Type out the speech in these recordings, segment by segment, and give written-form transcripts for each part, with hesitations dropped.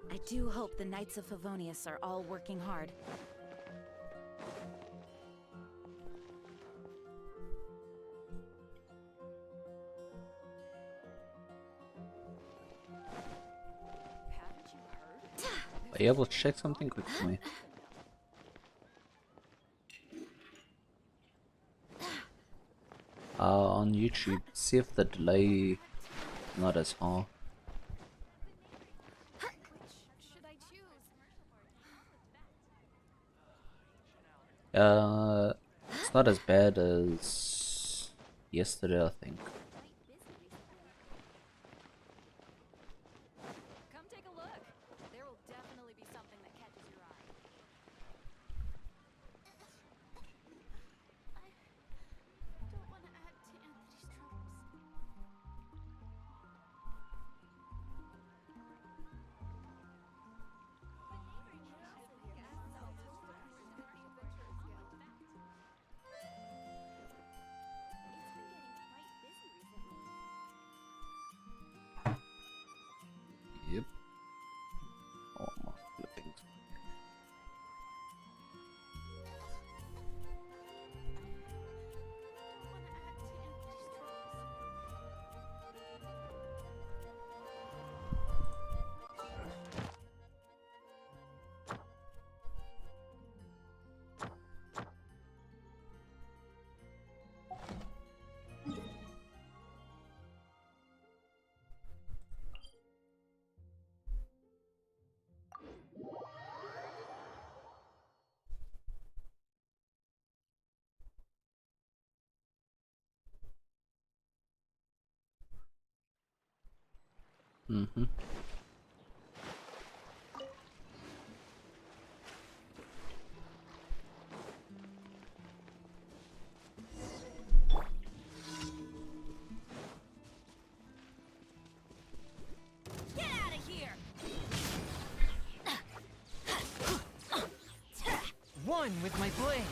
I do hope the Knights of Favonius are all working hard. Are you able to check something quick for me? On YouTube, see if the delay is not as high. It's not as bad as yesterday, I think. Come take a look. There will definitely be something that catches your eye. I don't want to add to Anthony's troubles. Yep. Oh, my flipping. Mm-hmm. Get out of here! One with my blade.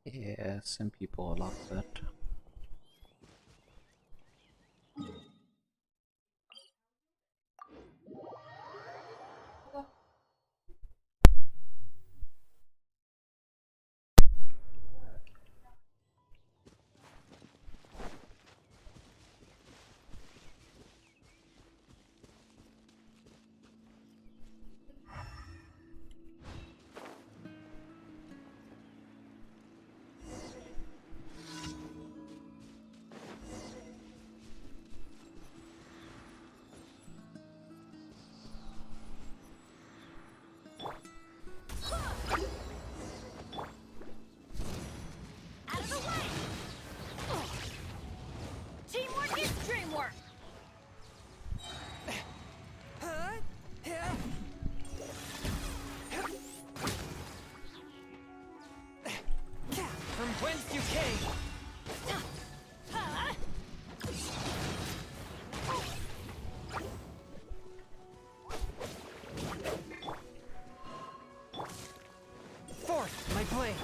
Yeah, some people are like that. Out of the way! Teamwork is dreamwork! From whence you came. Forth my blade.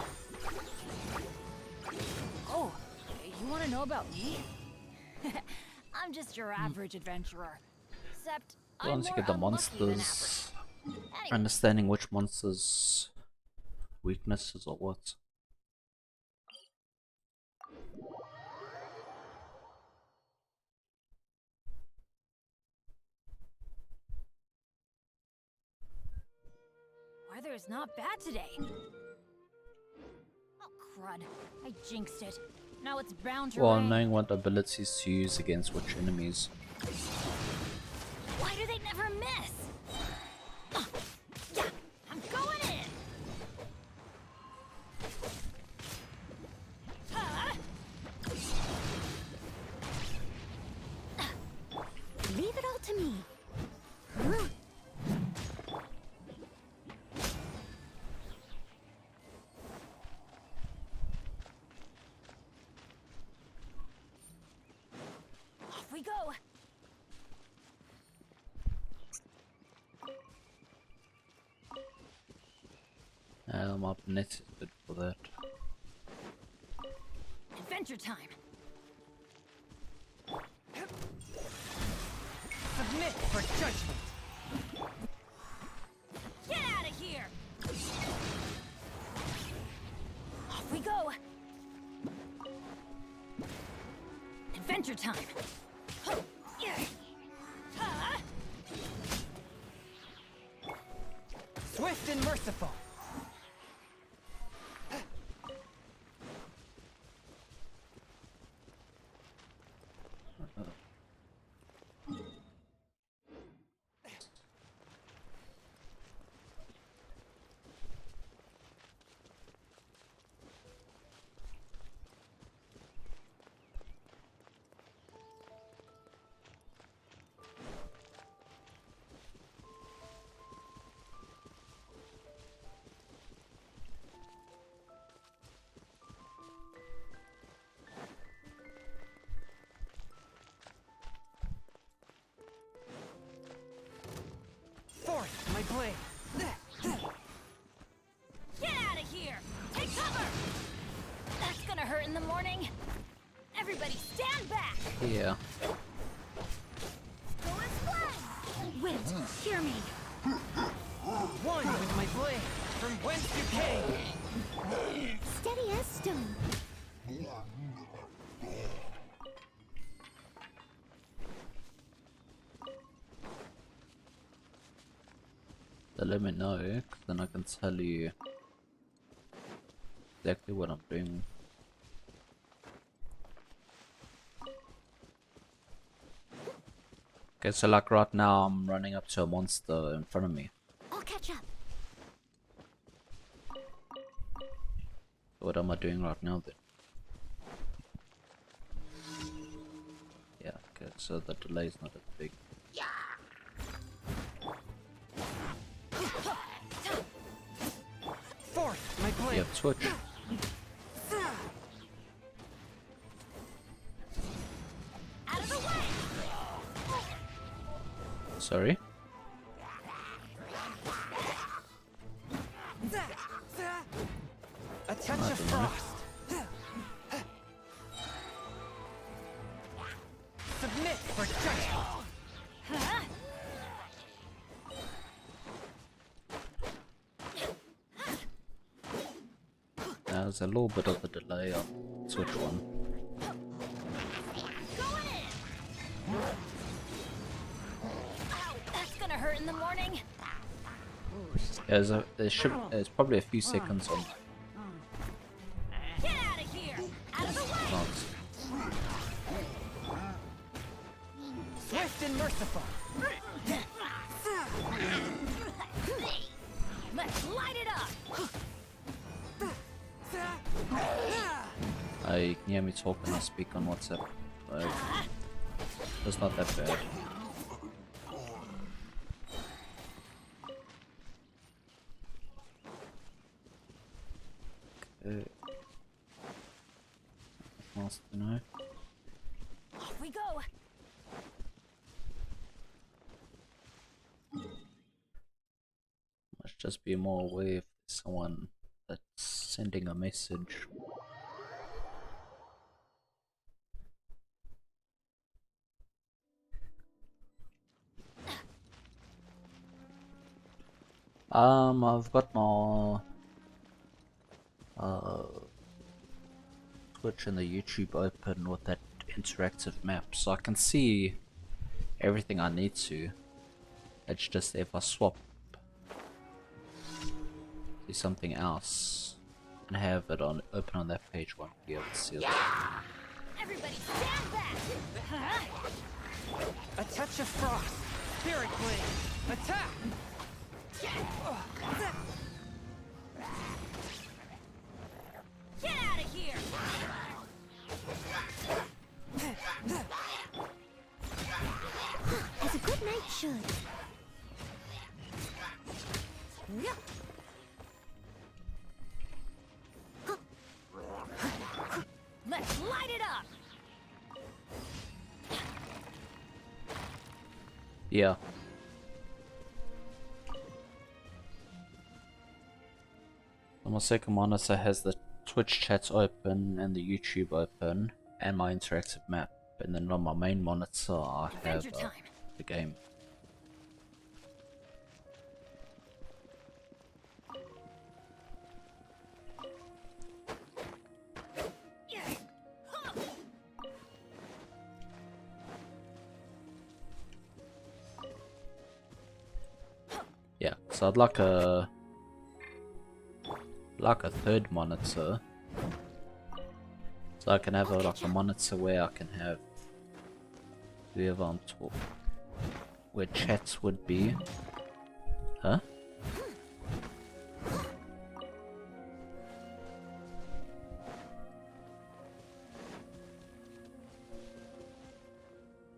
Oh, you want to know about me? I'm just your average adventurer. Except, I'm Once you more get the unlucky than monsters, average. Anyway, understanding which monsters' weaknesses or what. weather is not bad today. Oh, crud. I jinxed it. Now it's bound to Well, rain. knowing what abilities to use against which enemies. Why do they never miss? Yeah, I'm going in. my net is good for that. Adventure time. Submit for judgment. Get out of here! Off we go. Adventure time. Huh. Yeah. Huh. Swift and merciful. Forth my blade. Get out of here! Take cover! That's gonna hurt in the morning. Everybody stand back! Yeah. Go and fly! Wait, hear me. One with my blade. From whence you came. Steady as stone. So let me know, 'cause then I can tell you exactly what I'm doing. Okay, so like right now I'm running up to a monster in front of me. I'll catch up. What am I doing right now then? Yeah, okay, so the delay is not as big. Forth my blade. Yeah, switch. Out of the way! Sorry? A touch I of don't know. frost. Submit for judgment. Huh? There's a little bit of a delay on switch one. Go in! Ow, that's gonna hurt in the morning. There's probably a few seconds on Get out of here! Out of the way! chance. Swift and merciful. Let's light it up! You can hear me talk when I speak on WhatsApp. It's not that bad. Okay. What else to know? Off we go! Must just be more aware if there's someone that's sending a message. I've got my Twitch and the YouTube open with that interactive map, so I can see everything I need to. It's just if I swap to something else and have it on open on that page, won't be able to see it. Everybody stand back! Huh? A touch of frost. Spirit blade. Attack. Get out of here! As a good knight should. Let's light it up! Yeah. My second monitor has the Twitch chats open and the YouTube open and my interactive map. And then on my main monitor I have Adventure time. the game. Yeah, so I'd like a third monitor, so I can have like a monitor where I can have whoever I'm talking, where chats would be. Huh?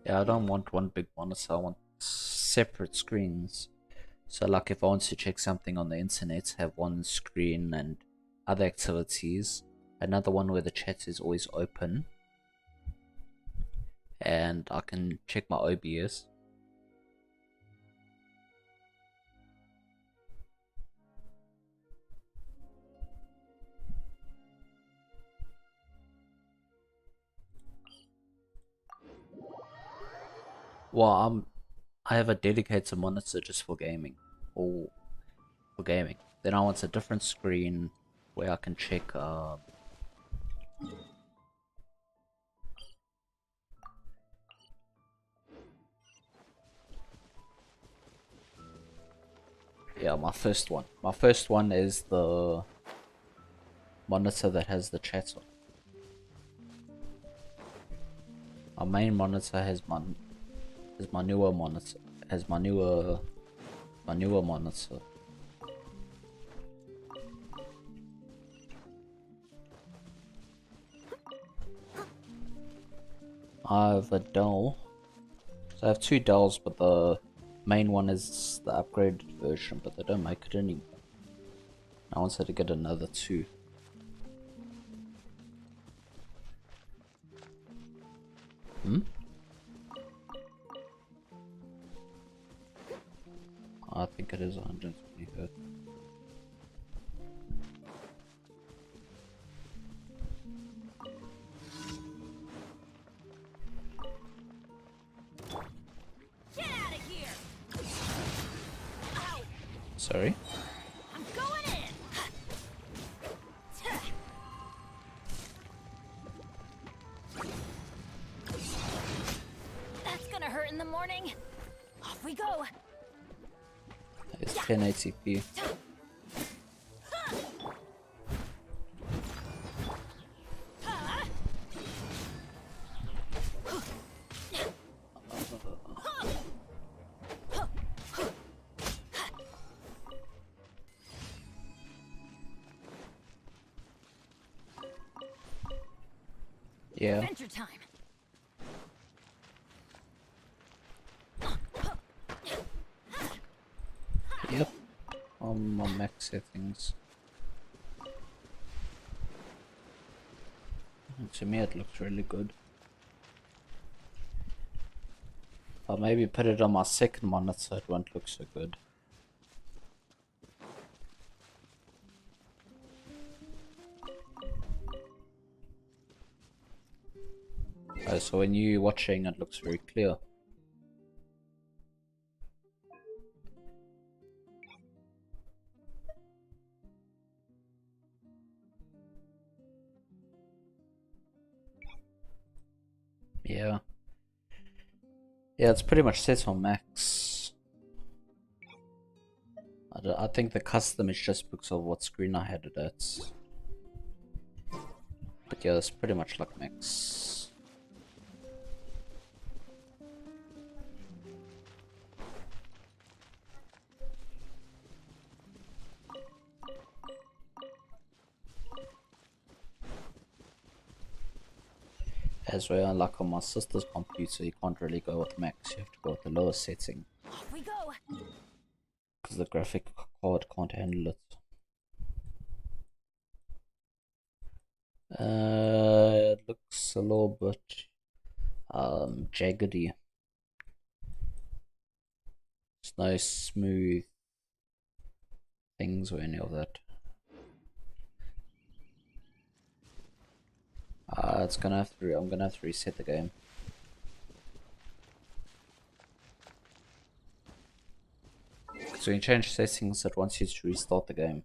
Yeah, I don't want one big monitor, I want separate screens. So like if I want to check something on the internet, have one screen and other activities, another one where the chat is always open, and I can check my OBS. Well, I have a dedicated monitor just for gaming, or for gaming. Then I want a different screen where I can check. Yeah, my first one. My first one is the monitor that has the chat on. My main monitor has my newer monitor. Has my newer monitor. I have a Dell. So I have two Dells, but the main one is the upgraded version, but they don't make it anymore. I wanted to get another two. I think it is 120 Hz. Get out of here! Ow! Sorry? I'm going in! That's gonna hurt in the morning. Off we go. It's 1080p. Yeah. Adventure time. Yep. On my max settings. To me it looks really good. I'll maybe put it on my second monitor, it won't look so good. Oh, so when you're watching it looks very clear. Yeah. Yeah, it's pretty much set on max. I think the custom is just because of what screen I had it at. But yeah, it's pretty much like max. As well, like on my sister's computer, you can't really go with max, you have to go with the lower setting. Off we go. Because the graphic card can't handle it. It looks a little bit jaggedy. There's no smooth things or any of that. It's gonna have to. I'm gonna have to reset the game. So you change settings that wants you to restart the game.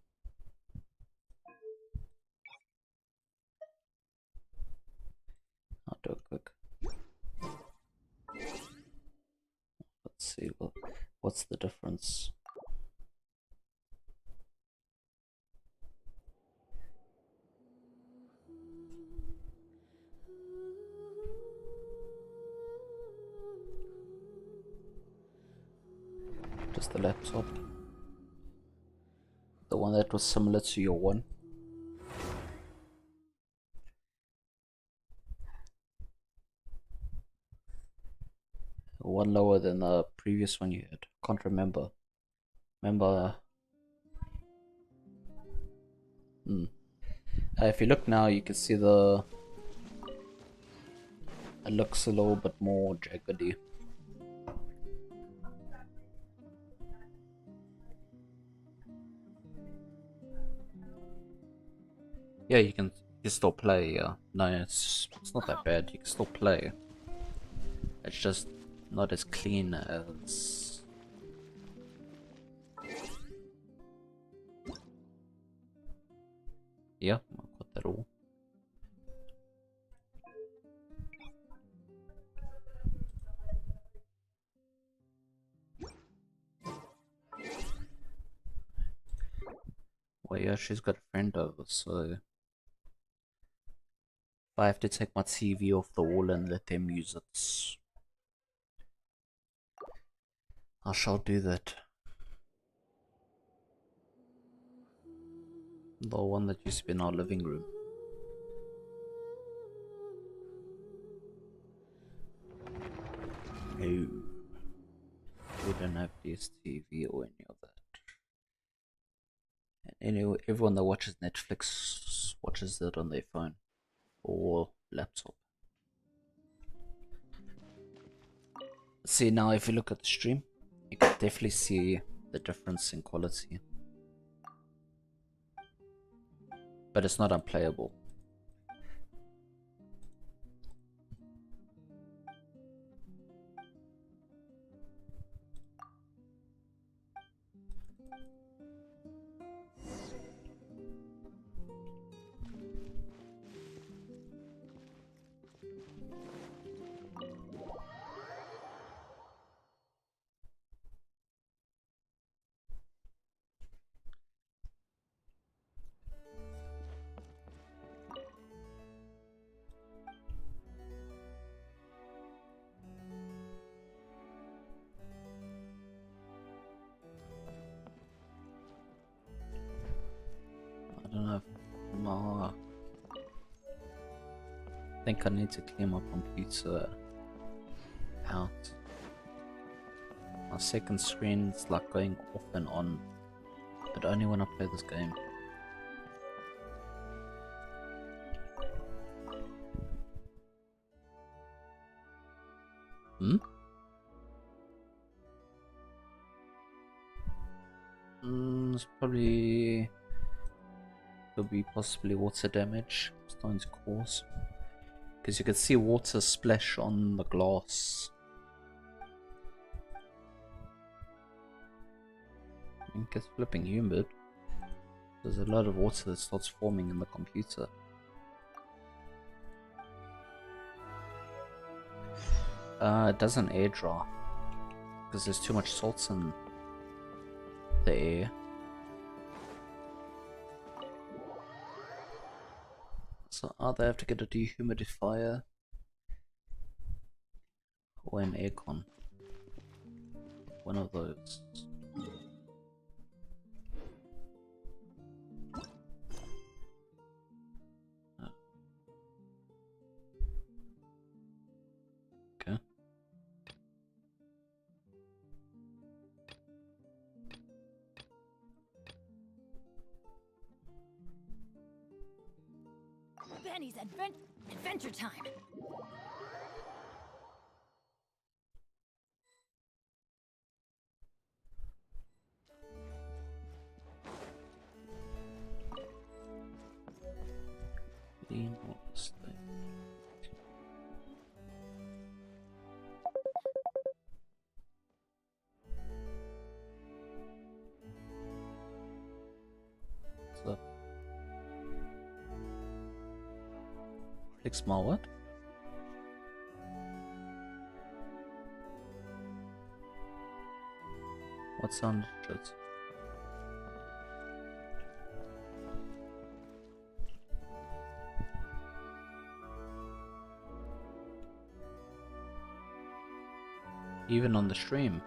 I'll do it quick. Let's see. What's the difference? Just the laptop. The one that was similar to your one. One lower than the previous one you had. Can't remember. Remember. If you look now, you can see the. It looks a little bit more jaggedy. Yeah, you can still play. Yeah, no, it's not that bad. You can still play. It's just not as clean as. Yeah, I've got that all. Well, yeah, she's got a friend over, so if I have to take my TV off the wall and let them use it, I shall do that. The one that used to be in our living room. No, we don't have DSTV or any of that. And anyway, everyone that watches Netflix watches it on their phone or laptop. See, now if you look at the stream, you can definitely see the difference in quality. But it's not unplayable. I don't know. I think I need to clear my computer out. My second screen is like going off and on, but only when I play this game. It's probably could be possibly water damage starting to cause, because you can see water splash on the glass. I think it's flipping humid. There's a lot of water that starts forming in the computer. It doesn't air dry because there's too much salt in the air. So either I have to get a dehumidifier or an aircon. One of those. Okay. Benny's adventure time. Clean all this thing. 6 more what? What sound is it? Even on the stream.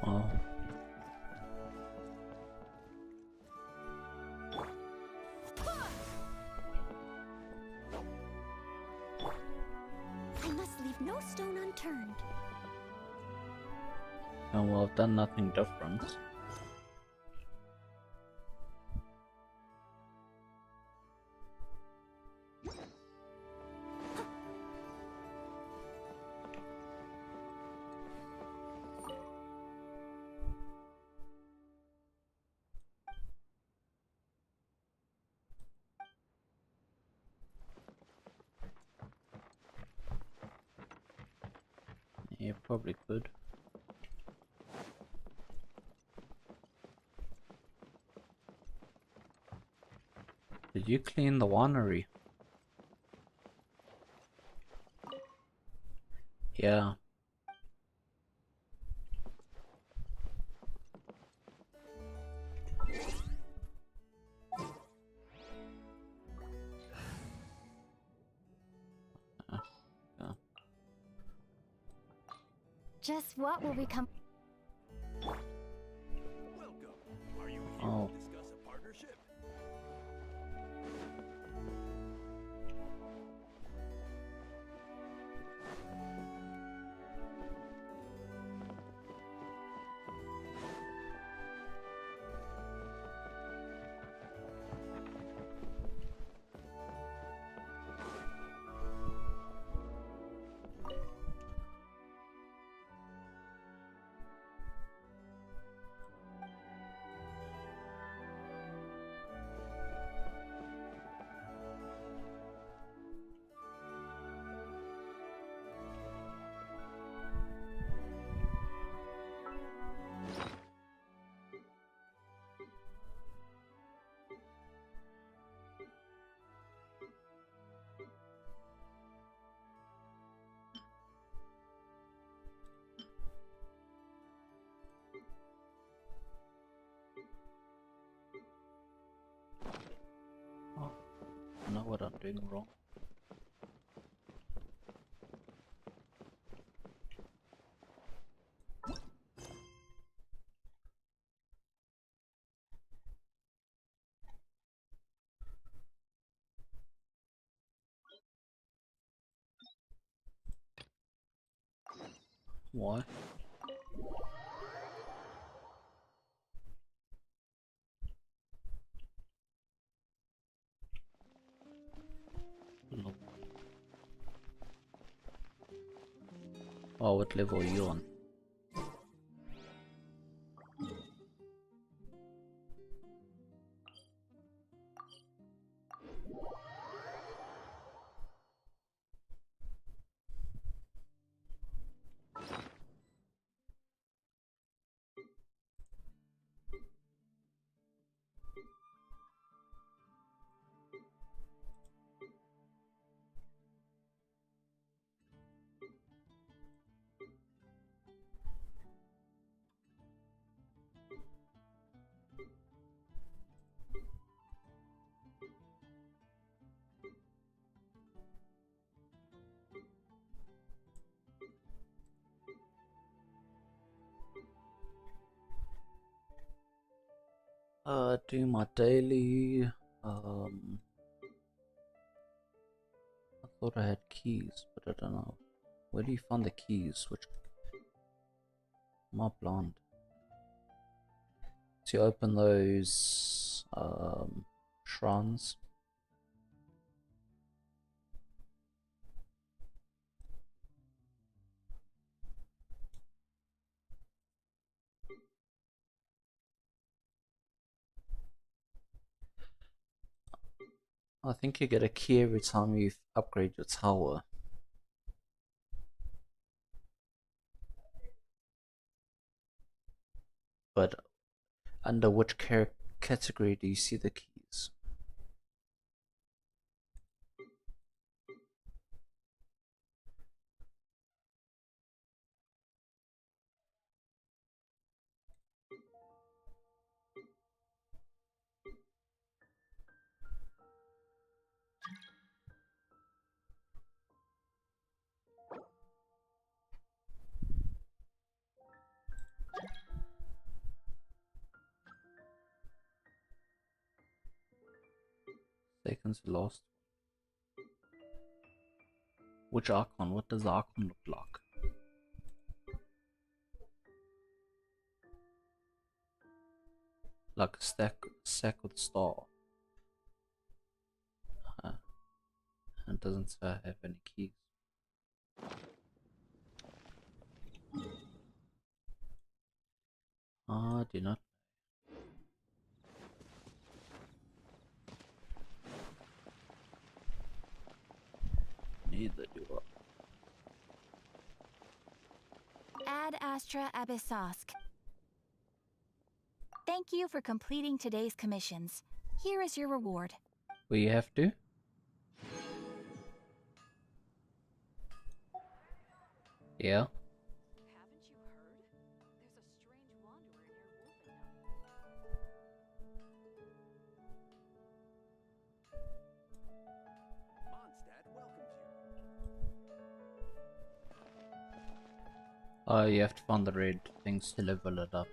Oh. I must leave no stone unturned. Oh well, I've done nothing different. Yeah, probably could. Did you clean the winery? Yeah. Yeah. Just what will become? Welcome. Are you here Oh. to discuss a partnership? I know what I'm doing wrong. Why? No. Oh, what level are you on? Do my daily. I thought I had keys, but I don't know. Where do you find the keys? Which? I'm not blind. To open those shrines. I think you get a key every time you upgrade your tower. But under which character? category do you see the keys? Seconds lost. Which icon? What does the icon look like? Like a stack with a star. And it doesn't say I have any keys. Ah, do not. Neither do I. Ad Astra Abyssosk. Thank you for completing today's commissions. Here is your reward. Will you have to? Yeah. Haven't you heard? There's a strange wanderer near Wolfenham. Mondstadt welcomes you. Oh, you have to find the red things to level it up.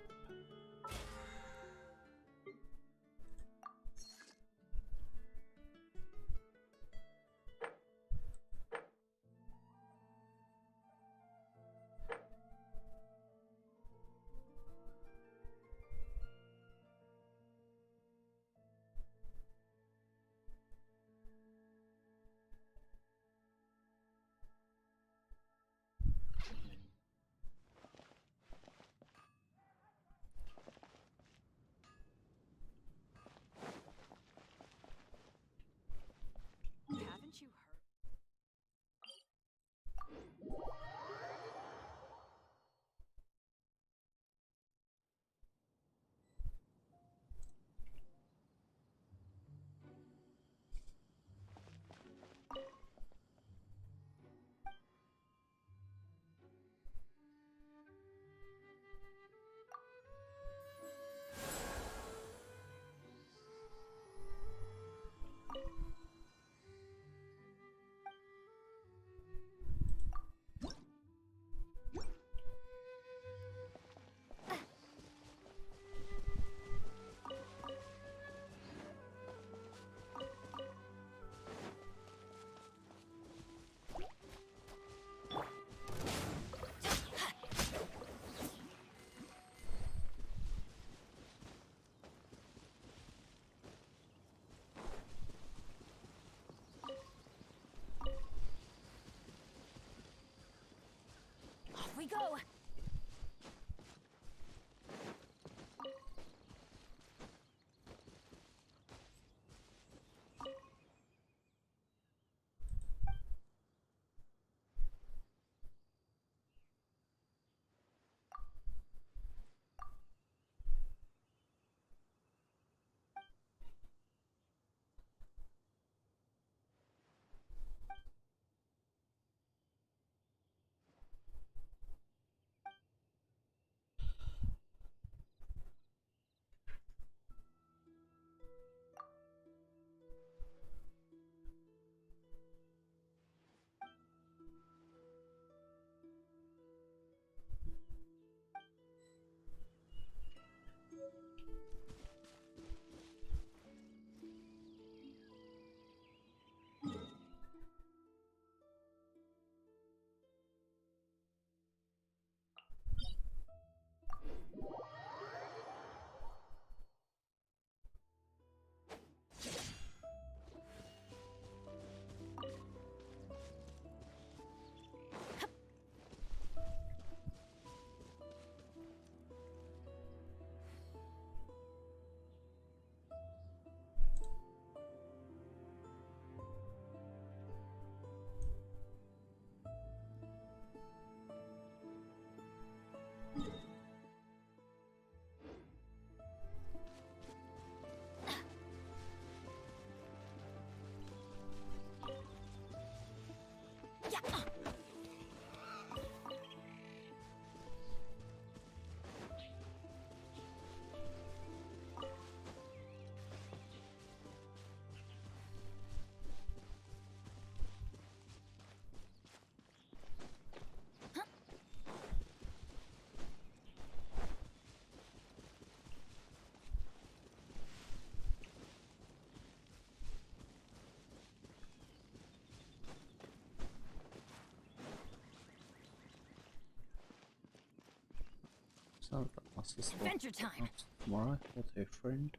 Sounds like my sister. Adventure time. Wants tomorrow with her friend.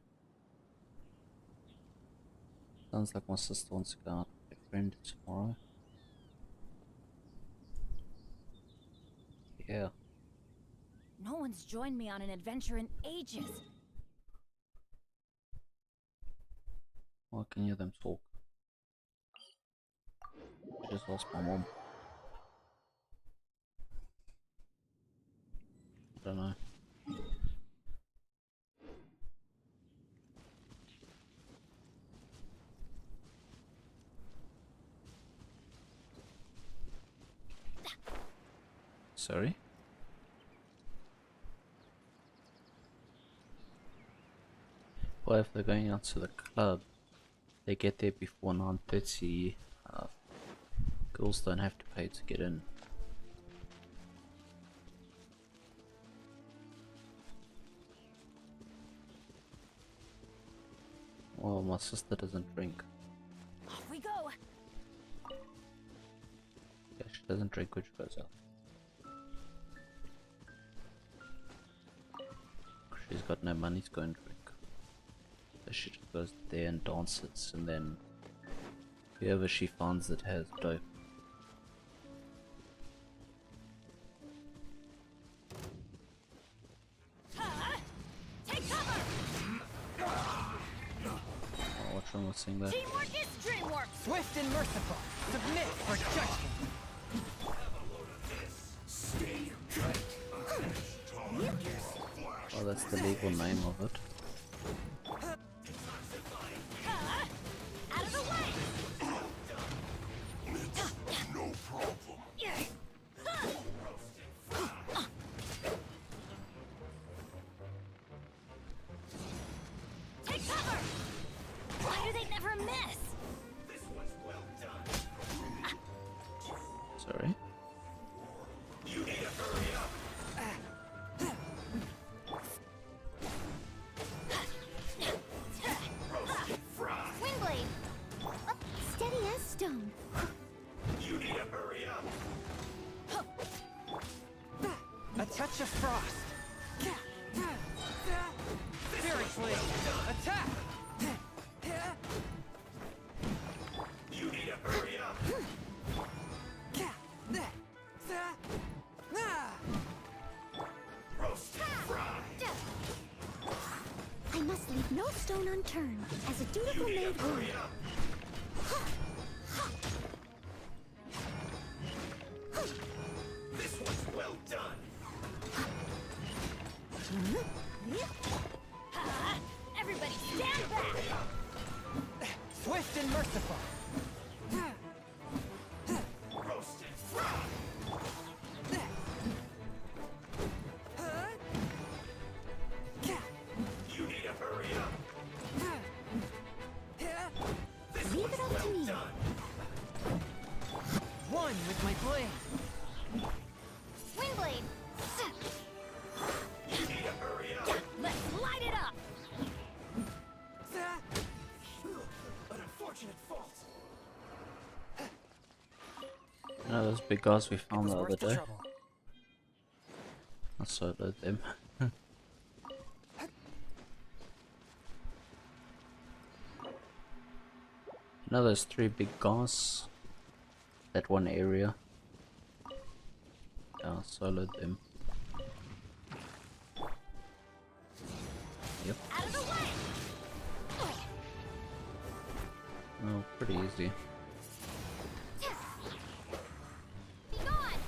Sounds like my sister wants to go out with her friend tomorrow. Yeah. No one's joined me on an adventure in ages. Well, I can hear them talk. I just asked my mom. I don't know. Sorry? Well, if they're going out to the club, they get there before 9:30. Girls don't have to pay to get in. Well, my sister doesn't drink. Off we go. Yeah, she doesn't drink when she goes out. She's got no money to go and drink. So she just goes there and dances, and then whoever she finds that has dope. Take cover! Oh, what's wrong with saying that? Teamwork is dreamwork! Swift and merciful. Submit for judgment. Oh, that's the legal name of it. Out of the way! No problem. Take cover! Why do they never miss? Sorry? Wingblade! Steady as stone. A touch of frost. Furiously. Attack! I must leave no stone unturned, as a dutiful maid would. This was well done. Everybody stand back! Swift and merciful. Roasted fried. You need to hurry up. This Leave was it up well to me. done. One with my blade. Wingblade! You need to hurry up. Let's light it up! An unfortunate fault. You know those big guys we It found was the other worth the day? trouble. I soloed them. You know those three big guys? That one area? Yeah, I soloed them. Yep. Out of the way! Oh, pretty easy. Be gone!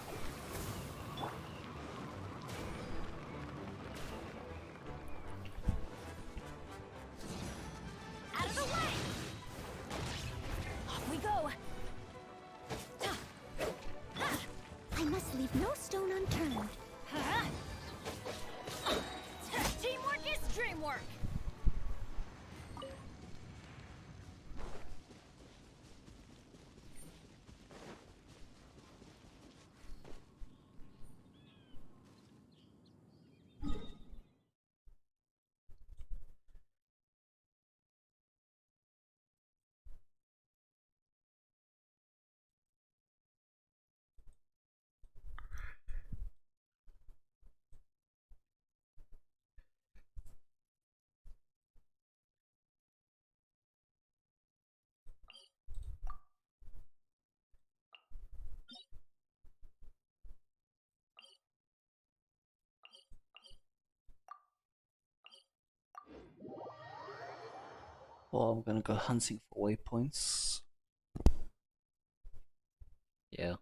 Out of the way! Off we go! I must leave no stone unturned. Teamwork is dreamwork! Well, I'm gonna go hunting for waypoints. Yeah.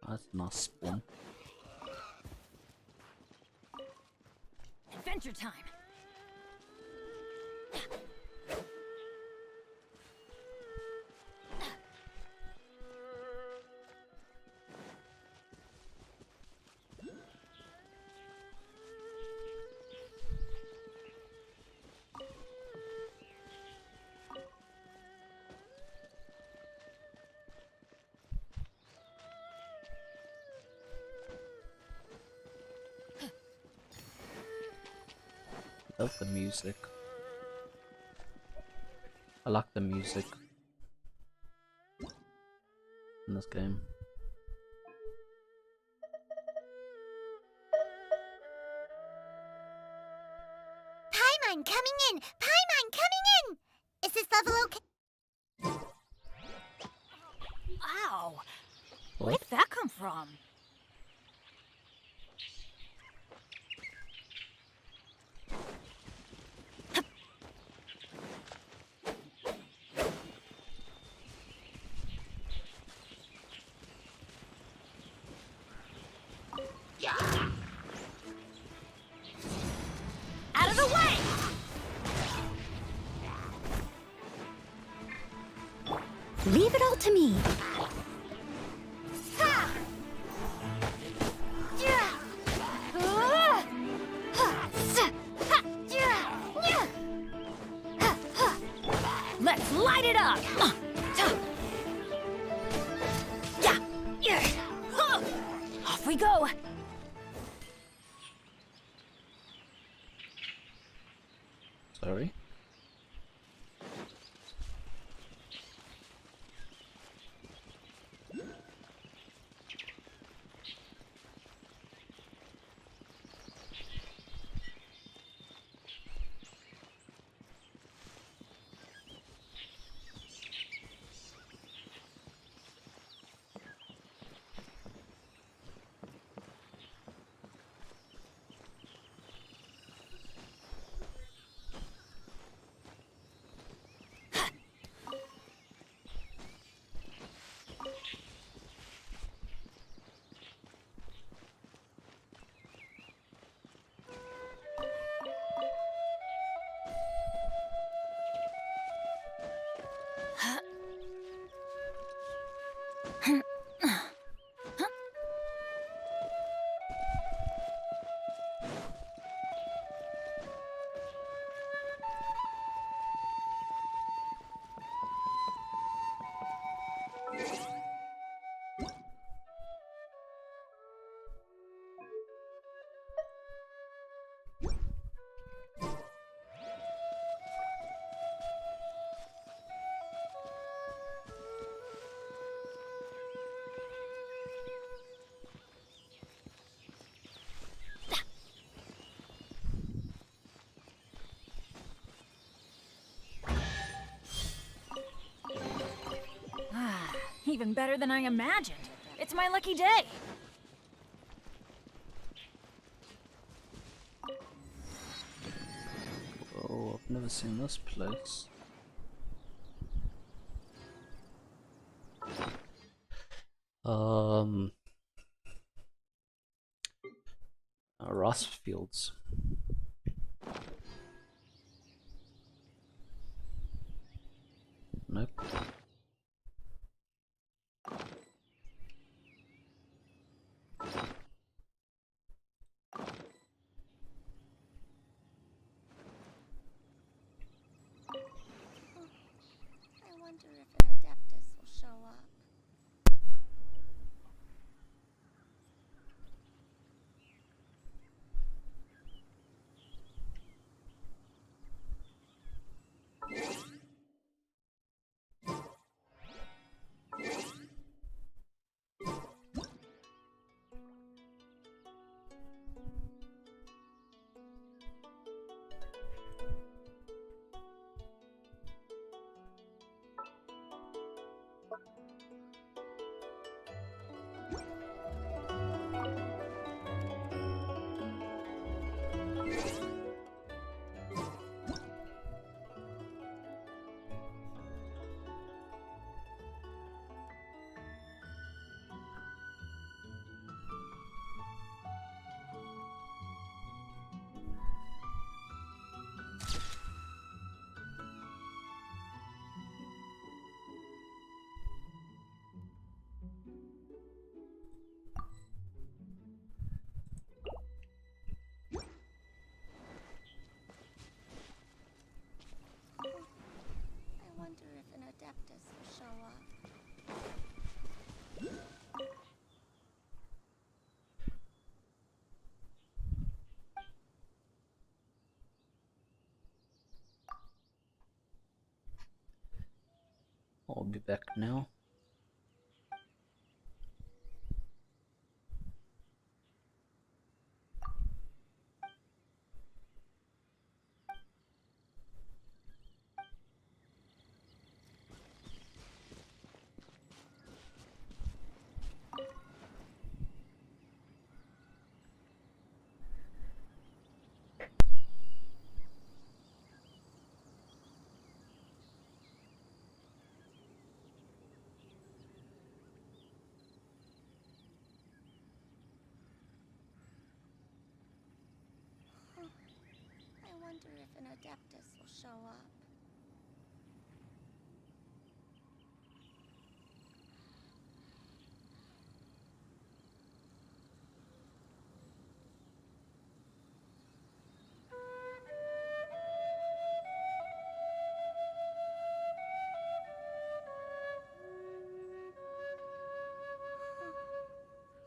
That's a nice spawn. Adventure time. Love the music. I like the music in this game. Paimon coming in! Paimon coming in! Is this level okay? Ow! Where What? did that come from? Out of the way! Leave it all to me. Ha! Yeah! Ha! Ha! Yeah! Ha! Ha! Let's light it up! Yeah! Yeah! Huh! Off we go! Sorry. Even better than I imagined. It's my lucky day. Oh, I've never seen this place. Rice fields. Nope. I wonder if an Adeptus will show up. Adeptus will show up. I'll be back now. I wonder if an Adeptus will show up.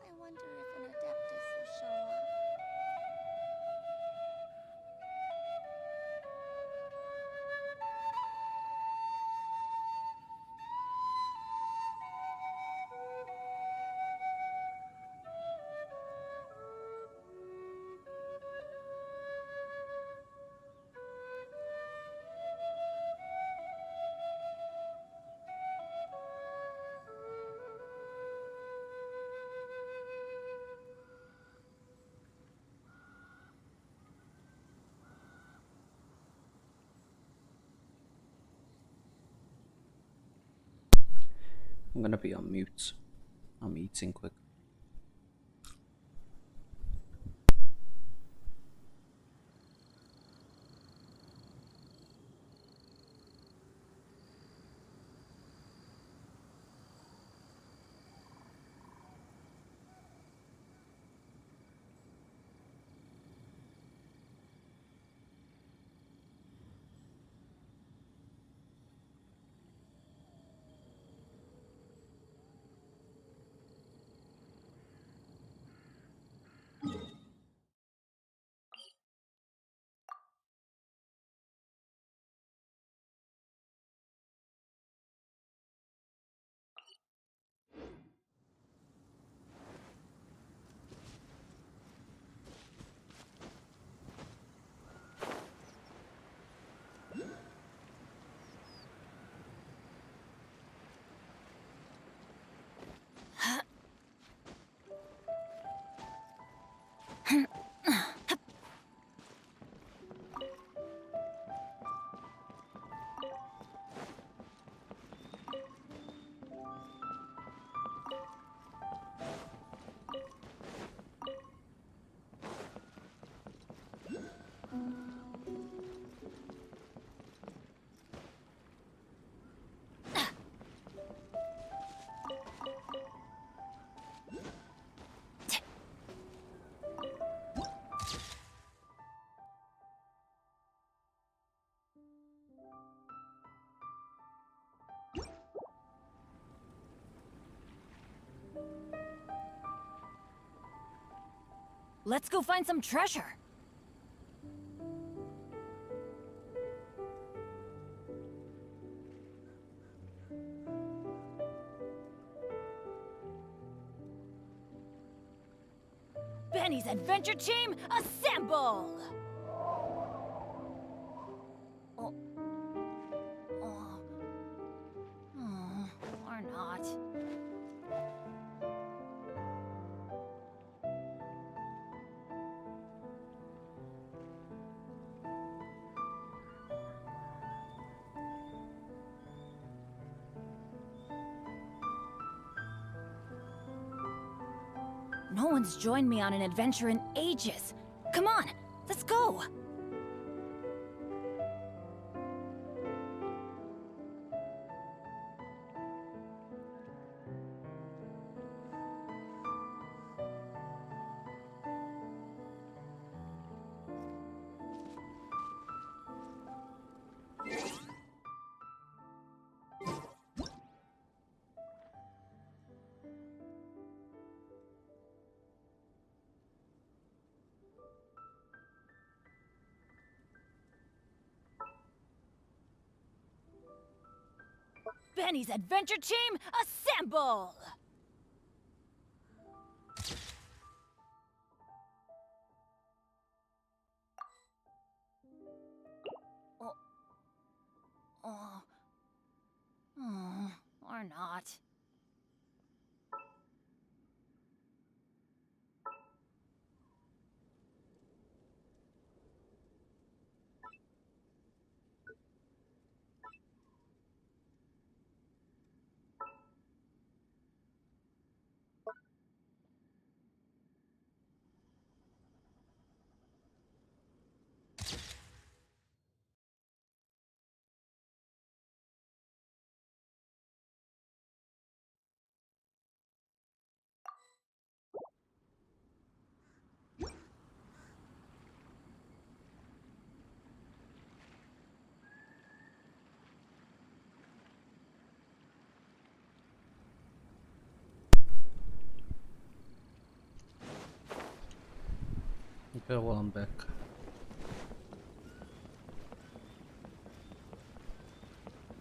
I wonder if an Adeptus will show up. I'm gonna be on mute. I'm eating quick. Let's go find some treasure. Benny's adventure team, assemble! Oh. Oh. Oh, or not. No one's joined me on an adventure in ages. Come on, let's go! Benny's adventure team, assemble! Or not. Okay, well, I'm back.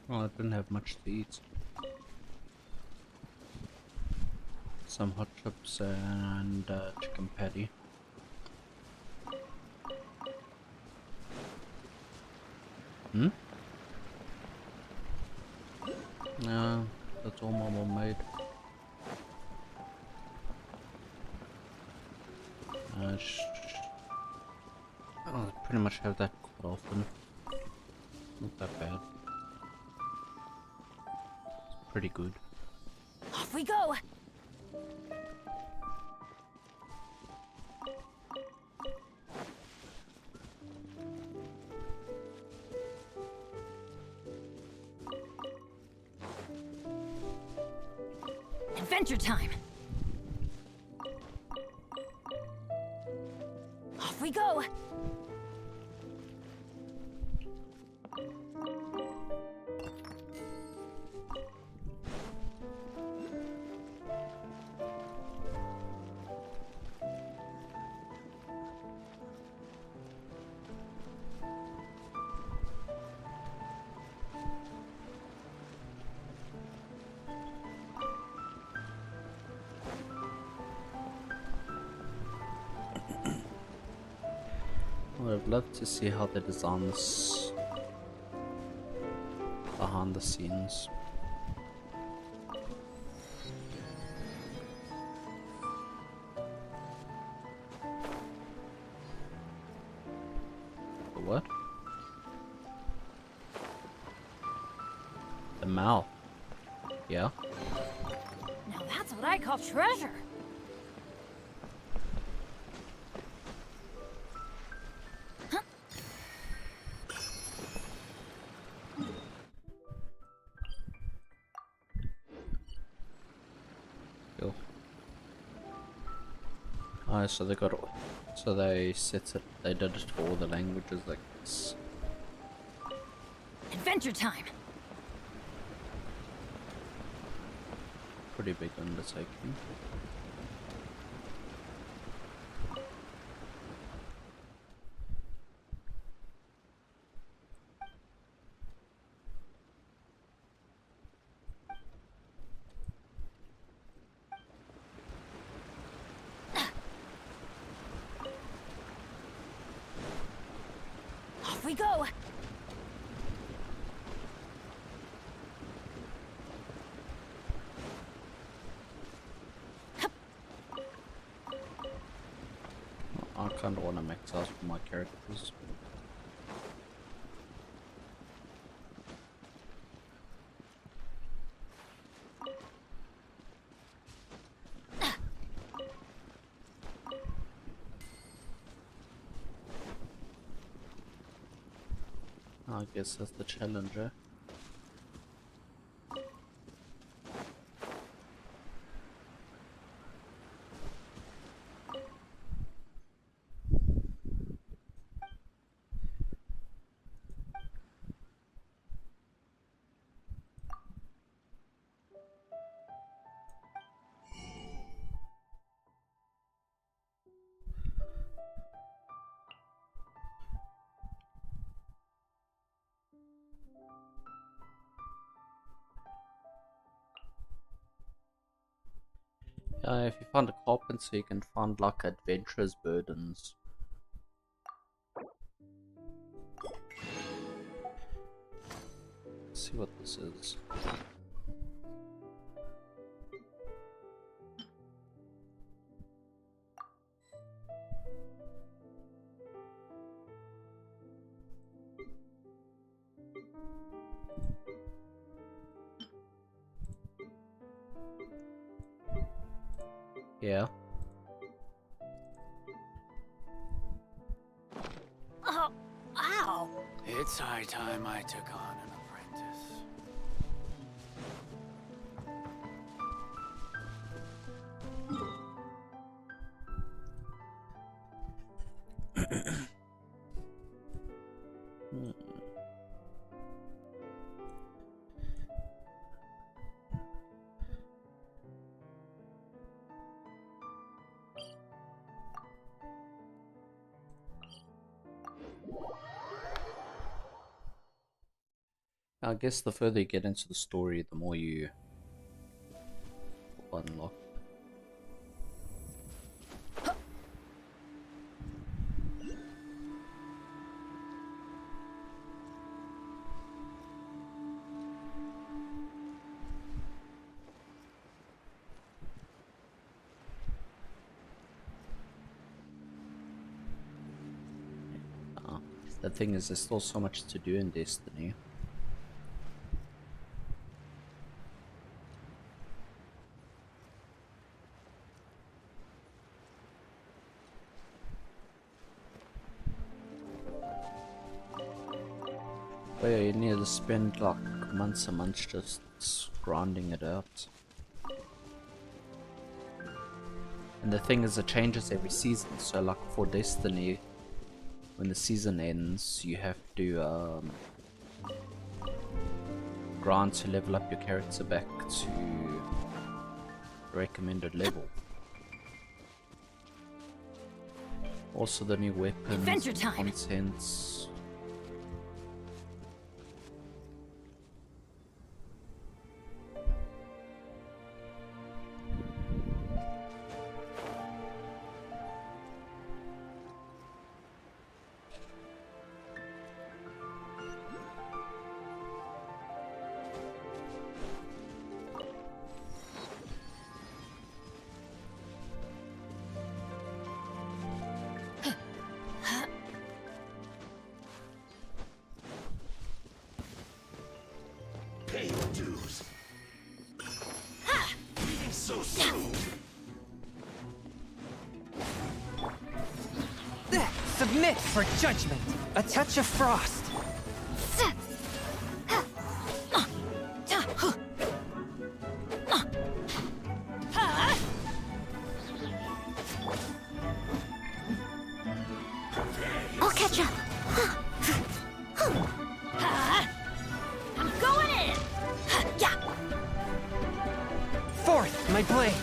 Well, I didn't have much to eat. Some hot chips and chicken patty. Hmm? No, that's all my mom made. I pretty much have that quite often. Not that bad. It's pretty good. Off we go! Adventure time! Off we go! I'd love to see how they design this behind the scenes. The what? The mouth. Yeah. Now that's what I call treasure! Cool. Oh, so they got it. So they set it. They did it for all the languages, like this. Adventure time! Pretty big undertaking. Off we go! I kind of want to max out for my characters. I guess that's the challenger. If you find a carpenter, you can find like adventurer's burdens. Let's see what this is. Yeah. Oh, ow! It's high time I took on an apprentice. I guess the further you get into the story, the more you unlock. The thing is, there's still so much to do in Destiny. But yeah, you need to spend like months and months just grinding it out. And the thing is, it changes every season. So like for Destiny, when the season ends, you have to grind to level up your character back to recommended level. Also the new weapons, Adventure time. contents. Pay your dues. Leaving so soon. Submit for judgment. A touch of frost. I'll catch up. I'm going in! Yeah! Forth, my blade.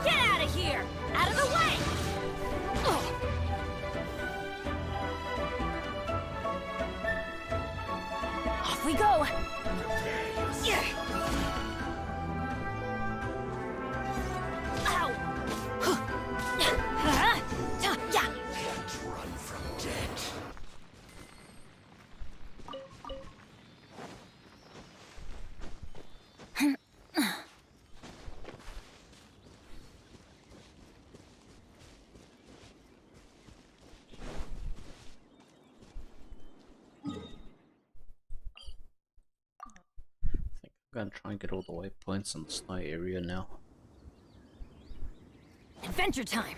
Get out of here! Out of the way! Ugh. Off we go! Yeah. Ow! Yeah. Can't run from death. I think I'm gonna try and get all the waypoints in the snow area now. Adventure time!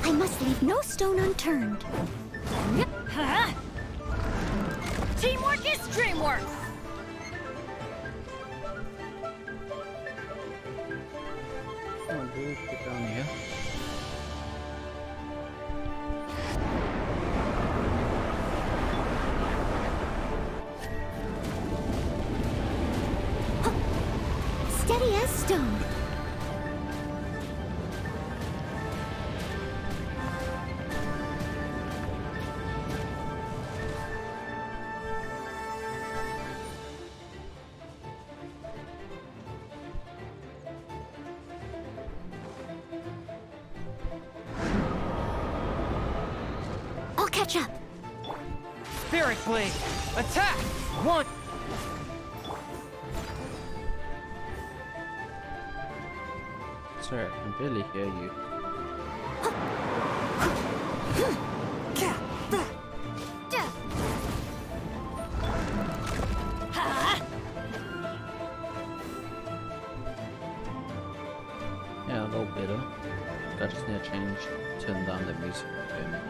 I must leave no stone unturned. Huh? Teamwork is dreamwork! Come on, dude, get down here. Steady as stone. I'll catch up. Spirit Blade! Attack! One! Sorry, I can barely hear you. Yeah, a little better. I just need to turn down the music a bit.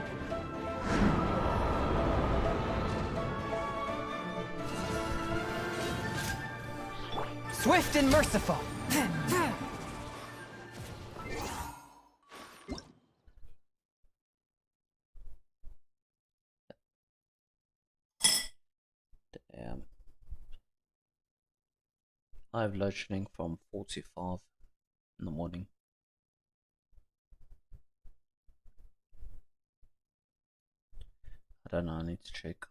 Swift and merciful! Damn. I have load shedding from 45 in the morning. I don't know, I need to check.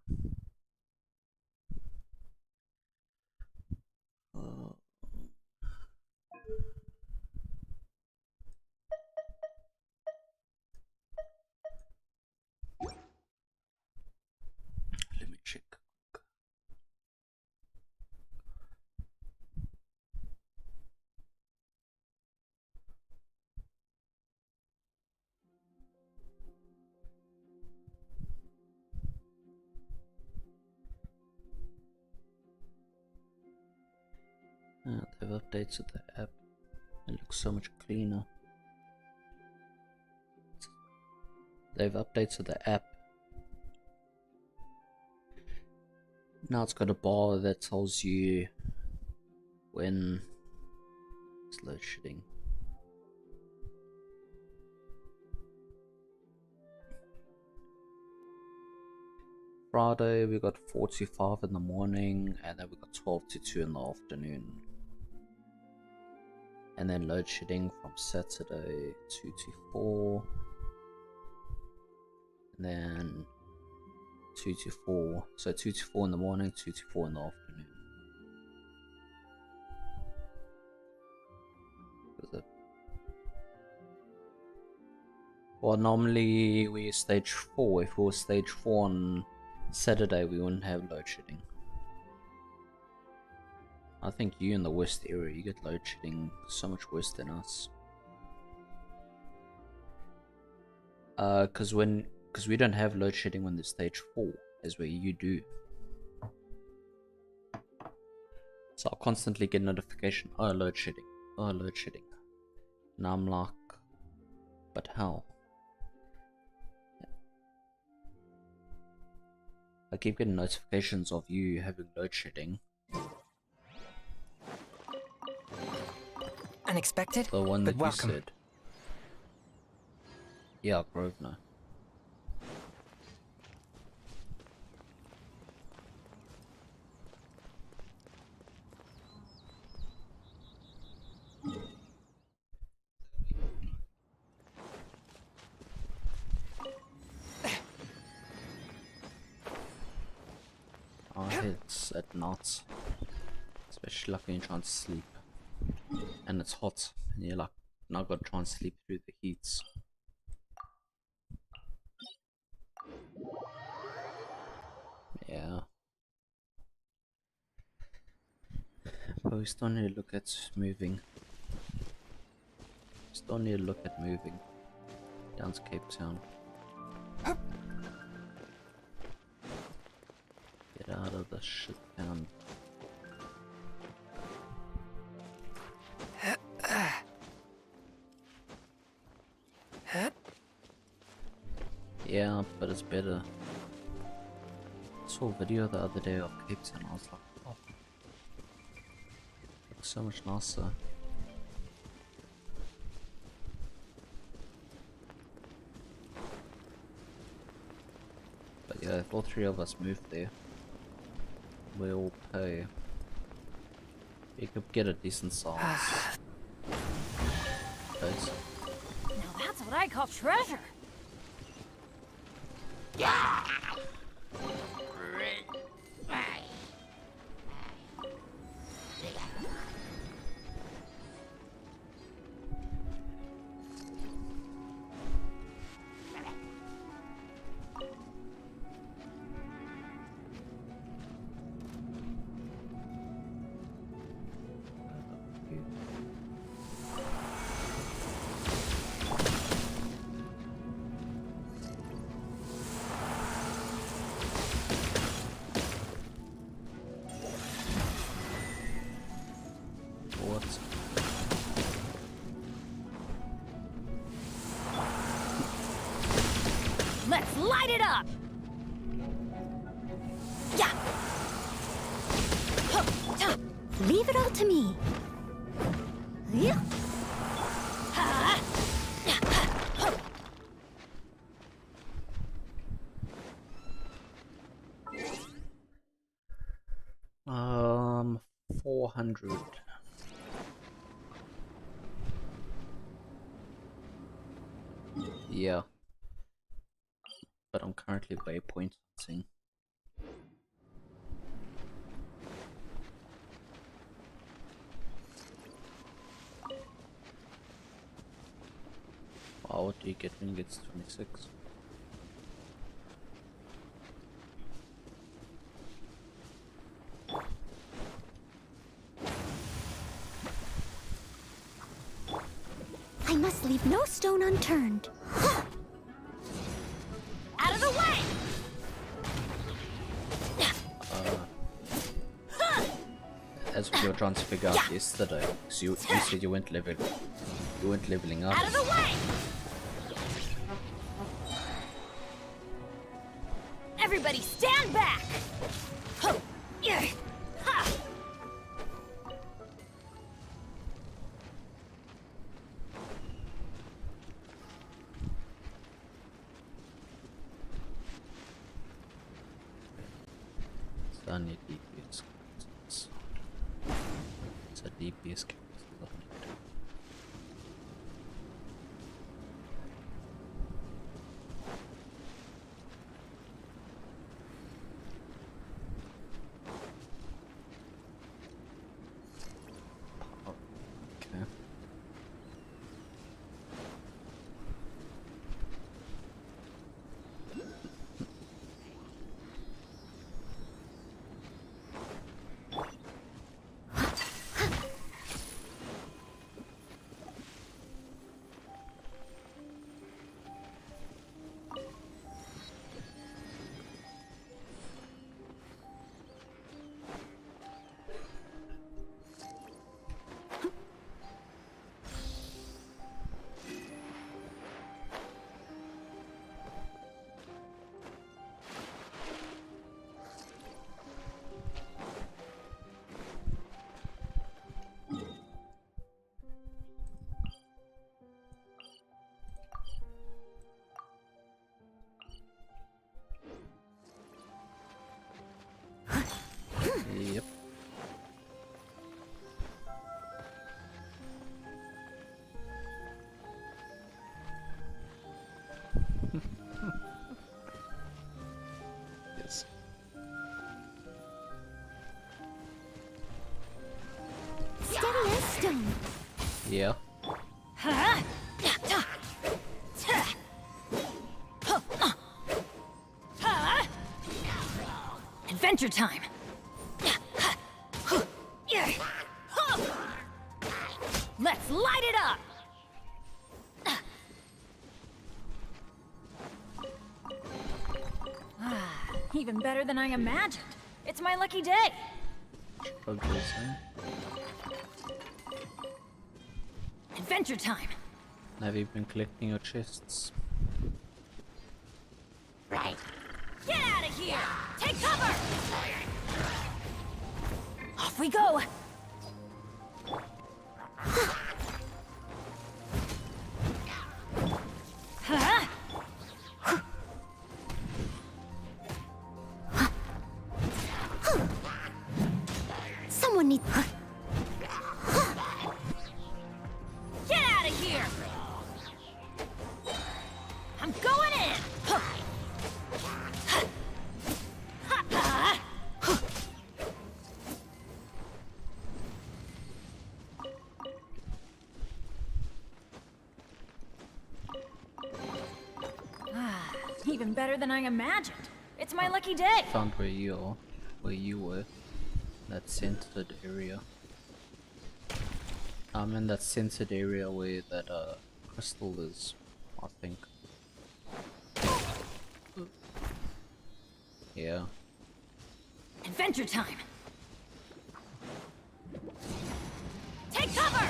Let me check. They've updated the app. It looks so much cleaner. They've updated the app. Now it's got a bar that tells you when it's load shedding. Friday we got 45 in the morning, and then we got 12 to 2 in the afternoon. And then load shedding from Saturday 2 to 4. And then 2 to 4. So 2 to 4 in the morning, 2 to 4 in the afternoon. Well, normally we stage 4. If we were stage 4 on Saturday, we wouldn't have load shedding. I think you in the west area, you get load shedding so much worse than us. Because we don't have load shedding when there's stage 4, is where you do. So I'll constantly get notification, oh load shedding, oh load shedding. And I'm like, but how? I keep getting notifications of you having load shedding. Unexpected, The one but that you welcome. said. Yeah, Grosvenor. Our heads at night, especially like when you're trying to sleep and it's hot and you're like, now gotta try and sleep through the heats. Yeah, but we still need to look at moving. Still need to look at moving down to Cape Town. Get out of the shit town. Yeah, but it's better. I saw a video the other day of Cape Town and I was like, oh, looks so much nicer. But yeah, if all three of us move there, we'll pay. You could get a decent size place. Now that's what I call treasure. What? Let's light it up! Yeah! Leave it all to me. Yeah. Um, 400. Yeah. But I'm currently Waypoint hunting. Wow, what do you get when you get to 26? I must leave no stone unturned. Out of the way! As we were trying to figure out yesterday, so you said you weren't leveling up. Out of the way! Everybody stand back! Huh. Yeah. Ha. So I need DPS. It's a DPS character. Okay. Yep. Yes. Steady as stone. Yeah. Huh? Adventure time! Let's light it up! Even better than I imagined. It's my lucky day. Progressing. Adventure time. Have you been collecting your chests? Get out of here! Take cover! Off we go! Huh? Someone needs. Get out of here! I'm going in! Even better than I imagined. It's my lucky day. Found where you were. That censored area. I'm in that censored area where that crystal is, I think. Yeah. Adventure time. Take cover.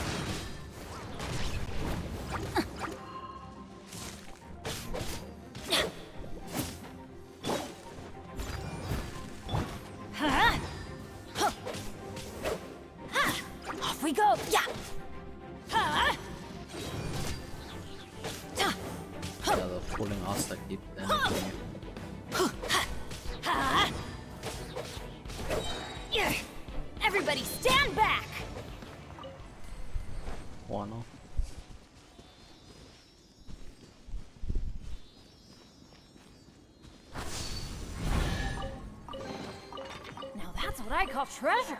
Huh? Huh. Ha. Off we go. Yeah. Huh? Ta. Yeah, the falling ass that keep damaging you. Ha. Yeah. Everybody stand back. Wanna? Now that's what I call treasure.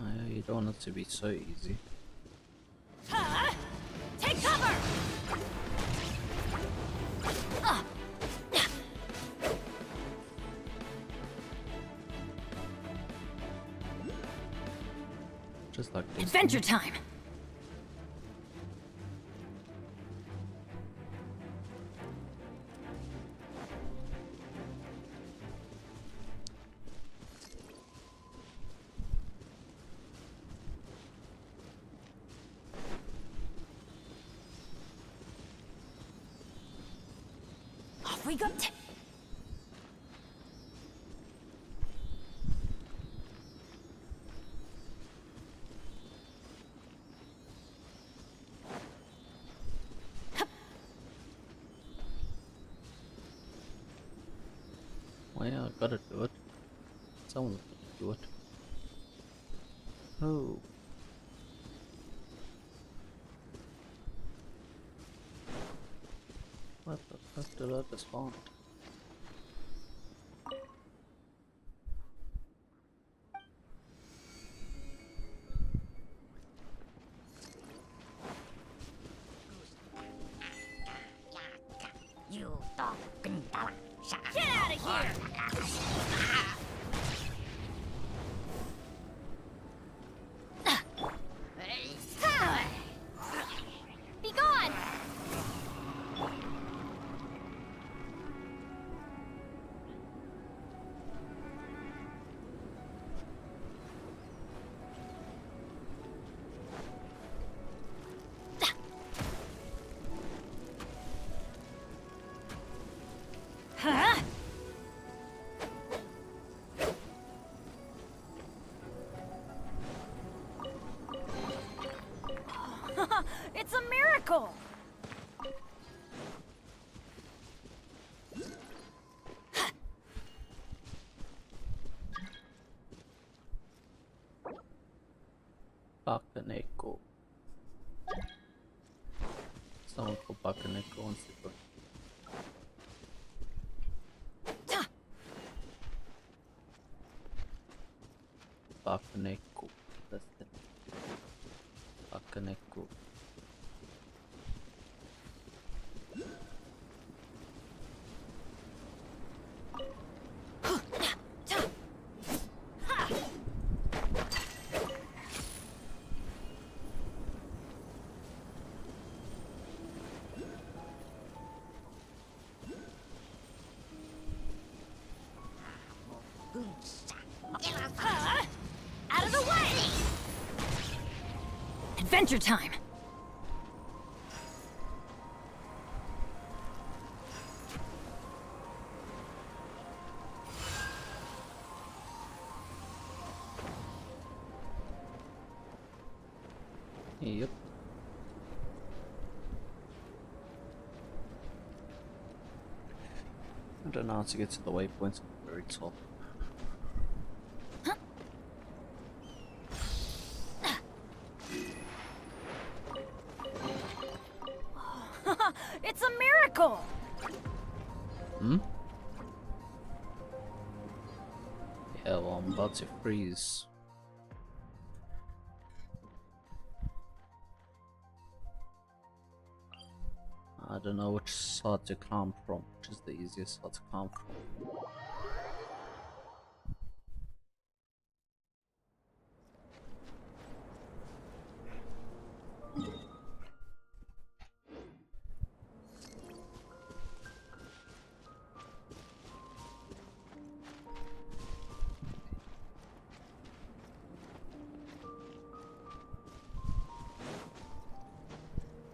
Oh, yeah, you don't want it to be so easy. Huh? Take cover. Just like this. Adventure time. Off we go. Well, yeah, I gotta do it. Someone's gotta do it. Oh. What the fuck did I just find? Get out of here! Be gone! Huh? It's a miracle! Bakaneko. Someone called Bakaneko wants to go. Takaneko. That's the Takaneko. Out of the way! Adventure time! Yep. I don't know how to get to the waypoints at the very top. It's a miracle! Hmm? Yeah, well, I'm about to freeze. I don't know which side to climb from, which is the easiest side to climb from.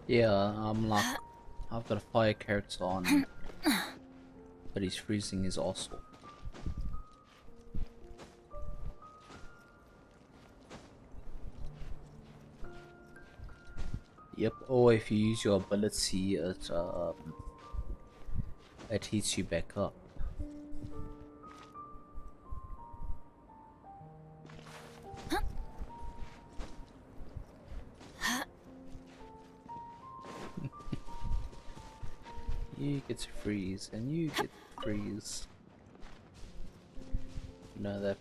Yeah, I'm like, I've got a fire character on, but he's freezing his arse off. Yep, or if you use your ability, it heats you back up. You get to freeze, and you get to freeze. You know that.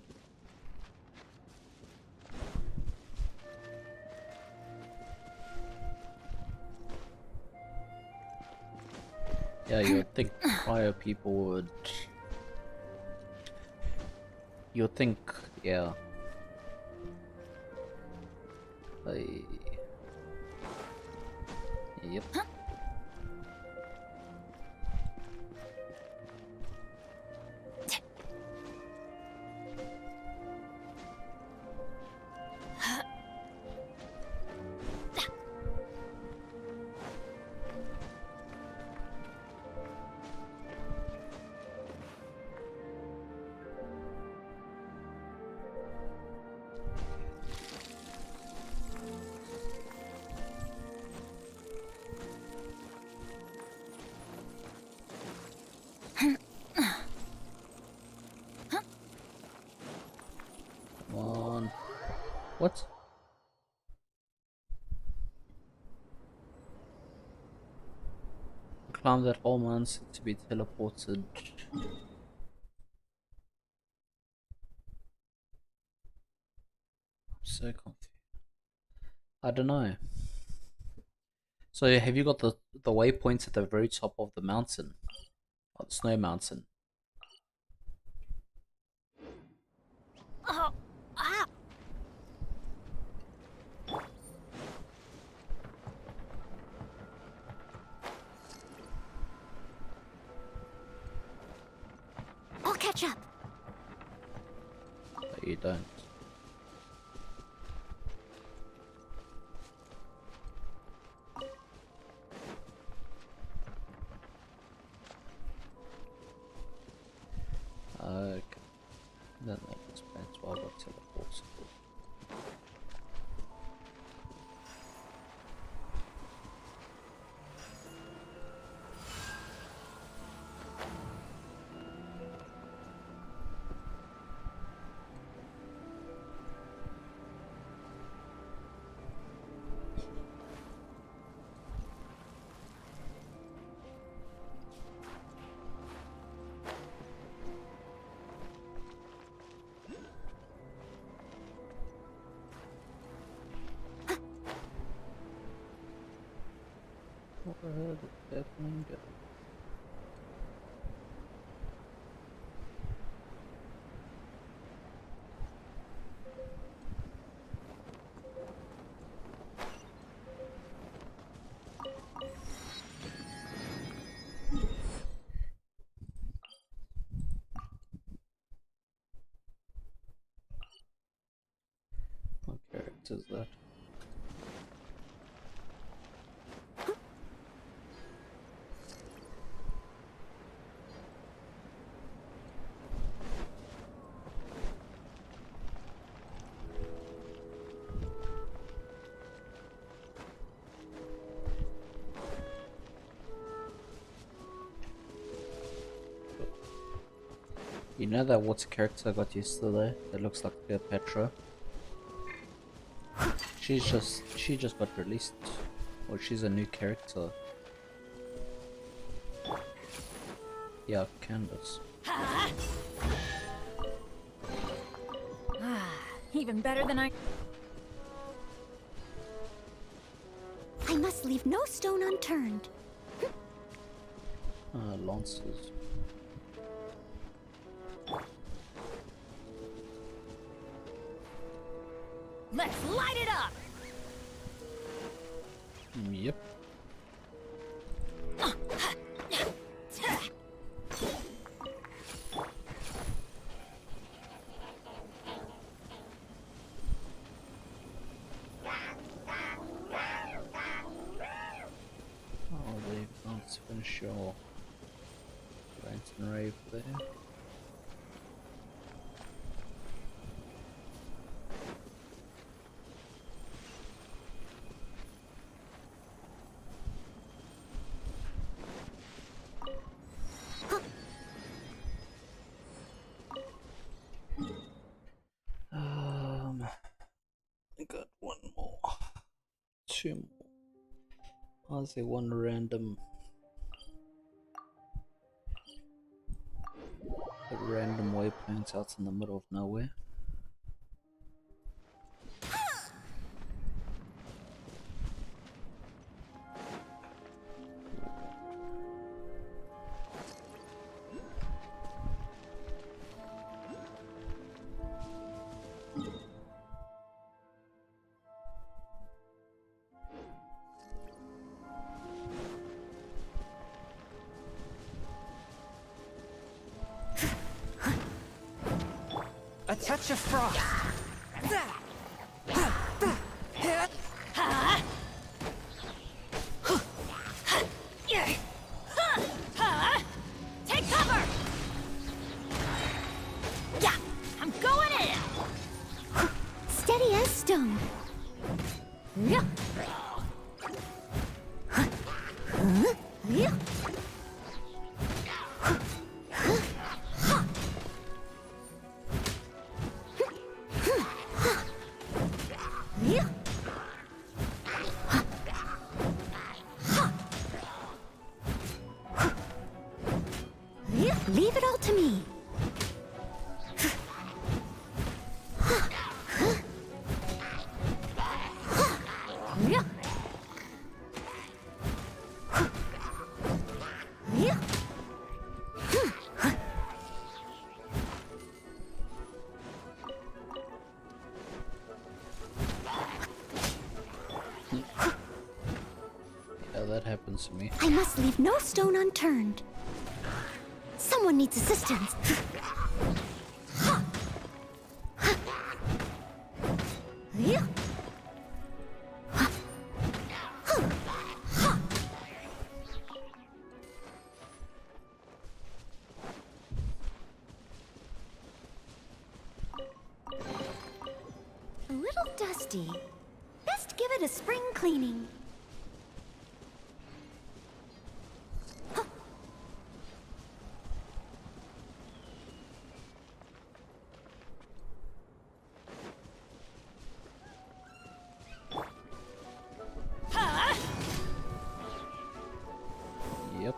Yeah, you'd think prior people would. You'd think, yeah. Yep. One. What? Climb that whole mountain to be teleported. I'm so confused. I don't know. So have you got the waypoints at the very top of the mountain? Or the snow mountain? Oh, ah. I'll catch up. But you don't. Okay. Then that explains why I got teleported. That's happening. What character is that? You know that water character I got yesterday that looks like Cleopatra? She just got released. Or she's a new character. Yeah, Candace. Even better than I must leave no stone unturned. Lancers. Let's light it up! Yep. Oh, they've not finished your rant and rave there. I got one more. Two more. I'll say one random. A random waypoint out in the middle of nowhere. A touch of frost. Take cover! Yeah, I'm going in! Steady as stone. Yeah. Yeah. Leave it all to me. Yeah. Yeah. Yeah, that happens to me. I must leave no stone unturned. Someone needs assistance. Yeah. A little dusty. Best give it a spring cleaning. Yep.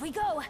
Off we go!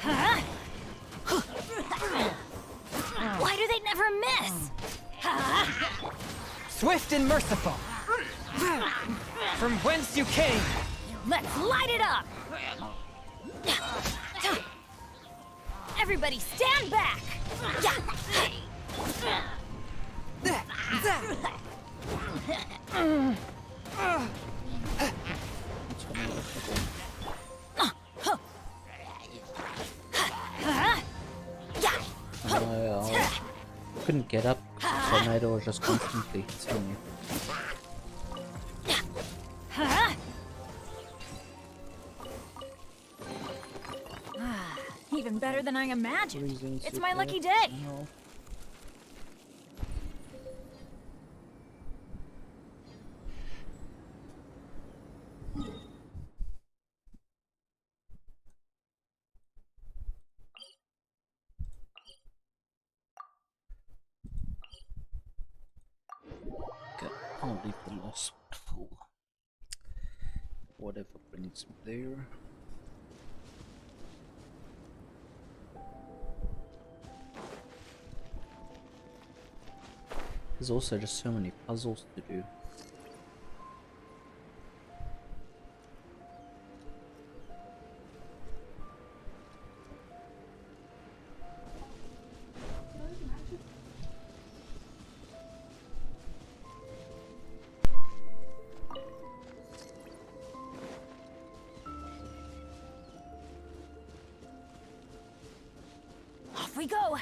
Huh? Why do they never miss? Huh? Swift and merciful. From whence you came. Let's light it up! Everybody stand back! I couldn't get up. Tornado was just constantly hitting me. Even better than I imagined. Reasons It's to my get lucky up. day. No. Okay, I'll leave the last one full. Whatever brings me there. There's also just so many puzzles to do. Off we go!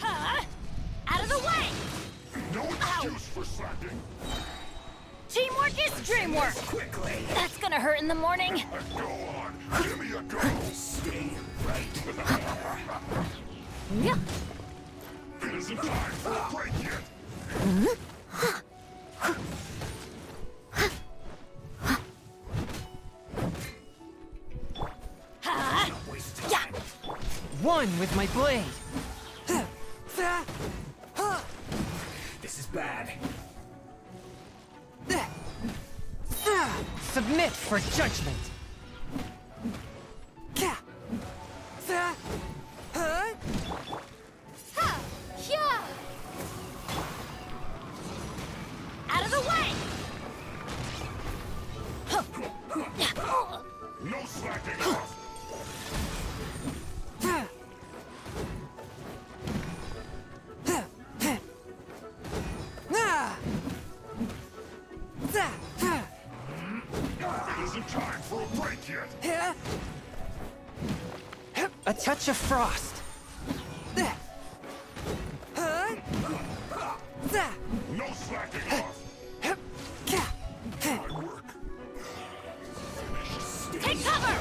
Huh? Out of the way! No excuse for slacking. Teamwork is dreamwork! Quickly. That's gonna hurt in the morning. Go on. Give me a go. Stay right. Yeah. It isn't time for a break yet. Huh? Waste time. One with my blade. This is bad. Submit for judgment. Yeah. Out of the way! No slacking off. It isn't time for a break yet. A touch of frost. No slacking off. Hard work. Take cover!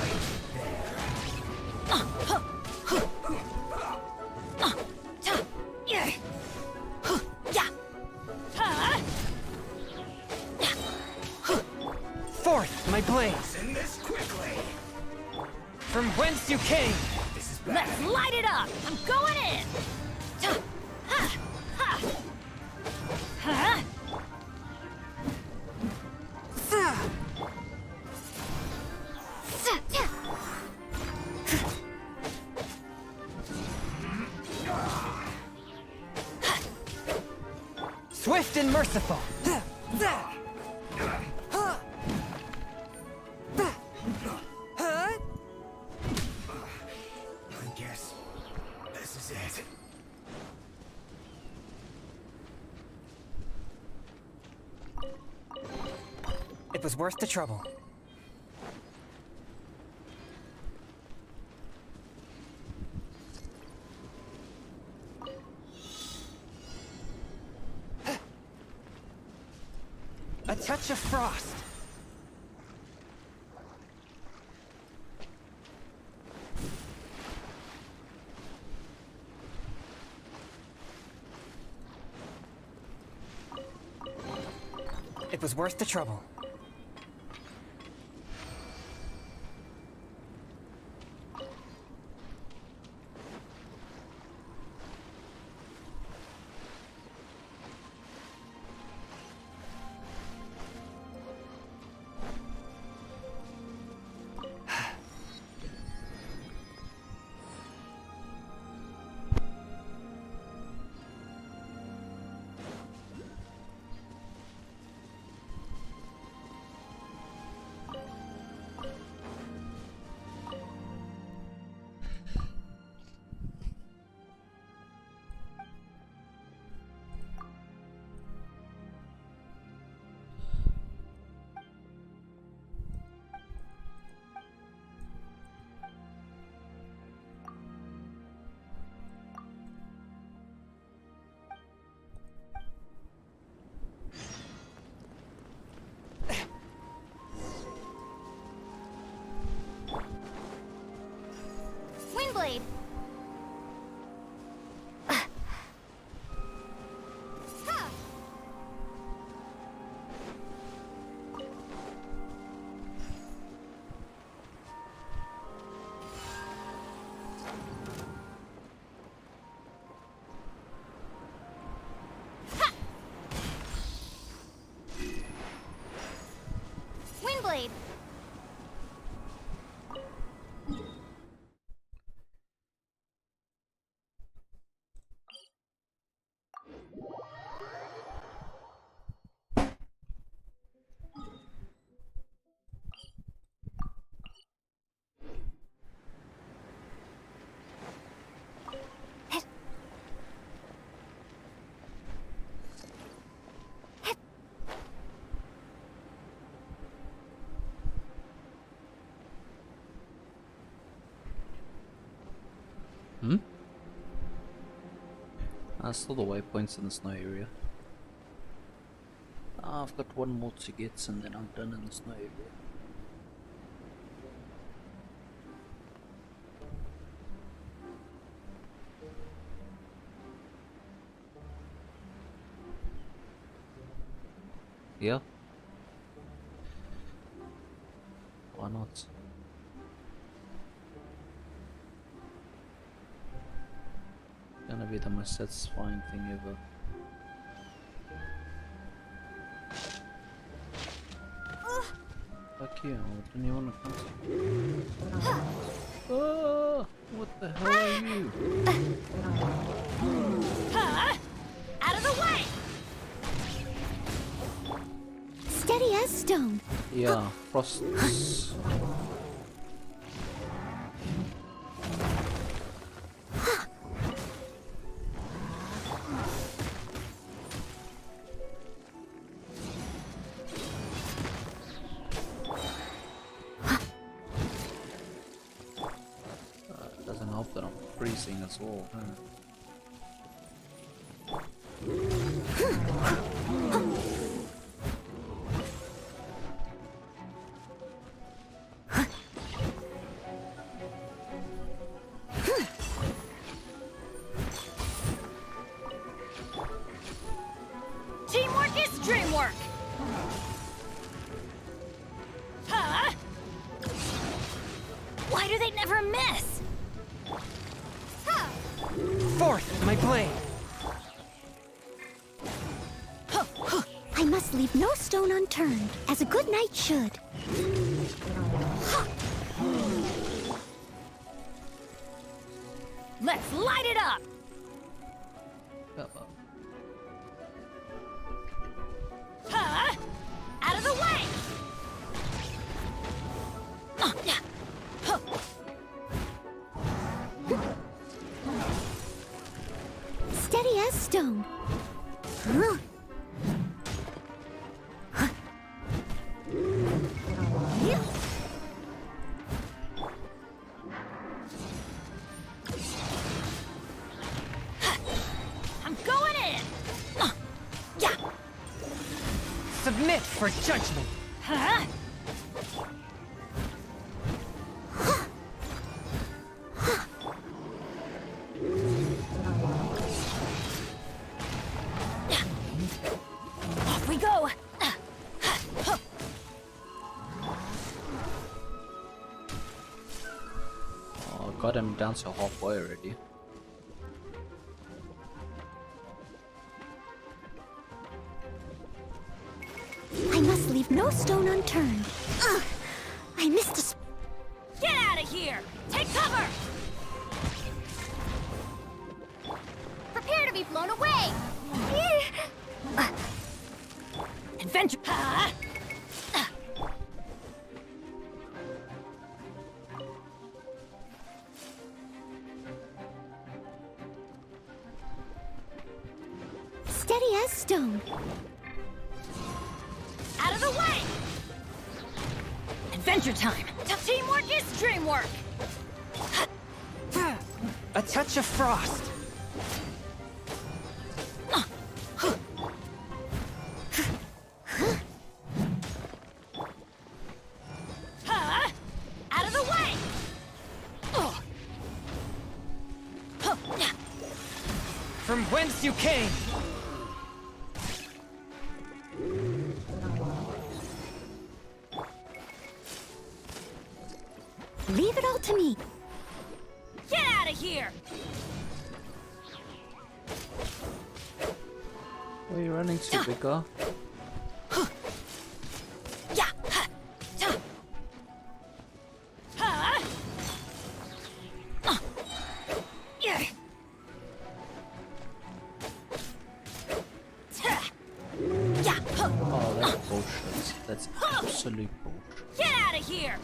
Yeah. Huh? Forth my blade. Send this quickly. From whence you came. This is bad. Let's light it up! I'm going in! Ha! Ha! Huh? Swift and merciful. I guess this is it. It was worth the trouble. A touch of frost. It was worth the trouble. Windblade. Windblade. Still the waypoints in the snow area. I've got one more to get and then I'm done in the snow area. Yeah. Why not? Gonna be the most satisfying thing ever. Fuck you, I didn't even want to come. Oh, what the hell are you? Out of the way! Steady as stone. Yeah, frosts. Doesn't help that I'm freezing as well. Huh? Teamwork is dreamwork! Huh? Why do they never miss? Forth, my blade. I must leave no stone unturned, as a good knight should. Let's light it up! Steady as stone. Huh. I'm going in! Yeah! Submit for judgment. Huh? Off we go! Oh, got him down to halfway already. I must leave no stone unturned. Ugh! I missed a Get out of here! Take cover! Prepare to be blown away! Adventure! Huh? Steady as stone. Out of the way! Adventure time! Teamwork is dreamwork! A touch of frost. Huh? Out of the way! Oh. Huh. From whence you came. Leave it all to me. Get out of here! Where are you running to, big girl? Yeah! Huh? Yeah! Yeah! Oh, that's bullshit. That's absolute bullshit. Get out of here!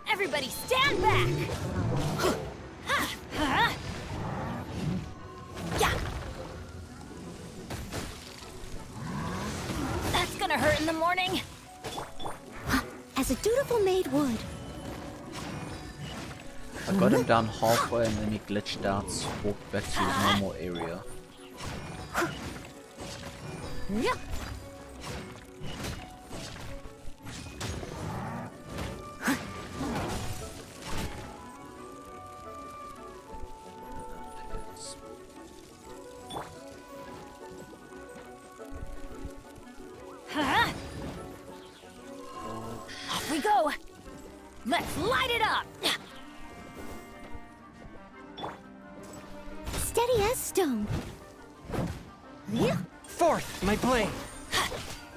Everybody stand back! Yeah! That's gonna hurt in the morning! As a dutiful maid would. I got him down halfway and then he glitched out, walked back to his normal area. Yeah. Huh? Off we go! Let's light it up! Steady as stone. Yeah. Forth, my blade.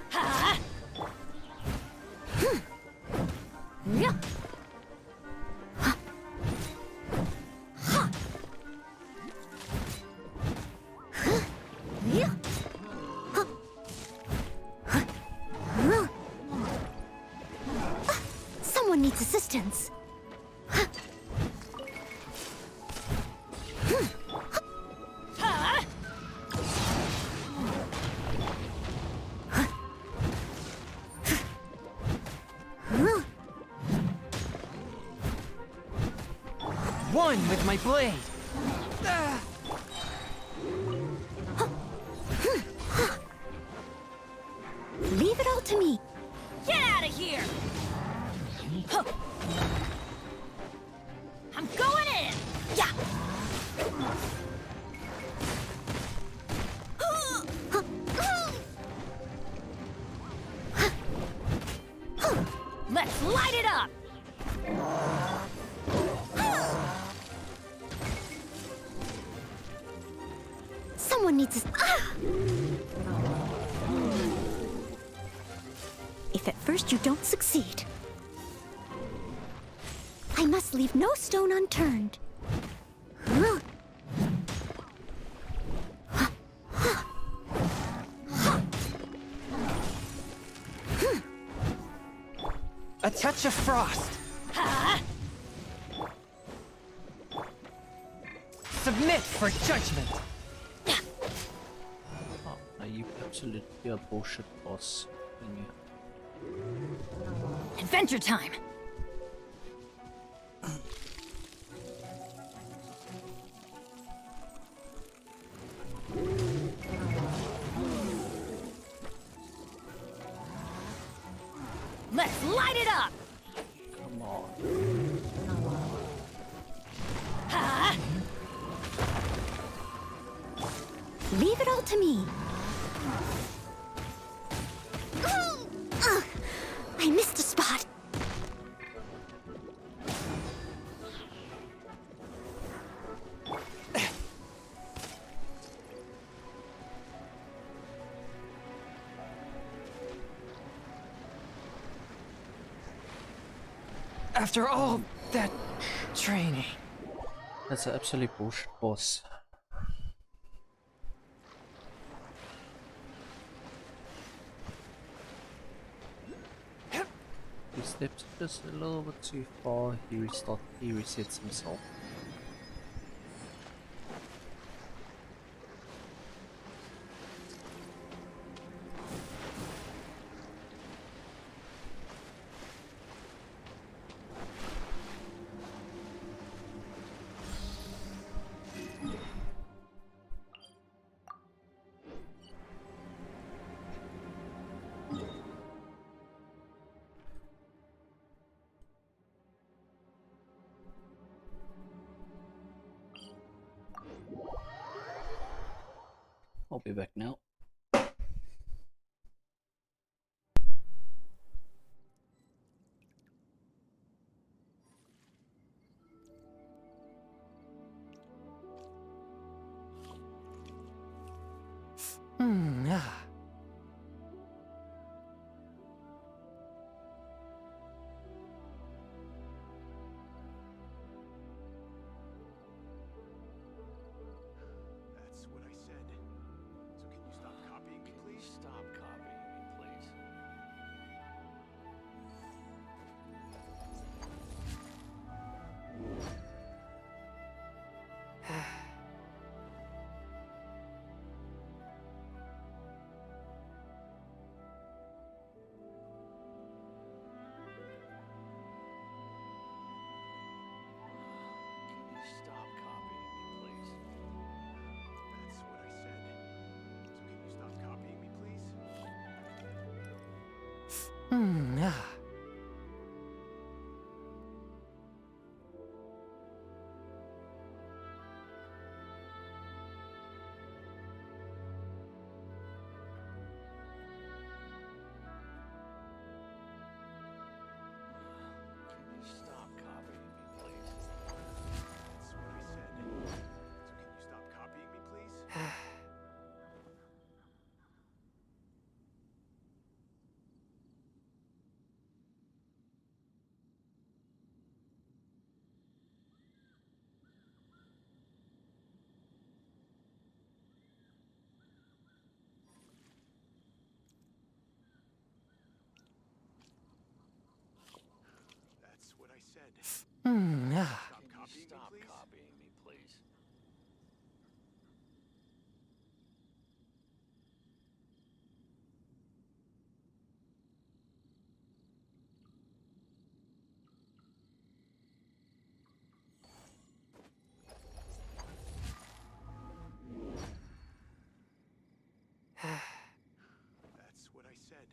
Huh? Yeah. Yeah. Someone needs assistance. Huh? One with my blade. Leave it all to me. Get out of here! Huh. I'm going in! Yeah! Let's light it up! Someone needs a... If at first you don't succeed, I must leave no stone unturned. A touch of frost. Huh? submit for judgment. Oh, no, you absolutely a bullshit boss. Adventure time! Let's light it up! Come on. Ha! Leave it all to me. Ugh, I missed a spot. After all that training. That's an absolute bullshit boss. He steps just a little bit too far, he resets himself. I'll be back now. Ah. That's what I said. So can you stop copying me, please? Stop copying me, please. Can you stop copying me, please? That's what I said. So can you stop copying me, please? Ah. Can you stop copying me, please? That's what I said. So can you stop copying me, please? That's what I said. Ah. Stop copying me, please. That's what I said.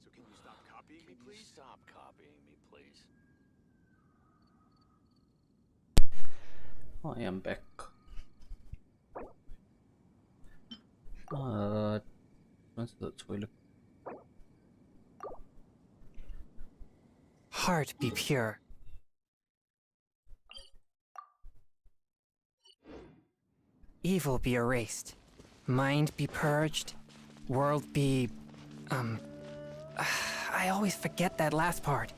So can you stop copying me, please? Stop copying me, please. I am back. Went to the toilet. Heart be pure. Evil be erased. Mind be purged. World be... I always forget that last part.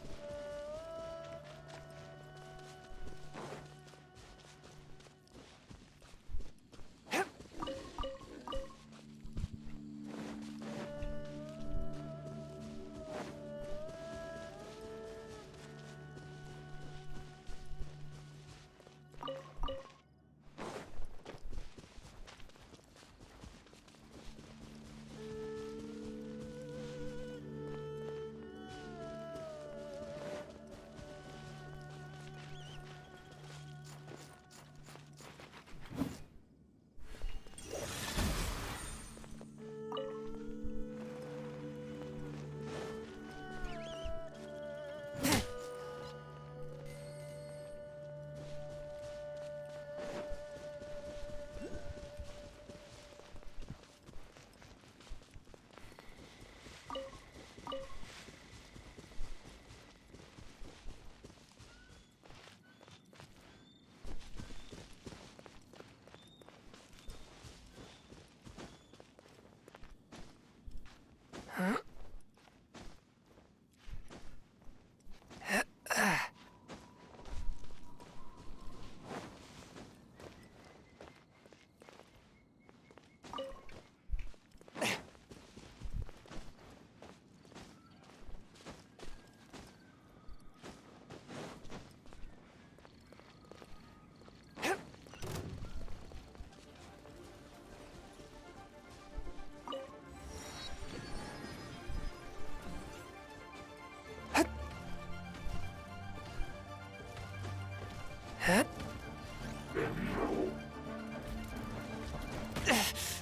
But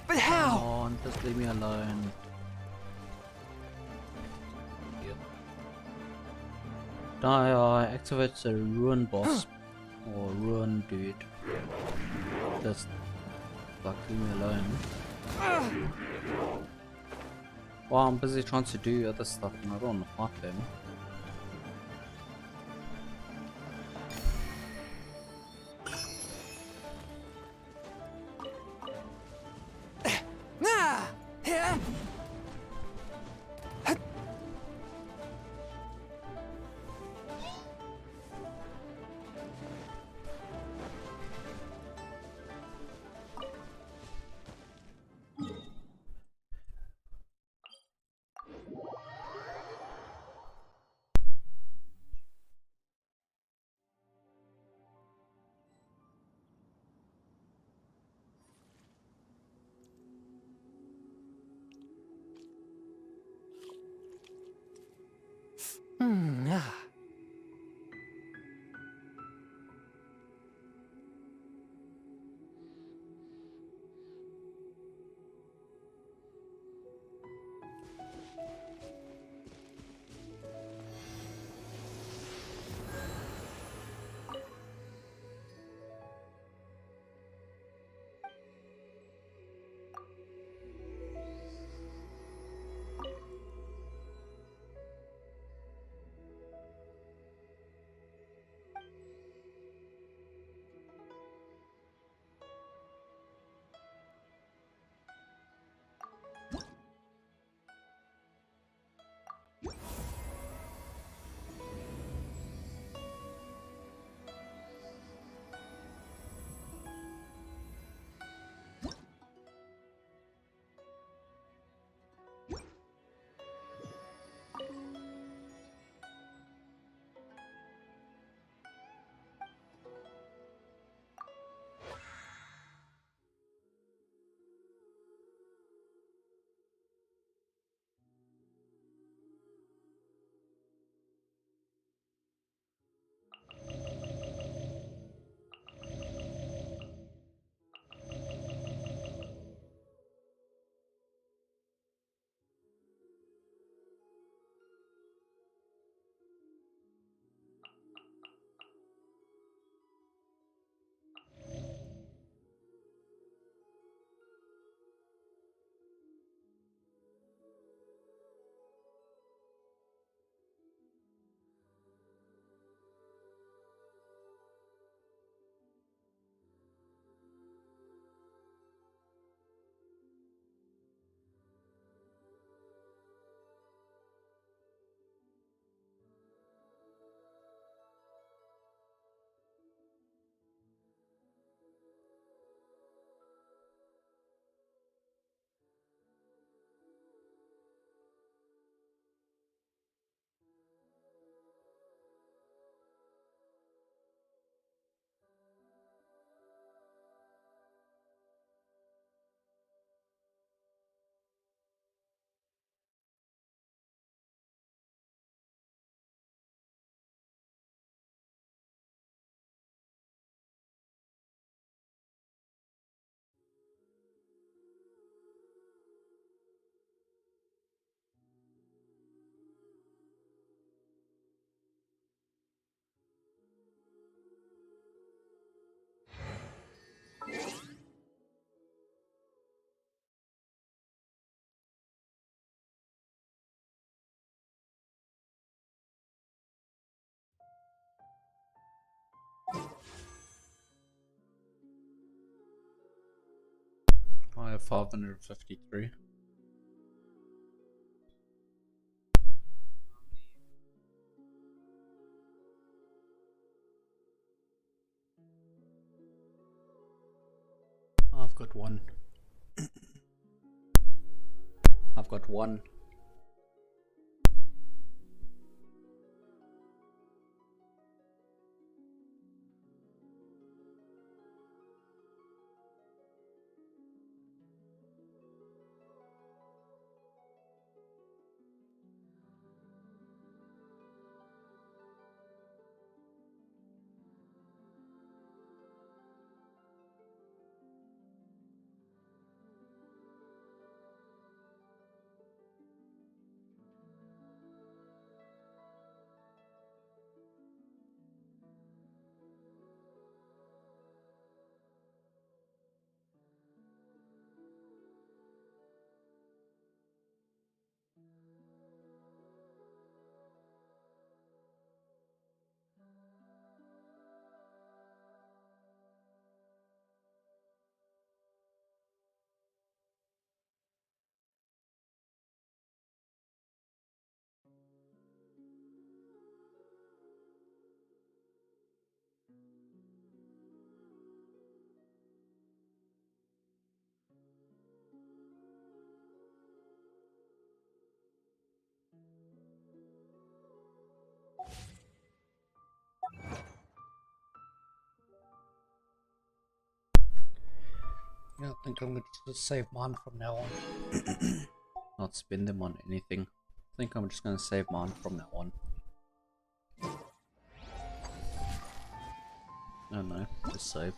Come how? on, just leave me alone. Activates a ruin boss or ruin dude. Just like leave me alone. Well, I'm busy trying to do other stuff and I don't want to fight them. Ah! Yeah. Ah. I have 553. I've got one. I've got one. Yeah, I think I'm going to save mine from now on. Not spend them on anything. I think I'm just gonna save mine from now on. Oh no, just save.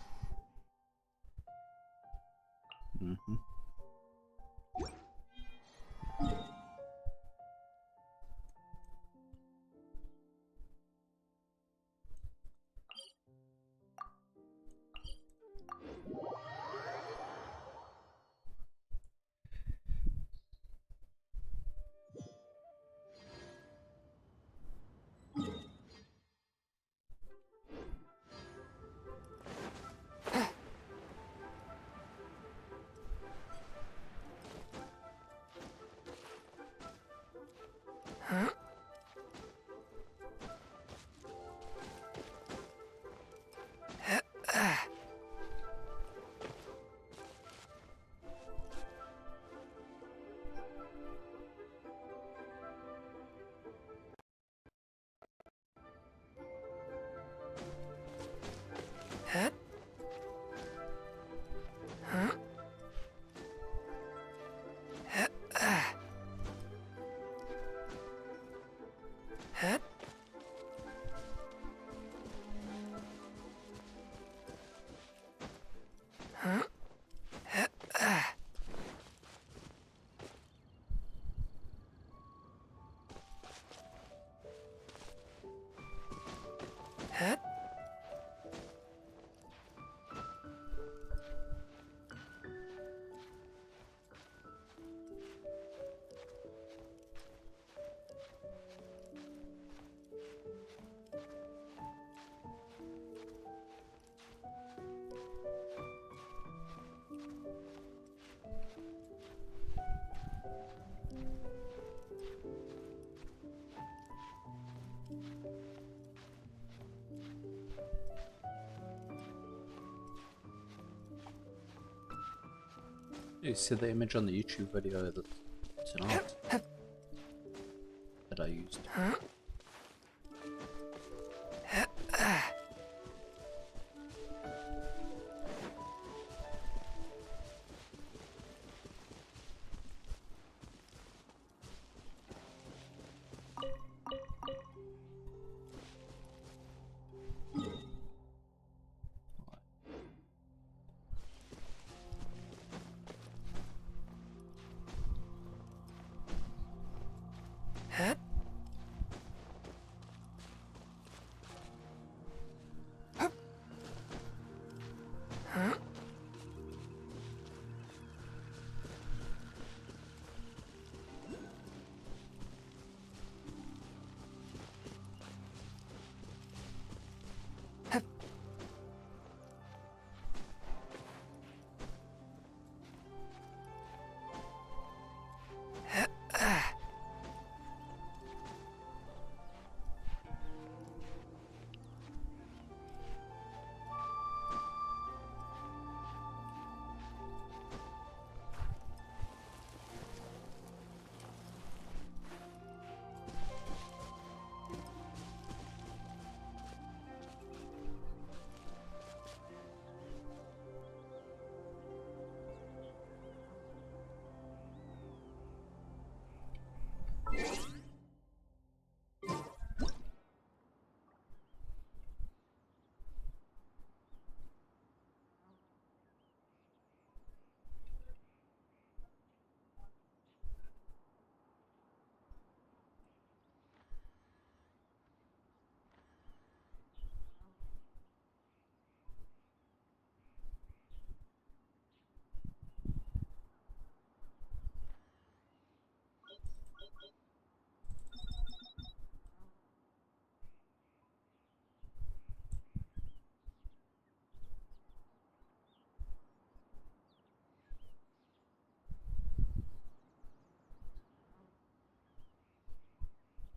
You see the image on the YouTube video that tonight that I used.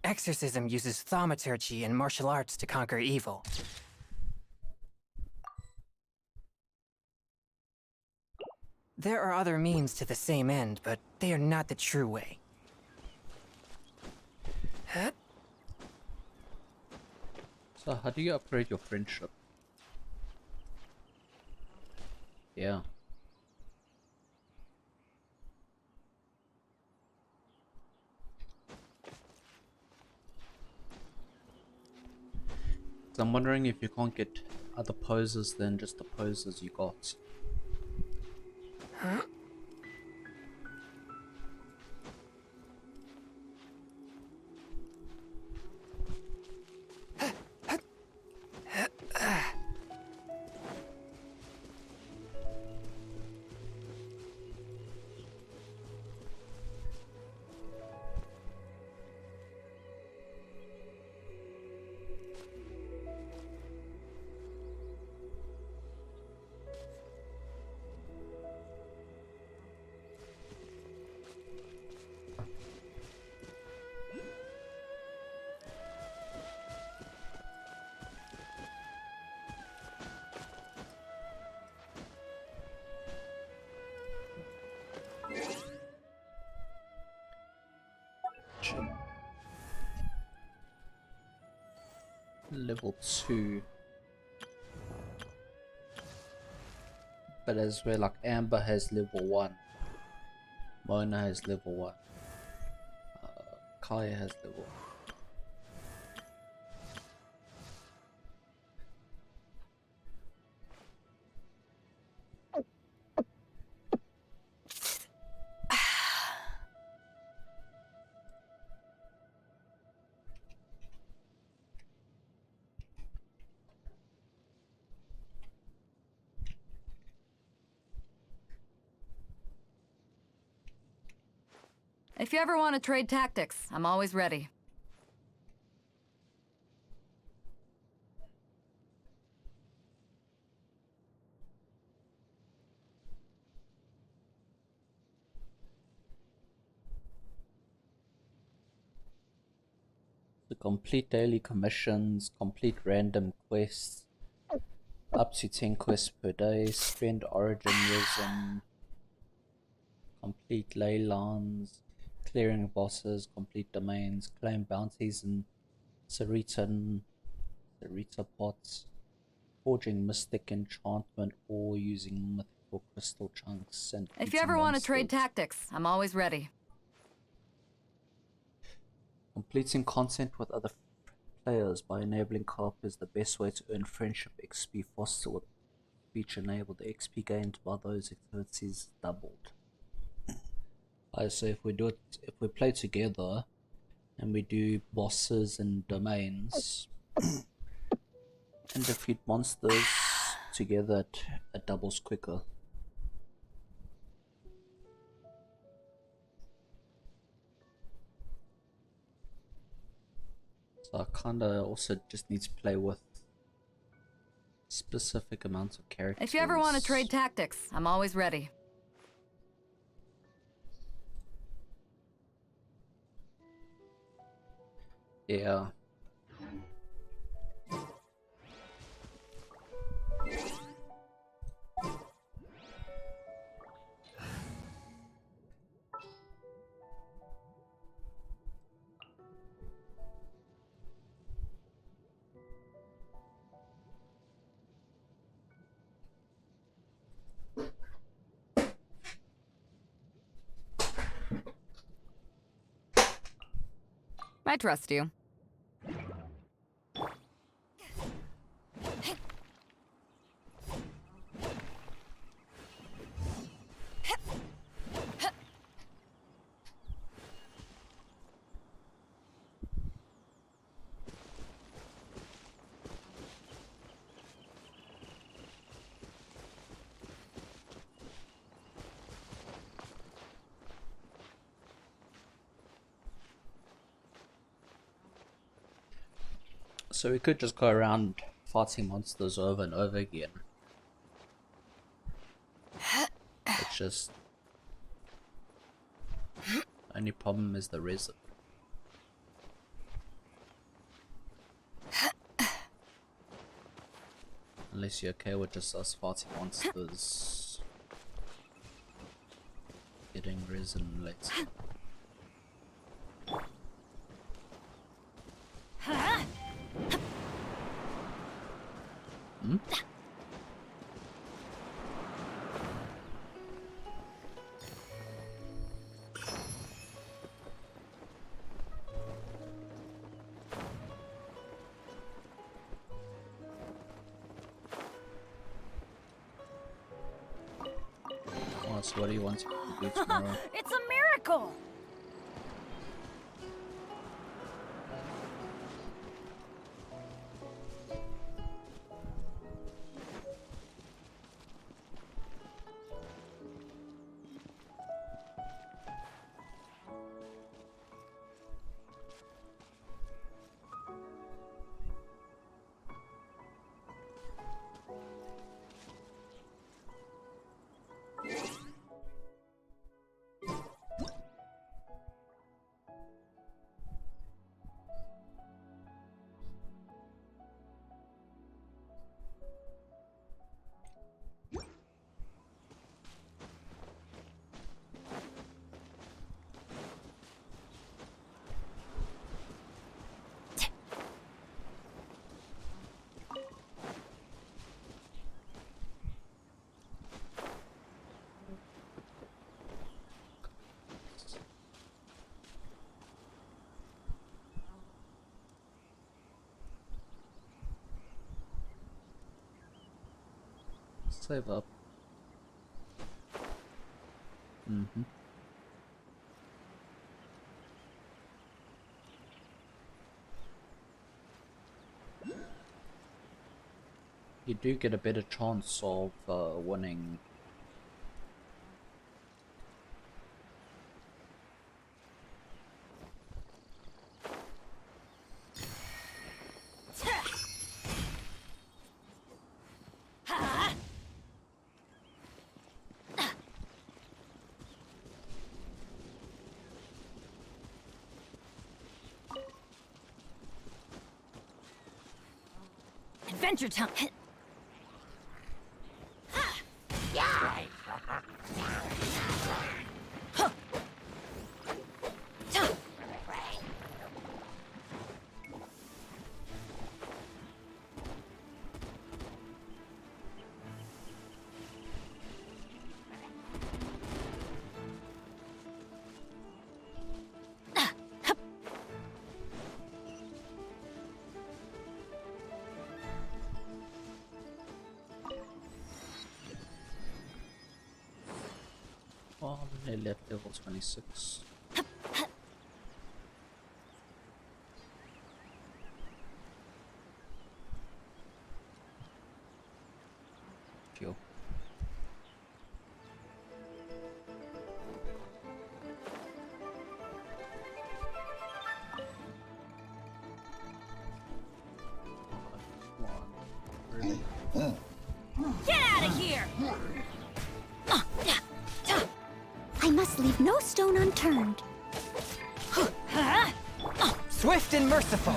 Exorcism uses thaumaturgy and martial arts to conquer evil. There are other means to the same end, but they are not the true way. So how do you upgrade your friendship? Yeah. So I'm wondering if you can't get other poses than just the poses you got. Level 2. But as well, like Amber has level 1. Mona has level 1. Kaya has level 1. If you ever want to trade tactics, I'm always ready. To complete daily commissions, complete random quests, up to 10 quests per day, spend origin resin, complete leylans, clearing bosses, complete domains, claim bounties in Sarita pots, forging mystic enchantment or using mythical crystal chunks, and If you defeating ever want to trade monsters. tactics, I'm always ready. Completing content with other players by enabling co-op is the best way to earn friendship XP faster. With feature enabled, the XP gained by those activities doubled. So if we play together and we do bosses and domains and defeat monsters together, it doubles quicker. So I kinda also just need to play with specific amounts of characters. If you ever want to trade tactics, I'm always ready. Yeah. I trust you. So we could just go around fighting monsters over and over again. It's just... only problem is the resin. Unless you're okay with just us fighting monsters. Getting resin later. Hmm? So what do you want to do tomorrow? It's a miracle! Save up. Mm-hmm. You do get a better chance of winning. Adventure time! Oh, they left level 26. Chill. Get out of here! I must leave no stone unturned. Swift and merciful.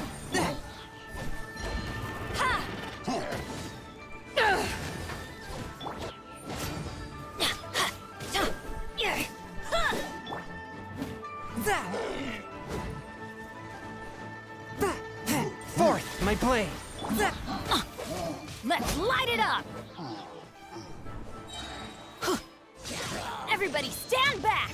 Forth, my blade. Let's light it up! Everybody stand back!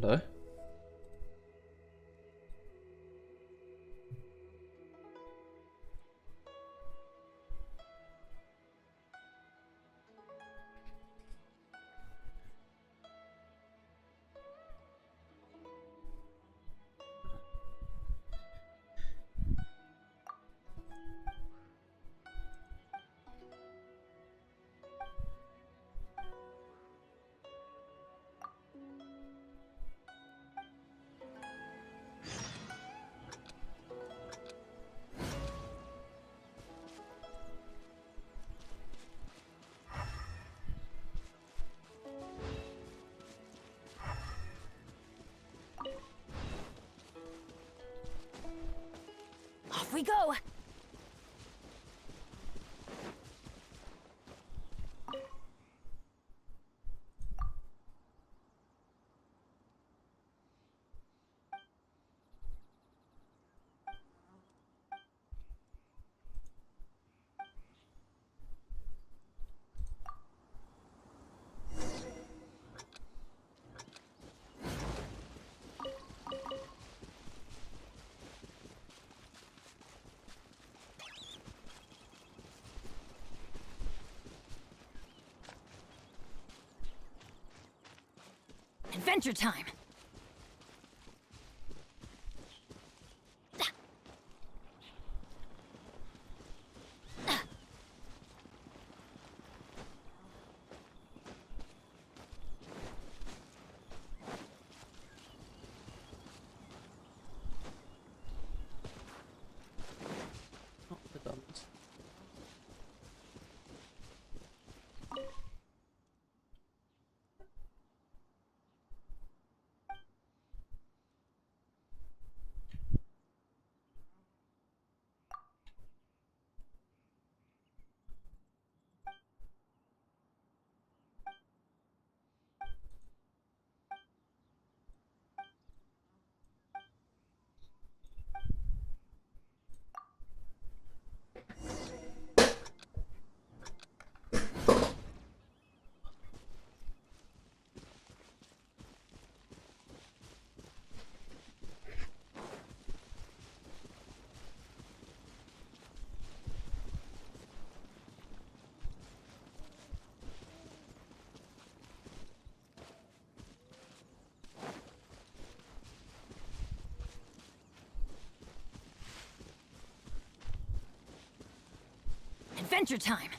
Hello? Off we go! Adventure time! Oh, the diamonds. Adventure time!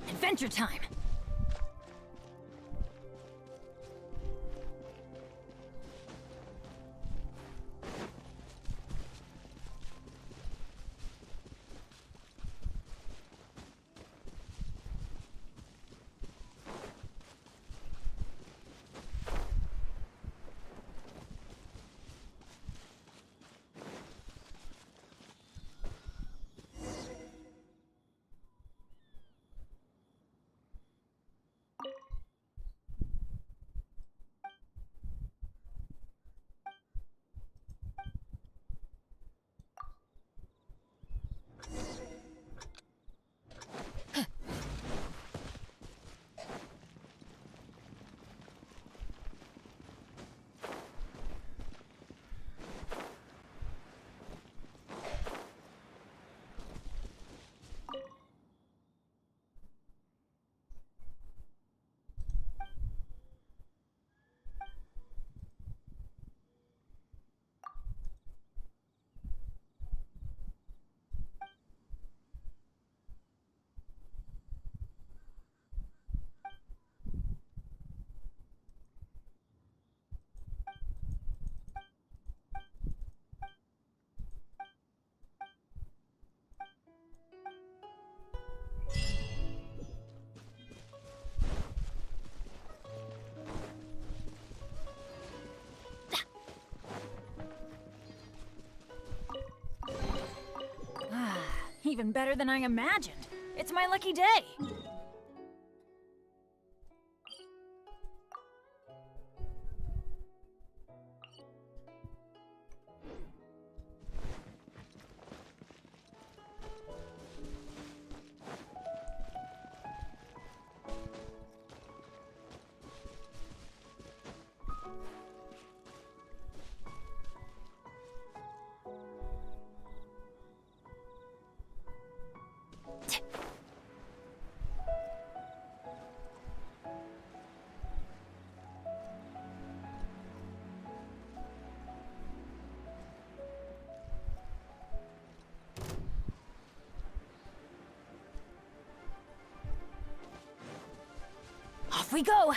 Adventure time! even better than I imagined. It's my lucky day. Off we go!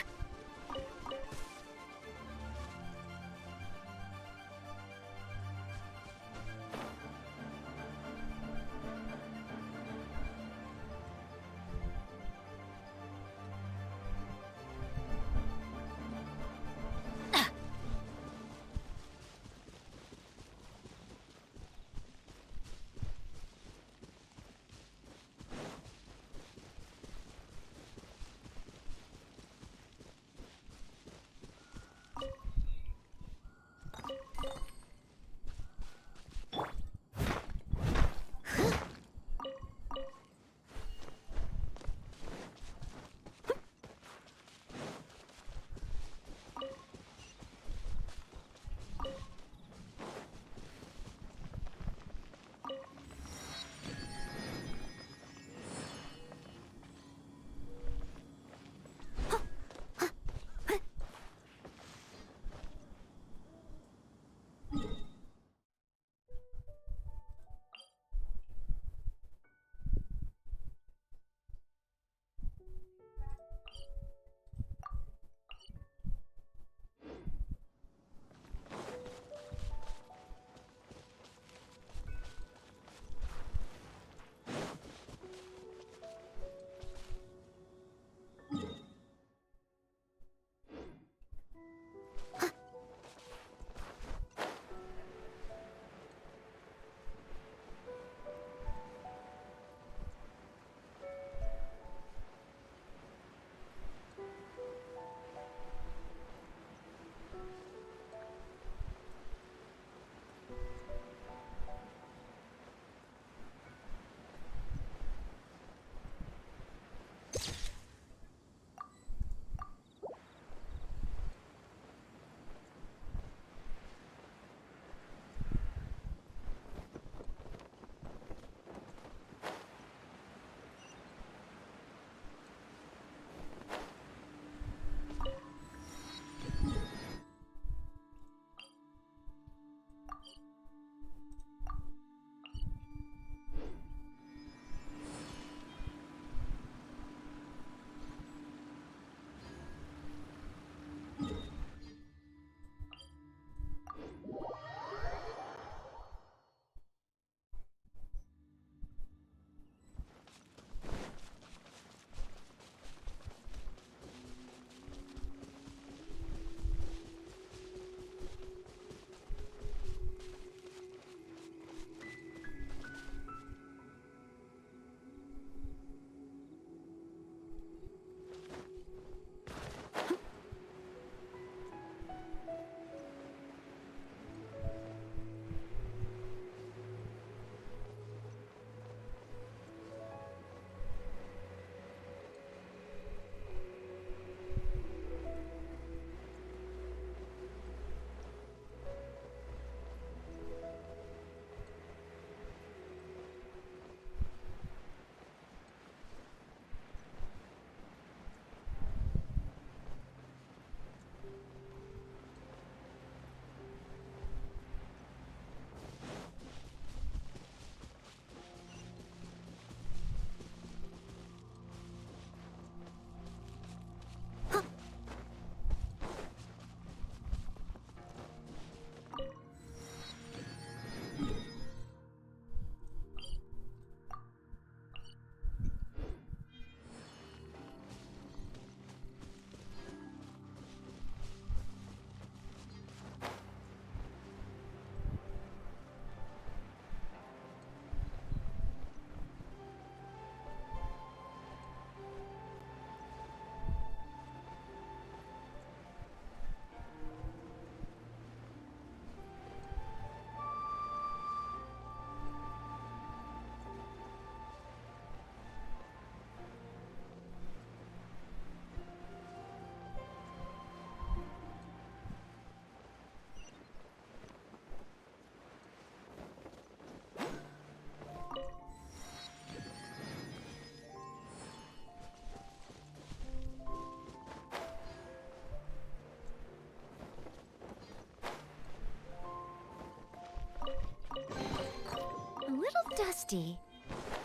dusty.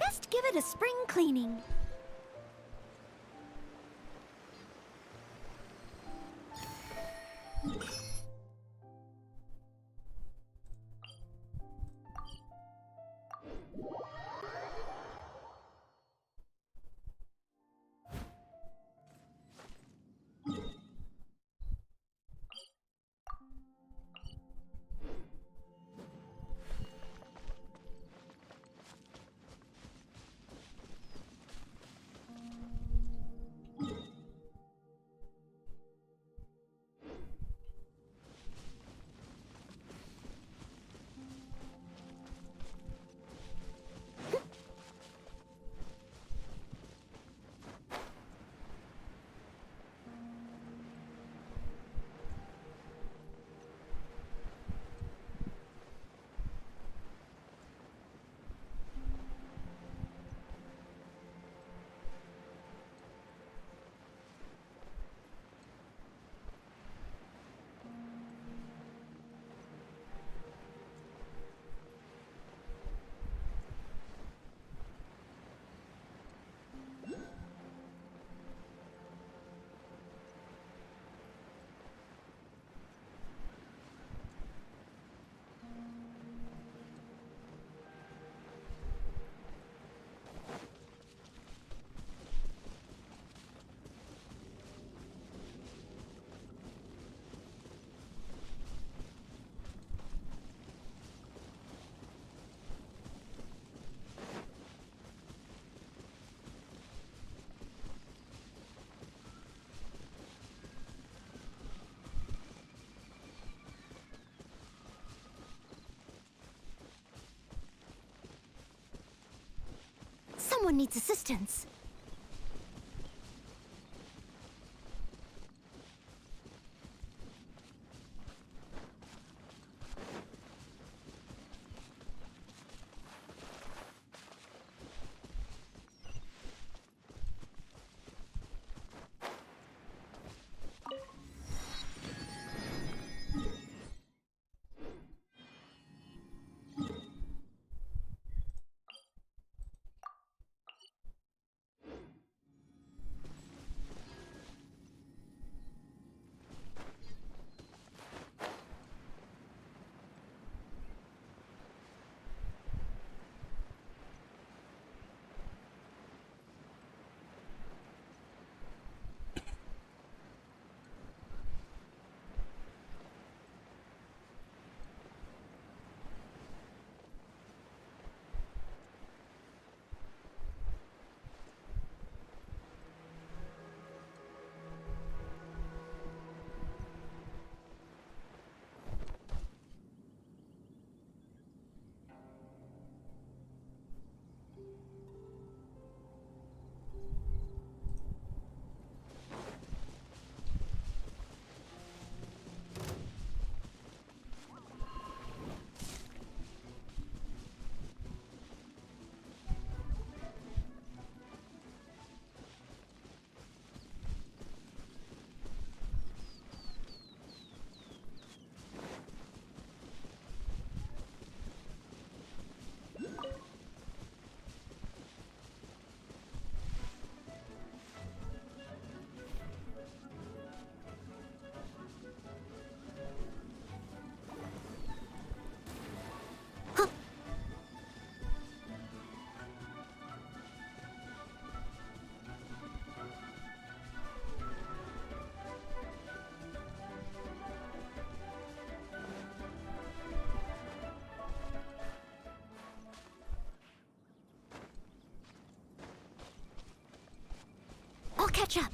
Best give it a spring cleaning. Someone needs assistance. I'll catch up.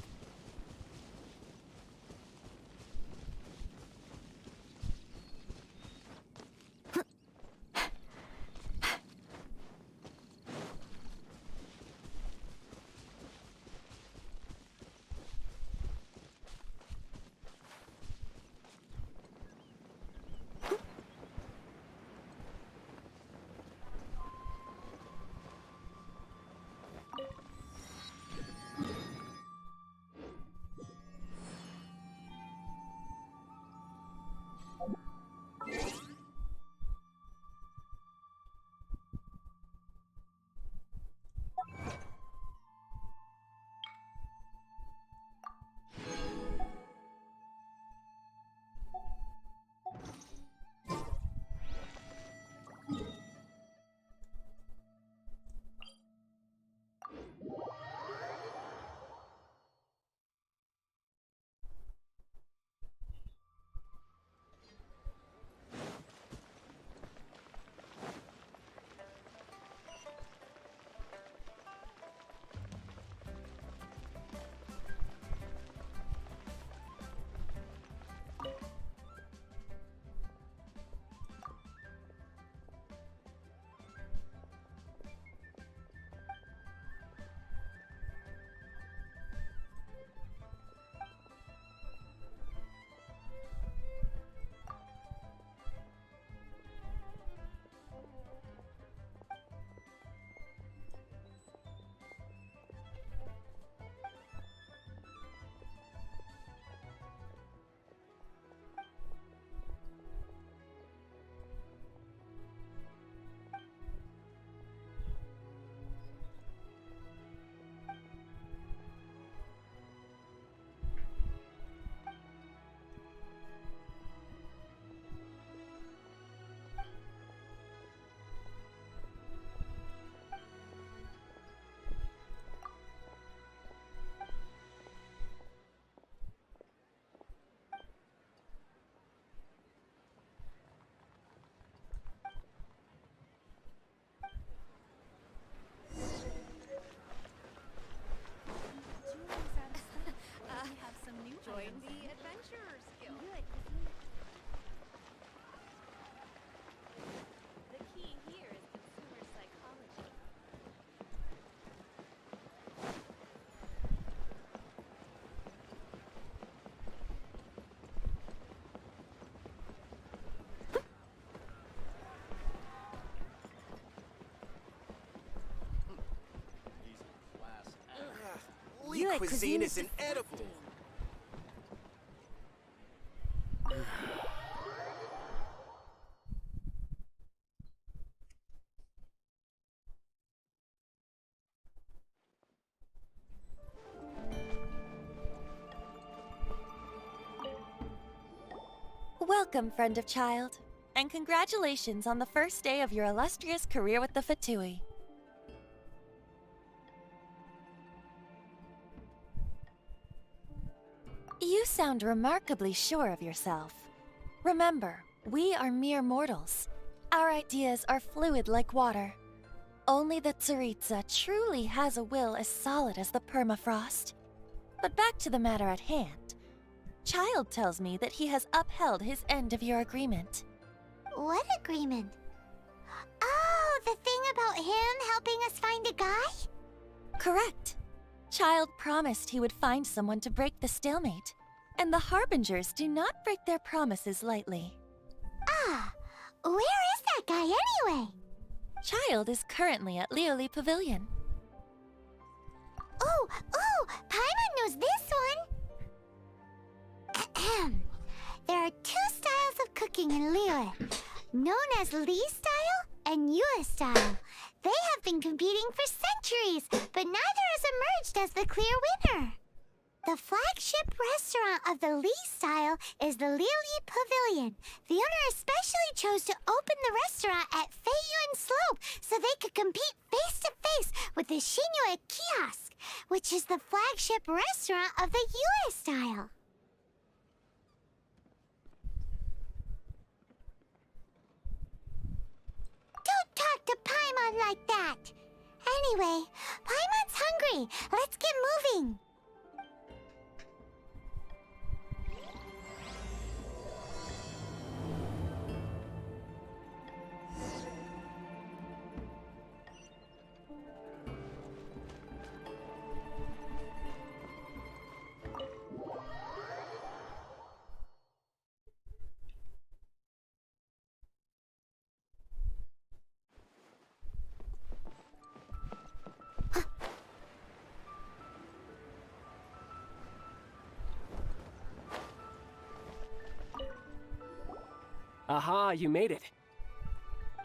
feel like cuisine is isn't edible. Welcome, friend of child, and congratulations on the first day of your illustrious career with the Fatui. You sound remarkably sure of yourself. Remember, we are mere mortals. Our ideas are fluid like water. Only the Tsaritsa truly has a will as solid as the permafrost. But back to the matter at hand. Child tells me that he has upheld his end of your agreement. What agreement? Oh, the thing about him helping us find a guy? Correct. Child promised he would find someone to break the stalemate. And the Harbingers do not break their promises lightly. Ah, where is that guy anyway? Child is currently at Lioli Pavilion. Oh, Paimon knows this one. There are two styles of cooking in Liyue, known as Li style and Yue style. They have been competing for centuries, but neither has emerged as the clear winner. The flagship restaurant of the Li style is the Lioli Pavilion. The owner especially chose to open the restaurant at Feiyuan Slope so they could compete face to face with the Shinue Kiosk, which is the flagship restaurant of the Yue style. Don't talk to Paimon like that. Anyway, Paimon's hungry. Let's get moving. Aha, you made it.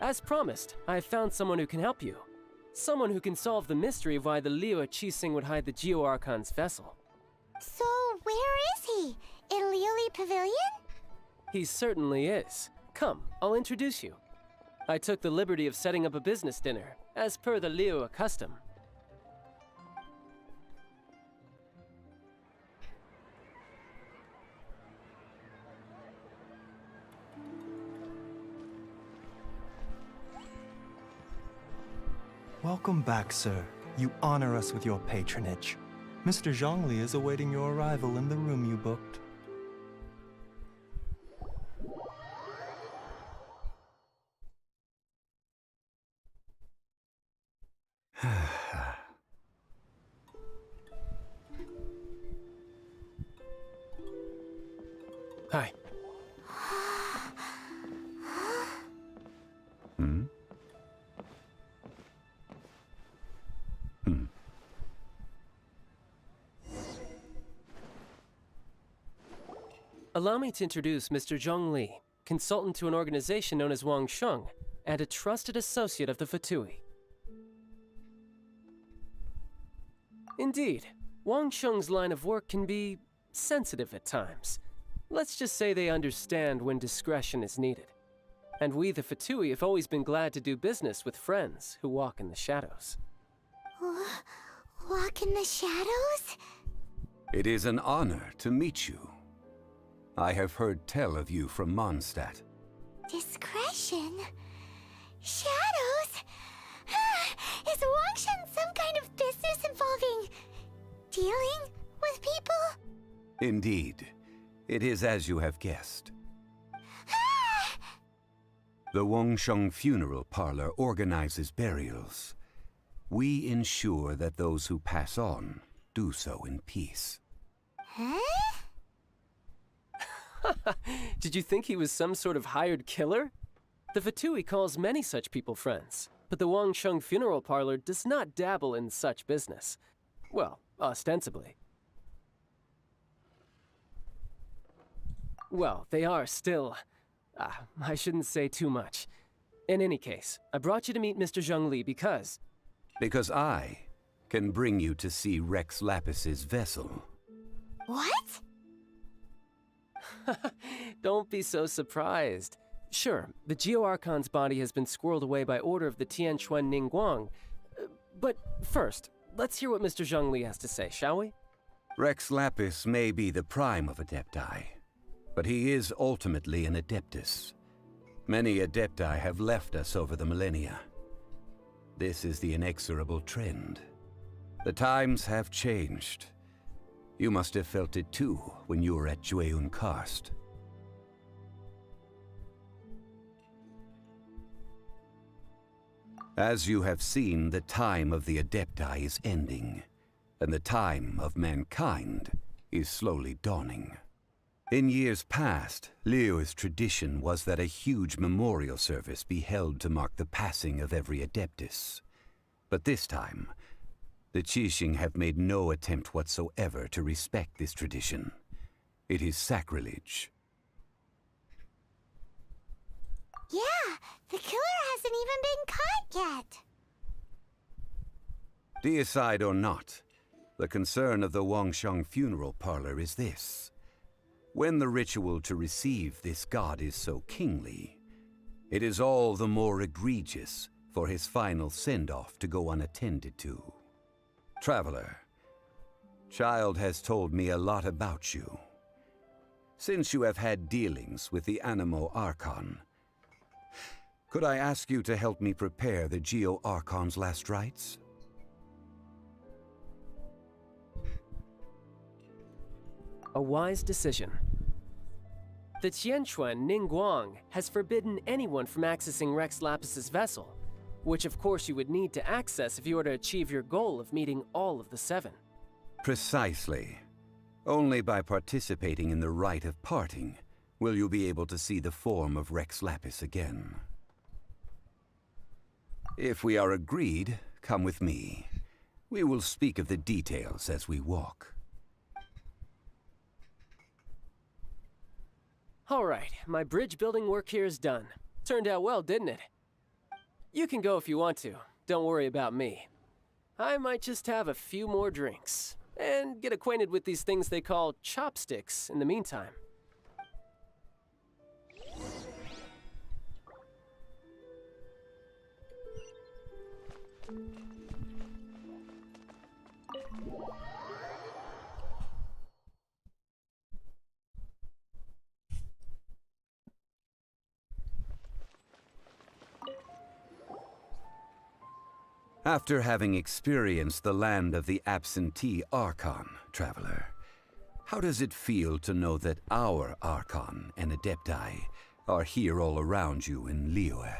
As promised, I have found someone who can help you. Someone who can solve the mystery of why the Liyue Qixing would hide the Geo Archon's vessel. So, where is he? In Lioli Pavilion? He certainly is. Come, I'll introduce you. I took the liberty of setting up a business dinner, as per the Liyue custom. Welcome back, sir. You honor us with your patronage. Mr. Zhongli is awaiting your arrival in the room you booked. Hi. Allow me to introduce Mr. Zhong Li, consultant to an organization known as Wang Sheng, and a trusted associate of the Fatui. Indeed, Wang Sheng's line of work can be sensitive at times. Let's just say they understand when discretion is needed. And we, the Fatui, have always been glad to do business with friends who walk in the shadows. Walk in the shadows? It is an honor to meet you. I have heard tell of you from Mondstadt. Discretion? Shadows? Is Wangshan some kind of business involving dealing with people? Indeed. It is as you have guessed. The Wangsheng Funeral Parlor organizes burials. We ensure that those who pass on do so in peace. Huh? Did you think he was some sort of hired killer? The Fatui calls many such people friends, but the Wangsheng Funeral Parlor does not dabble in such business. Well, ostensibly. Well, they are still... I shouldn't say too much. In any case, I brought you to meet Mr. Zhongli because... Because I can bring you to see Rex Lapis's vessel. What? Don't be so surprised. Sure, the Geo-Archon's body has been squirreled away by order of the Tianquan Ningguang. But first, let's hear what Mr. Zhongli has to say, shall we? Rex Lapis may be the prime of Adepti, but he is ultimately an Adeptus. Many Adepti have left us over the millennia. This is the inexorable trend. The times have changed. You must have felt it too when you were at Jueyun Karst. As you have seen, the time of the Adepti is ending, and the time of mankind is slowly dawning. In years past, Liyue's tradition was that a huge memorial service be held to mark the passing of every Adeptus. But this time, the Qixing have made no attempt whatsoever to respect this tradition. It is sacrilege. Yeah, the killer hasn't even been caught yet. Deicide or not, the concern of the Wangsheng funeral parlor is this. When the ritual to receive this god is so kingly, it is all the more egregious for his final send-off to go unattended to. Traveler, Child has told me a lot about you. Since you have had dealings with the Animo Archon, could I ask you to help me prepare the Geo Archon's last rites? A wise decision. The Tianquan Ningguang has forbidden anyone from accessing Rex Lapis's vessel, which of course you would need to access if you were to achieve your goal of meeting all of the seven. Precisely. Only by participating in the rite of parting will you be able to see the form of Rex Lapis again. If we are agreed, come with me. We will speak of the details as we walk. All right, my bridge building work here is done. Turned out well, didn't it? You can go if you want to. Don't worry about me. I might just have a few more drinks and get acquainted with these things they call chopsticks in the meantime. After having experienced the land of the absentee Archon, Traveler, how does it feel to know that our Archon and Adepti are here all around you in Liyue?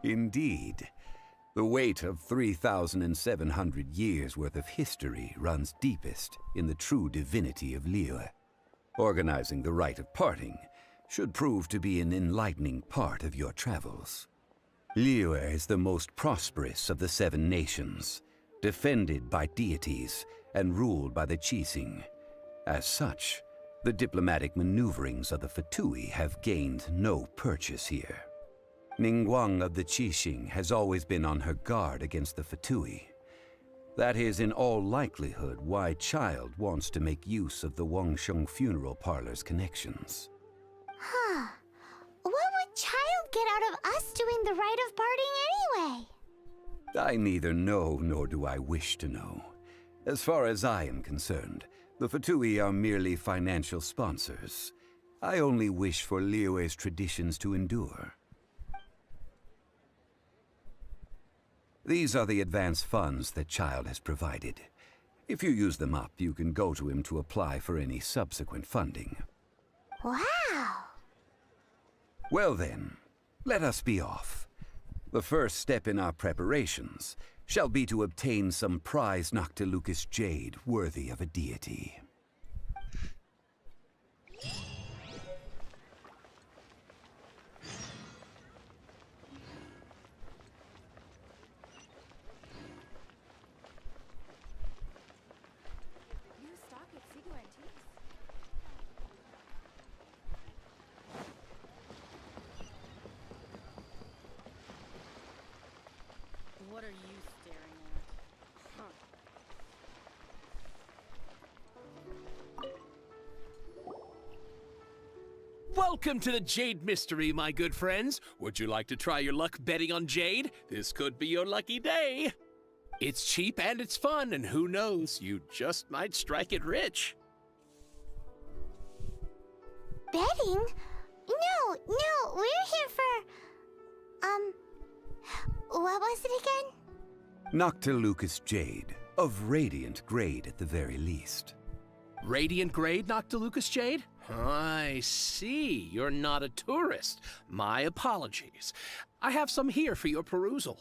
Indeed. The weight of 3,700 years' worth of history runs deepest in the true divinity of Liyue. Organizing the rite of parting should prove to be an enlightening part of your travels. Liyue is the most prosperous of the seven nations, defended by deities and ruled by the Qixing. As such, the diplomatic maneuverings of the Fatui have gained no purchase here. Ningguang of the Qixing has always been on her guard against the Fatui. That is in all likelihood why Child wants to make use of the Wangsheng funeral parlor's connections. Huh. What would Child get out of us doing the rite of parting anyway? I neither know nor do I wish to know. As far as I am concerned, the Fatui are merely financial sponsors. I only wish for Liyue's traditions to endure. These are the advance funds that Child has provided. If you use them up, you can go to him to apply for any subsequent funding. Wow! Well then, let us be off. The first step in our preparations shall be to obtain some prized Noctilucous jade worthy of a deity. Welcome to the Jade Mystery, my good friends. Would you like to try your luck betting on Jade? This could be your lucky day. It's cheap and it's fun, and who knows, you just might strike it rich. Betting? No, we're here for... what was it again? Noctilucous Jade, of radiant grade at the very least. Radiant grade, Noctilucous Jade? I see. You're not a tourist. My apologies. I have some here for your perusal.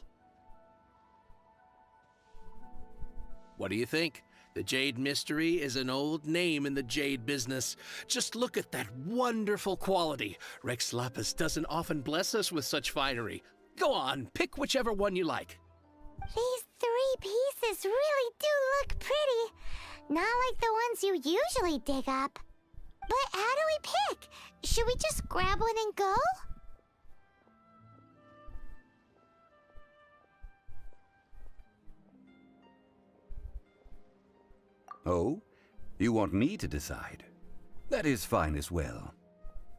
What do you think? The Jade Mystery is an old name in the jade business. Just look at that wonderful quality. Rex Lapis doesn't often bless us with such finery. Go on, pick whichever one you like. These 3 pieces really do look pretty. Not like the ones you usually dig up. But how do we pick? Should we just grab one and go? Oh? You want me to decide? That is fine as well.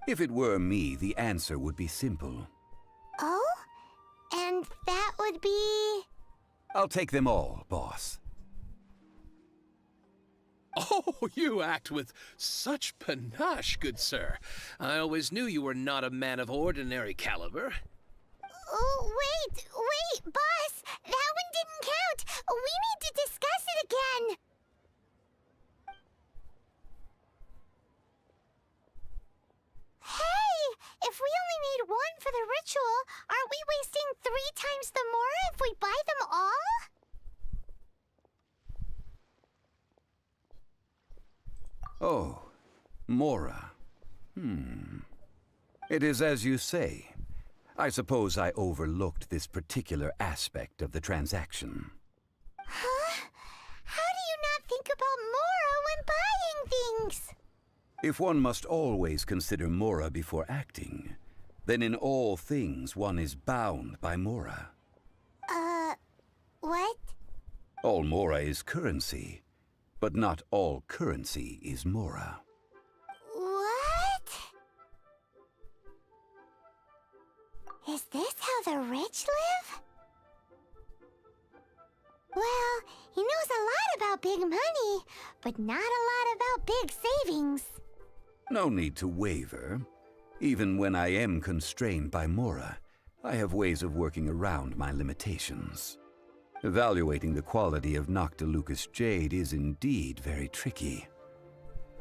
If it were me, the answer would be simple. Oh? And that would be... I'll take them all, boss. Oh, you act with such panache, good sir. I always knew you were not a man of ordinary caliber. Oh, wait, boss! That one didn't count! We need to discuss it again! Hey! If we only need one for the ritual, aren't we wasting 3 times the more if we buy them all? Oh, Mora. It is as you say. I suppose I overlooked this particular aspect of the transaction. Huh? How do you not think about Mora when buying things? If one must always consider Mora before acting, then in all things one is bound by Mora. What? All Mora is currency, but not all currency is Mora. What? Is this how the rich live? Well, he knows a lot about big money, but not a lot about big savings. No need to waver. Even when I am constrained by Mora, I have ways of working around my limitations. Evaluating the quality of Noctilucous Jade is indeed very tricky.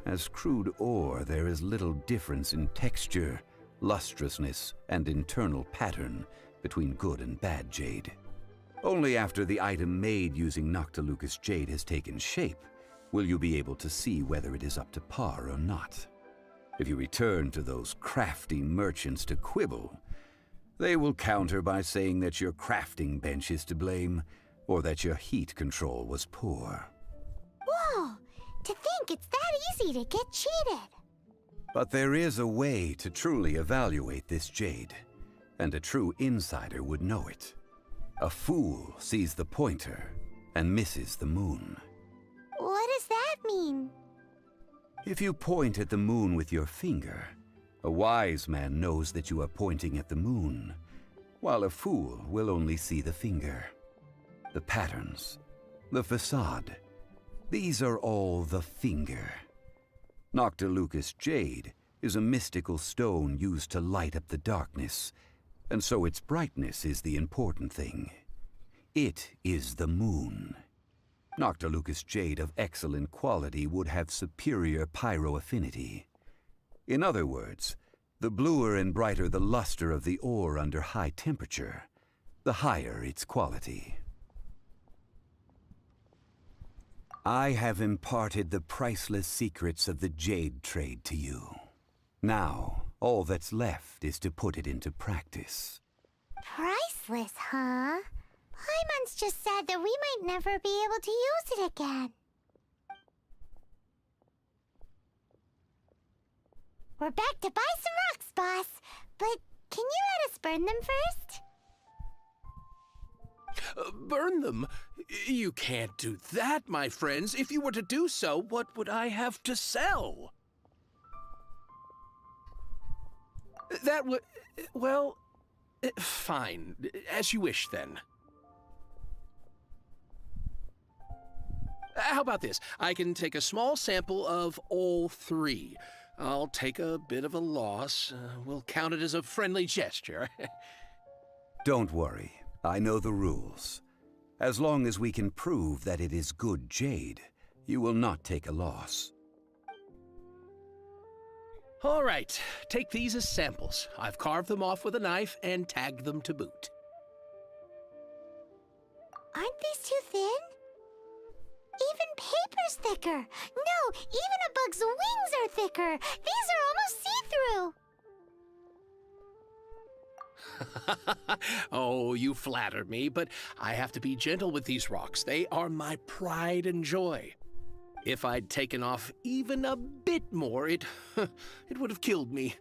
As crude ore, there is little difference in texture, lustrousness, and internal pattern between good and bad jade. Only after the item made using Noctilucous Jade has taken shape will you be able to see whether it is up to par or not. If you return to those crafty merchants to quibble, they will counter by saying that your crafting bench is to blame, or that your heat control was poor. Whoa! To think it's that easy to get cheated! But there is a way to truly evaluate this jade, and a true insider would know it. A fool sees the pointer and misses the moon. What does that mean? If you point at the moon with your finger, a wise man knows that you are pointing at the moon, while a fool will only see the finger. The patterns, the facade, these are all the finger. Noctilucous Jade is a mystical stone used to light up the darkness, and so its brightness is the important thing. It is the moon. Noctilucous Jade of excellent quality would have superior pyroaffinity. In other words, the bluer and brighter the luster of the ore under high temperature, the higher its quality. I have imparted the priceless secrets of the jade trade to you. Now, all that's left is to put it into practice. Priceless, huh? Hyman's just said that we might never be able to use it again. We're back to buy some rocks, boss. But can you let us burn them first? Burn them? You can't do that, my friends. If you were to do so, what would I have to sell? That would... well... fine. As you wish, then. How about this? I can take a small sample of all three. I'll take a bit of a loss. We'll count it as a friendly gesture. Don't worry. I know the rules. As long as we can prove that it is good jade, you will not take a loss. All right. Take these as samples. I've carved them off with a knife and tagged them to boot. Aren't these too thin? Even paper's thicker. No, even a bug's wings are thicker. These are almost see-through. Oh, you flatter me, but I have to be gentle with these rocks. They are my pride and joy. If I'd taken off even a bit more, it would have killed me.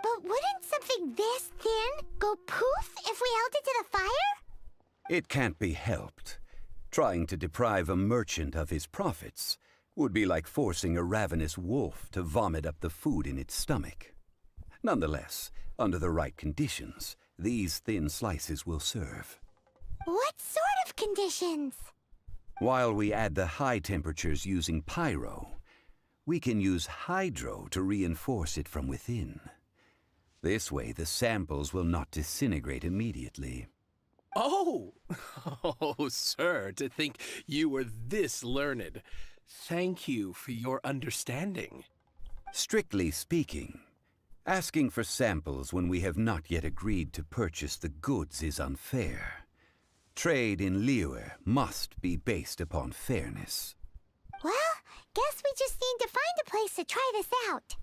But wouldn't something this thin go poof if we held it to the fire? It can't be helped. Trying to deprive a merchant of his profits would be like forcing a ravenous wolf to vomit up the food in its stomach. Nonetheless, under the right conditions, these thin slices will serve. What sort of conditions? While we add the high temperatures using pyro, we can use hydro to reinforce it from within. This way, the samples will not disintegrate immediately. Oh! Oh, sir, to think you were this learned. Thank you for your understanding. Strictly speaking, asking for samples when we have not yet agreed to purchase the goods is unfair. Trade in Liyue must be based upon fairness. Well, guess we just need to find a place to try this out.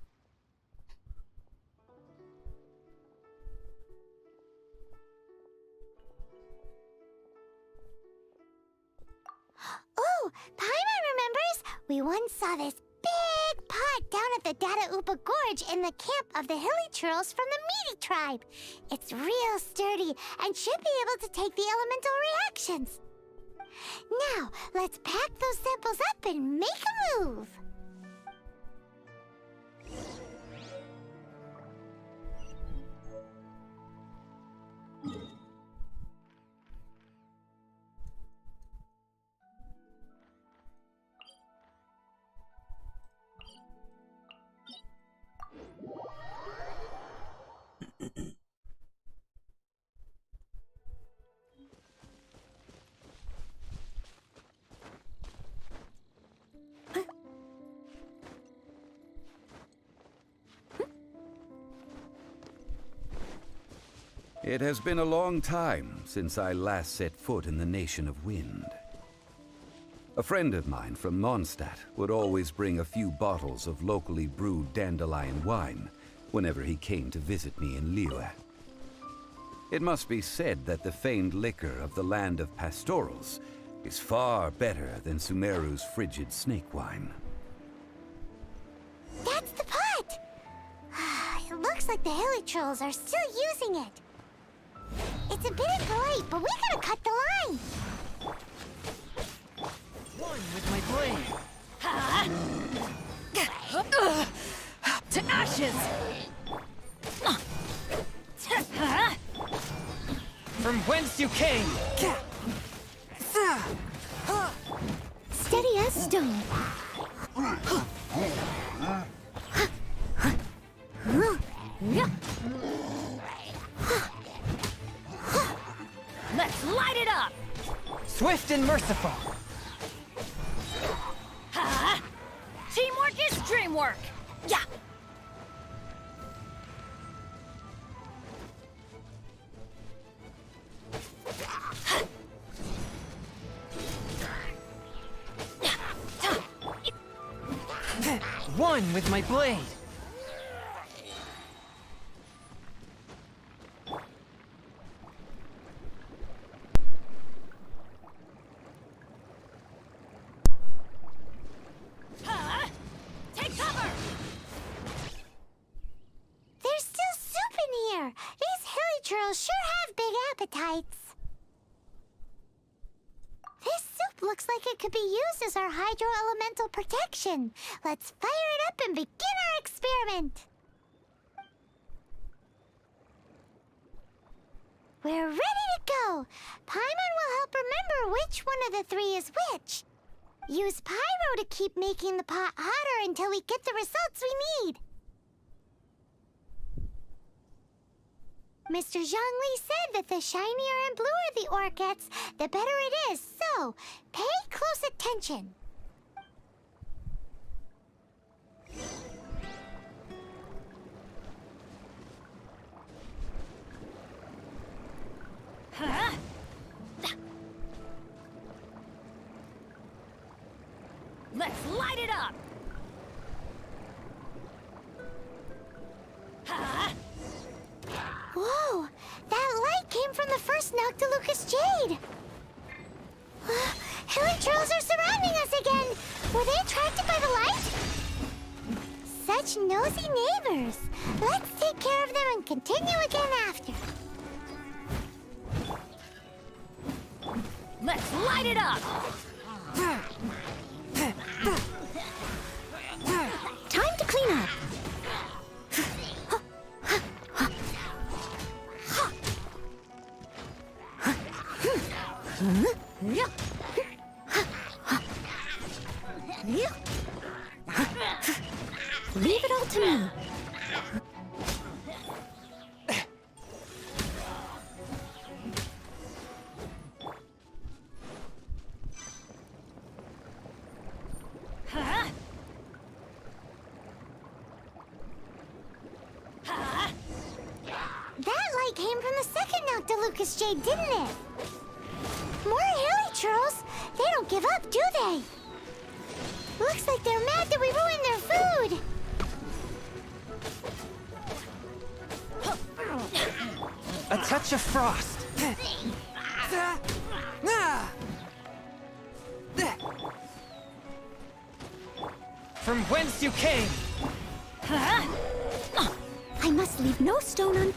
Oh, Paimon remembers! We once saw this big pot down at the Data Upa Gorge in the camp of the hilly churls from the Meaty tribe. It's real sturdy and should be able to take the elemental reactions. Now, let's pack those samples up and make a move. It has been a long time since I last set foot in the Nation of Wind. A friend of mine from Mondstadt would always bring a few bottles of locally brewed dandelion wine whenever he came to visit me in Liyue. It must be said that the famed liquor of the land of pastorals is far better than Sumeru's frigid snake wine. That's the pot! It looks like the hilly trolls are still using it. It's a bit impolite, but we gotta cut the line. One with my blade. To ashes. From whence you came. Steady as stone. Let's light it up. Swift and merciful. Teamwork is dreamwork. Yeah. One with my blade. Take cover. There's still soup in here. These hilly trolls sure have big appetites. This soup looks like it could be used as our hydro-elemental protection. Let's fire it up and begin our experiment. We're ready to go. Paimon will help remember which one of the three is which. Use Pyro to keep making the pot hotter until we get the results we need. Mr. Zhongli said that the shinier and bluer the ore gets, the better it is. So, pay close attention. Huh? Let's light it up! Huh? Whoa! That light came from the first Noctilucous Jade! Hilichurls are surrounding us again! Were they attracted by the light? Such nosy neighbors! Let's take care of them and continue again after. Let's light it up! Time to clean up. Leave it all to me. Huh? Huh? That light came from the second Noctilucous Jade, didn't it? More Hilichurls? They don't give up, do they? Looks like they're mad that we ruined their food. A touch of frost. From whence you came. Huh? I must leave no stone un...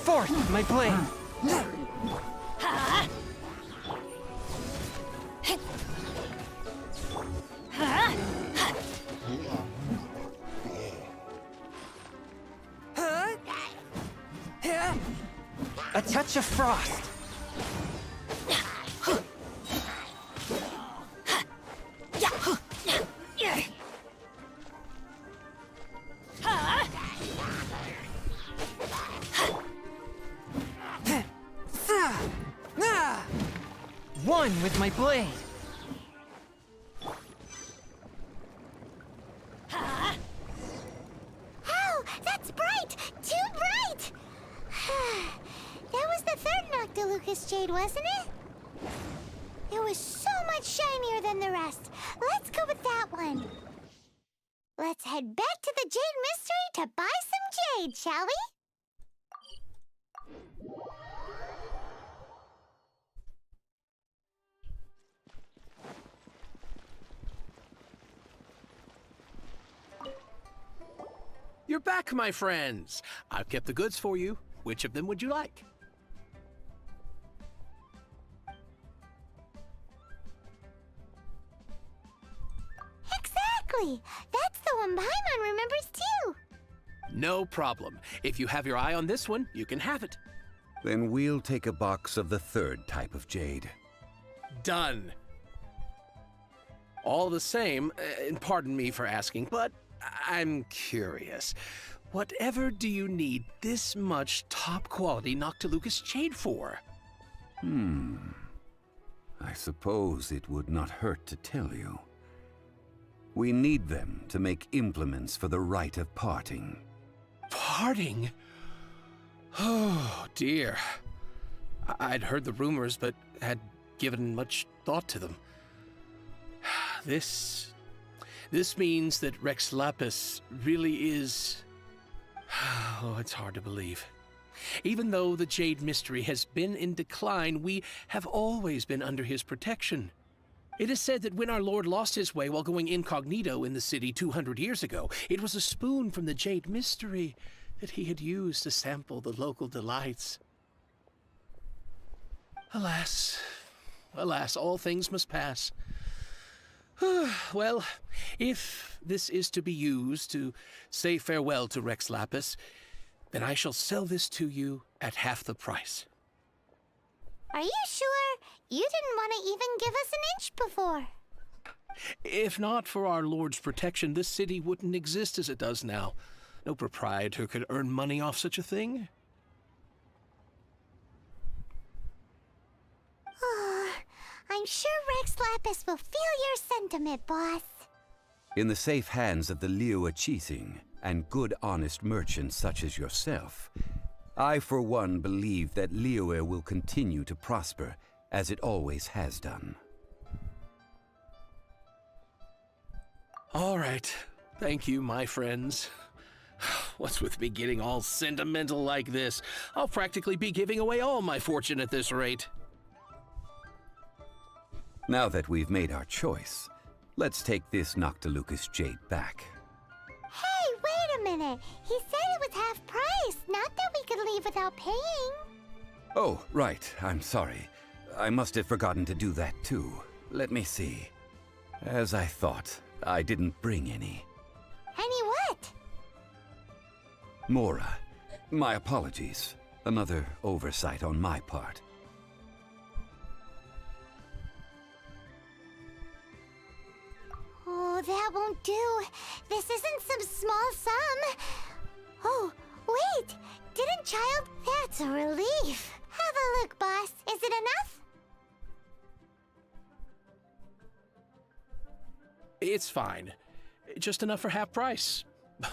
Forth, my blade. Huh? Huh? A touch of frost. One with my blade. Ow! That's bright! Too bright! That was the third Noctilucous Jade, wasn't it? It was so much shinier than the rest. Let's go with that one. Let's head back to the Jade Mystery to buy some jade, shall we? You're back, my friends. I've kept the goods for you. Which of them would you like? Exactly! That's the one Paimon remembers too! No problem. If you have your eye on this one, you can have it. Then we'll take a box of the third type of jade. Done. All the same, and pardon me for asking, but I'm curious. Whatever do you need this much top-quality Noctilucous Jade for? I suppose it would not hurt to tell you. We need them to make implements for the rite of parting. Parting? Oh, dear. I'd heard the rumors, but had given much thought to them. This means that Rex Lapis really is... Oh, it's hard to believe. Even though the Jade Mystery has been in decline, we have always been under his protection. It is said that when our Lord lost his way while going incognito in the city 200 years ago, it was a spoon from the Jade Mystery that he had used to sample the local delights. Alas, alas, all things must pass. Well, if this is to be used to say farewell to Rex Lapis, then I shall sell this to you at half the price. Are you sure? You didn't want to even give us an inch before. If not for our Lord's protection, this city wouldn't exist as it does now. No proprietor could earn money off such a thing. I'm sure Rex Lapis will feel your sentiment, boss. In the safe hands of the Liyue Qixing and good honest merchants such as yourself, I for one believe that Liyue will continue to prosper as it always has done. All right. Thank you, my friends. What's with me getting all sentimental like this? I'll practically be giving away all my fortune at this rate. Now that we've made our choice, let's take this Noctilucous jade back. Hey, wait a minute. He said it was half price, not that we could leave without paying. Oh, right. I'm sorry. I must have forgotten to do that too. Let me see. As I thought, I didn't bring any. Any what? Mora, my apologies. Another oversight on my part. Oh, that won't do. This isn't some small sum. Oh, wait. Didn't Child? That's a relief. Have a look, boss. Is it enough? It's fine. Just enough for half price.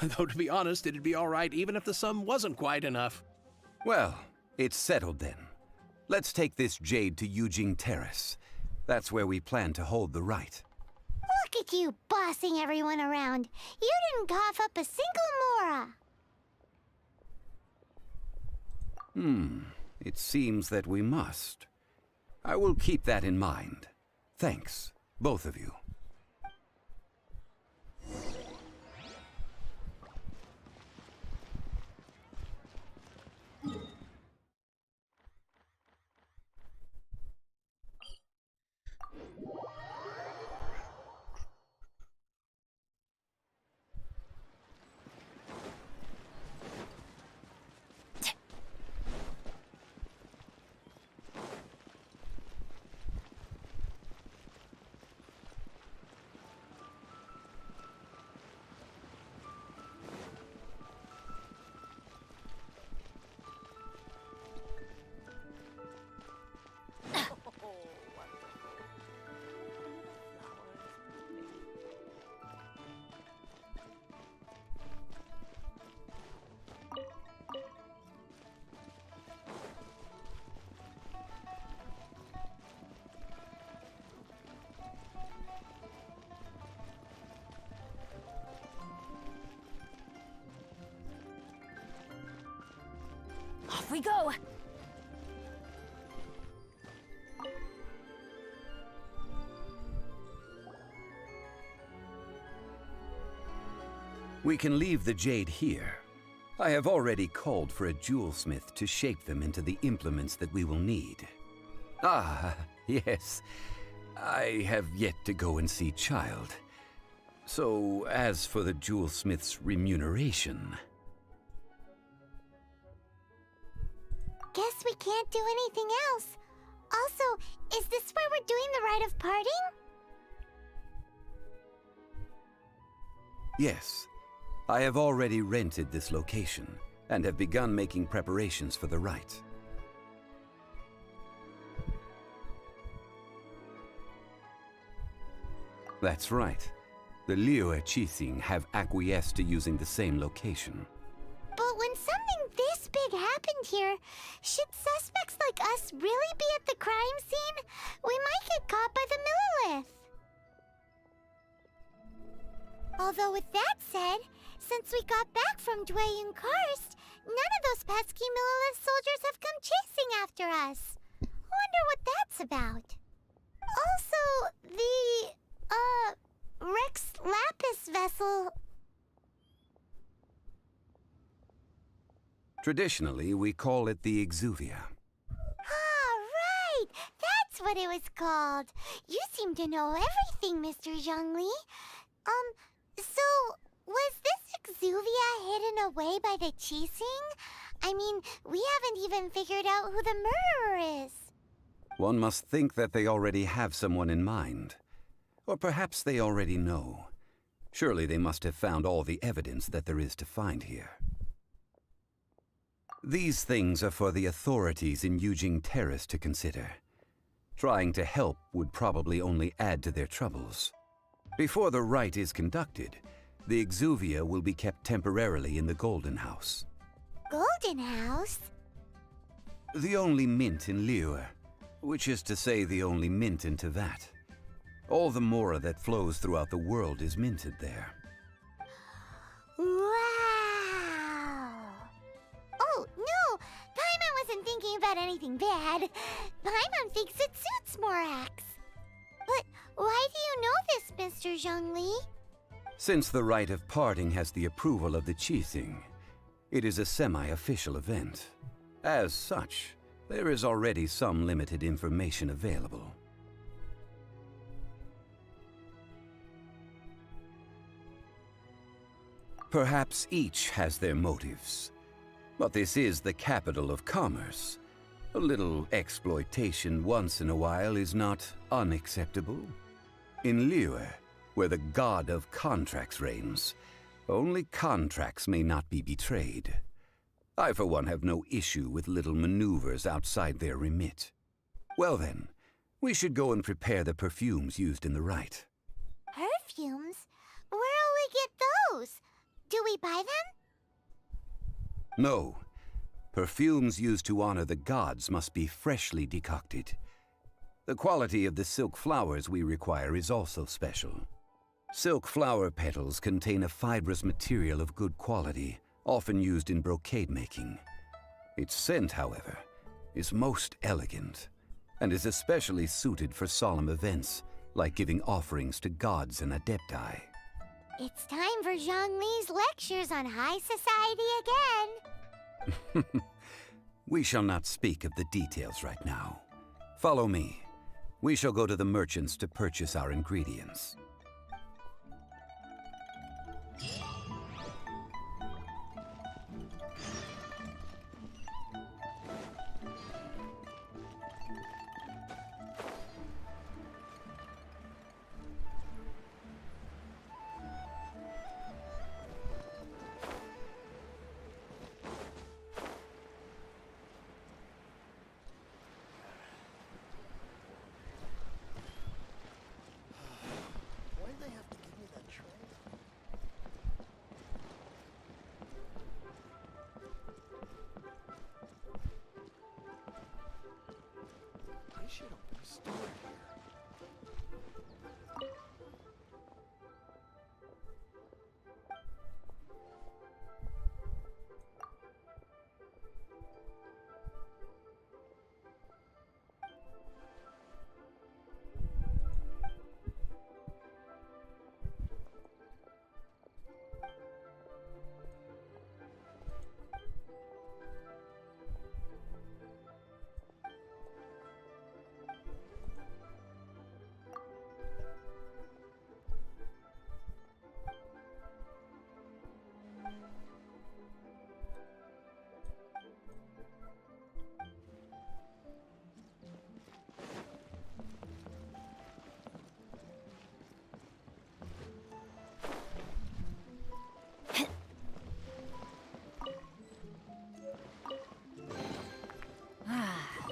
Though, to be honest, it'd be all right even if the sum wasn't quite enough. Well, it's settled then. Let's take this jade to Yujing Terrace. That's where we plan to hold the rite. Look at you bossing everyone around. You didn't cough up a single Mora. It seems that we must. I will keep that in mind. Thanks, both of you. Off we go! We can leave the jade here. I have already called for a jewelsmith to shape them into the implements that we will need. Ah, yes. I have yet to go and see Child. So, as for the jewelsmith's remuneration... Guess we can't do anything else. Also, is this where we're doing the rite of parting? Yes. I have already rented this location, and have begun making preparations for the rite. That's right. The Liyue Qixing have acquiesced to using the same location. But when something this big happened here, should suspects like us really be at the crime scene? We might get caught by the Millilith. Although with that said, since we got back from Dwayne Karst, none of those pesky Millilith soldiers have come chasing after us. Wonder what that's about. Also, the, Rex Lapis vessel... Traditionally, we call it the Exuvia. Ah, right! That's what it was called. You seem to know everything, Mr. Zhongli. So, was this exuvia hidden away by the Qixing? I mean, we haven't even figured out who the murderer is. One must think that they already have someone in mind. Or perhaps they already know. Surely they must have found all the evidence that there is to find here. These things are for the authorities in Yujing Terrace to consider. Trying to help would probably only add to their troubles. Before the rite is conducted, the exuvia will be kept temporarily in the Golden House. Golden House? The only mint in Liyue, which is to say the only mint in Tevat. All the mora that flows throughout the world is minted there. Wow! Oh, no! Paimon wasn't thinking about anything bad. Paimon thinks it suits Morax. But why do you know this, Mr. Zhongli? Since the rite of parting has the approval of the Qixing, it is a semi-official event. As such, there is already some limited information available. Perhaps each has their motives. But this is the capital of commerce. A little exploitation once in a while is not unacceptable. In Liyue, where the god of contracts reigns, only contracts may not be betrayed. I, for one, have no issue with little maneuvers outside their remit. Well then, we should go and prepare the perfumes used in the rite. Perfumes? Where'll we get those? Do we buy them? No. Perfumes used to honor the gods must be freshly decocted. The quality of the silk flowers we require is also special. Silk flower petals contain a fibrous material of good quality, often used in brocade making. Its scent, however, is most elegant, and is especially suited for solemn events, like giving offerings to gods and adepti. It's time for Zhongli's lectures on high society again. We shall not speak of the details right now. Follow me. We shall go to the merchants to purchase our ingredients. Why'd they have to give me that tray? They should open a store here.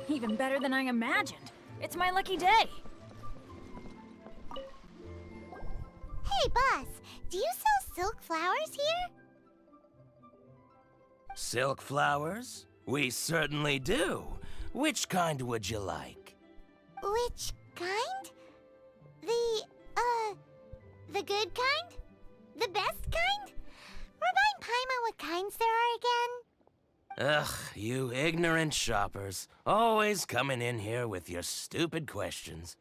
Even better than I imagined. It's my lucky day. Hey, boss, do you sell silk flowers here? Silk flowers? We certainly do. Which kind would you like? Which kind? The good kind? The best kind? Remind Paimon what kinds there are again? Ugh, you ignorant shoppers. Always coming in here with your stupid questions.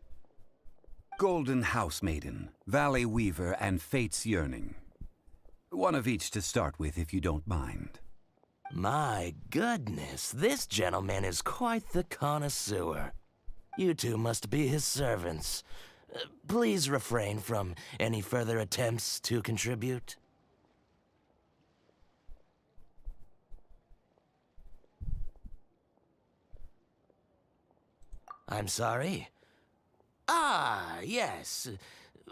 Golden House Maiden, Valley Weaver, and Fate's Yearning. One of each to start with, if you don't mind. My goodness, this gentleman is quite the connoisseur. You two must be his servants. Please refrain from any further attempts to contribute. I'm sorry? Ah, yes.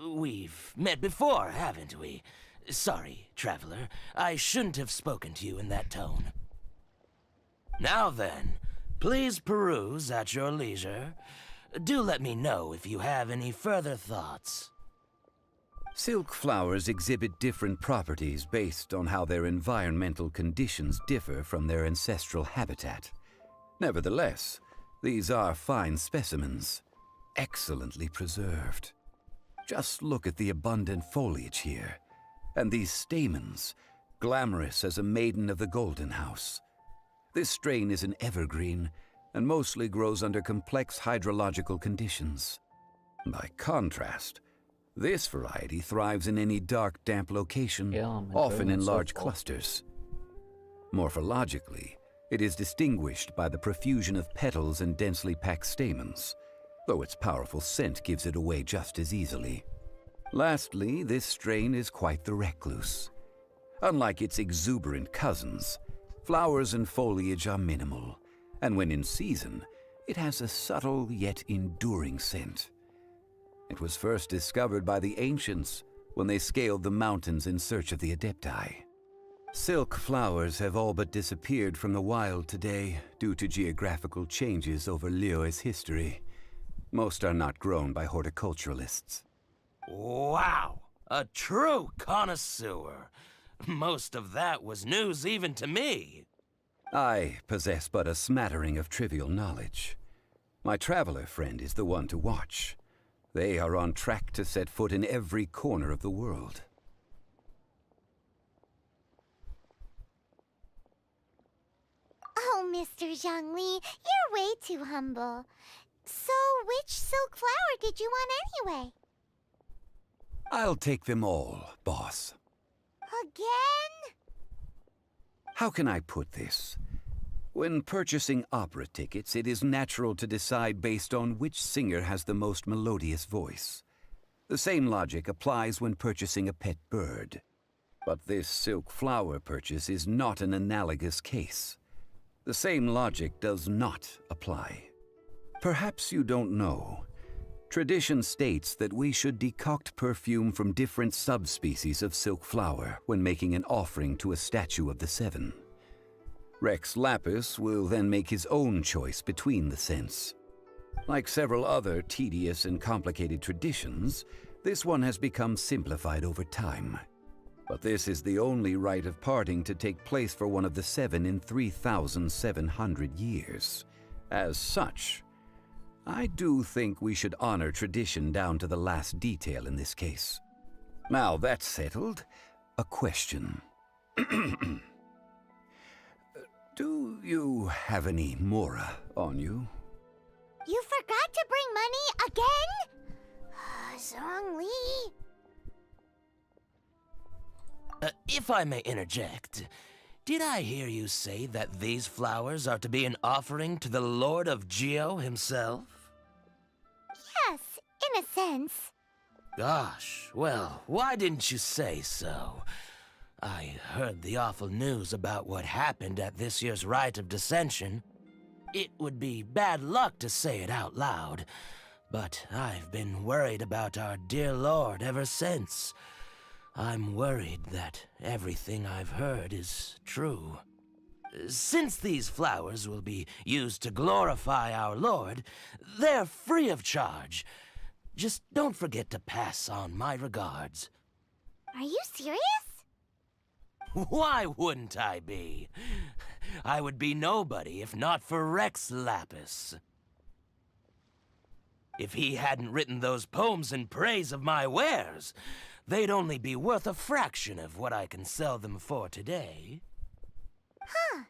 We've met before, haven't we? Sorry, traveler. I shouldn't have spoken to you in that tone. Now then, please peruse at your leisure. Do let me know if you have any further thoughts. Silk flowers exhibit different properties based on how their environmental conditions differ from their ancestral habitat. Nevertheless, these are fine specimens, excellently preserved. Just look at the abundant foliage here, and these stamens, glamorous as a maiden of the Golden House. This strain is an evergreen, and mostly grows under complex hydrological conditions. By contrast, this variety thrives in any dark, damp location, often in large clusters. Morphologically, it is distinguished by the profusion of petals and densely packed stamens, though its powerful scent gives it away just as easily. Lastly, this strain is quite the recluse. Unlike its exuberant cousins, flowers and foliage are minimal, and when in season, it has a subtle yet enduring scent. It was first discovered by the ancients when they scaled the mountains in search of the Adepti. Silk flowers have all but disappeared from the wild today due to geographical changes over Liyue's history. Most are not grown by horticulturalists. Wow! A true connoisseur. Most of that was news even to me. I possess but a smattering of trivial knowledge. My traveler friend is the one to watch. They are on track to set foot in every corner of the world. Oh, Mr. Zhongli, you're way too humble. So, which silk flower did you want anyway? I'll take them all, boss. Again? How can I put this? When purchasing opera tickets, it is natural to decide based on which singer has the most melodious voice. The same logic applies when purchasing a pet bird. But this silk flower purchase is not an analogous case. The same logic does not apply. Perhaps you don't know. Tradition states that we should decoct perfume from different subspecies of silk flower when making an offering to a statue of the Seven. Rex Lapis will then make his own choice between the scents. Like several other tedious and complicated traditions, this one has become simplified over time. But this is the only rite of parting to take place for one of the Seven in 3,700 years. As such, I do think we should honor tradition down to the last detail in this case. Now that's settled, a question. Do you have any Mora on you? You forgot to bring money again? Zhongli. If I may interject, did I hear you say that these flowers are to be an offering to the Lord of Geo himself? Yes, in a sense. Gosh, well, why didn't you say so? I heard the awful news about what happened at this year's Rite of Dissension. It would be bad luck to say it out loud, but I've been worried about our dear Lord ever since. I'm worried that everything I've heard is true. Since these flowers will be used to glorify our Lord, they're free of charge. Just don't forget to pass on my regards. Are you serious? Why wouldn't I be? I would be nobody if not for Rex Lapis. If he hadn't written those poems in praise of my wares, they'd only be worth a fraction of what I can sell them for today. Huh.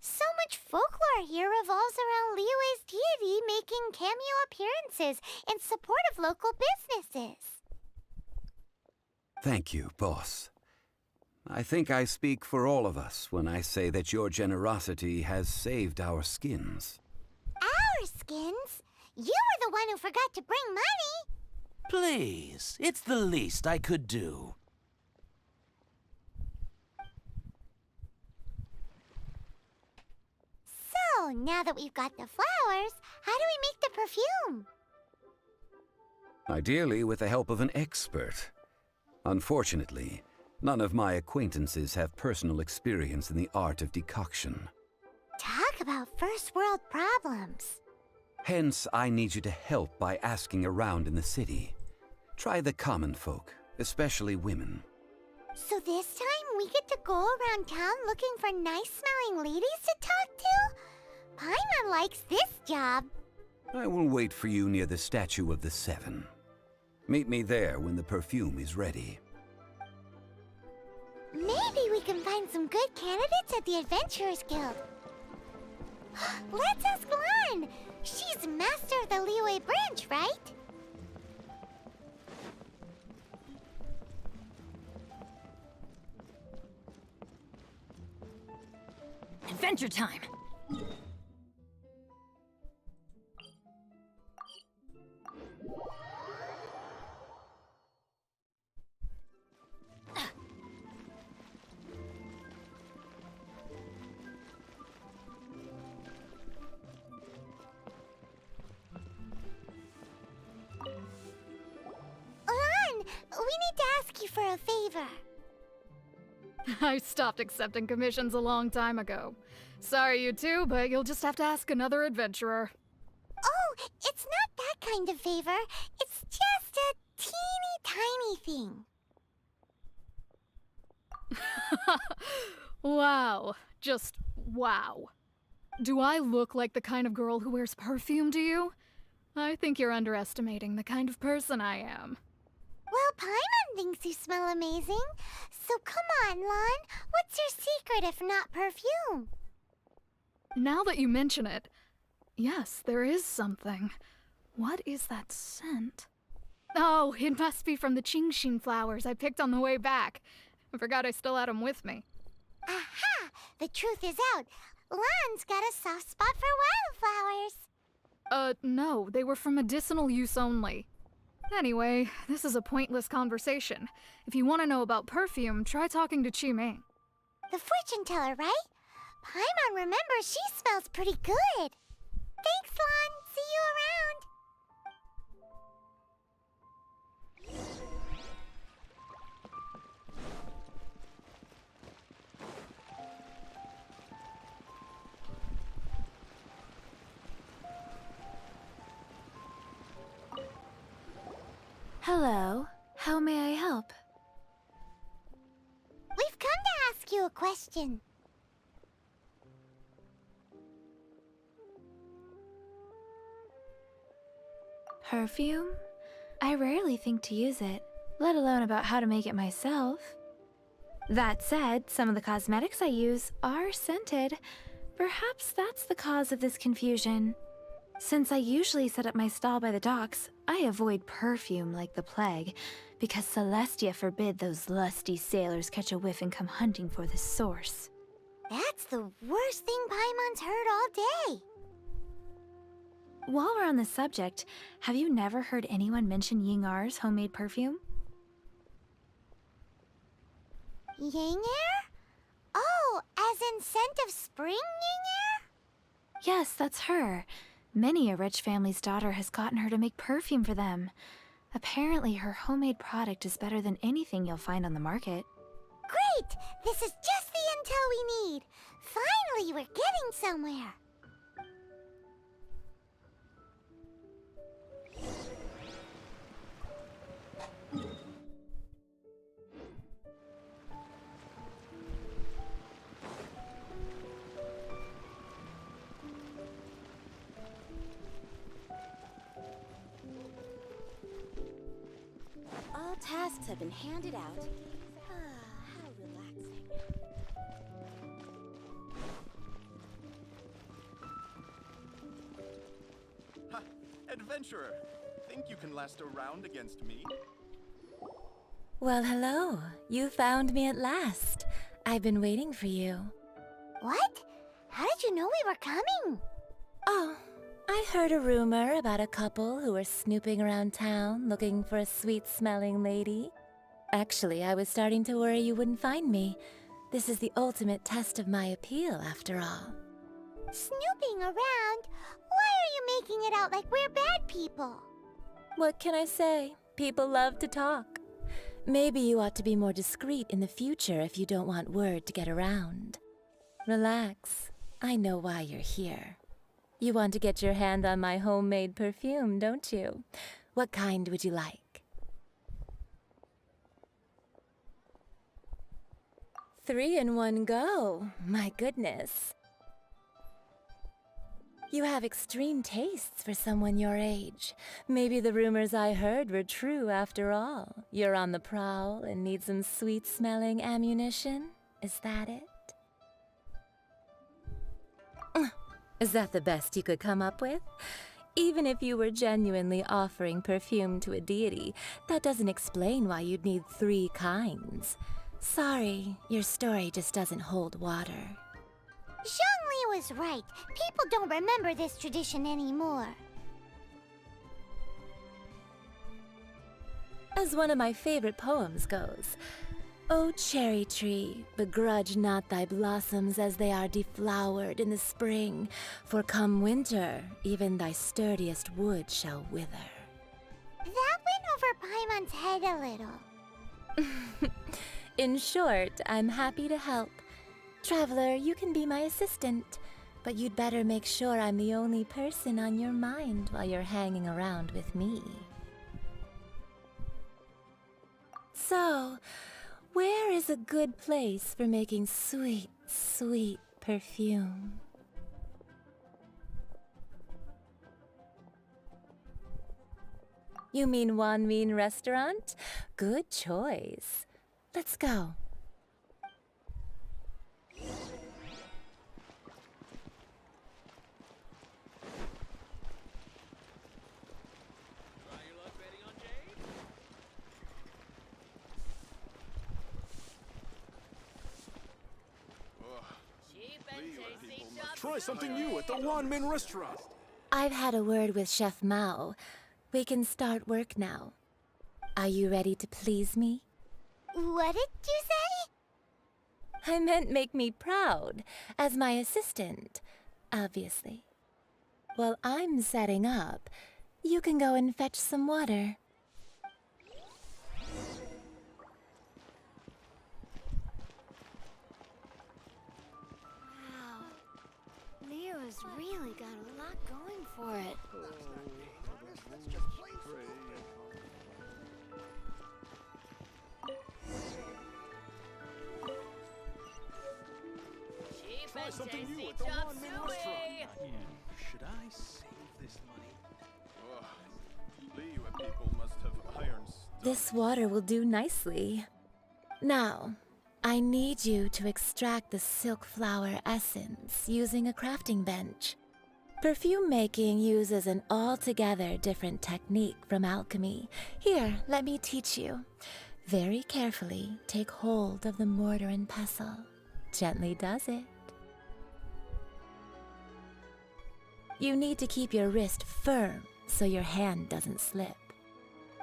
So much folklore here revolves around Liyue's deity making cameo appearances in support of local businesses. Thank you, boss. I think I speak for all of us when I say that your generosity has saved our skins. Our skins? You were the one who forgot to bring money. Please, it's the least I could do. So, now that we've got the flowers, how do we make the perfume? Ideally with the help of an expert. Unfortunately, none of my acquaintances have personal experience in the art of decoction. Talk about first world problems. Hence, I need you to help by asking around in the city. Try the common folk, especially women. So this time we get to go around town looking for nice-smelling ladies to talk to? Paimon likes this job. I will wait for you near the Statue of the Seven. Meet me there when the perfume is ready. Maybe we can find some good candidates at the Adventurers Guild. Let's ask Lan! She's master of the Liyue branch, right? Adventure time! Lan, we need to ask you for a favor. I stopped accepting commissions a long time ago. Sorry, you two, but you'll just have to ask another adventurer. Oh, it's not that kind of favor. It's just a teeny tiny thing. Wow. Just wow. Do I look like the kind of girl who wears perfume to you? I think you're underestimating the kind of person I am. Well, Paimon thinks you smell amazing. So come on, Lan. What's your secret if not perfume? Now that you mention it, yes, there is something. What is that scent? Oh, it must be from the Genshin flowers I picked on the way back. I forgot I still had them with me. Aha! The truth is out. Lan's got a soft spot for wildflowers. No, they were for medicinal use only. Anyway, this is a pointless conversation. If you want to know about perfume, try talking to Qiming. The fortune teller, right? Paimon remembers she smells pretty good. Thanks, Lan. See you around. Hello. How may I help? We've come to ask you a question. Perfume? I rarely think to use it, let alone about how to make it myself. That said, some of the cosmetics I use are scented. Perhaps that's the cause of this confusion. Since I usually set up my stall by the docks, I avoid perfume like the plague, because Celestia forbid those lusty sailors catch a whiff and come hunting for the source. That's the worst thing Paimon's heard all day. While we're on the subject, have you never heard anyone mention Yingar's homemade perfume? Yingar? Oh, as in scent of spring, Yingar? Yes, that's her. Many a rich family's daughter has gotten her to make perfume for them. Apparently, her homemade product is better than anything you'll find on the market. Great! This is just the intel we need. Finally, we're getting somewhere. All tasks have been handed out. How relaxing. Ha! Adventurer! Think you can last a round against me? Well, hello. You found me at last. I've been waiting for you. What? How did you know we were coming? Oh, I heard a rumor about a couple who were snooping around town looking for a sweet-smelling lady. Actually, I was starting to worry you wouldn't find me. This is the ultimate test of my appeal, after all. Snooping around? Why are you making it out like we're bad people? What can I say? People love to talk. Maybe you ought to be more discreet in the future if you don't want word to get around. Relax. I know why you're here. You want to get your hand on my homemade perfume, don't you? What kind would you like? 3 in one go. My goodness. You have extreme tastes for someone your age. Maybe the rumors I heard were true after all. You're on the prowl and need some sweet-smelling ammunition? Is that it? Is that the best you could come up with? Even if you were genuinely offering perfume to a deity, that doesn't explain why you'd need 3 kinds. Sorry, your story just doesn't hold water. Zhongli was right. People don't remember this tradition anymore. As one of my favorite poems goes, "O cherry tree, begrudge not thy blossoms as they are deflowered in the spring, for come winter, even thy sturdiest wood shall wither." That went over Paimon's head a little. In short, I'm happy to help. Traveler, you can be my assistant, but you'd better make sure I'm the only person on your mind while you're hanging around with me. So, where is a good place for making sweet, sweet perfume? You mean Wanmin Restaurant? Good choice. Let's go. Try something new at the Wanmin restaurant. I've had a word with Chef Mao. We can start work now. Are you ready to please me? What did you say? I meant make me proud, as my assistant, obviously. While I'm setting up, you can go and fetch some water. Wow. Leo's really got a lot going for it. Try something new at the Wanmin restaurant. Should I save this money? Liyue people must have iron stuff. This water will do nicely. Now, I need you to extract the silk flower essence using a crafting bench. Perfume making uses an altogether different technique from alchemy. Here, let me teach you. Very carefully, take hold of the mortar and pestle. Gently does it. You need to keep your wrist firm so your hand doesn't slip.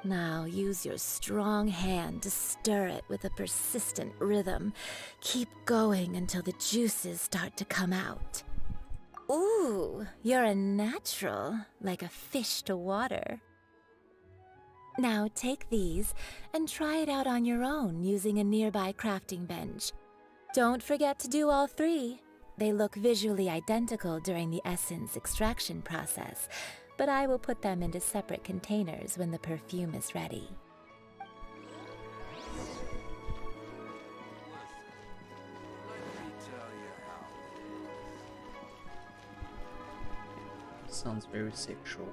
Now use your strong hand to stir it with a persistent rhythm. Keep going until the juices start to come out. Ooh, you're a natural, like a fish to water. Now take these and try it out on your own using a nearby crafting bench. Don't forget to do all 3. They look visually identical during the essence extraction process, but I will put them into separate containers when the perfume is ready. Sounds very sexual.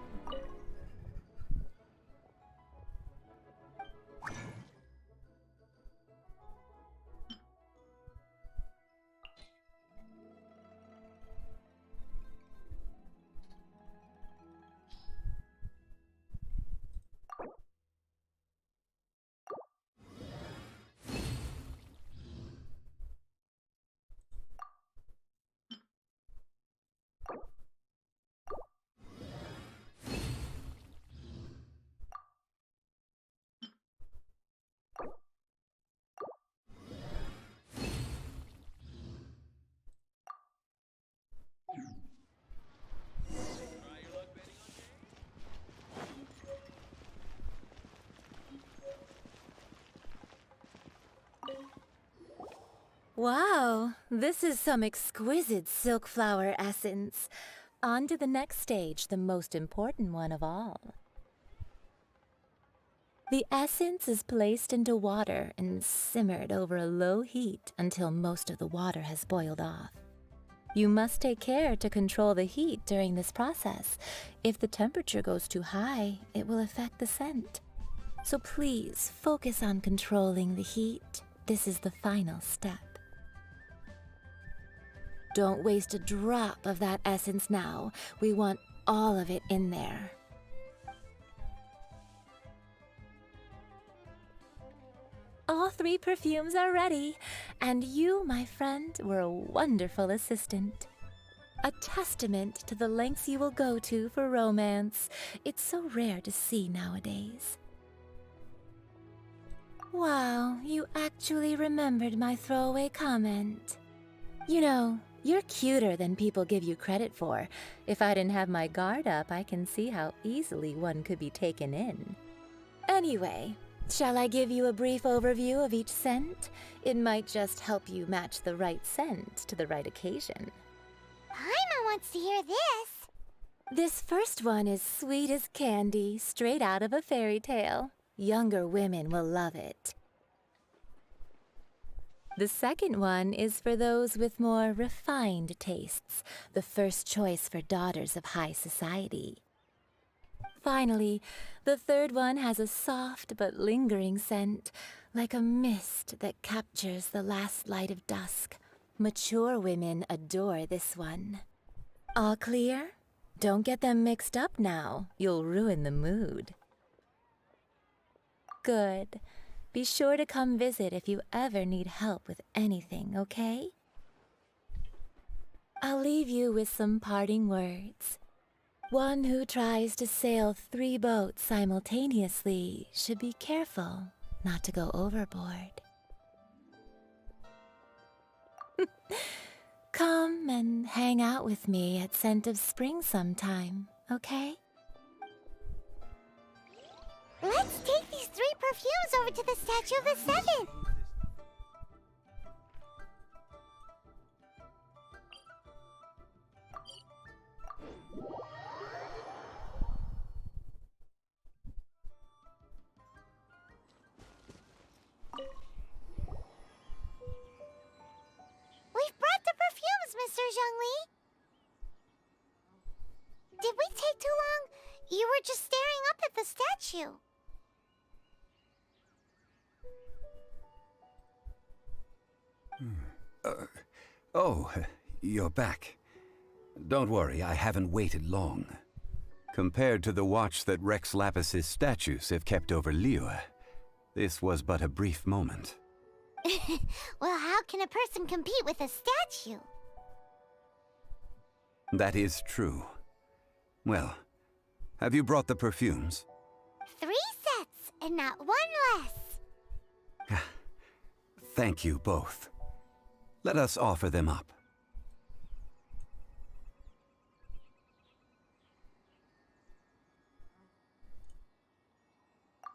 this is some exquisite silk flower essence. On to the next stage, the most important one of all. The essence is placed into water and simmered over a low heat until most of the water has boiled off. You must take care to control the heat during this process. If the temperature goes too high, it will affect the scent. So please focus on controlling the heat. This is the final step. Don't waste a drop of that essence now. We want all of it in there. All 3 perfumes are ready, and you, my friend, were a wonderful assistant. A testament to the lengths you will go to for romance. It's so rare to see nowadays. Wow, you actually remembered my throwaway comment. You know, you're cuter than people give you credit for. If I didn't have my guard up, I can see how easily one could be taken in. Anyway, shall I give you a brief overview of each scent? It might just help you match the right scent to the right occasion. Paimon wants to hear this. This first one is sweet as candy, straight out of a fairy tale. Younger women will love it. The second one is for those with more refined tastes, the first choice for daughters of high society. Finally, the third one has a soft but lingering scent, like a mist that captures the last light of dusk. Mature women adore this one. All clear? Don't get them mixed up now. You'll ruin the mood. Good. Be sure to come visit if you ever need help with anything, okay? I'll leave you with some parting words. One who tries to sail 3 boats simultaneously should be careful not to go overboard. Come and hang out with me at Scent of Spring sometime, okay? Let's take these 3 perfumes over to the Statue of the Seven. We've brought the perfumes, Mr. Zhongli. Did we take too long? You were just staring up at the statue. Oh, you're back. Don't worry, I haven't waited long. Compared to the watch that Rex Lapis's statues have kept over Liyue, this was but a brief moment. Well, how can a person compete with a statue? That is true. Well, have you brought the perfumes? 3 sets, and not 1 less. Thank you both. Let us offer them up.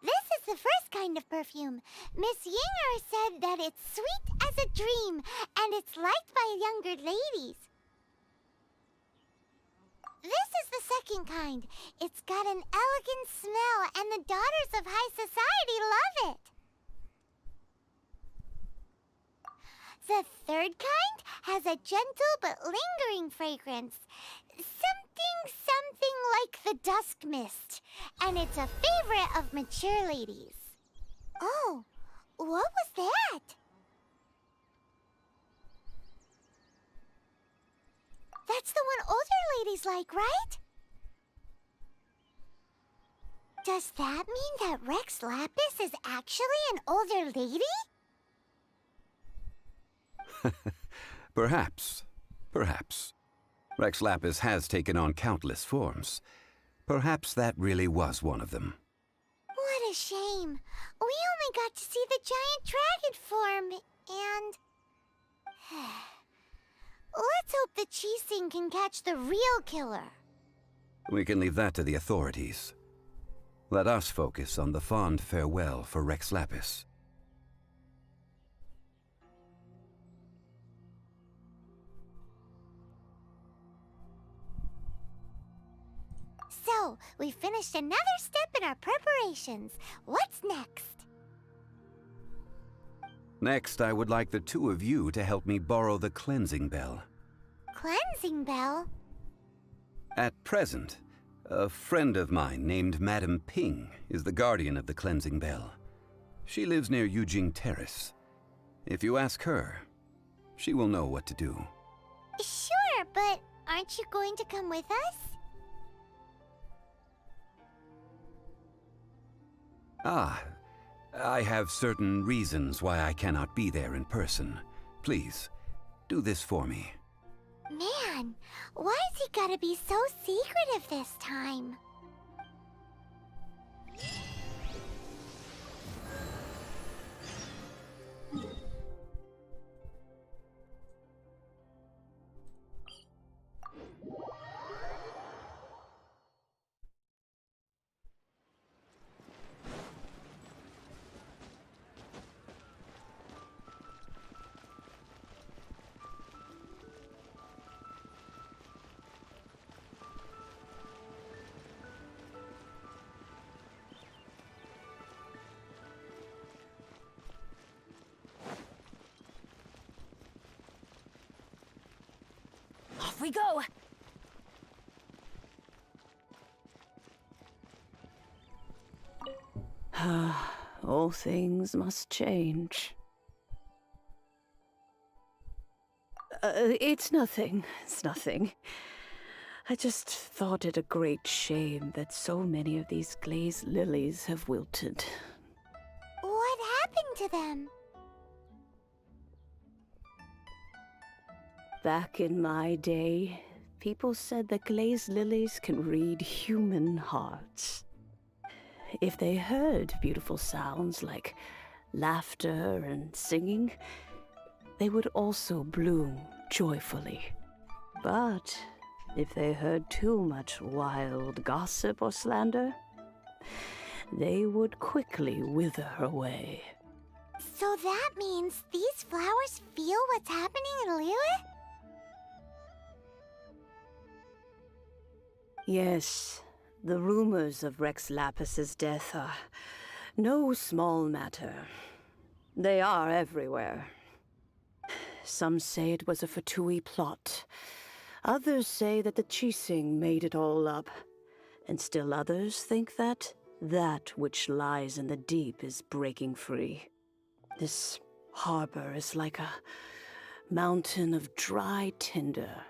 This is the first kind of perfume. Miss Yinger said that it's sweet as a dream, and it's liked by younger ladies. This is the second kind. It's got an elegant smell, and the daughters of high society love it. The third kind has a gentle but lingering fragrance. Something like the dusk mist. And it's a favorite of mature ladies. Oh, what was that? That's the one older ladies like, right? Does that mean that Rex Lapis is actually an older lady? Perhaps. Perhaps. Rex Lapis has taken on countless forms. Perhaps that really was one of them. What a shame. We only got to see the giant dragon form, and... Let's hope the Qixing can catch the real killer. We can leave that to the authorities. Let us focus on the fond farewell for Rex Lapis. we finished another step in our preparations. What's next? Next, I would like the two of you to help me borrow the cleansing bell. Cleansing bell? At present, a friend of mine named Madame Ping is the guardian of the cleansing bell. She lives near Yujing Terrace. If you ask her, she will know what to do. Sure, but aren't you going to come with us? Ah, I have certain reasons why I cannot be there in person. Please, do this for me. Man, why has he gotta be so secretive this time? Off we go! All things must change. It's nothing. It's nothing. I just thought it a great shame that so many of these glazed lilies have wilted. What happened to them? Back in my day, people said that glazed lilies can read human hearts. If they heard beautiful sounds like laughter and singing, they would also bloom joyfully. But if they heard too much wild gossip or slander, they would quickly wither away. So that means these flowers feel what's happening in Liyue? Yes, the rumors of Rex Lapis's death are no small matter. They are everywhere. Some say it was a Fatui plot. Others say that the Chising made it all up. And still others think that that which lies in the deep is breaking free. This harbor is like a mountain of dry tinder.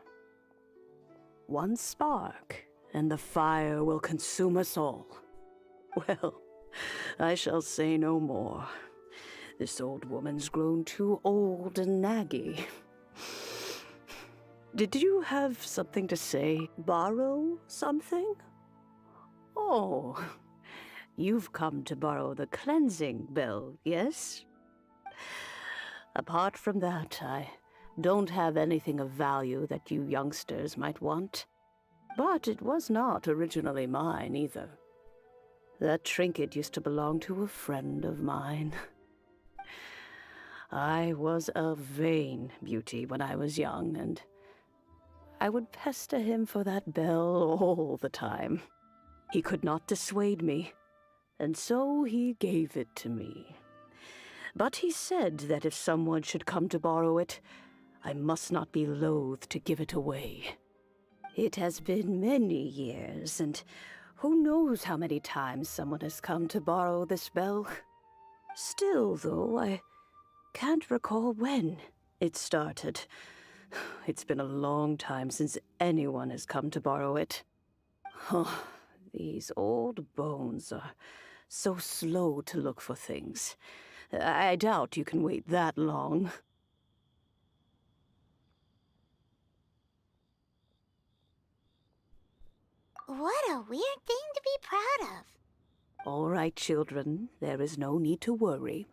One spark, and the fire will consume us all. Well, I shall say no more. This old woman's grown too old and naggy. Did you have something to say? Borrow something? Oh, you've come to borrow the cleansing bell, yes? Apart from that, I don't have anything of value that you youngsters might want. But it was not originally mine, either. That trinket used to belong to a friend of mine. I was a vain beauty when I was young, and I would pester him for that bell all the time. He could not dissuade me, and so he gave it to me. But he said that if someone should come to borrow it, I must not be loath to give it away. It has been many years, and who knows how many times someone has come to borrow this bell. Still, though, I can't recall when it started. It's been a long time since anyone has come to borrow it. Oh, these old bones are so slow to look for things. I doubt you can wait that long. What a weird thing to be proud of. All right, children, there is no need to worry.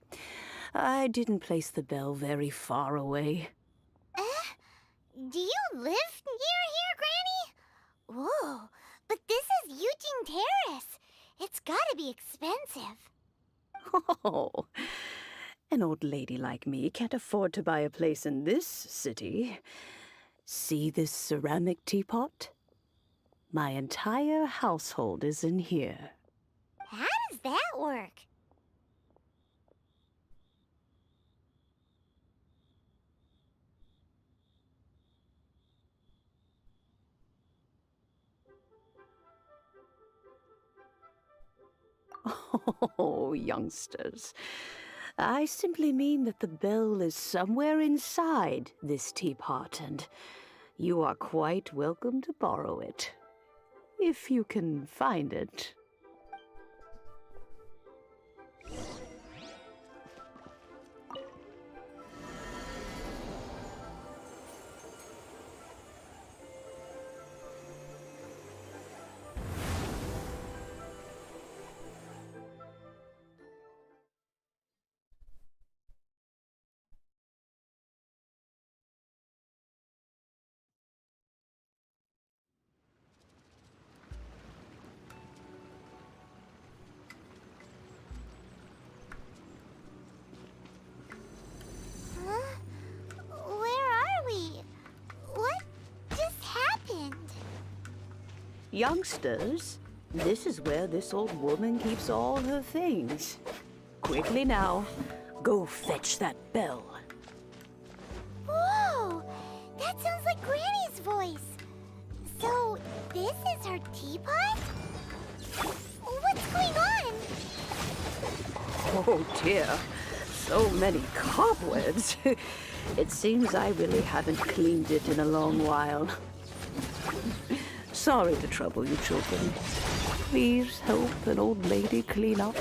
I didn't place the bell very far away. Do you live near here, Granny? Whoa, but this is Yujing Terrace. It's gotta be expensive. Oh, an old lady like me can't afford to buy a place in this city. See this ceramic teapot? My entire household is in here. How does that work? Oh, youngsters. I simply mean that the bell is somewhere inside this teapot, and you are quite welcome to borrow it. If you can find it. Huh? Where are we? What just happened? Youngsters, this is where this old woman keeps all her things. Quickly now, go fetch that bell. Whoa! That sounds like Granny's voice. So, this is her teapot? What's going on? Oh dear, so many cobwebs. It seems I really haven't cleaned it in a long while. Sorry to trouble you, children. Please help an old lady clean up.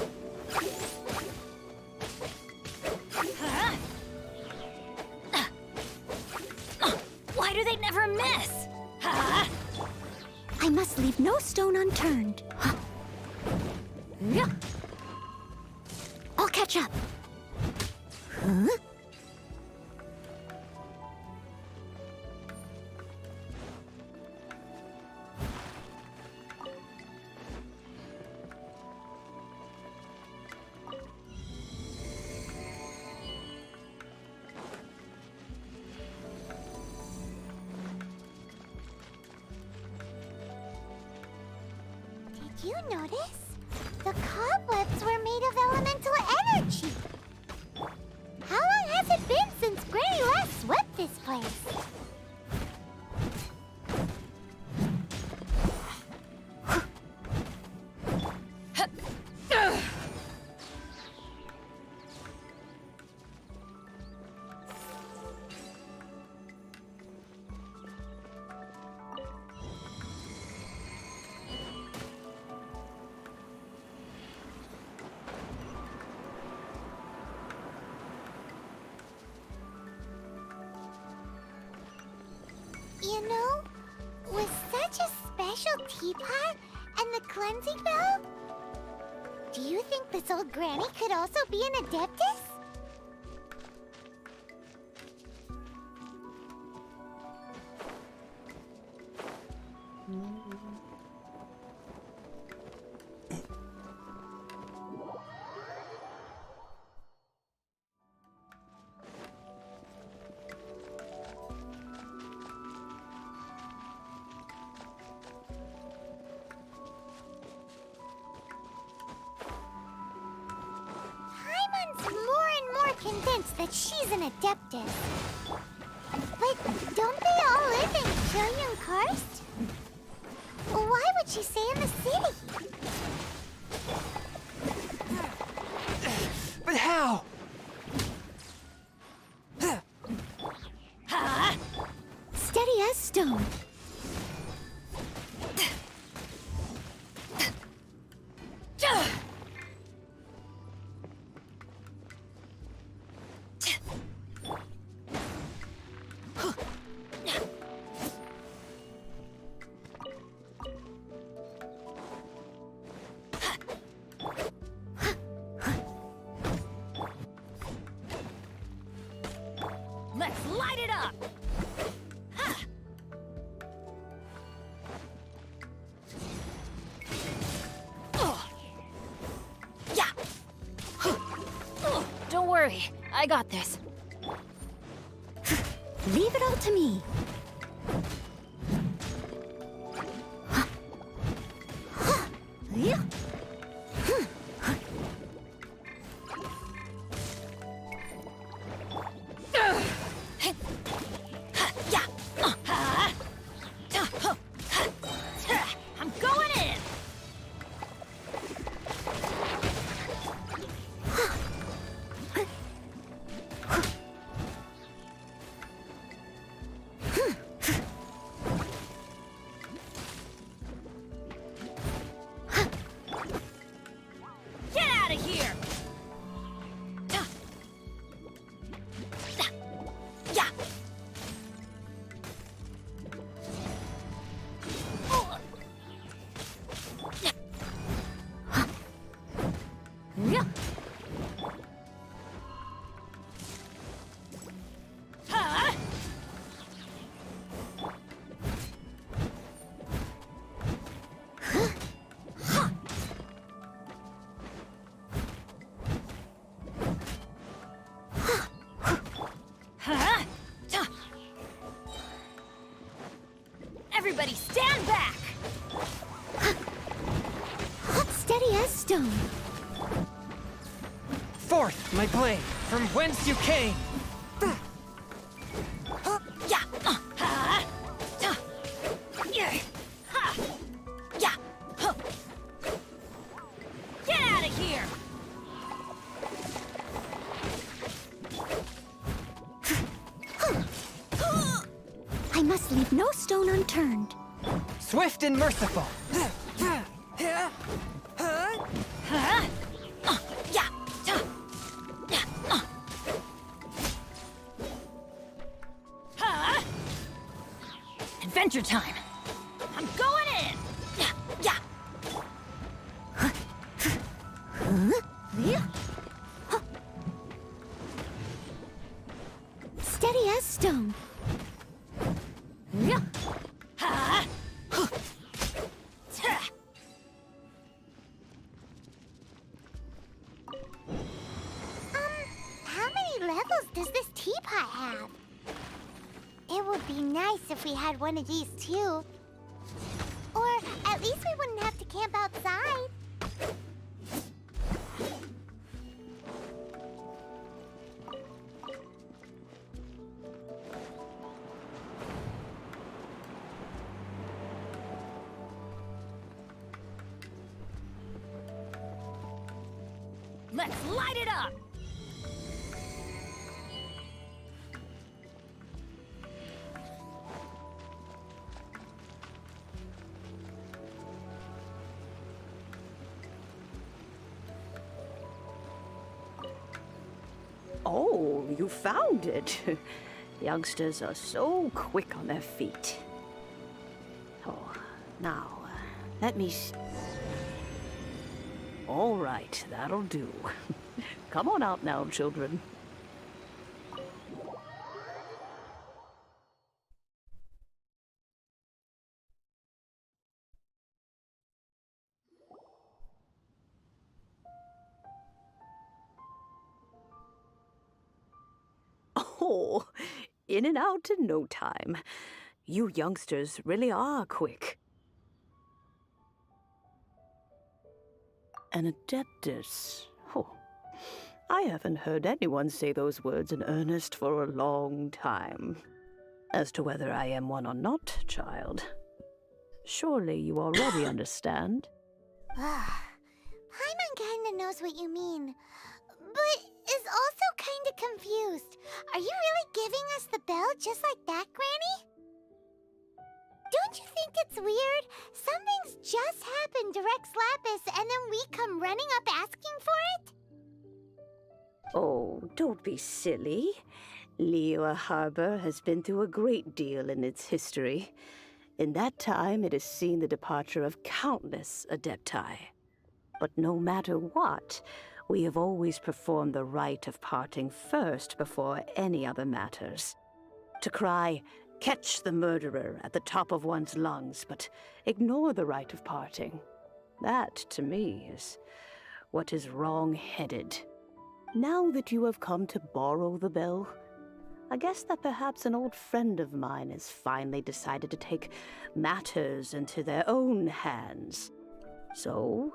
Why do they never miss? I must leave no stone unturned. I'll catch up. Huh? Did you notice? The cobwebs were made of elemental energy. How long has it been since Granny last swept this place? You know, with such a special teapot and the cleansing bell, do you think this old granny could also be an adeptus? Convinced that she's an adeptus. But don't they all live in Trillium Karst? Why would she stay in the city? But how? Steady as stone. Let's light it up! Yeah! Don't worry, I got this. Leave it all to me. Everybody stand back! Steady as stone. Forth, my blade, from whence you came! Get out of here! I must leave no stone unturned. Swift and merciful! Adventure time! I'm going in! Steady as stone. How many levels does this teapot have? It would be nice if we had one of these too. Or at least we wouldn't have to camp outside. Let's light it up! Oh, you found it. Youngsters are so quick on their feet. Oh, now, let me... All right, that'll do. Come on out now, children. Oh, in and out in no time. You youngsters really are quick. An adeptus. Oh, I haven't heard anyone say those words in earnest for a long time. As to whether I am one or not, child, surely you already understand. Paimon kinda knows what you mean, but is also kinda confused. Are you really giving us the bell just like that, Granny? Don't you think it's weird? Something's just happened to Rex Lapis and then we come running up asking for it? Oh, don't be silly. Liyue Harbor has been through a great deal in its history. In that time, it has seen the departure of countless adepti. But no matter what, we have always performed the rite of parting first before any other matters. To cry, "Catch the murderer," at the top of one's lungs, but ignore the rite of parting. That, to me, is what is wrong-headed. Now that you have come to borrow the bell, I guess that perhaps an old friend of mine has finally decided to take matters into their own hands. So,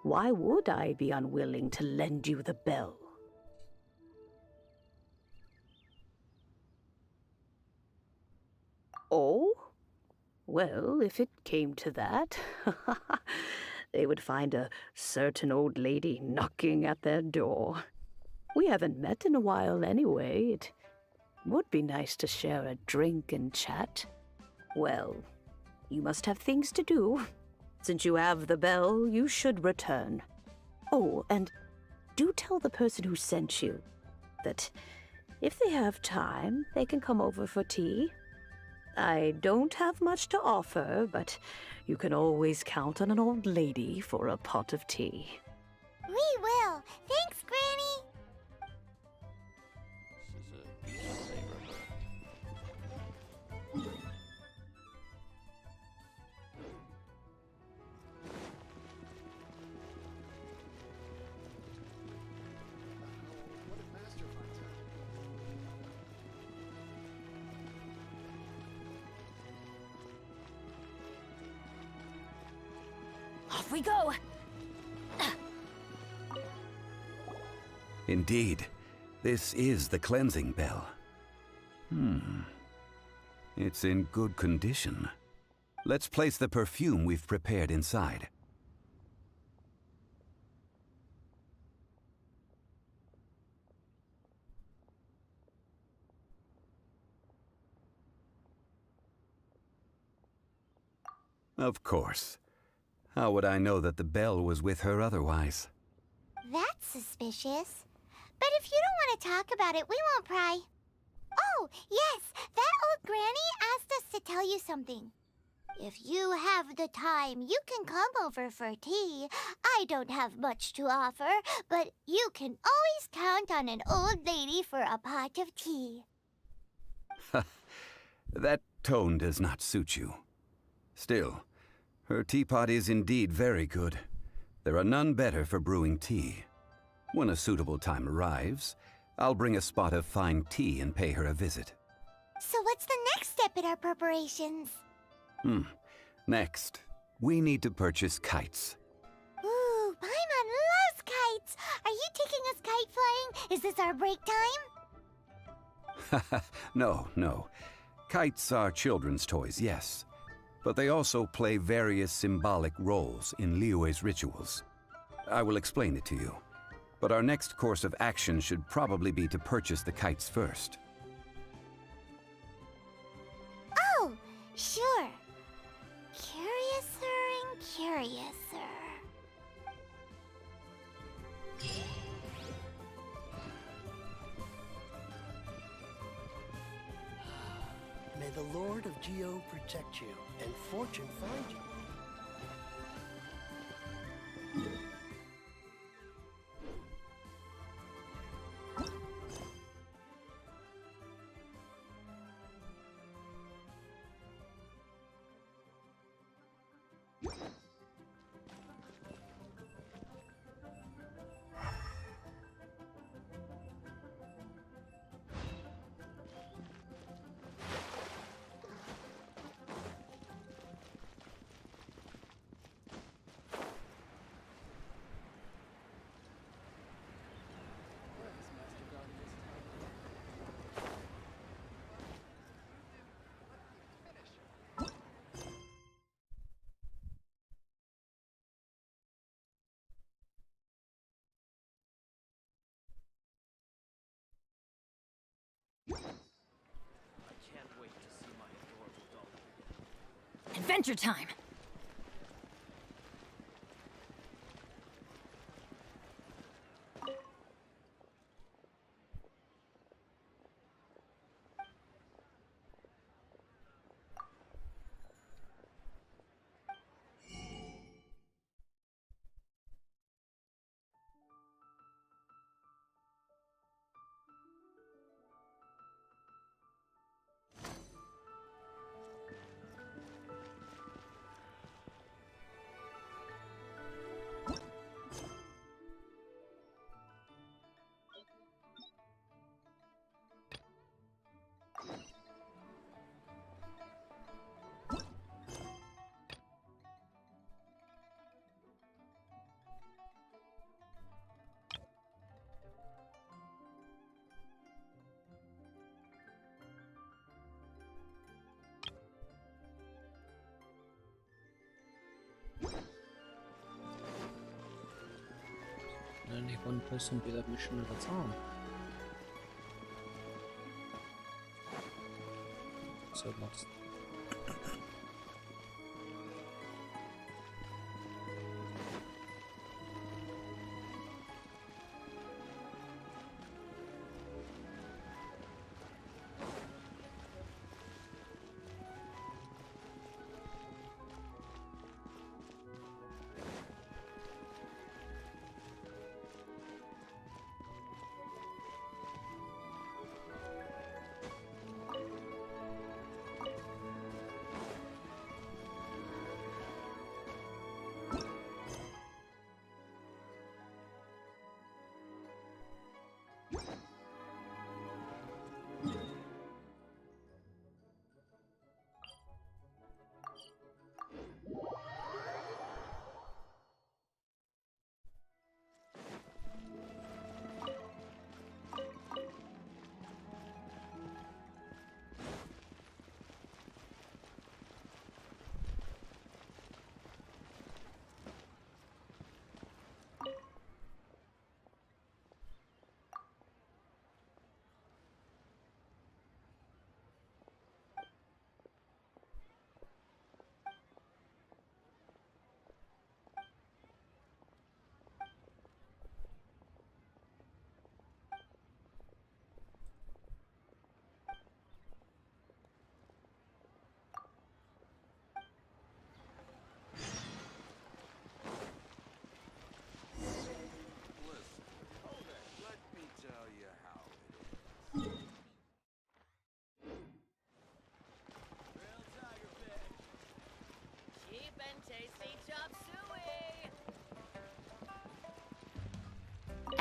why would I be unwilling to lend you the bell? Oh? Well, if it came to that, they would find a certain old lady knocking at their door. We haven't met in a while anyway. It would be nice to share a drink and chat. Well, you must have things to do. Since you have the bell, you should return. Oh, and do tell the person who sent you that if they have time, they can come over for tea. I don't have much to offer, but you can always count on an old lady for a pot of tea. We will. Thanks, Granny. Off we go! Indeed, this is the cleansing bell. It's in good condition. Let's place the perfume we've prepared inside. Of course. How would I know that the bell was with her otherwise? That's suspicious. But if you don't want to talk about it, we won't pry. Oh, yes, that old granny asked us to tell you something. If you have the time, you can come over for tea. I don't have much to offer, but you can always count on an old lady for a pot of tea. That tone does not suit you. Still, her teapot is indeed very good. There are none better for brewing tea. When a suitable time arrives, I'll bring a spot of fine tea and pay her a visit. So what's the next step in our preparations? Next, we need to purchase kites. Ooh, Paimon loves kites! Are you taking us kite flying? Is this our break time? No. Kites are children's toys, yes. But they also play various symbolic roles in Liyue's rituals. I will explain it to you. But our next course of action should probably be to purchase the kites first. Oh, sure. Curiouser and curiouser. May the Lord of Geo protect you and fortune find you. Adventure time! Only one person do that mission at a time. So lost.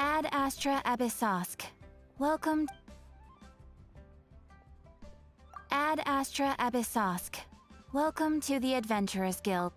Ad Astra Abyssosk. Welcome. Ad Astra Abyssosk. Welcome to the Adventurers Guild.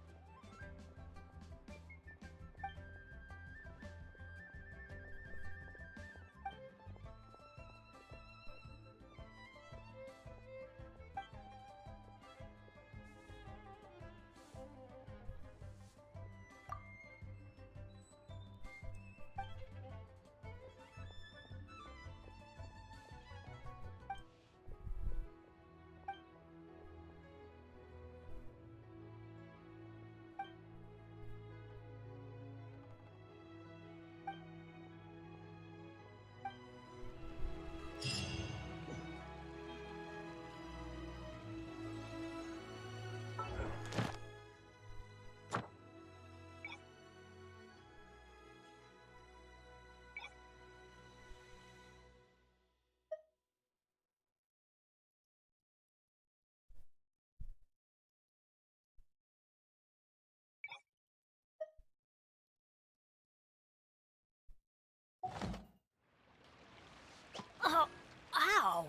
Oh, ow!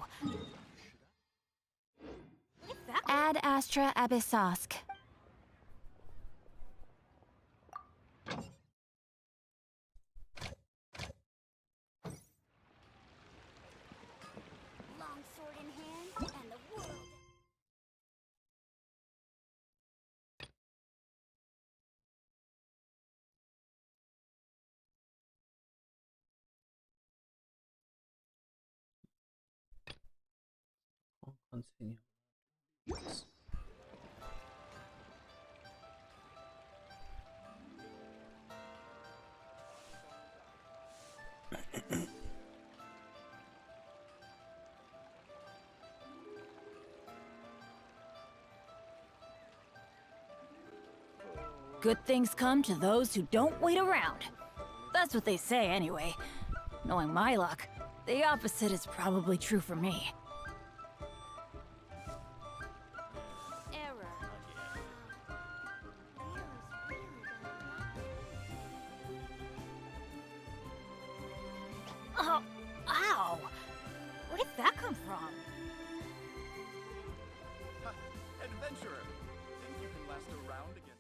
Ad Astra Abyssosk. Longsword in hand, and the world. Continue. Good things come to those who don't wait around. That's what they say anyway. Knowing my luck, the opposite is probably true for me. Oh, ow! Where did that come from? Adventurer, think you can last a round against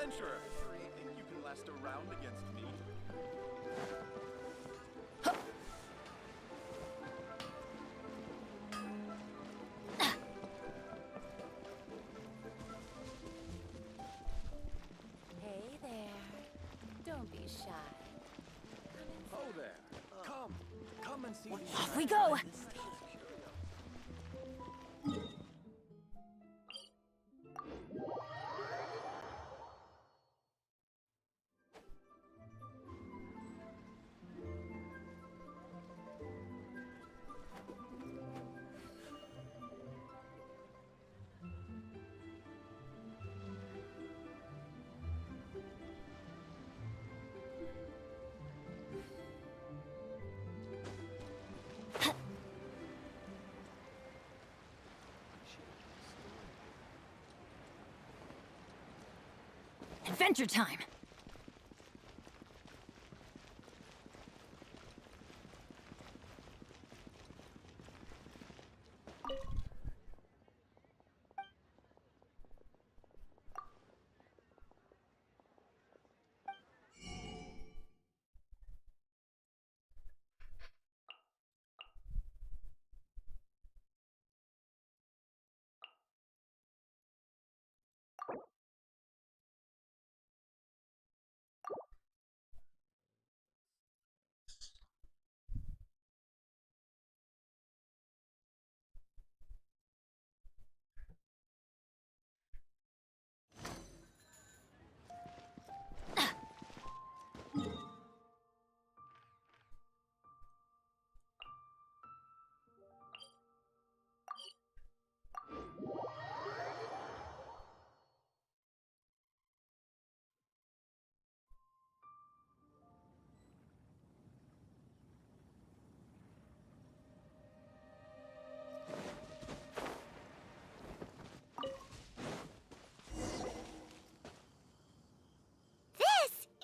adventurer. You think you can last a round against me? Hey there. Don't be shy. Oh there. Come and see these Off we go! Adventure time!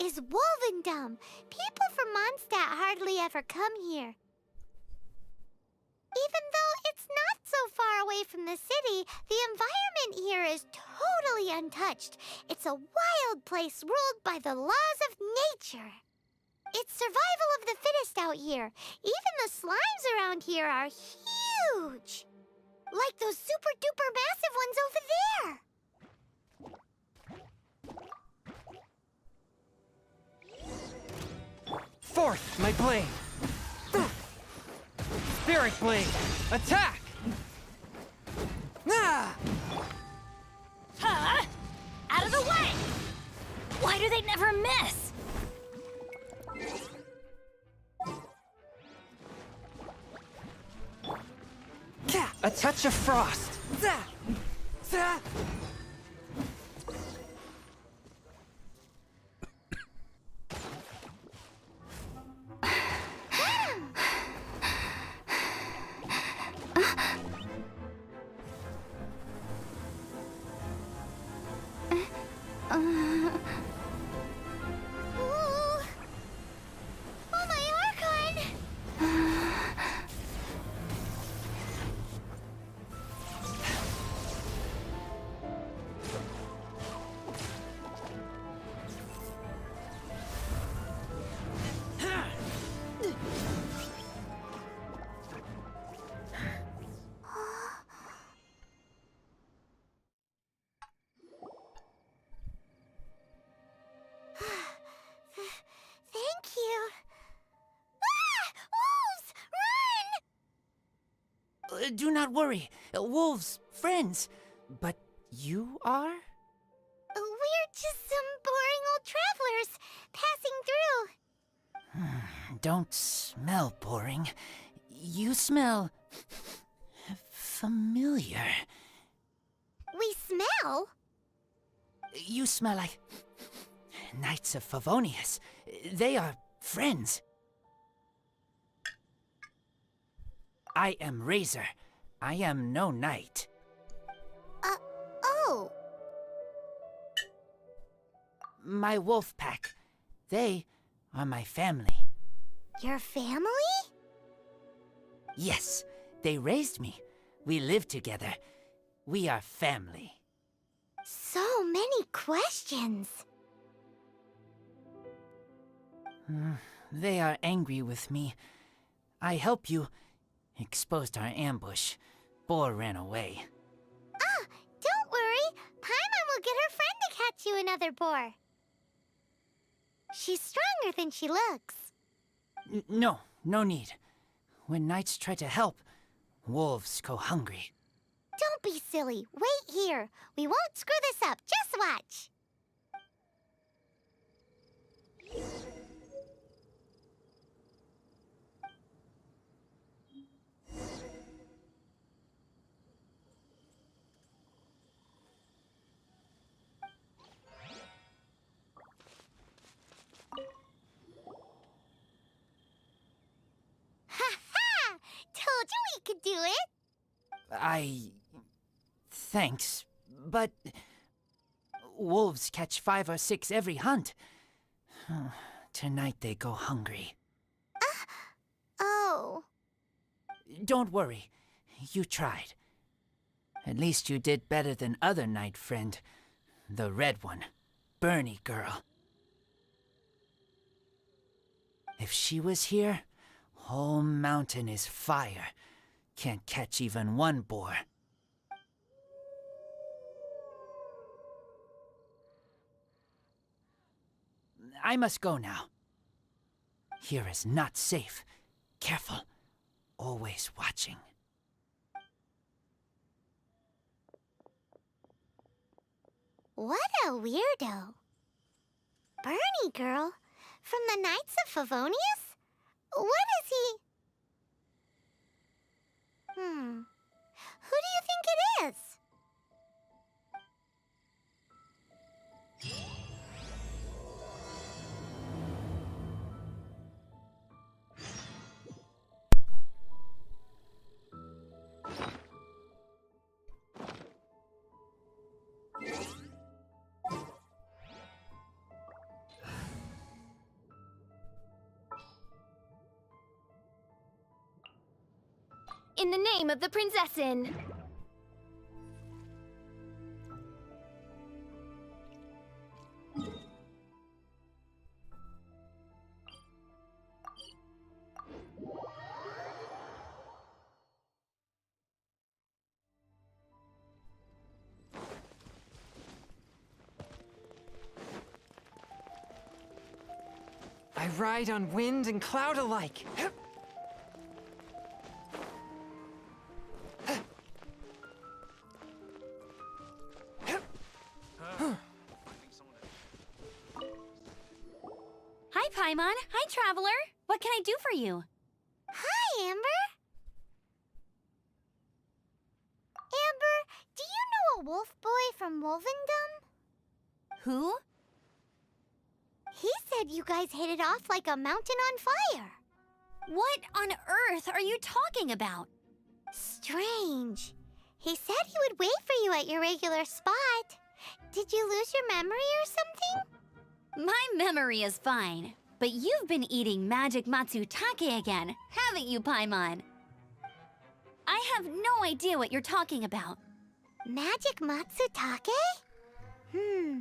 Is Wolvendom. People from Mondstadt hardly ever come here. Even though it's not so far away from the city, the environment here is totally untouched. It's a wild place ruled by the laws of nature. It's survival of the fittest out here. Even the slimes around here are huge. Like those super-duper massive ones over there. Forth, my blade! Spirit blade! Attack! Ah! Huh? Out of the way! Why do they never miss? A touch of frost! Thank you. Ah! Wolves! Run! Do not worry. Wolves, friends. But you are? We're just some boring old travelers passing through. Don't smell boring. You smell familiar. We smell? You smell like Knights of Favonius. They are friends. I am Razor. I am no knight. Oh. My wolf pack. They are my family. Your family? Yes, they raised me. We live together. We are family. So many questions. They are angry with me. I help you. Exposed our ambush. Boar ran away. Ah, don't worry. Paimon will get her friend to catch you another boar. She's stronger than she looks. No need. When knights try to help, wolves go hungry. Don't be silly. Wait here. We won't screw this up. Just watch. Ha-ha! Told you we could do it. Thanks, but wolves catch 5 or 6 every hunt. Tonight they go hungry. Oh. Don't worry. You tried. At least you did better than other knight friend. The red one. Bernie girl. If she was here, whole mountain is fire. Can't catch even one boar. I must go now. Here is not safe. Careful. Always watching. What a weirdo. Bernie girl? From the Knights of Favonius? What is he? Who do you think it is? In the name of the Prinzessin! I ride on wind and cloud alike. Hi, Paimon. Hi, Traveler. What can I do for you? Hi, Amber. Amber, do you know a wolf boy from Wolvendom? Who? He said you guys hit it off like a mountain on fire. What on earth are you talking about? Strange. He said he would wait for you at your regular spot. Did you lose your memory or something? My memory is fine, but you've been eating magic matsutake again, haven't you, Paimon? I have no idea what you're talking about. Magic matsutake? Remind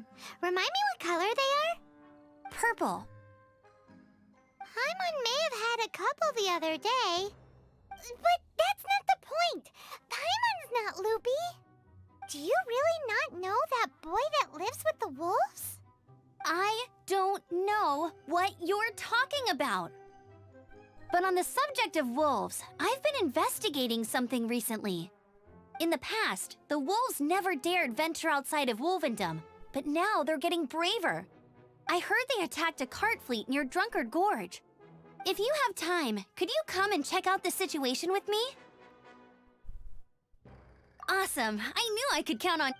me what color they are? Purple. Paimon may have had a couple the other day. But that's not the point. Paimon's not loopy. Do you really not know that boy that lives with the wolves? I don't know what you're talking about. But on the subject of wolves, I've been investigating something recently. In the past, the wolves never dared venture outside of Wolvendom, but now they're getting braver. I heard they attacked a cart fleet near Drunkard Gorge. If you have time, could you come and check out the situation with me? Awesome. I knew I could count on...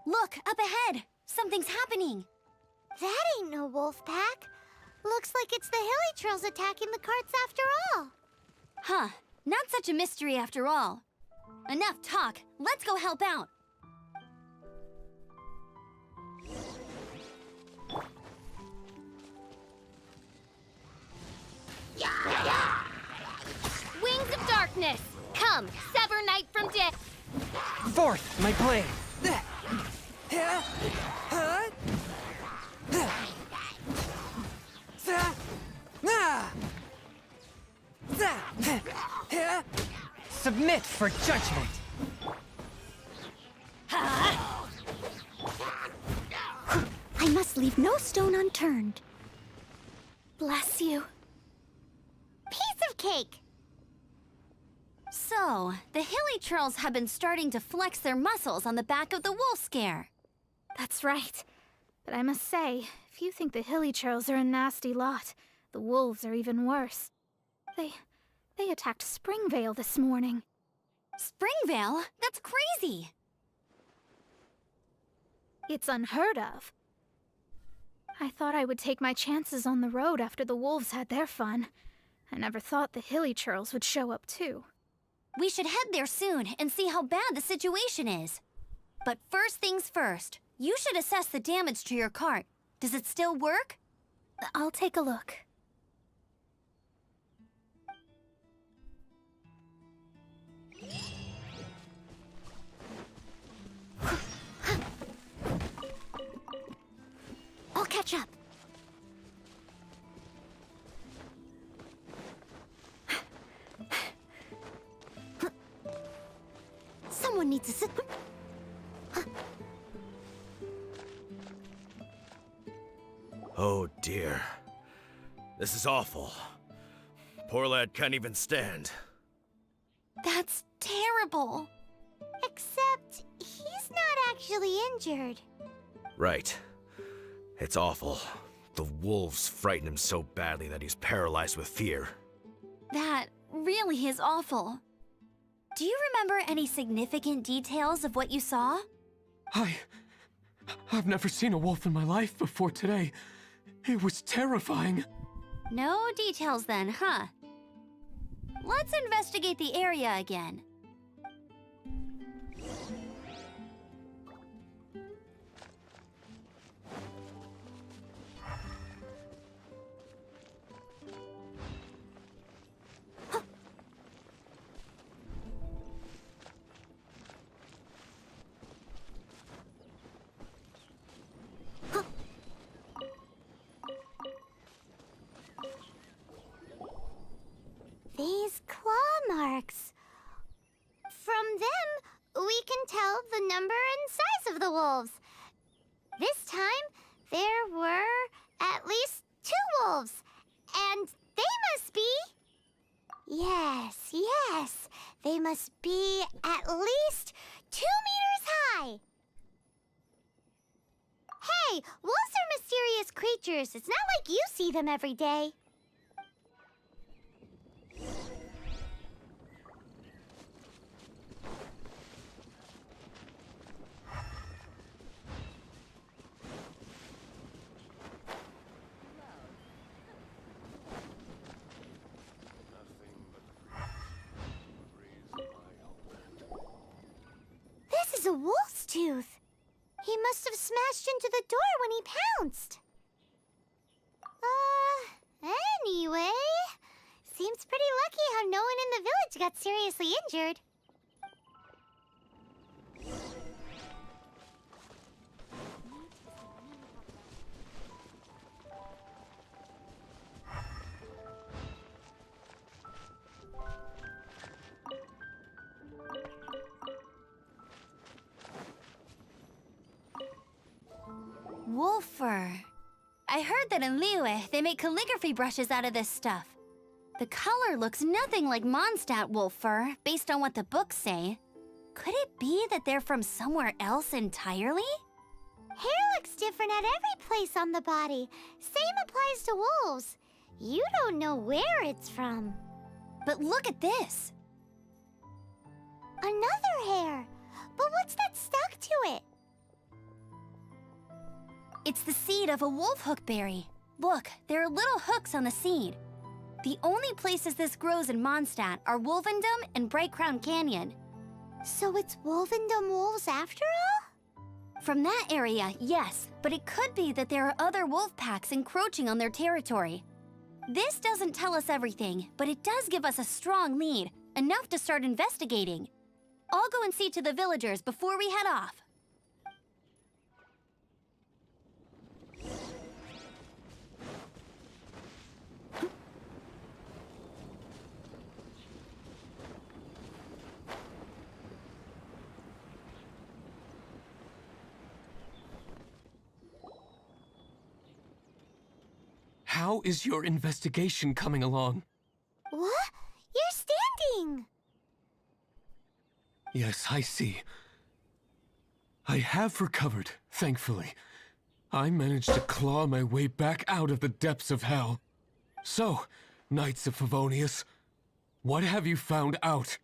Look, up ahead! Something's happening! That ain't no wolf pack. Looks like it's the Hilly Trolls attacking the carts after all. Huh. Not such a mystery after all. Enough talk. Let's go help out. Wings of darkness. Come, sever night from day. Forth, my blade! Submit for judgment! I must leave no stone unturned. Bless you. Piece of cake! So, the hilly trolls have been starting to flex their muscles on the back of the wolf scare. That's right. But I must say, if you think the hilly trolls are a nasty lot, the wolves are even worse. They attacked Springvale this morning. Springvale? That's crazy! It's unheard of. I thought I would take my chances on the road after the wolves had their fun. I never thought the hilly trolls would show up too. We should head there soon and see how bad the situation is. But first things first, you should assess the damage to your cart. Does it still work? I'll take a look. I'll catch up. Someone needs to sit. Oh dear. This is awful. Poor lad can't even stand. That's terrible. Except, he's not actually injured. Right. It's awful. The wolves frighten him so badly that he's paralyzed with fear. That really is awful. Do you remember any significant details of what you saw? I've never seen a wolf in my life before today. It was terrifying. No details then, huh? Let's investigate the area again. These claw marks. From them, we can tell the number and size of the wolves. This time, there were at least 2 wolves. And they must be... Yes. They must be at least 2 meters high. Hey, wolves are mysterious creatures. It's not like you see them every day. This is a wolf's tooth. He must have smashed into the door when he pounced. Anyway, seems pretty lucky how no one in the village got seriously injured. Wolf fur. I heard that in Liyue, they make calligraphy brushes out of this stuff. The color looks nothing like Mondstadt wolf fur, based on what the books say. Could it be that they're from somewhere else entirely? Hair looks different at every place on the body. Same applies to wolves. You don't know where it's from. But look at this. Another hair. But what's that stuck to it? It's the seed of a wolf hook berry. Look, there are little hooks on the seed. The only places this grows in Mondstadt are Wolvendom and Bright Crown Canyon. So it's Wolvendom wolves after all? From that area, yes, but it could be that there are other wolf packs encroaching on their territory. This doesn't tell us everything, but it does give us a strong lead, enough to start investigating. I'll go and see to the villagers before we head off. How is your investigation coming along? What? You're standing! Yes, I see. I have recovered, thankfully. I managed to claw my way back out of the depths of hell. So, Knights of Favonius, what have you found out?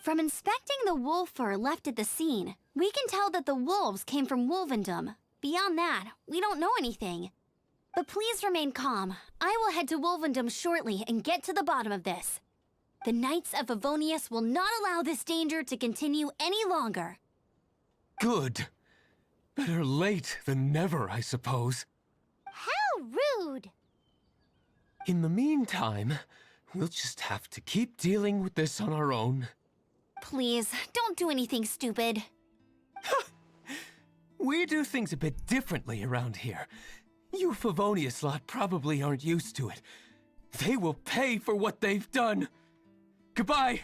From inspecting the wolf fur left at the scene, we can tell that the wolves came from Wolvendom. Beyond that, we don't know anything. But please remain calm. I will head to Wolvendom shortly and get to the bottom of this. The Knights of Favonius will not allow this danger to continue any longer. Good. Better late than never, I suppose. How rude! In the meantime, we'll just have to keep dealing with this on our own. Please, don't do anything stupid. We do things a bit differently around here. You Favonius lot probably aren't used to it. They will pay for what they've done. Goodbye.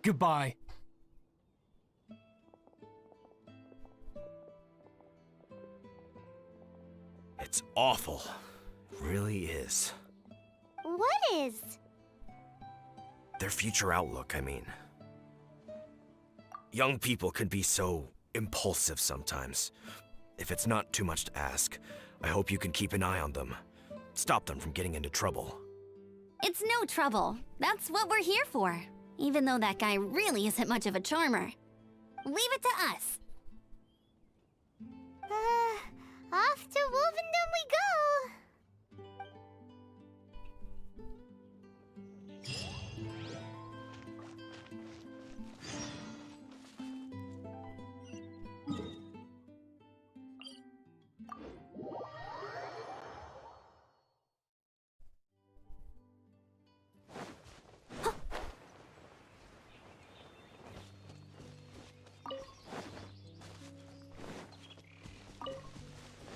Goodbye. It's awful. It really is. What is? Their future outlook, I mean. Young people can be so impulsive sometimes. If it's not too much to ask, I hope you can keep an eye on them. Stop them from getting into trouble. It's no trouble. That's what we're here for. Even though that guy really isn't much of a charmer. Leave it to us. Off to Wolvendom we go!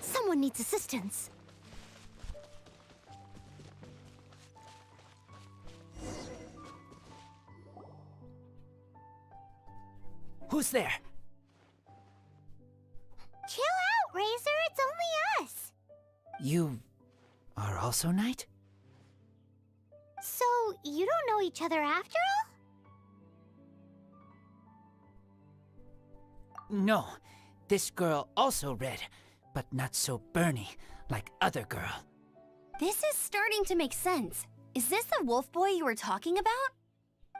Someone needs assistance. Who's there? Chill out, Razor. It's only us. You are also Knight? So, you don't know each other after all? No. This girl also red, but not so burny like other girl. This is starting to make sense. Is this the wolf boy you were talking about?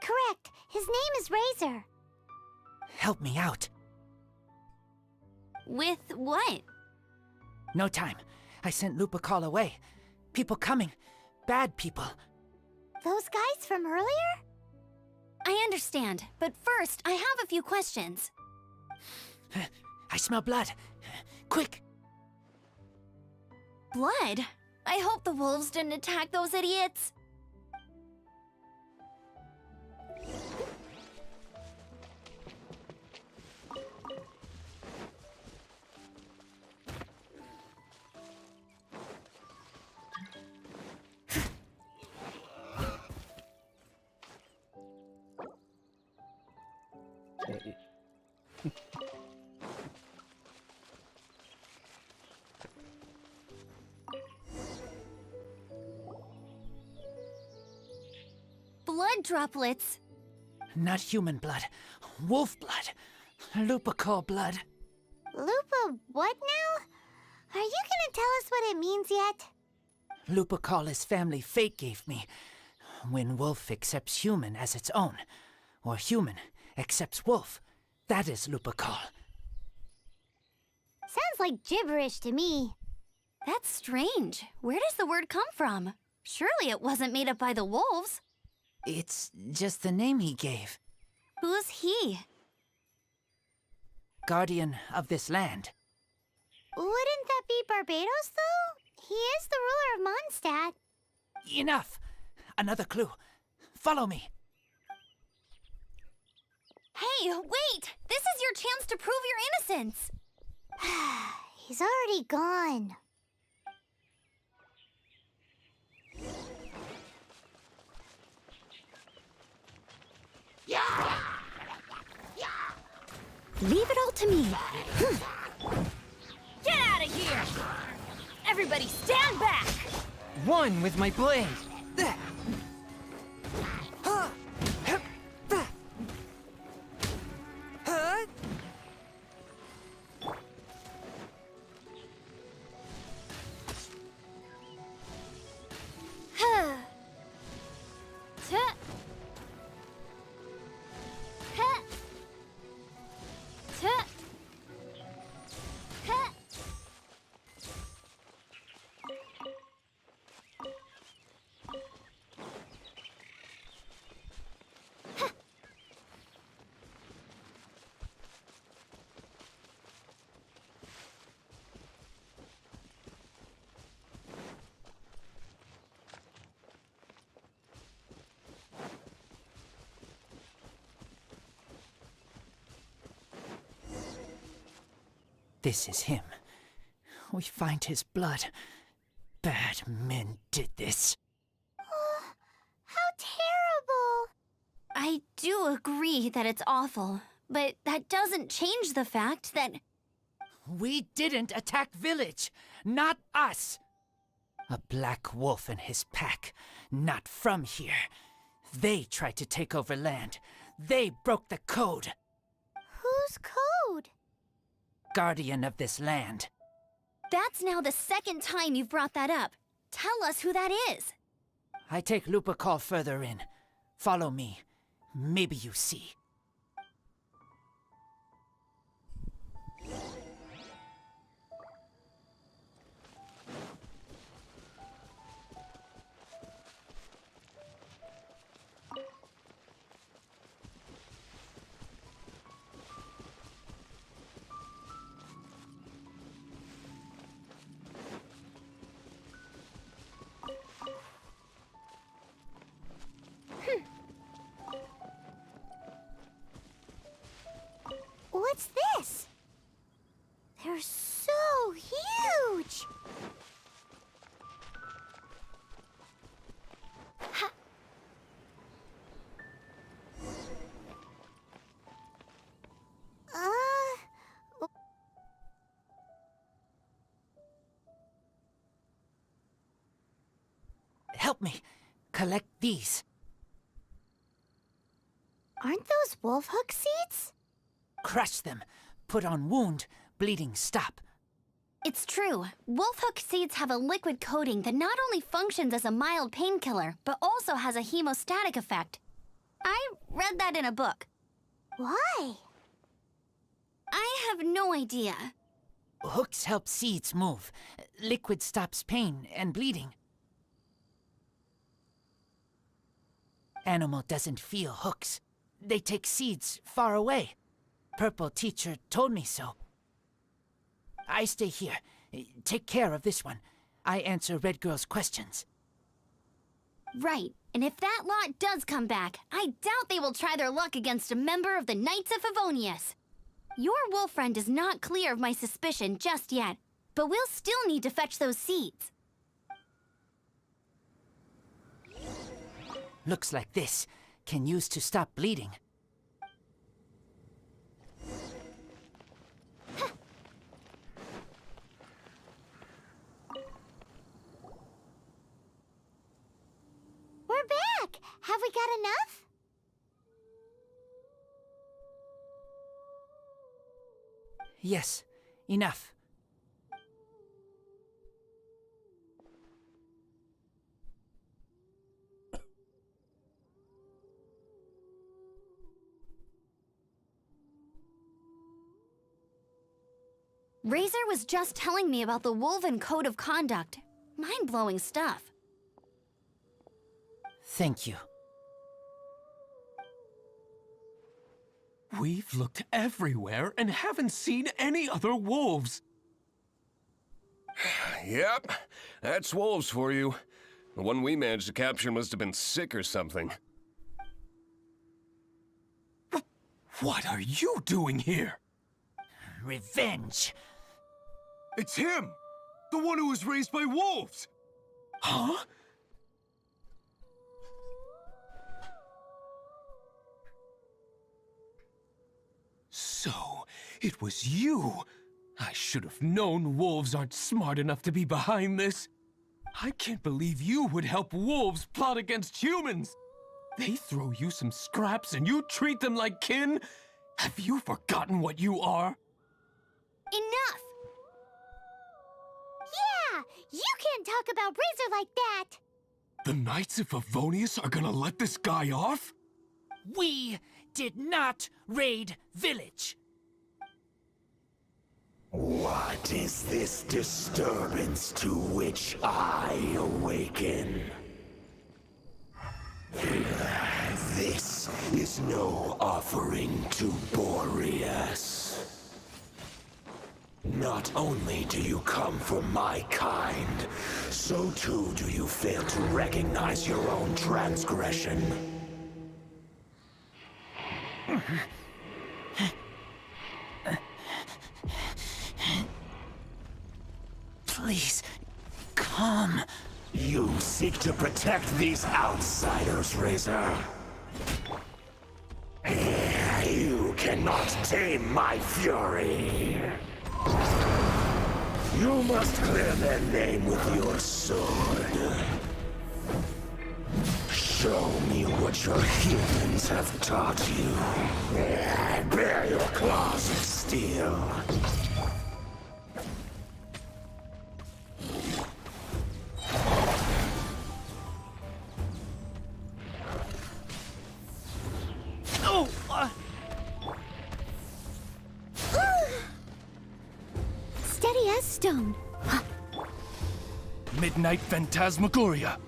Correct. His name is Razor. Help me out. With what? No time. I sent Lupacall away. People coming. Bad people. Those guys from earlier? I understand, but first, I have a few questions. I smell blood. Quick! Blood? I hope the wolves didn't attack those idiots. Blood droplets. Not human blood. Wolf blood. Lupacall blood. Lupa what now? Are you gonna tell us what it means yet? Lupacall is family fate gave me. When wolf accepts human as its own, or human accepts wolf, that is Lupacall. Sounds like gibberish to me. That's strange. Where does the word come from? Surely it wasn't made up by the wolves. It's just the name he gave. Who's he? Guardian of this land. Wouldn't that be Barbados, though? He is the ruler of Mondstadt. Enough! Another clue. Follow me. Hey, wait! This is your chance to prove your innocence! He's already gone. Leave it all to me. Get out of here! Everybody stand back! One with my blade. This is him. We find his blood. Bad men did this. How terrible! I do agree that it's awful, but that doesn't change the fact that... We didn't attack village. Not us. A black wolf and his pack. Not from here. They tried to take over land. They broke the code. Whose code? Guardian of this land. That's now the second time you've brought that up. Tell us who that is. I take Lupa call further in. Follow me. Maybe you see. What's this? They're so huge! Ha. Help me. Collect these. Aren't those wolf hook seeds? Crush them. Put on wound. Bleeding stop. It's true. Wolf hook seeds have a liquid coating that not only functions as a mild painkiller, but also has a hemostatic effect. I read that in a book. Why? I have no idea. Hooks help seeds move. Liquid stops pain and bleeding. Animal doesn't feel hooks. They take seeds far away. Purple teacher told me so. I stay here. Take care of this one. I answer Red Girl's questions. Right, and if that lot does come back, I doubt they will try their luck against a member of the Knights of Favonius. Your wolf friend is not clear of my suspicion just yet, but we'll still need to fetch those seeds. Looks like this. Can use to stop bleeding. We're back! Have we got enough? Yes, enough. Razor was just telling me about the Woven Code of Conduct. Mind-blowing stuff. Thank you. We've looked everywhere and haven't seen any other wolves. Yep, that's wolves for you. The one we managed to capture must have been sick or something. What are you doing here? Revenge. It's him! The one who was raised by wolves! Huh? So, it was you. I should have known wolves aren't smart enough to be behind this. I can't believe you would help wolves plot against humans. They throw you some scraps and you treat them like kin? Have you forgotten what you are? Enough! Yeah! You can't talk about Razor like that! The Knights of Favonius are gonna let this guy off? We did not raid village. What is this disturbance to which I awaken? This is no offering to Boreas. Not only do you come from my kind, so too do you fail to recognize your own transgression. Please, come. You seek to protect these outsiders, Razor. You cannot tame my fury. You must clear their name with your sword. Show me what your humans have taught you. Bear your claws of steel. Steady as stone. Midnight Phantasmagoria.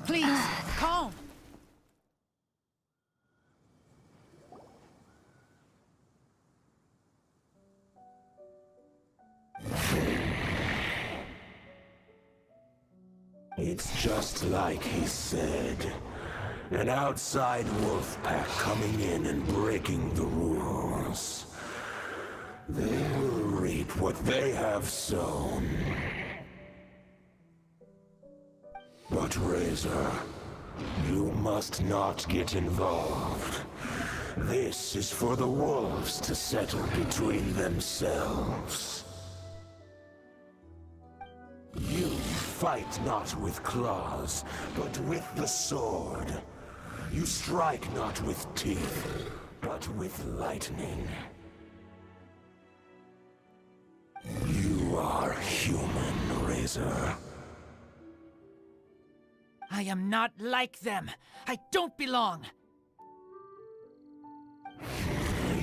Please, calm. It's just like he said. An outside wolf pack coming in and breaking the rules. They will reap what they have sown. But Razor, you must not get involved. This is for the wolves to settle between themselves. You fight not with claws, but with the sword. You strike not with teeth, but with lightning. You are human, Razor. I am not like them. I don't belong.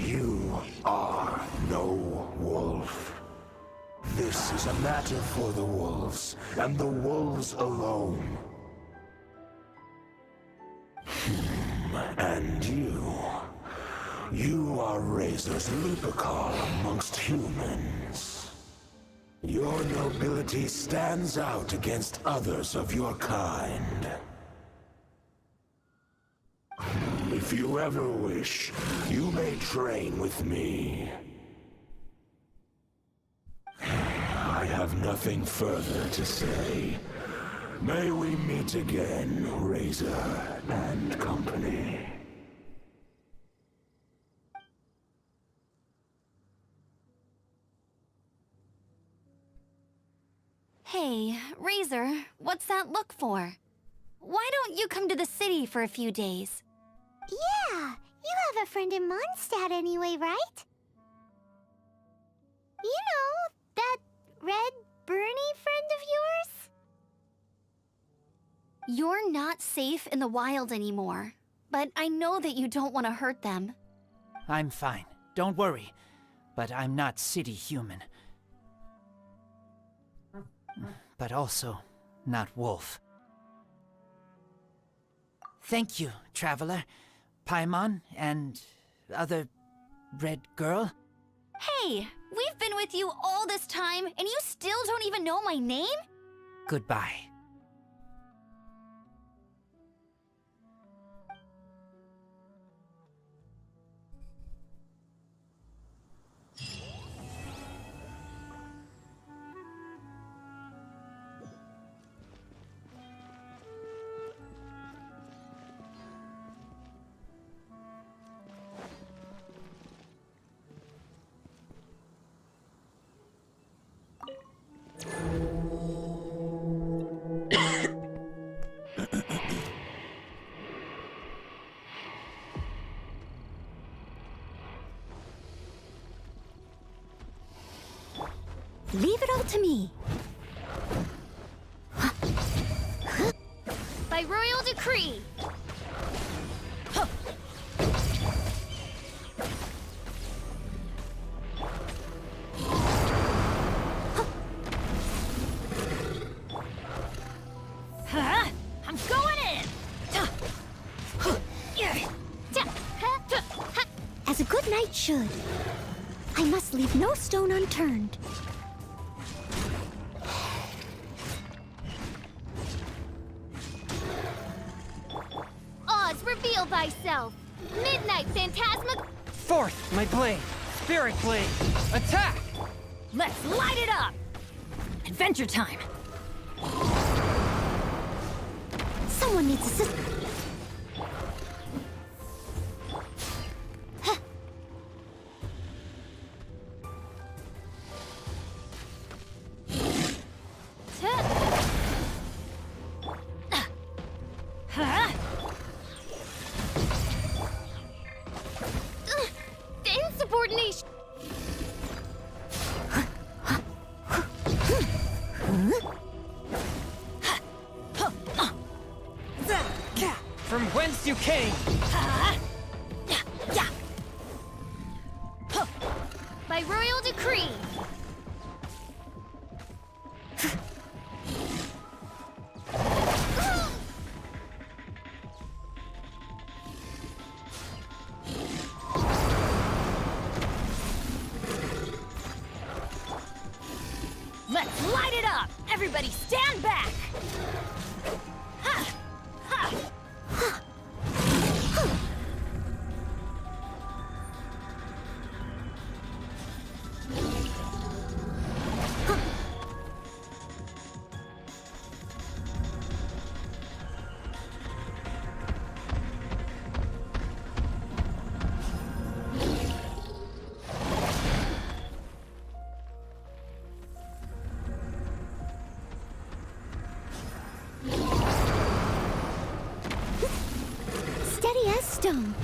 You are no wolf. This is a matter for the wolves, and the wolves alone. and you. You are Razor's Lupercal amongst humans. Your nobility stands out against others of your kind. If you ever wish, you may train with me. I have nothing further to say. May we meet again, Razor and company. Hey, Razor, what's that look for? Why don't you come to the city for a few days? Yeah, you have a friend in Mondstadt anyway, right? You know, that red Bernie friend of yours? You're not safe in the wild anymore, but I know that you don't want to hurt them. I'm fine. Don't worry. But I'm not city human. But also not wolf. Thank you, traveler. Paimon and other red girl. Hey, we've been with you all this time, and you still don't even know my name? Goodbye. Leave it all to me. By royal decree. I'm going in! As a good knight should. I must leave no stone unturned. Oz, reveal thyself. Midnight Phantasmic. Forth, my blade. Spirit blade. Attack! Let's light it up! Adventure time! Someone needs assistance. The insubordination. From whence you came! By royal decree. Let's light it up! Everybody stand back! Steady as stone.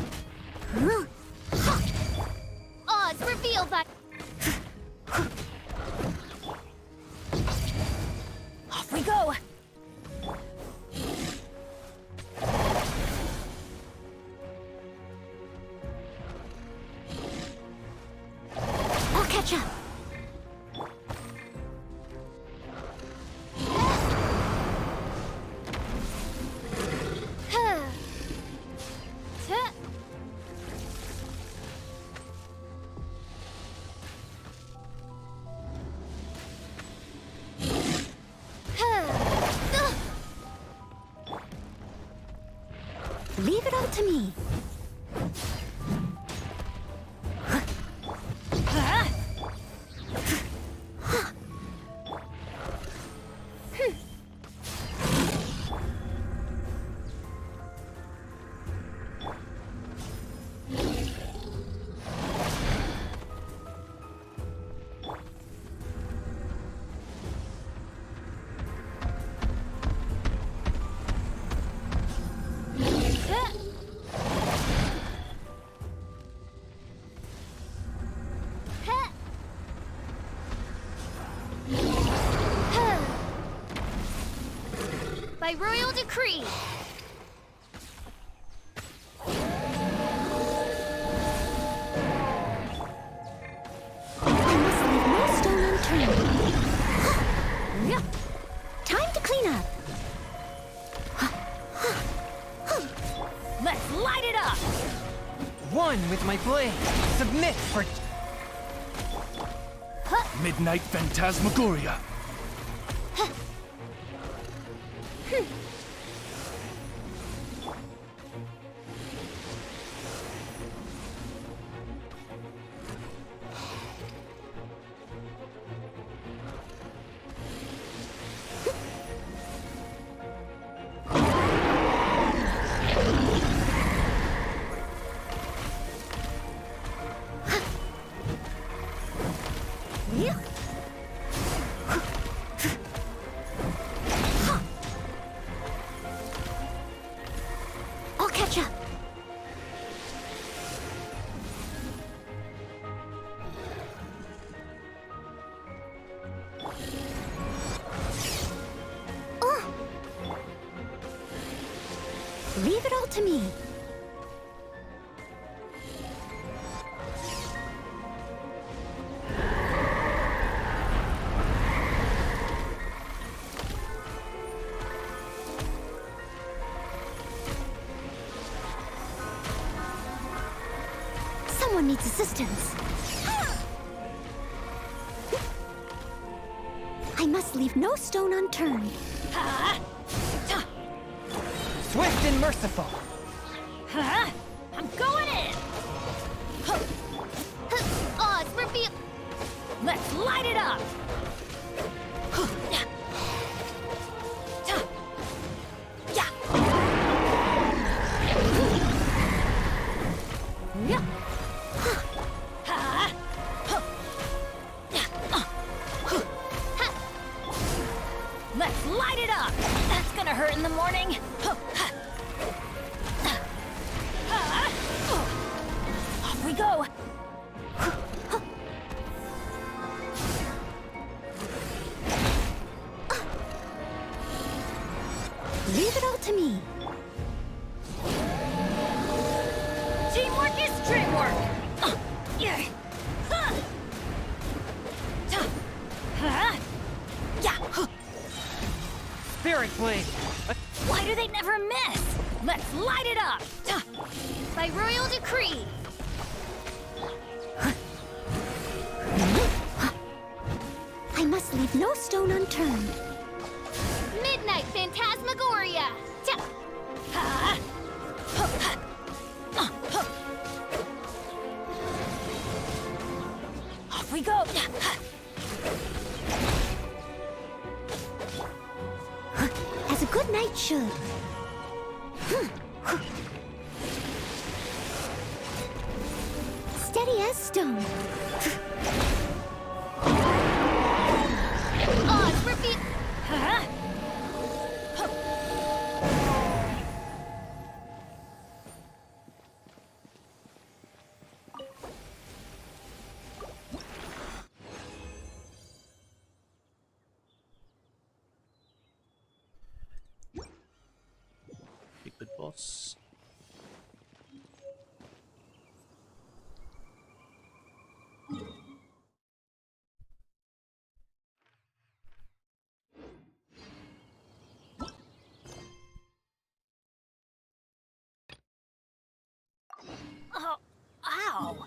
Oz, reveal thy. Off we go! I'll catch up. Leave it all to me. By royal decree. I must leave no stone unturned. Time to clean up. Let's light it up! One with my blade. Submit for... Midnight Phantasmagoria. I'll catch up. Leave it all to me. Someone needs assistance. I must leave no stone unturned. Swift and merciful. I'm going in! Odds reveal. Let's light it up! Let's light it up! That's gonna hurt in the morning. Off we go! Leave it all to me. Teamwork is dreamwork! Yeah. Spirit blade. Why do they never miss? Let's light it up! By royal decree. I must leave no stone unturned. Midnight Phantasmagoria. Off we go! As a good knight should. Steady as stone. Odds reveal. Good boss. Oh, ow!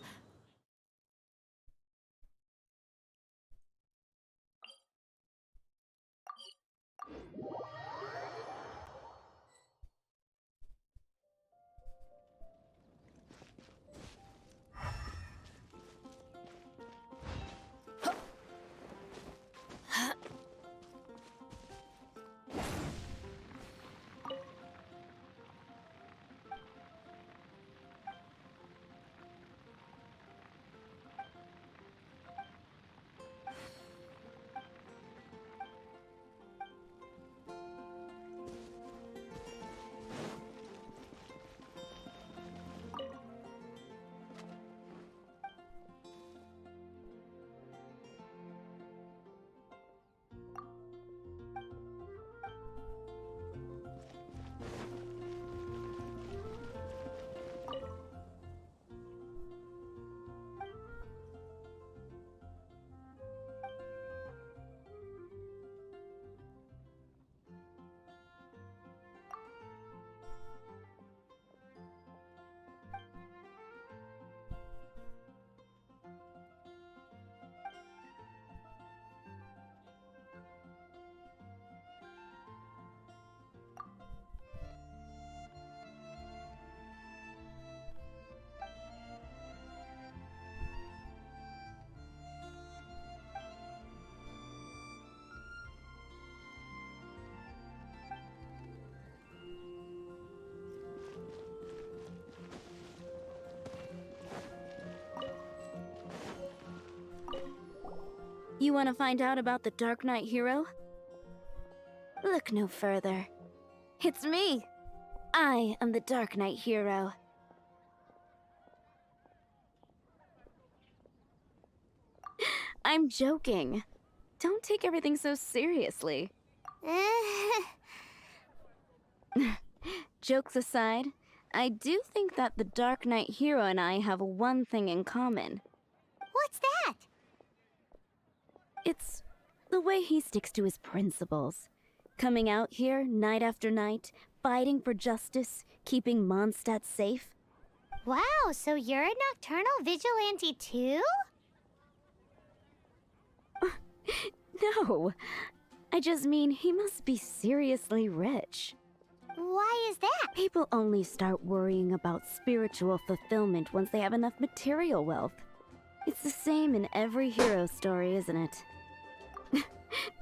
You want to find out about the Dark Knight hero? Look no further. It's me. I am the Dark Knight hero. I'm joking. Don't take everything so seriously. Jokes aside, I do think that the Dark Knight hero and I have one thing in common. What's that? It's the way he sticks to his principles. Coming out here night after night, fighting for justice, keeping Mondstadt safe. Wow, so you're a nocturnal vigilante too? No, I just mean he must be seriously rich. Why is that? People only start worrying about spiritual fulfillment once they have enough material wealth. It's the same in every hero story, isn't it?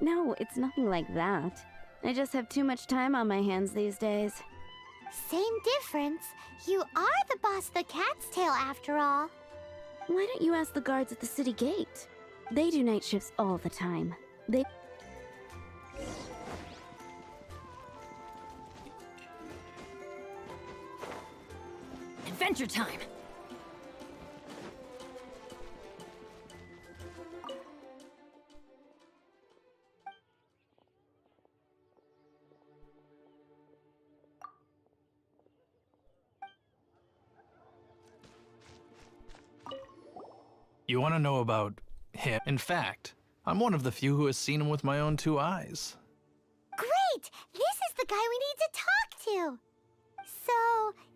No, it's nothing like that. I just have too much time on my hands these days. Same difference. You are the boss of the Cat's Tail after all. Why don't you ask the guards at the city gate? They do night shifts all the time. They... Adventure time! You want to know about him? In fact, I'm one of the few who has seen him with my own 2 eyes. Great! This is the guy we need to talk to! So,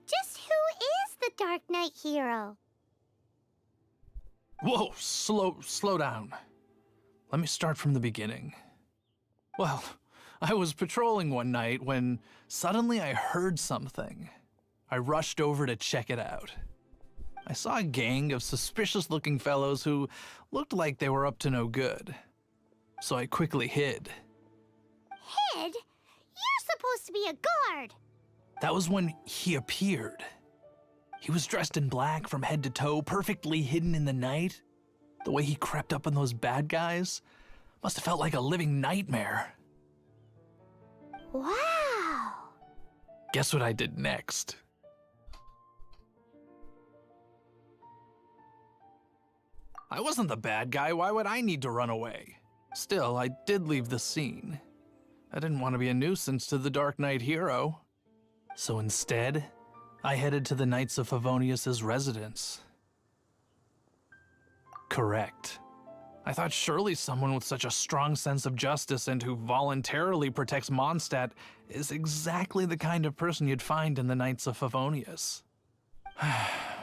just who is the Dark Knight hero? Whoa, slow down. Let me start from the beginning. Well, I was patrolling one night when suddenly I heard something. I rushed over to check it out. I saw a gang of suspicious-looking fellows who looked like they were up to no good. So I quickly hid. Hid? You're supposed to be a guard! That was when he appeared. He was dressed in black from head to toe, perfectly hidden in the night. The way he crept up on those bad guys must have felt like a living nightmare. Wow! Guess what I did next? I wasn't the bad guy, why would I need to run away? Still, I did leave the scene. I didn't want to be a nuisance to the Dark Knight hero. So instead, I headed to the Knights of Favonius' residence. Correct. I thought surely someone with such a strong sense of justice and who voluntarily protects Mondstadt is exactly the kind of person you'd find in the Knights of Favonius.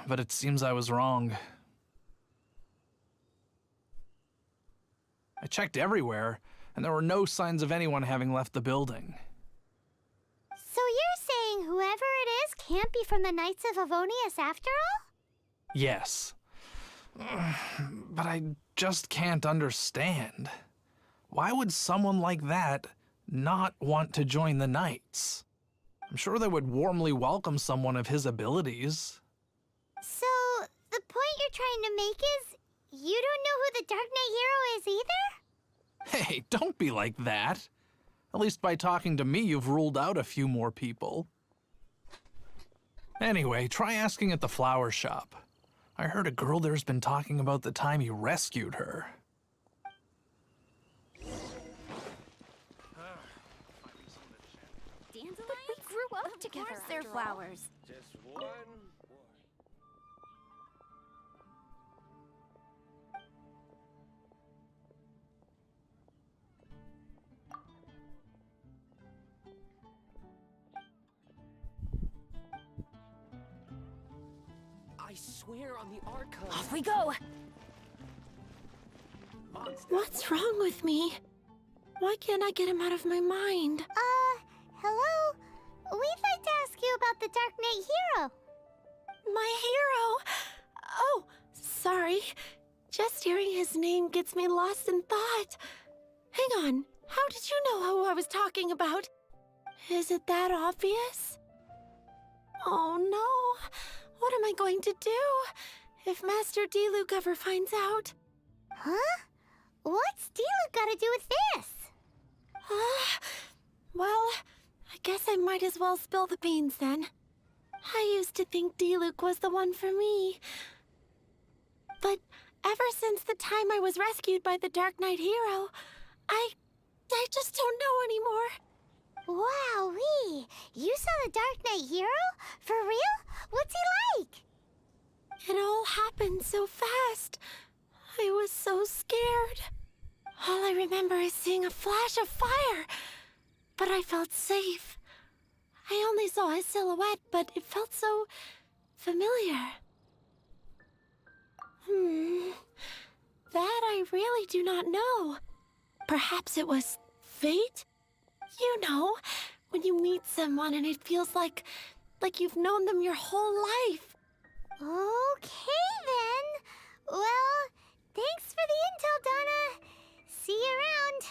But it seems I was wrong. I checked everywhere, and there were no signs of anyone having left the building. So you're saying whoever it is can't be from the Knights of Favonius after all? Yes. But I just can't understand. Why would someone like that not want to join the Knights? I'm sure they would warmly welcome someone of his abilities. So, the point you're trying to make is you don't know who the Dark Knight hero is either? Hey, don't be like that. At least by talking to me, you've ruled out a few more people. Anyway, try asking at the flower shop. I heard a girl there's been talking about the time you rescued her. Dandelions? But we grew up together. Of course they're flowers. Just one. I swear on the Archon. Off we go! What's wrong with me? Why can't I get him out of my mind? Hello? We'd like to ask you about the Dark Knight hero. My hero? Oh, sorry. Just hearing his name gets me lost in thought. Hang on, how did you know who I was talking about? Is it that obvious? Oh no, what am I going to do if Master Diluc ever finds out? Huh? What's Diluc got to do with this? Well, I guess I might as well spill the beans then. I used to think Diluc was the one for me. But ever since the time I was rescued by the Dark Knight hero, I just don't know anymore. Wowee! You saw the Dark Knight hero? For real? What's he like? It all happened so fast. I was so scared. All I remember is seeing a flash of fire, but I felt safe. I only saw his silhouette, but it felt so familiar. That I really do not know. Perhaps it was fate? You know, when you meet someone and it feels like you've known them your whole life. Okay then. Well, thanks for the intel, Donna. See you around.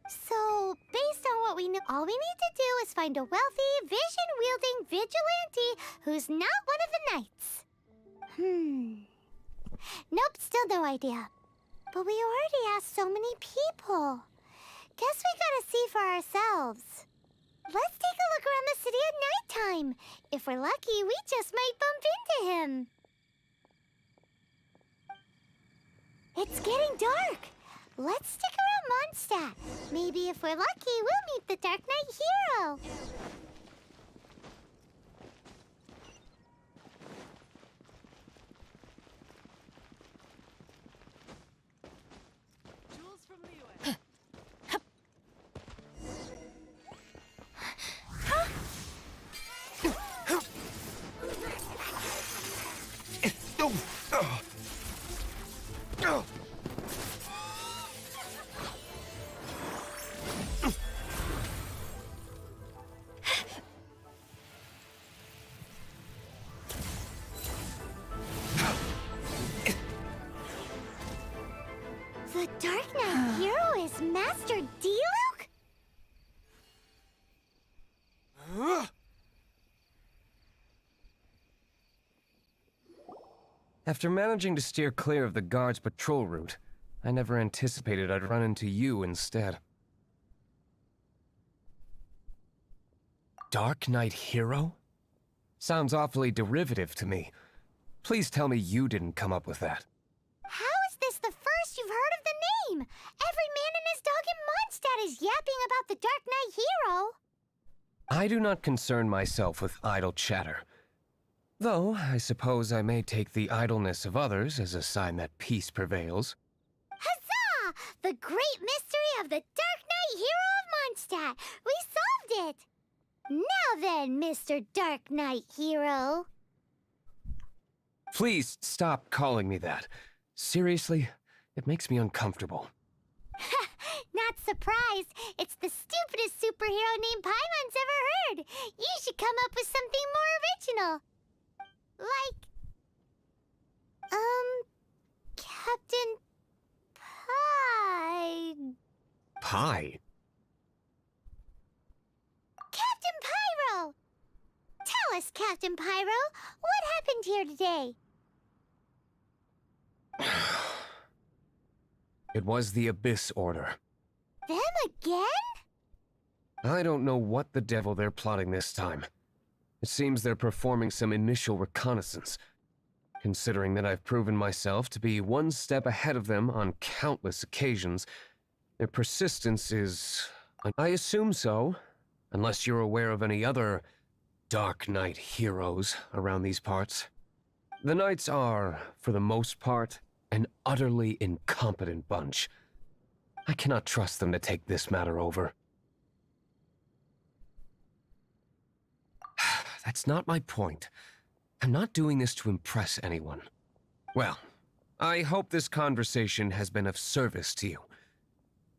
So, based on what we know, all we need to do is find a wealthy, vision-wielding vigilante who's not one of the knights. Nope, still no idea. But we already asked so many people. Guess we gotta see for ourselves. Let's take a look around the city at nighttime. If we're lucky, we just might bump into him. It's getting dark. Let's stick around Mondstadt. Maybe if we're lucky, we'll meet the Dark Knight hero. The Dark Knight hero is Master Diluc? After managing to steer clear of the guard's patrol route, I never anticipated I'd run into you instead. Dark Knight hero? Sounds awfully derivative to me. Please tell me you didn't come up with that. How is this the first you've heard of the name? Every man and his dog in Mondstadt is yapping about the Dark Knight hero. I do not concern myself with idle chatter. Though, I suppose I may take the idleness of others as a sign that peace prevails. Huzzah! The great mystery of the Dark Knight hero of Mondstadt! We solved it! Now then, Mr. Dark Knight hero. Please stop calling me that. Seriously, it makes me uncomfortable. Not surprised. It's the stupidest superhero name Paimon's ever heard. You should come up with something more original. Like, Captain Pie. Pie? Captain Pyro! Tell us, Captain Pyro, what happened here today? It was the Abyss Order. Them again? I don't know what the devil they're plotting this time. It seems they're performing some initial reconnaissance. Considering that I've proven myself to be one step ahead of them on countless occasions, their persistence is... I assume so, unless you're aware of any other Dark Knight heroes around these parts. The Knights are, for the most part, an utterly incompetent bunch. I cannot trust them to take this matter over. That's not my point. I'm not doing this to impress anyone. Well, I hope this conversation has been of service to you.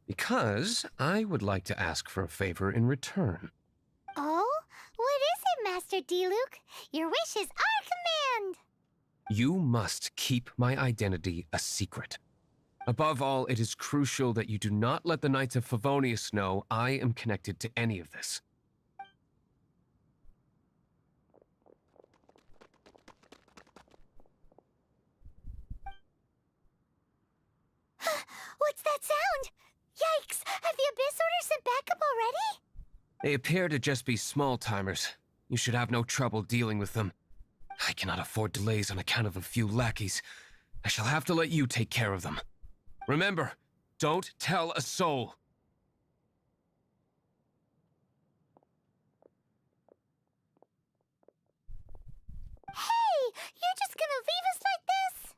Because I would like to ask for a favor in return. Oh? What is it, Master Diluc? Your wish is our command! You must keep my identity a secret. Above all, it is crucial that you do not let the Knights of Favonius know I am connected to any of this. What's that that sound? Yikes! Have the Abyss Order sent backup already? They appear to just be small-timers. You should have no trouble dealing with them. I cannot afford delays on account of a few lackeys. I shall have to let you take care of them. Remember, don't tell a soul. Hey! You're just gonna leave us like this?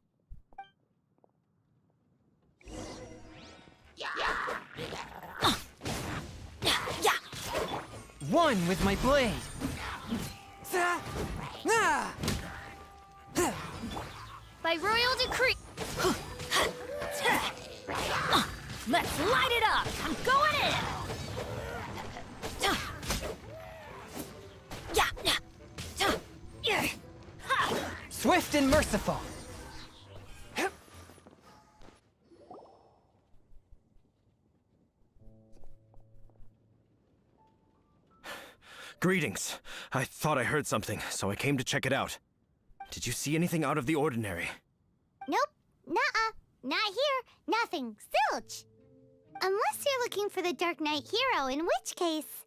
One with my blade. By royal decree. Let's light it up! I'm going in! Swift and merciful. Greetings. I thought I heard something, so I came to check it out. Did you see anything out of the ordinary? Nope. Nuh-uh. Not here. Nothing. Zilch. Unless you're looking for the Dark Knight hero, in which case...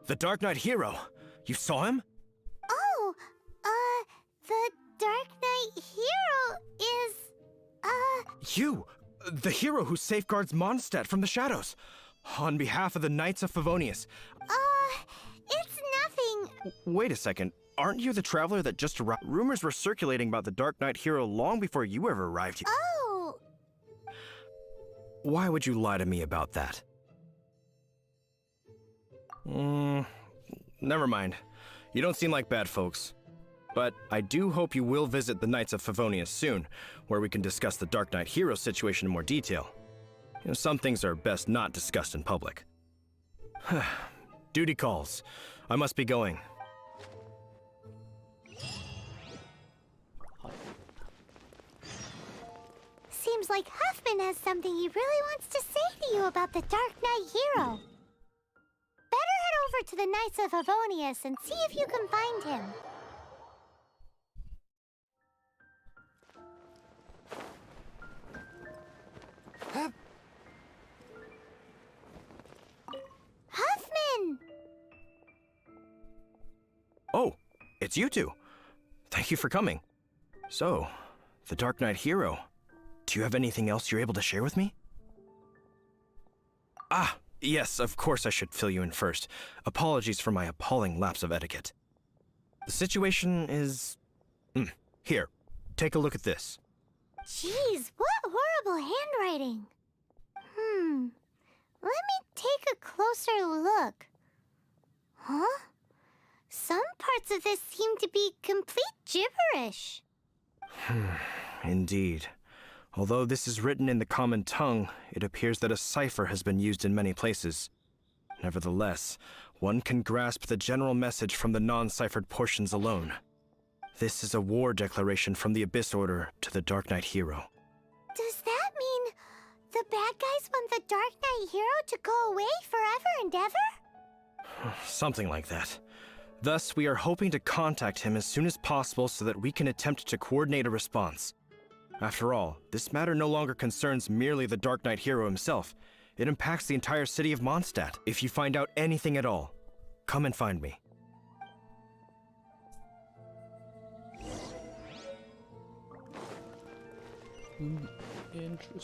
The Dark Knight hero? You saw him? Oh, the Dark Knight hero is... You! The hero who safeguards Mondstadt from the shadows. On behalf of the Knights of Favonius. It's nothing. Wait a second. Aren't you the traveler that just arrived? Rumors were circulating about the Dark Knight hero long before you ever arrived here. Oh! Why would you lie to me about that? Never mind. You don't seem like bad folks. But I do hope you will visit the Knights of Favonius soon, where we can discuss the Dark Knight hero situation in more detail. You know, some things are best not discussed in public. Duty calls. I must be going. Seems like Huffman has something he really wants to say to you about the Dark Knight hero. Better head over to the Knights of Favonius and see if you can find him. Huffman! Oh, it's you two. Thank you for coming. So, the Dark Knight hero. Do you have anything else you're able to share with me? Ah, yes, of course I should fill you in first. Apologies for my appalling lapse of etiquette. The situation is... Here, take a look at this. Jeez, what horrible handwriting. Let me take a closer look. Huh? Some parts of this seem to be complete gibberish. Indeed. Although this is written in the common tongue, it appears that a cipher has been used in many places. Nevertheless, one can grasp the general message from the non-ciphered portions alone. This is a war declaration from the Abyss Order to the Dark Knight hero. Does that mean the bad guys want the Dark Knight hero to go away forever and ever? Something like that. Thus, we are hoping to contact him as soon as possible so that we can attempt to coordinate a response. After all, this matter no longer concerns merely the Dark Knight hero himself. It impacts the entire city of Mondstadt. If you find out anything at all, come and find me.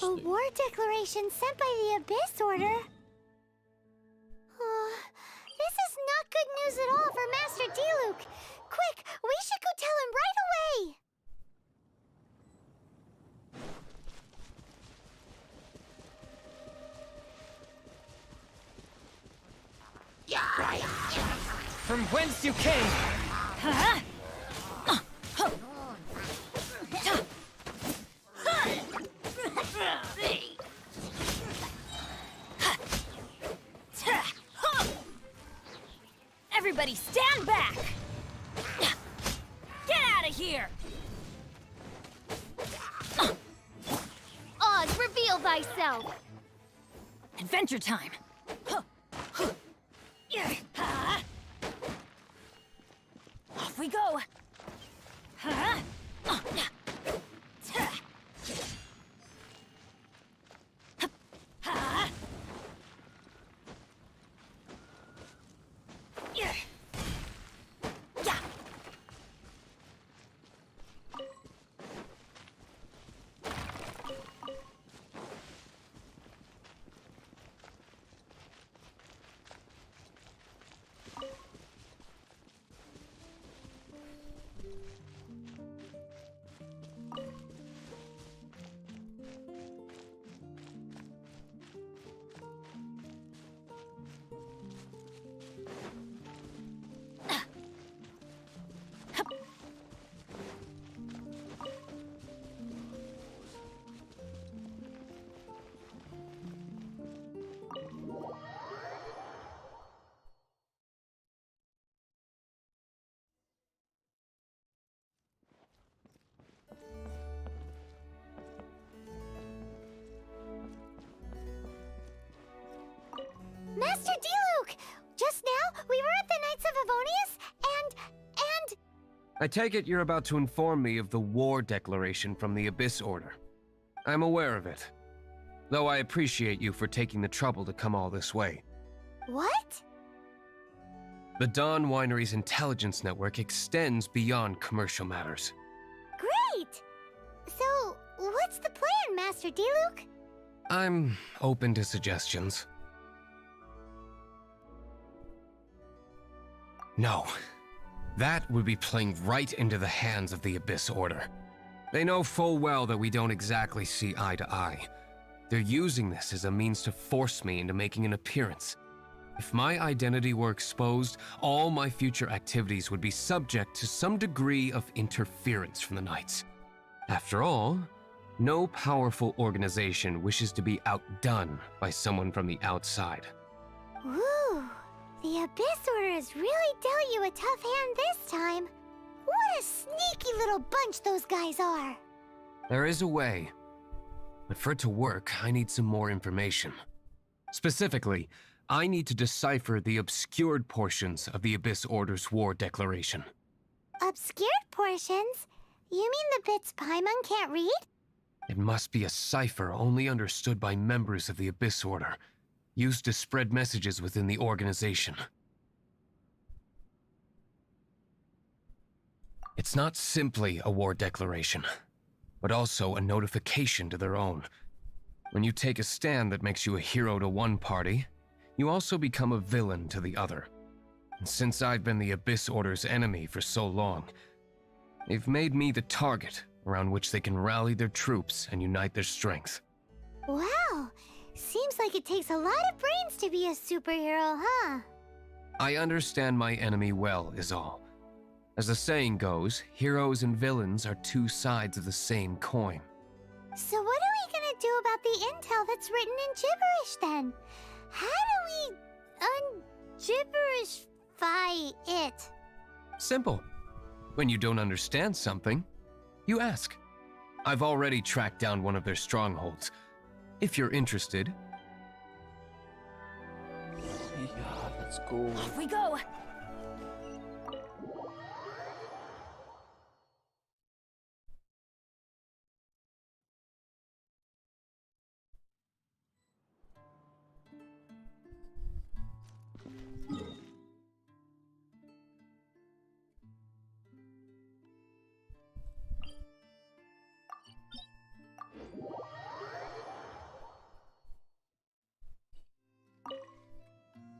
A war declaration sent by the Abyss Order? This is not good news at all for Master Diluc. Quick, we should go tell him right away! From whence you came! Everybody stand back! Get out of here! Oz, reveal thyself! Adventure time! Off we go! Master Diluc! Just now, we were at the Knights of Avonius, and... I take it you're about to inform me of the war declaration from the Abyss Order. I'm aware of it, though I appreciate you for taking the trouble to come all this way. What? The Dawn Winery's intelligence network extends beyond commercial matters. Great! So, what's the plan, Master Diluc? I'm open to suggestions. No. That would be playing right into the hands of the Abyss Order. They know full well that we don't exactly see eye to eye. They're using this as a means to force me into making an appearance. If my identity were exposed, all my future activities would be subject to some degree of interference from the Knights. After all, no powerful organization wishes to be outdone by someone from the outside. Ooh, the Abyss Order has really dealt you a tough hand this time. What a sneaky little bunch those guys are. There is a way, but for it to work, I need some more information. Specifically, I need to decipher the obscured portions of the Abyss Order's war declaration. Obscured portions? You mean the bits Paimon can't read? It must be a cipher only understood by members of the Abyss Order, used to spread messages within the organization. It's not simply a war declaration, but also a notification to their own. When you take a stand that makes you a hero to one party, you also become a villain to the other. And since I've been the Abyss Order's enemy for so long, they've made me the target around which they can rally their troops and unite their strength. Wow, seems like it takes a lot of brains to be a superhero, huh? I understand my enemy well, is all. As the saying goes, heroes and villains are two sides of the same coin. So what are we gonna do about the intel that's written in gibberish then? How do we un-gibberishify it? Simple. When you don't understand something, you ask. I've already tracked down one of their strongholds. If you're interested. Yeah, let's go. Off we go!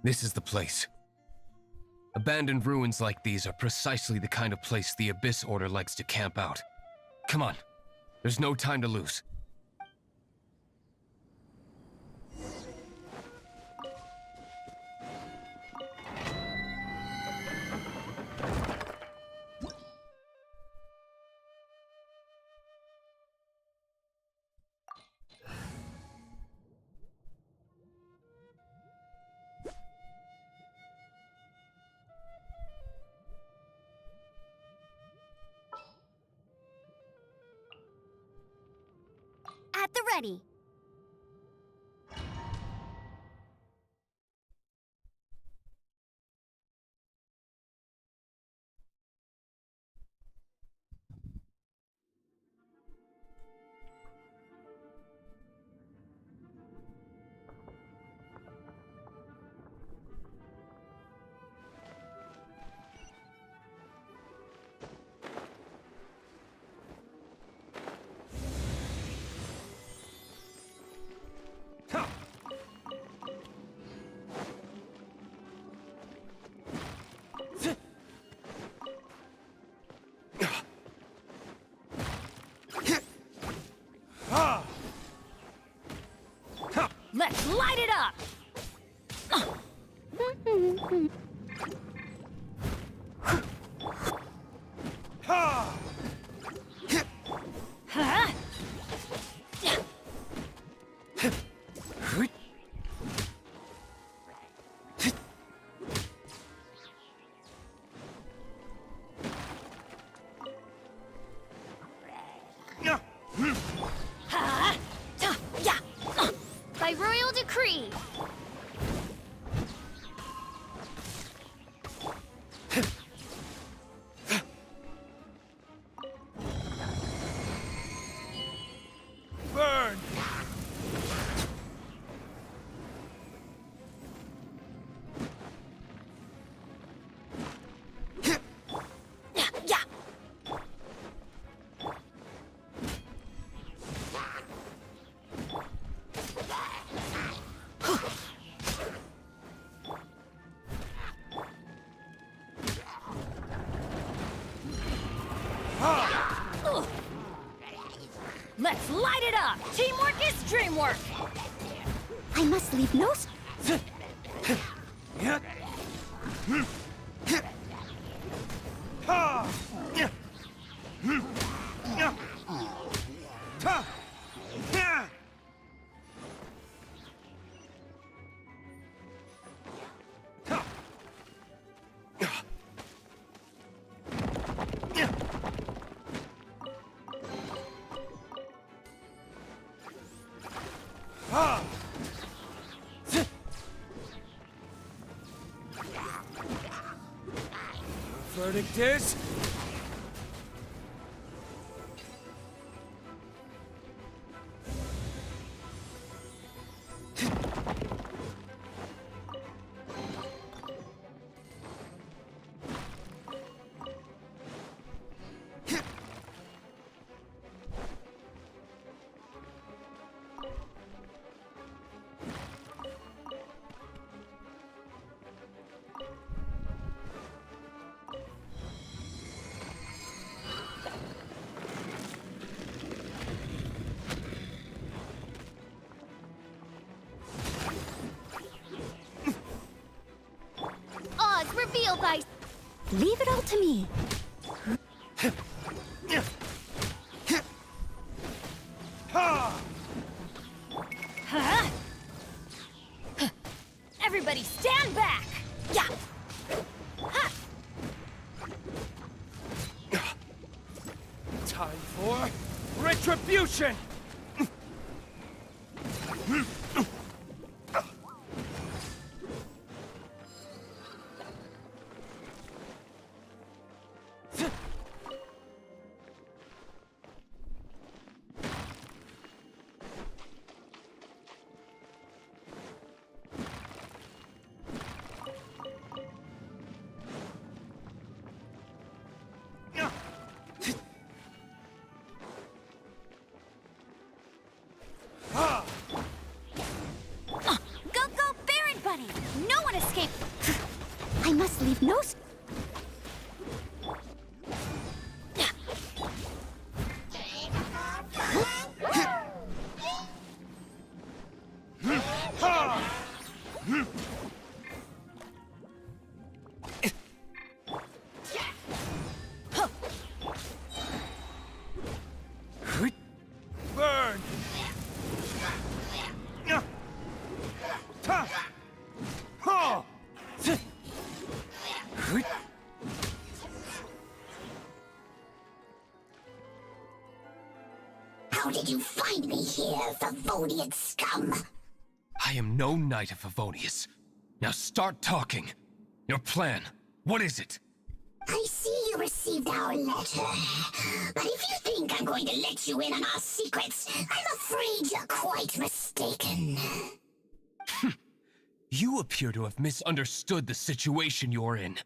This is the place. Abandoned ruins like these are precisely the kind of place the Abyss Order likes to camp out. Come on, there's no time to lose. At the ready. Let's light it up! Huh? By royal decree. dream work! I must leave no... Verdict is... Oz, reveal thy... Leave it all to me. Huh? Everybody stand back! Yeah! Ha! Time for retribution! Go, Baron Bunny! No one escaped! I must leave no... Burn! How did you find me here, Favonian scum? I am no knight of Favonius. Now start talking. Your plan, what is it? I see you received our letter. But if you think I'm going to let you in on our secrets, I'm afraid you're quite mistaken. You appear to have misunderstood the situation you're in.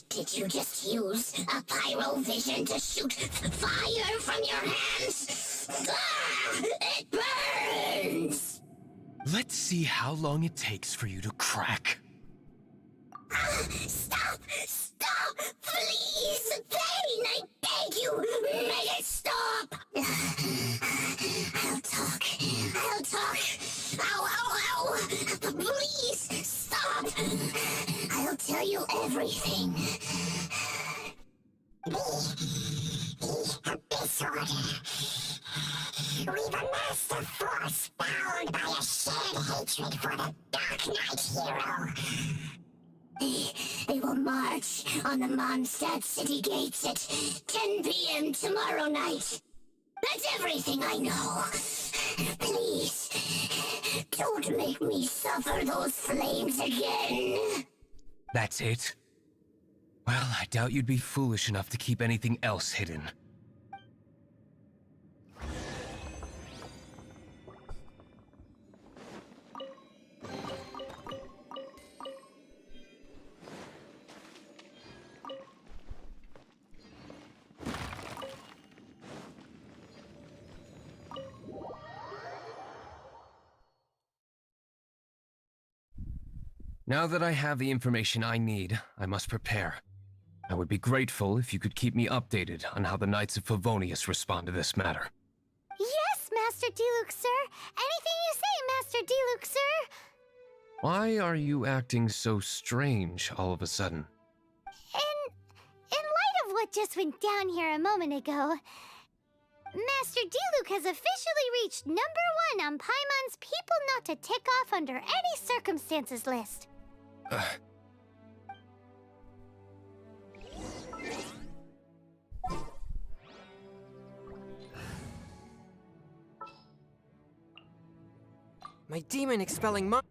Did you just use a pyrovision to shoot fire from your hands? Ah, it burns! Let's see how long it takes for you to crack. Stop! Stop! Please! Pain! I beg you! Make it stop! I'll talk. I'll talk. Ow, ow, ow! Please! Stop! I'll tell you everything. Disorder. We've amassed a force bound by a shared hatred for the Dark Knight hero. They will march on the Mondstadt city gates at 10 p.m. tomorrow night. That's everything I know. Please, don't make me suffer those flames again. That's it? Well, I doubt you'd be foolish enough to keep anything else hidden. Now that I have the information I need, I must prepare. I would be grateful if you could keep me updated on how the Knights of Favonius respond to this matter. Yes, Master Diluc, sir. Anything you say, Master Diluc, sir. Why are you acting so strange all of a sudden? In light of what just went down here a moment ago, Master Diluc has officially reached #1 on Paimon's People Not to Tick Off Under Any Circumstances list. My demon expelling mon-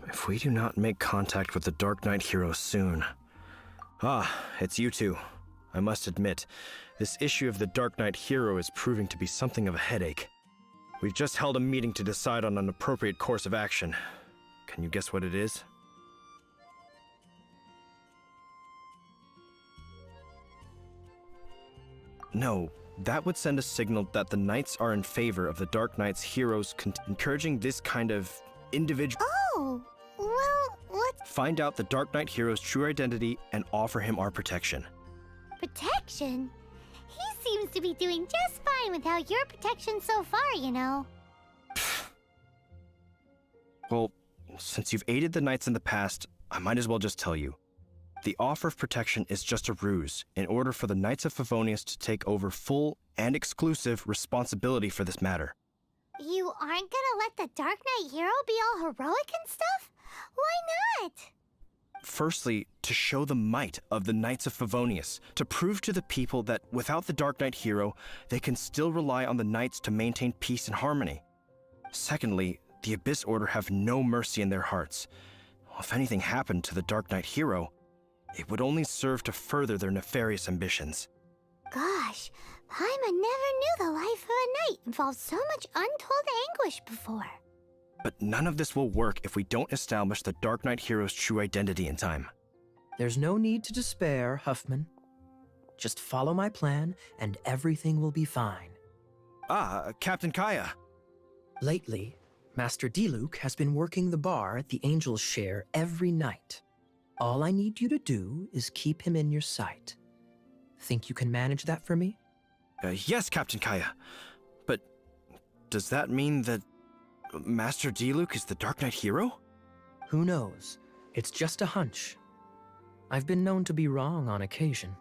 If we do not make contact with the Dark Knight hero soon... Ah, it's you two. I must admit, this issue of the Dark Knight hero is proving to be something of a headache. We've just held a meeting to decide on an appropriate course of action. Can you guess what it is? No, that would send a signal that the Knights are in favor of the Dark Knight's heroes, encouraging this kind of individual... Oh, well, what? Find out the Dark Knight hero's true identity and offer him our protection. Protection? He seems to be doing just fine without your protection so far, you know. Well, since you've aided the Knights in the past, I might as well just tell you. The offer of protection is just a ruse in order for the Knights of Favonius to take over full and exclusive responsibility for this matter. You aren't gonna let the Dark Knight hero be all heroic and stuff? Why not? Firstly, to show the might of the Knights of Favonius, to prove to the people that without the Dark Knight hero, they can still rely on the Knights to maintain peace and harmony. Secondly, the Abyss Order have no mercy in their hearts. If anything happened to the Dark Knight hero, it would only serve to further their nefarious ambitions. Gosh, Paimon never knew the life of a knight involved so much untold anguish before. But none of this will work if we don't establish the Dark Knight hero's true identity in time. There's no need to despair, Huffman. Just follow my plan, and everything will be fine. Ah, Captain Kaya. Lately, Master Diluc has been working the bar at the Angel's Share every night. All I need you to do is keep him in your sight. Think you can manage that for me? Yes, Captain Kaya. But does that mean that Master Diluc is the Dark Knight hero? Who knows? It's just a hunch. I've been known to be wrong on occasion.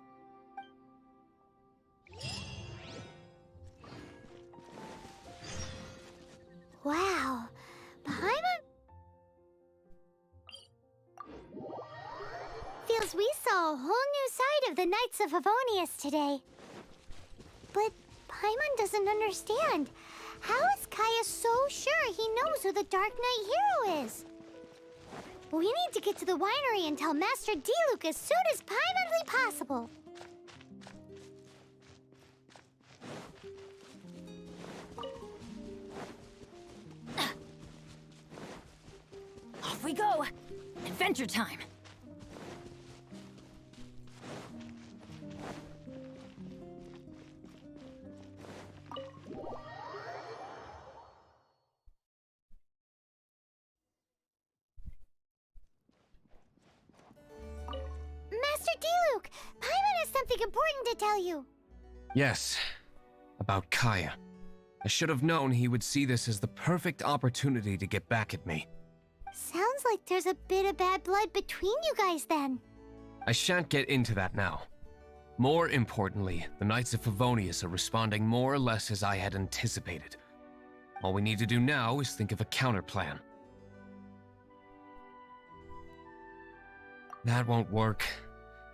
Wow, Paimon... Feels we saw a whole new side of the Knights of Favonius today. But Paimon doesn't understand. How is Kaya so sure he knows who the Dark Knight hero is? We need to get to the winery and tell Master Diluc as soon as Paimonly possible. Off we go! Adventure time! Master Diluc, Paimon has something important to tell you. Yes, about Kaya. I should have known he would see this as the perfect opportunity to get back at me. Sounds like there's a bit of bad blood between you guys then. I shan't get into that now. More importantly, the Knights of Favonius are responding more or less as I had anticipated. All we need to do now is think of a counterplan. That won't work.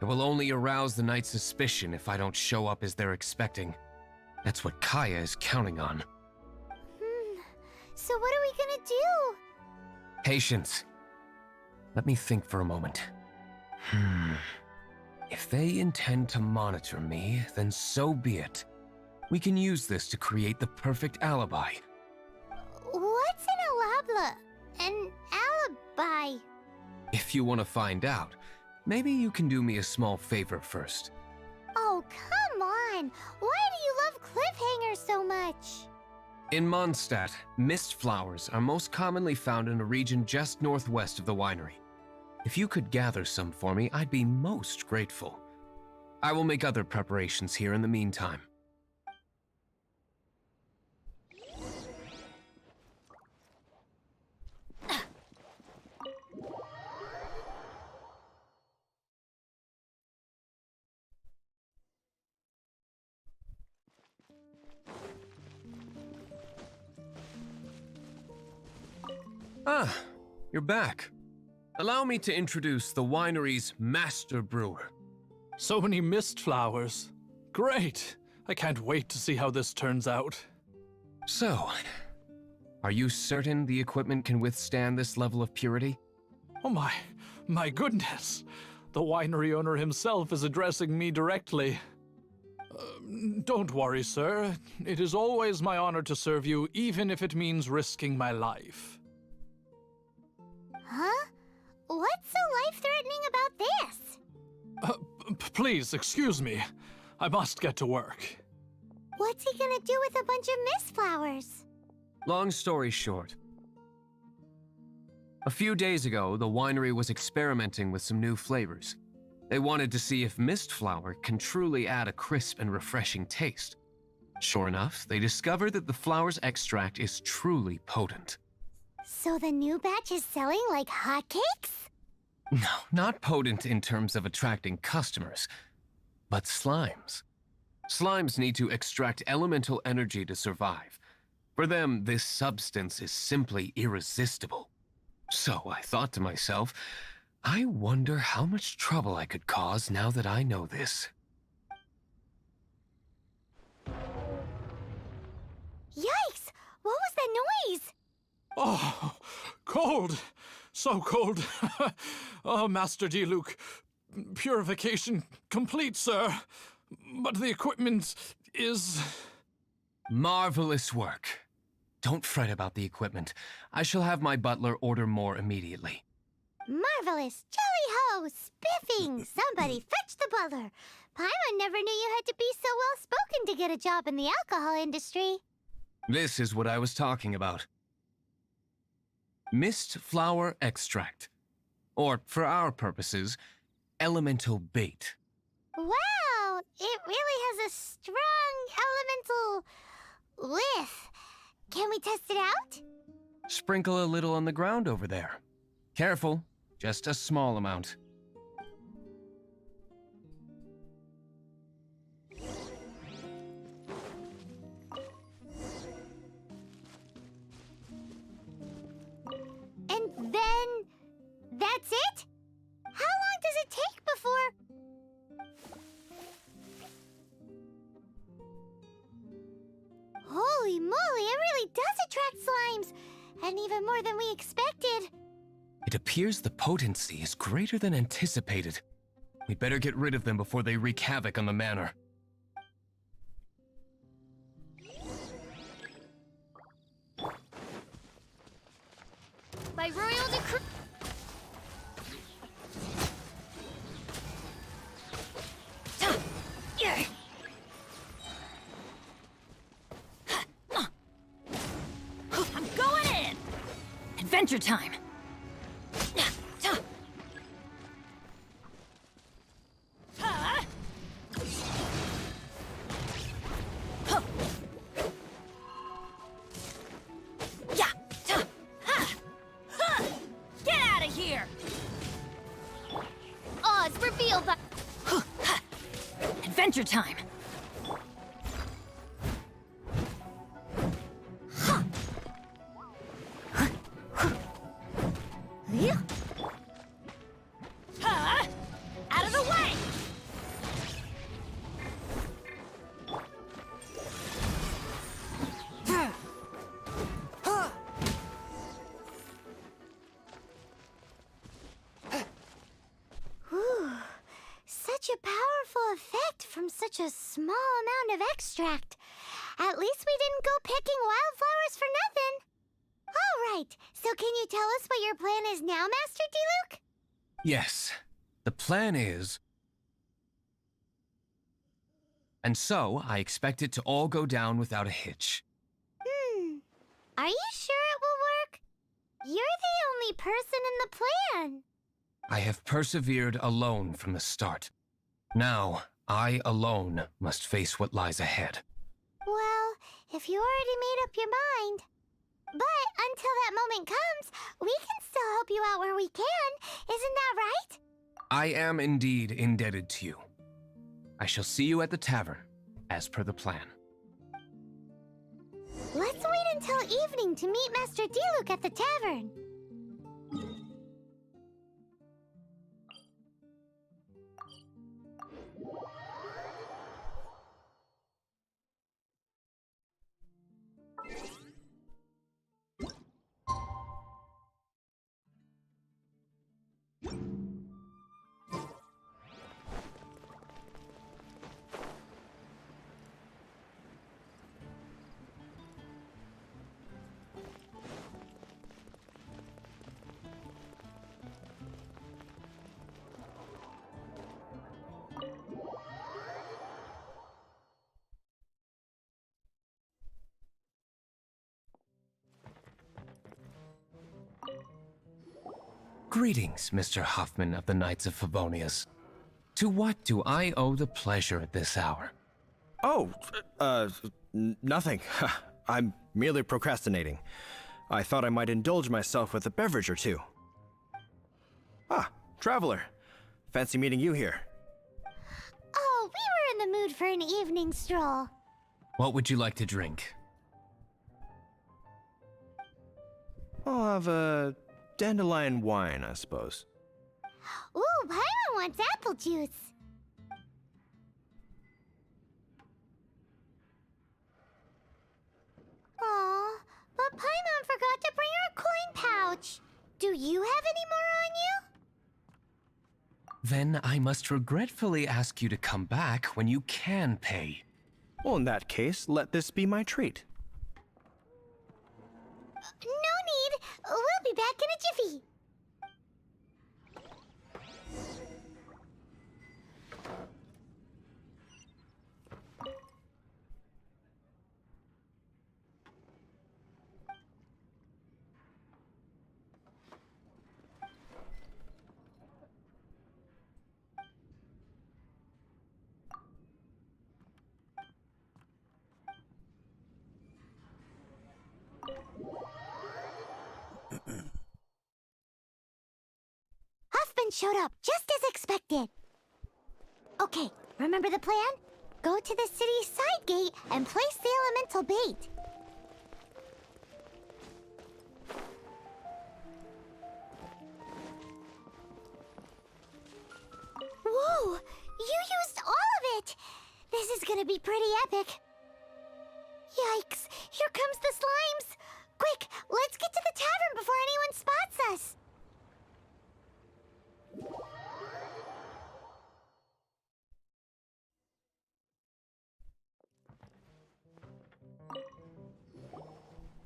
It will only arouse the Knights' suspicion if I don't show up as they're expecting. That's what Kaya is counting on. So what are we gonna do? Patience. Let me think for a moment. If they intend to monitor me, then so be it. We can use this to create the perfect alibi. What's an alibi? If you want to find out, maybe you can do me a small favor first. Oh, come on! Why do you love cliffhangers so much? In Mondstadt, mist flowers are most commonly found in a region just northwest of the winery. If you could gather some for me, I'd be most grateful. I will make other preparations here in the meantime. Ah, you're back. Allow me to introduce the winery's master brewer. So many mist flowers. Great. I can't wait to see how this turns out. So, are you certain the equipment can withstand this level of purity? Oh my goodness. The winery owner himself is addressing me directly. Don't worry, sir. It is always my honor to serve you, even if it means risking my life. Huh? What's so life-threatening about this? Please, excuse me. I must get to work. What's he gonna do with a bunch of mist flowers? Long story short. A few days ago, the winery was experimenting with some new flavors. They wanted to see if mist flower can truly add a crisp and refreshing taste. Sure enough, they discovered that the flower's extract is truly potent. So the new batch is selling like hotcakes? No, not potent in terms of attracting customers, but slimes. Slimes need to extract elemental energy to survive. For them, this substance is simply irresistible. So I thought to myself, I wonder how much trouble I could cause now that I know this. Yikes! What was that noise? Oh, cold! So cold! Oh, Master Diluc, purification complete, sir. But the equipment is... Marvelous work. Don't fret about the equipment. I shall have my butler order more immediately. Marvelous! Jolly-ho! Spiffing! Somebody fetch the butler! Paimon never knew you had to be so well-spoken to get a job in the alcohol industry. This is what I was talking about. Mist flower extract. Or, for our purposes, elemental bait. Wow! It really has a strong elemental whiff. Can we test it out? Sprinkle a little on the ground over there. Careful, just a small amount. And then... that's it? How long does it take before... Holy moly, it really does attract slimes! And even more than we expected. It appears the potency is greater than anticipated. We'd better get rid of them before they wreak havoc on the manor. By royal decree... I'm going in! Adventure time! Get out of here! Oz, reveal the... Adventure time! Out of the way! Whew. Such a expect from such a small amount of extract. At least we didn't go picking wildflowers for nothing. All right, so can you tell us what your plan is now, Master Diluc? Yes, the plan is... And so, I expect it to all go down without a hitch. Are you sure it will work? You're the only person in the plan. I have persevered alone from the start. Now, I alone must face what lies ahead. Well, if you already made up your mind. But until that moment comes, we can still help you out where we can. Isn't that right? I am indeed indebted to you. I shall see you at the tavern, as per the plan. Let's wait until evening to meet Master Diluc at the tavern. Greetings, Mr. Huffman of the Knights of Favonius. To what do I owe the pleasure at this hour? Oh, nothing. I'm merely procrastinating. I thought I might indulge myself with a beverage or two. Ah, traveler. Fancy meeting you here. Oh, we were in the mood for an evening stroll. What would you like to drink? I'll have a dandelion wine, I suppose. Ooh, Paimon wants apple juice. Aw, but Paimon forgot to bring her coin pouch. Do you have any more on you? Then I must regretfully ask you to come back when you can pay. Well, in that case, let this be my treat. No need. We'll be back in a jiffy. Huffman showed up just as expected. Okay, remember the plan? Go to the city's side gate and place the elemental bait. Whoa! You used all of it! This is gonna be pretty epic. Yikes! Here comes the slimes! Quick, let's get to the tavern before anyone spots us!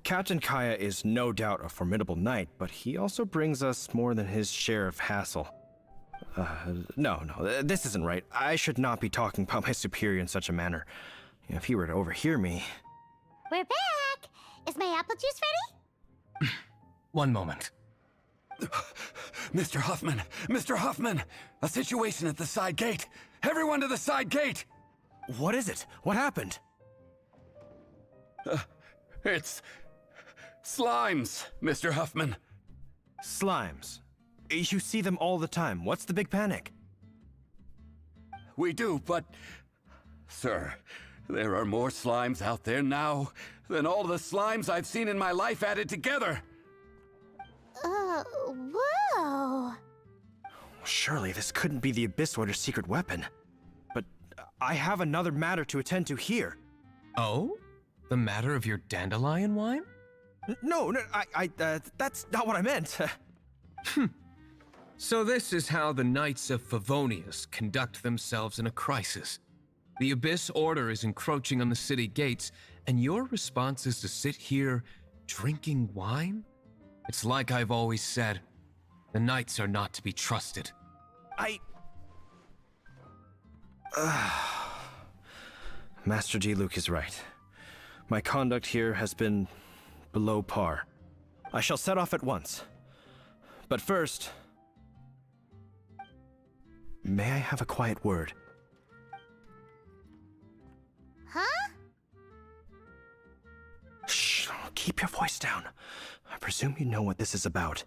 Captain Kaya is no doubt a formidable knight, but he also brings us more than his share of hassle. No, this isn't right. I should not be talking about my superior in such a manner. If he were to overhear me... We're back! Is my apple juice ready? One moment. Mr. Huffman! Mr. Huffman! A situation at the side gate! Everyone to the side gate! What is it? What happened? It's... slimes, Mr. Huffman. Slimes? You see them all the time. What's the big panic? We do, but... Sir, there are more slimes out there now than all the slimes I've seen in my life added together! Whoa! Surely this couldn't be the Abyss Order's secret weapon. But I have another matter to attend to here. Oh? The matter of your dandelion wine? No, that's not what I meant. So this is how the Knights of Favonius conduct themselves in a crisis. The Abyss Order is encroaching on the city gates, and your response is to sit here drinking wine? It's like I've always said, the Knights are not to be trusted. Master Diluc is right. My conduct here has been below par. I shall set off at once. But first, may I have a quiet word? Huh? Shh, keep your voice down. I presume you know what this is about.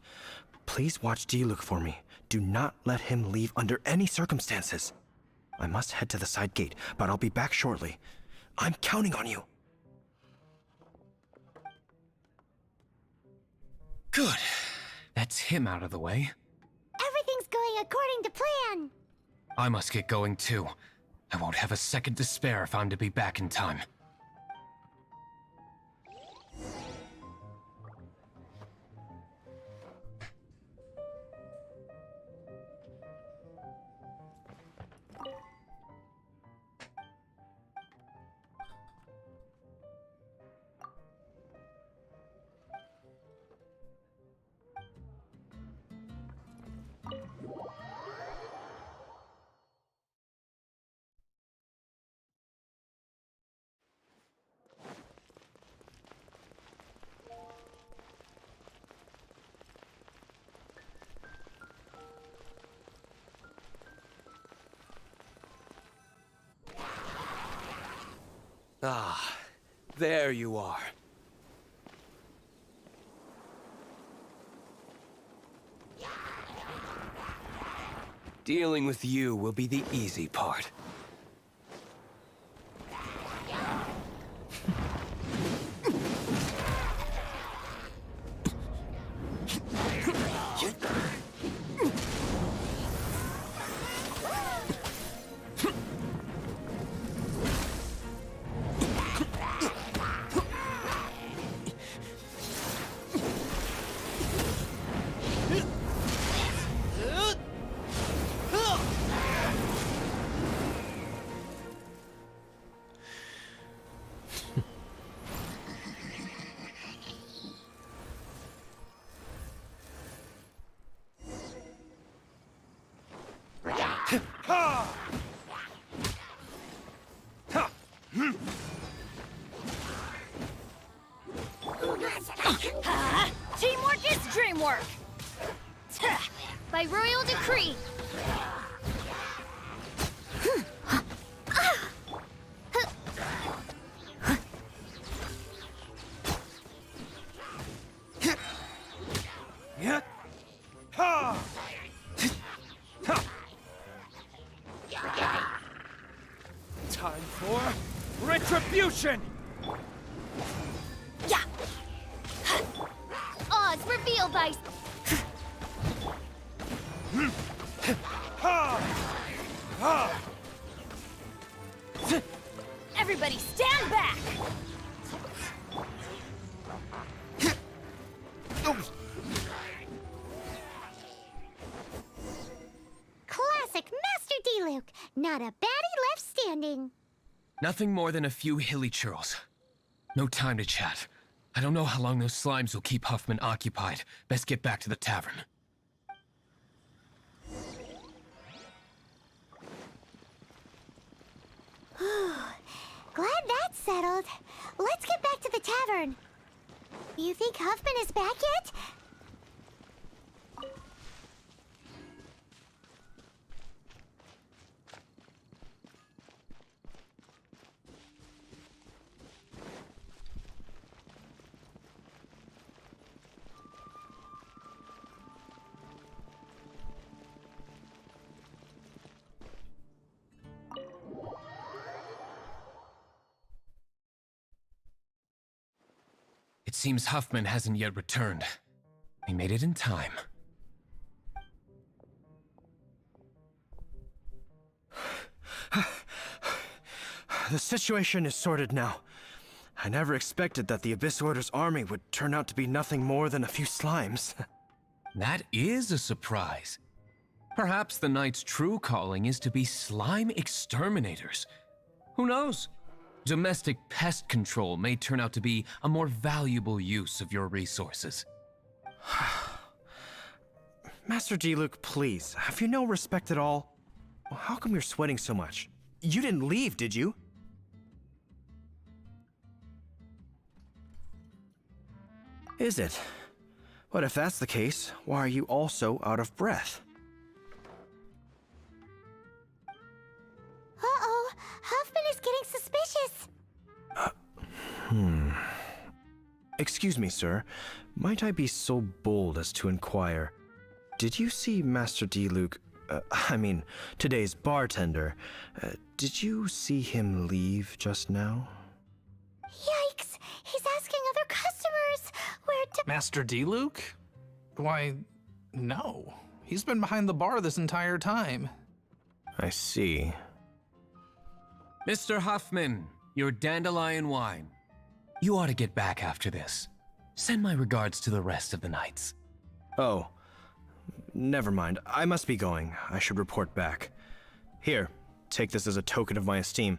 Please watch Diluc for me. Do not let him leave under any circumstances. I must head to the side gate, but I'll be back shortly. I'm counting on you. Good. That's him out of the way. Everything's going according to plan. I must get going too. I won't have a second to spare if I'm to be back in time. Ah, there you are. Dealing with you will be the easy part. Teamwork is dreamwork! By royal decree! Time for retribution! Yeah! Oz revealed by... Everybody stand back! Classic Master Diluc. Not a baddie left standing. Nothing more than a few hilly churls. No time to chat. I don't know how long those slimes will keep Huffman occupied. Best get back to the tavern. Glad that's settled. Let's get back to the tavern. You think Huffman is back yet? It seems Huffman hasn't yet returned. We made it in time. The situation is sorted now. I never expected that the Abyss Order's army would turn out to be nothing more than a few slimes. That is a surprise. Perhaps the Knight's true calling is to be slime exterminators. Who knows? Domestic pest control may turn out to be a more valuable use of your resources. Master Diluc, please, have you no respect at all? How come you're sweating so much? You didn't leave, did you? Is it? But if that's the case, why are you also out of breath? Uh-oh, Huffman is getting suspicious. Excuse me, sir. Might I be so bold as to inquire, did you see Master Diluc, today's bartender, did you see him leave just now? Yikes, he's asking other customers where to— Master Diluc? Why, no. He's been behind the bar this entire time. I see. Mr. Huffman, your dandelion wine. You ought to get back after this. Send my regards to the rest of the knights. Oh, never mind. I must be going. I should report back. Here, take this as a token of my esteem.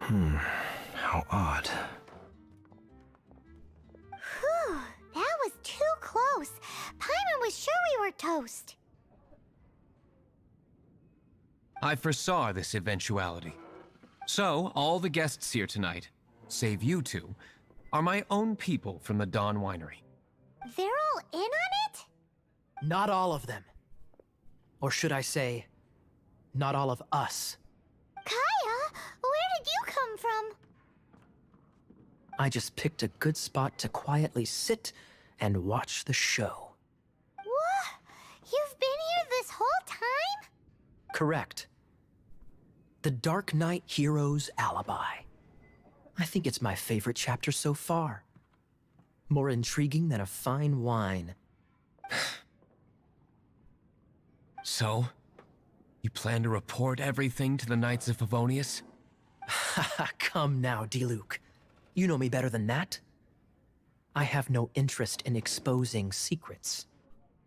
How odd. Whew, that was too close. Paimon was sure we were toast. I foresaw this eventuality. So, all the guests here tonight, save you two, are my own people from the Dawn Winery. They're all in on it? Not all of them. Or should I say, not all of us. Kaya, where did you come from? I just picked a good spot to quietly sit and watch the show. What? You've been here this whole time? Correct. The Dark Knight Hero's Alibi. I think it's my favorite chapter so far. More intriguing than a fine wine. So, you plan to report everything to the Knights of Favonius? Come now, Diluc. You know me better than that. I have no interest in exposing secrets.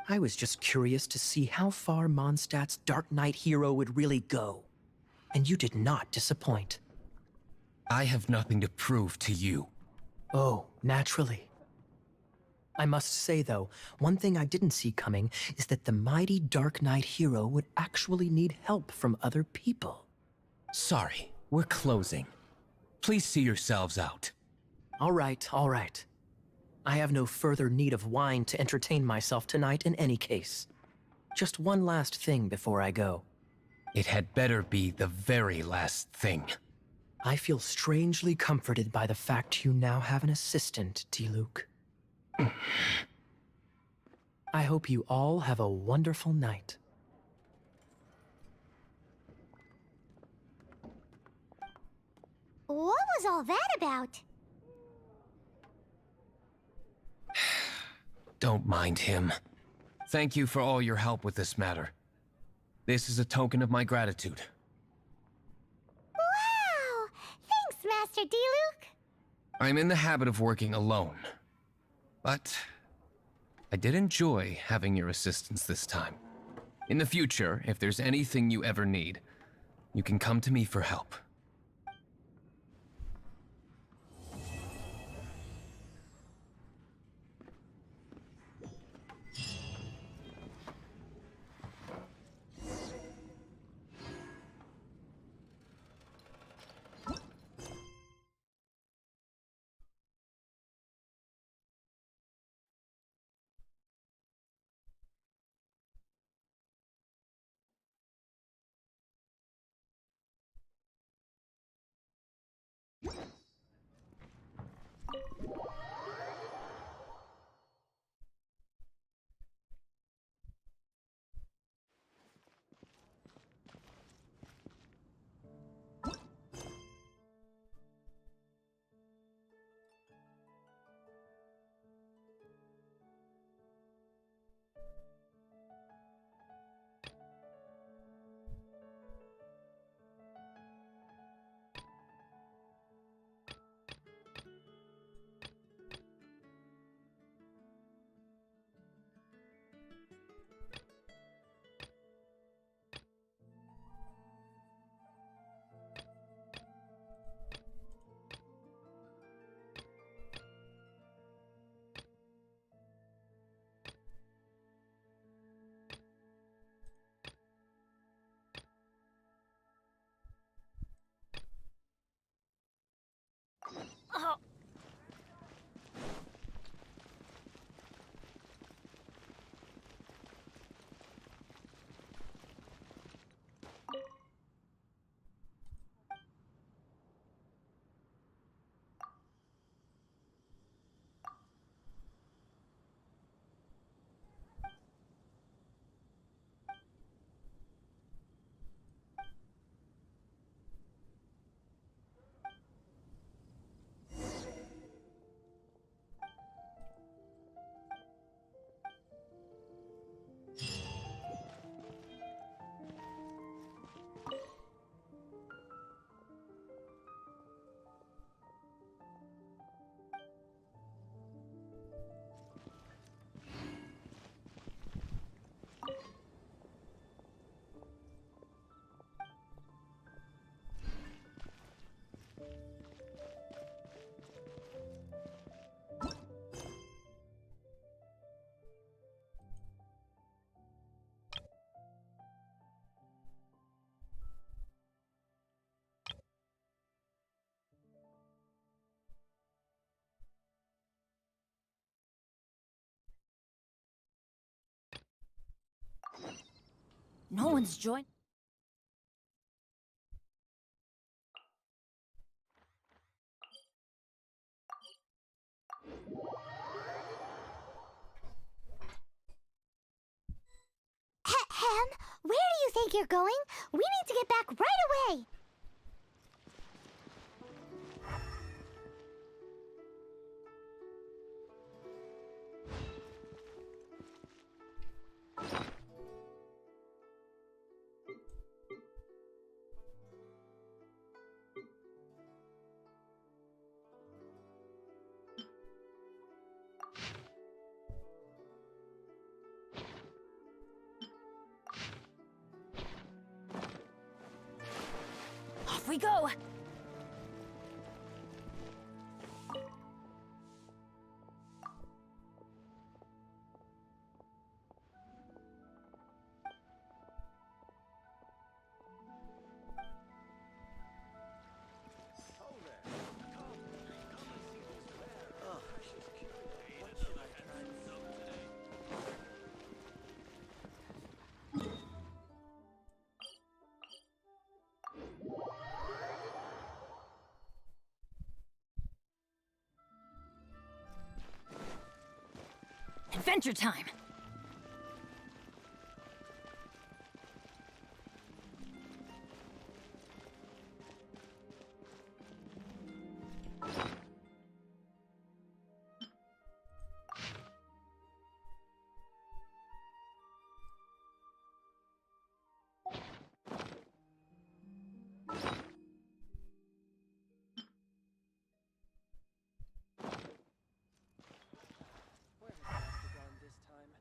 I was just curious to see how far Mondstadt's Dark Knight hero would really go. And you did not disappoint. I have nothing to prove to you. Oh, naturally. I must say, though, one thing I didn't see coming is that the mighty Dark Knight hero would actually need help from other people. Sorry, we're closing. Please see yourselves out. All right, all right. I have no further need of wine to entertain myself tonight in any case. Just one last thing before I go. It had better be the very last thing. I feel strangely comforted by the fact you now have an assistant, Diluc. I hope you all have a wonderful night. What was all that about? Don't mind him. Thank you for all your help with this matter. This is a token of my gratitude. Wow! Thanks, Master Diluc. I'm in the habit of working alone, but I did enjoy having your assistance this time. In the future, if there's anything you ever need, you can come to me for help. Oh. No one's joined. Hem, where do you think you're going? We need to get back right away. Off we go! Adventure time! Where has Master gone this time?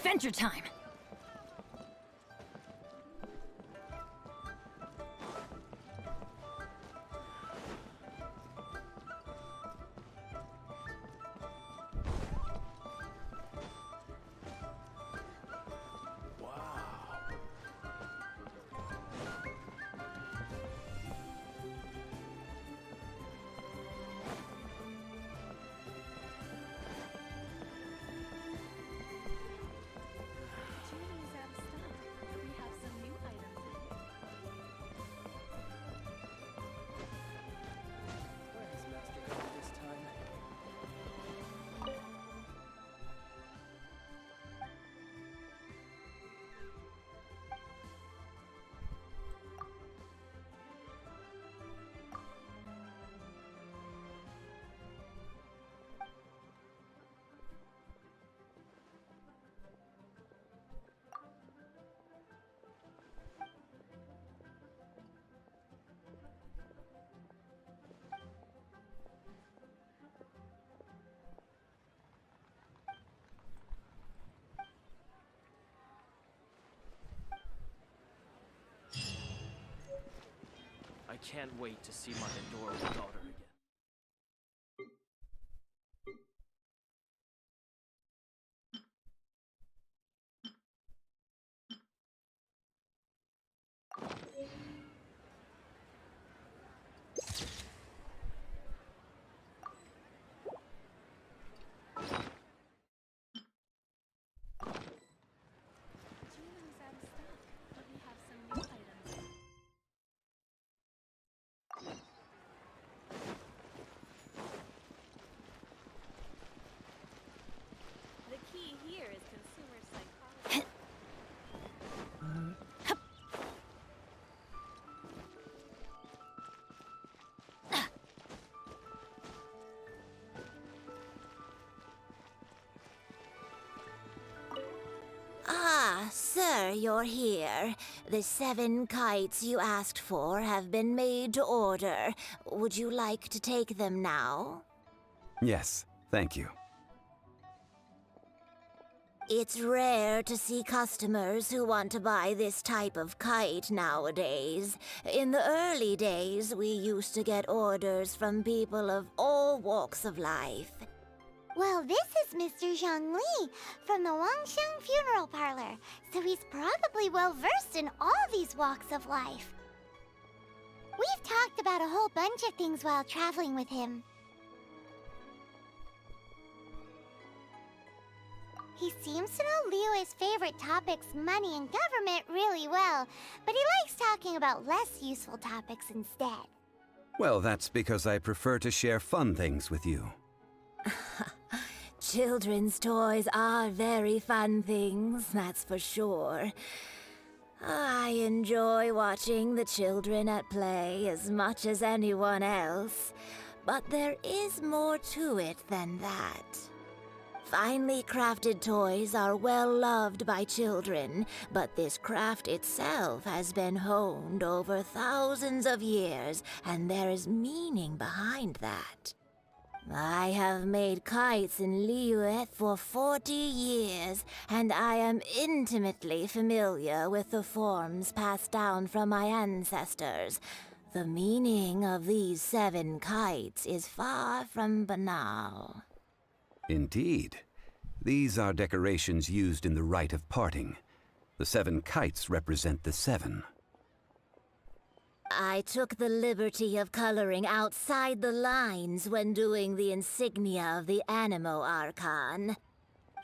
Adventure time! I can't wait to see my adorable daughter again. The key here is consumer psychology. Ah, sir, you're here. The 7 kites you asked for have been made to order. Would you like to take them now? Yes, thank you. It's rare to see customers who want to buy this type of kite nowadays. In the early days, we used to get orders from people of all walks of life. Well, this is Mr. Zhang Li from the Wangxiang Funeral Parlor, so he's probably well-versed in all these walks of life. We've talked about a whole bunch of things while traveling with him. He seems to know Liyue's favorite topics, money and government, really well, but he likes talking about less useful topics instead. Well, that's because I prefer to share fun things with you. Children's toys are very fun things, that's for sure. I enjoy watching the children at play as much as anyone else, but there is more to it than that. Finely crafted toys are well loved by children, but this craft itself has been honed over thousands of years, and there is meaning behind that. I have made kites in Liyue for 40 years, and I am intimately familiar with the forms passed down from my ancestors. The meaning of these 7 kites is far from banal. Indeed. These are decorations used in the rite of parting. The 7 kites represent the 7. I took the liberty of coloring outside the lines when doing the insignia of the Animo Archon.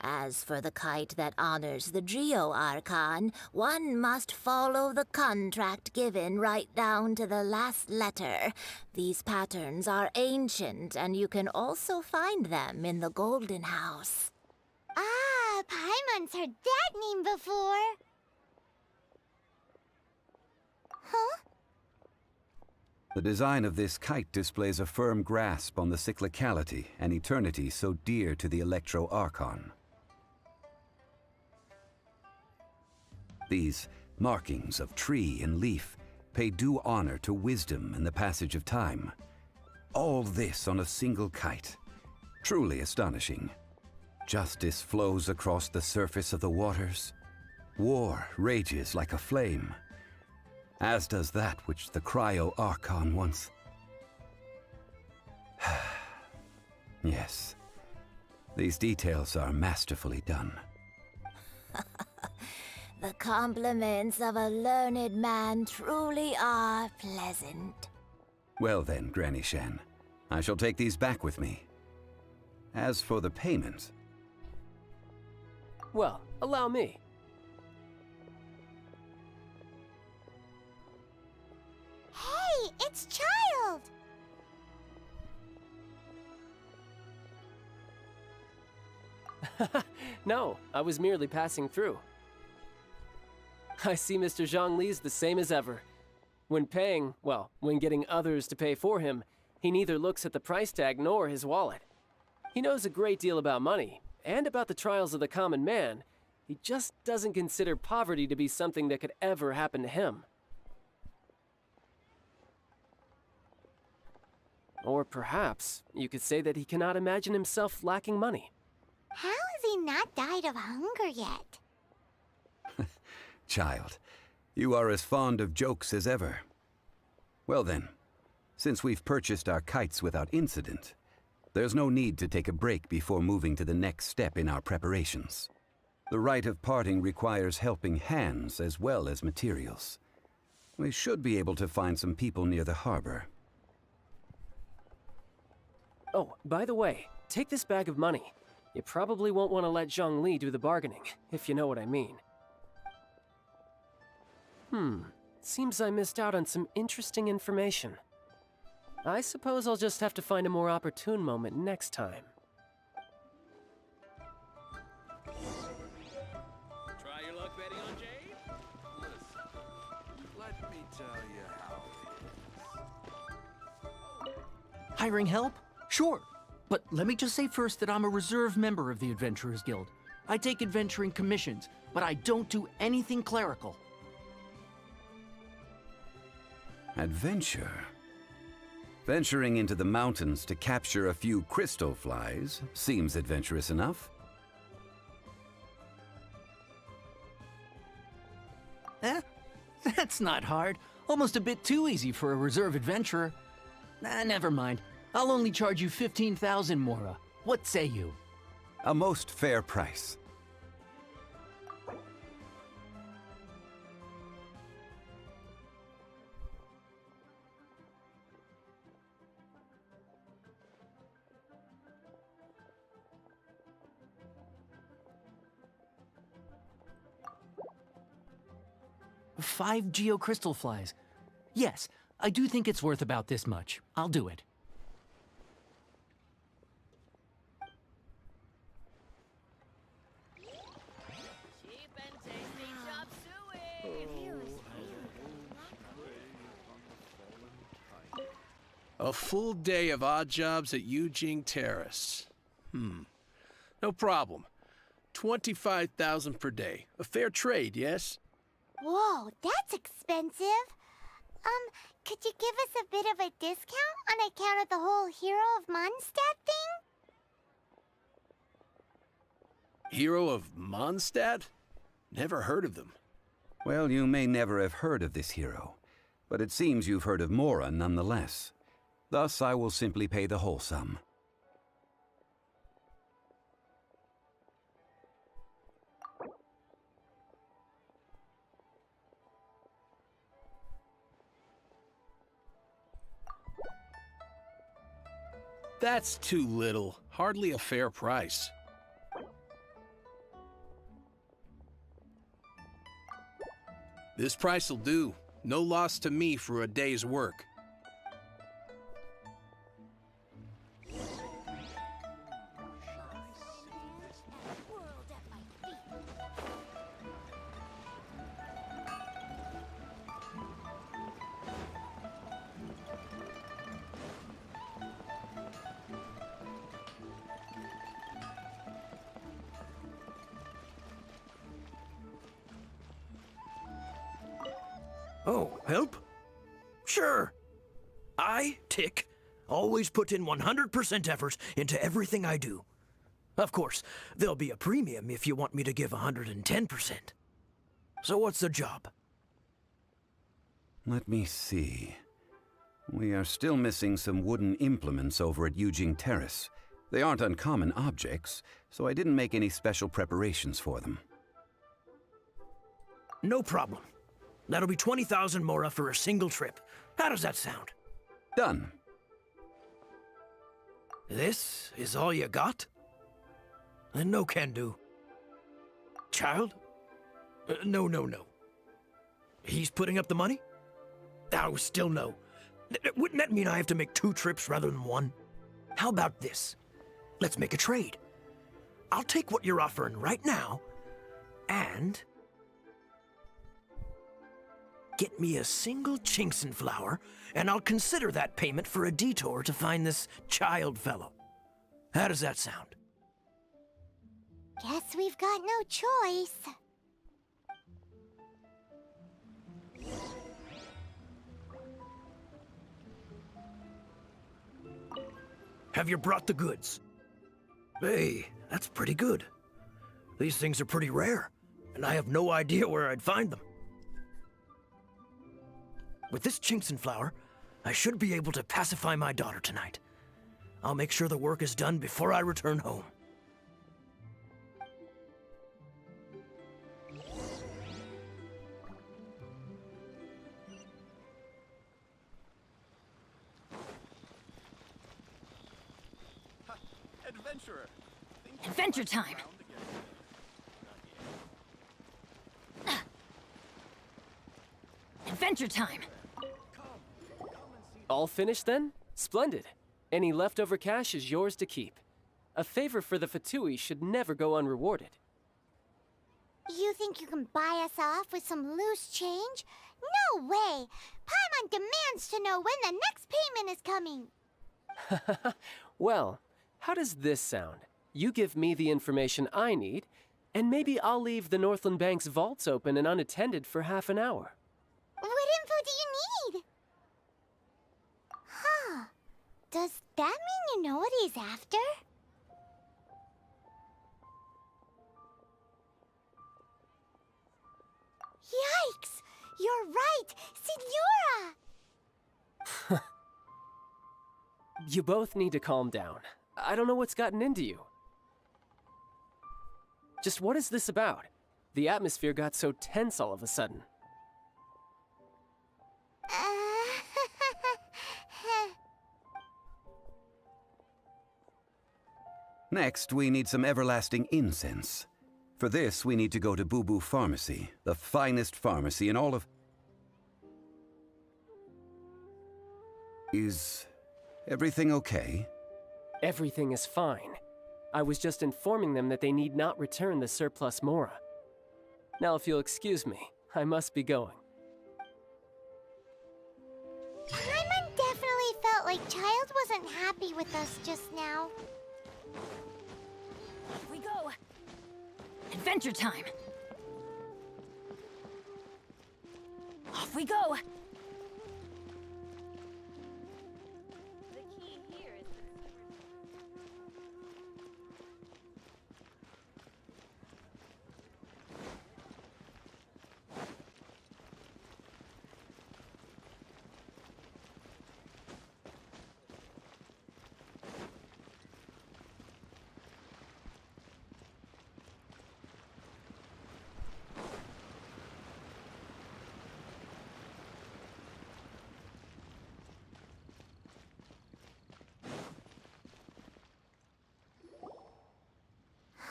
As for the kite that honors the Geo Archon, one must follow the contract given right down to the last letter. These patterns are ancient, and you can also find them in the Golden House. Ah, Paimon's heard that name before. Huh? The design of this kite displays a firm grasp on the cyclicality and eternity so dear to the Electro Archon. These markings of tree and leaf pay due honor to wisdom and the passage of time. All this on a single kite. Truly astonishing. Justice flows across the surface of the waters. War rages like a flame, as does that which the Cryo-Archon once... Yes, these details are masterfully done. The compliments of a learned man truly are pleasant. Well then, Granny Shan, I shall take these back with me. As for the payment... Well, allow me. Hey, it's Child! No, I was merely passing through. I see Mr. Zhongli's the same as ever. When paying, well, when getting others to pay for him, he neither looks at the price tag nor his wallet. He knows a great deal about money, and about the trials of the common man. He just doesn't consider poverty to be something that could ever happen to him. Or perhaps you could say that he cannot imagine himself lacking money. How has he not died of hunger yet? Child, you are as fond of jokes as ever. Well then, since we've purchased our kites without incident, there's no need to take a break before moving to the next step in our preparations. The rite of parting requires helping hands as well as materials. We should be able to find some people near the harbor. Oh, by the way, take this bag of money. You probably won't want to let Zhongli do the bargaining, if you know what I mean. Seems I missed out on some interesting information. I suppose I'll just have to find a more opportune moment next time. Try your luck betting on Jade? Listen, let me tell you how it is. Hiring help? Sure. But let me just say first that I'm a reserve member of the Adventurers Guild. I take adventuring commissions, but I don't do anything clerical. Adventure? Venturing into the mountains to capture a few crystal flies seems adventurous enough. That's not hard. Almost a bit too easy for a reserve adventurer. Never mind. I'll only charge you 15,000 Mora. What say you? A most fair price. Five geocrystal flies. Yes, I do think it's worth about this much. I'll do it. A full day of odd jobs at Yujing Terrace. No problem. 25,000 per day. A fair trade, yes? Whoa, that's expensive. Could you give us a bit of a discount on account of the whole Hero of Mondstadt thing? Hero of Mondstadt? Never heard of them. Well, you may never have heard of this hero, but it seems you've heard of Mora nonetheless. Thus, I will simply pay the whole sum. That's too little. Hardly a fair price. This price will do. No loss to me for a day's work. Oh, help? Sure. I, Tick, always put in 100% effort into everything I do. Of course, there'll be a premium if you want me to give 110%. So what's the job? Let me see. We are still missing some wooden implements over at Yujing Terrace. They aren't uncommon objects, so I didn't make any special preparations for them. No problem. That'll be 20,000 mora for a single trip. How does that sound? Done. This is all you got? Then no can do. Child? No. He's putting up the money? Oh, still no. Wouldn't that mean I have to make 2 trips rather than 1? How about this? Let's make a trade. I'll take what you're offering right now, and get me a single Chinkson flower, and I'll consider that payment for a detour to find this child fellow. How does that sound? Guess we've got no choice. Have you brought the goods? Hey, that's pretty good. These things are pretty rare, and I have no idea where I'd find them. With this Chinkson flower, I should be able to pacify my daughter tonight. I'll make sure the work is done before I return home. Adventurer. Adventure time! Adventure time! All finished then? Splendid. Any leftover cash is yours to keep. A favor for the Fatui should never go unrewarded. You think you can buy us off with some loose change? No way! Paimon demands to know when the next payment is coming. Well, how does this sound? You give me the information I need, and maybe I'll leave the Northland Bank's vaults open and unattended for half an hour. What info do you need? Huh. Does that mean you know what he's after? Yikes! You're right! Signora! You both need to calm down. I don't know what's gotten into you. Just what is this about? The atmosphere got so tense all of a sudden. Next, we need some everlasting incense. For this, we need to go to Boo Boo Pharmacy, the finest pharmacy in all of... Is everything okay? Everything is fine. I was just informing them that they need not return the surplus mora. Now, if you'll excuse me, I must be going. Paimon definitely felt like Child wasn't happy with us just now. Off we go! Adventure time! Off we go!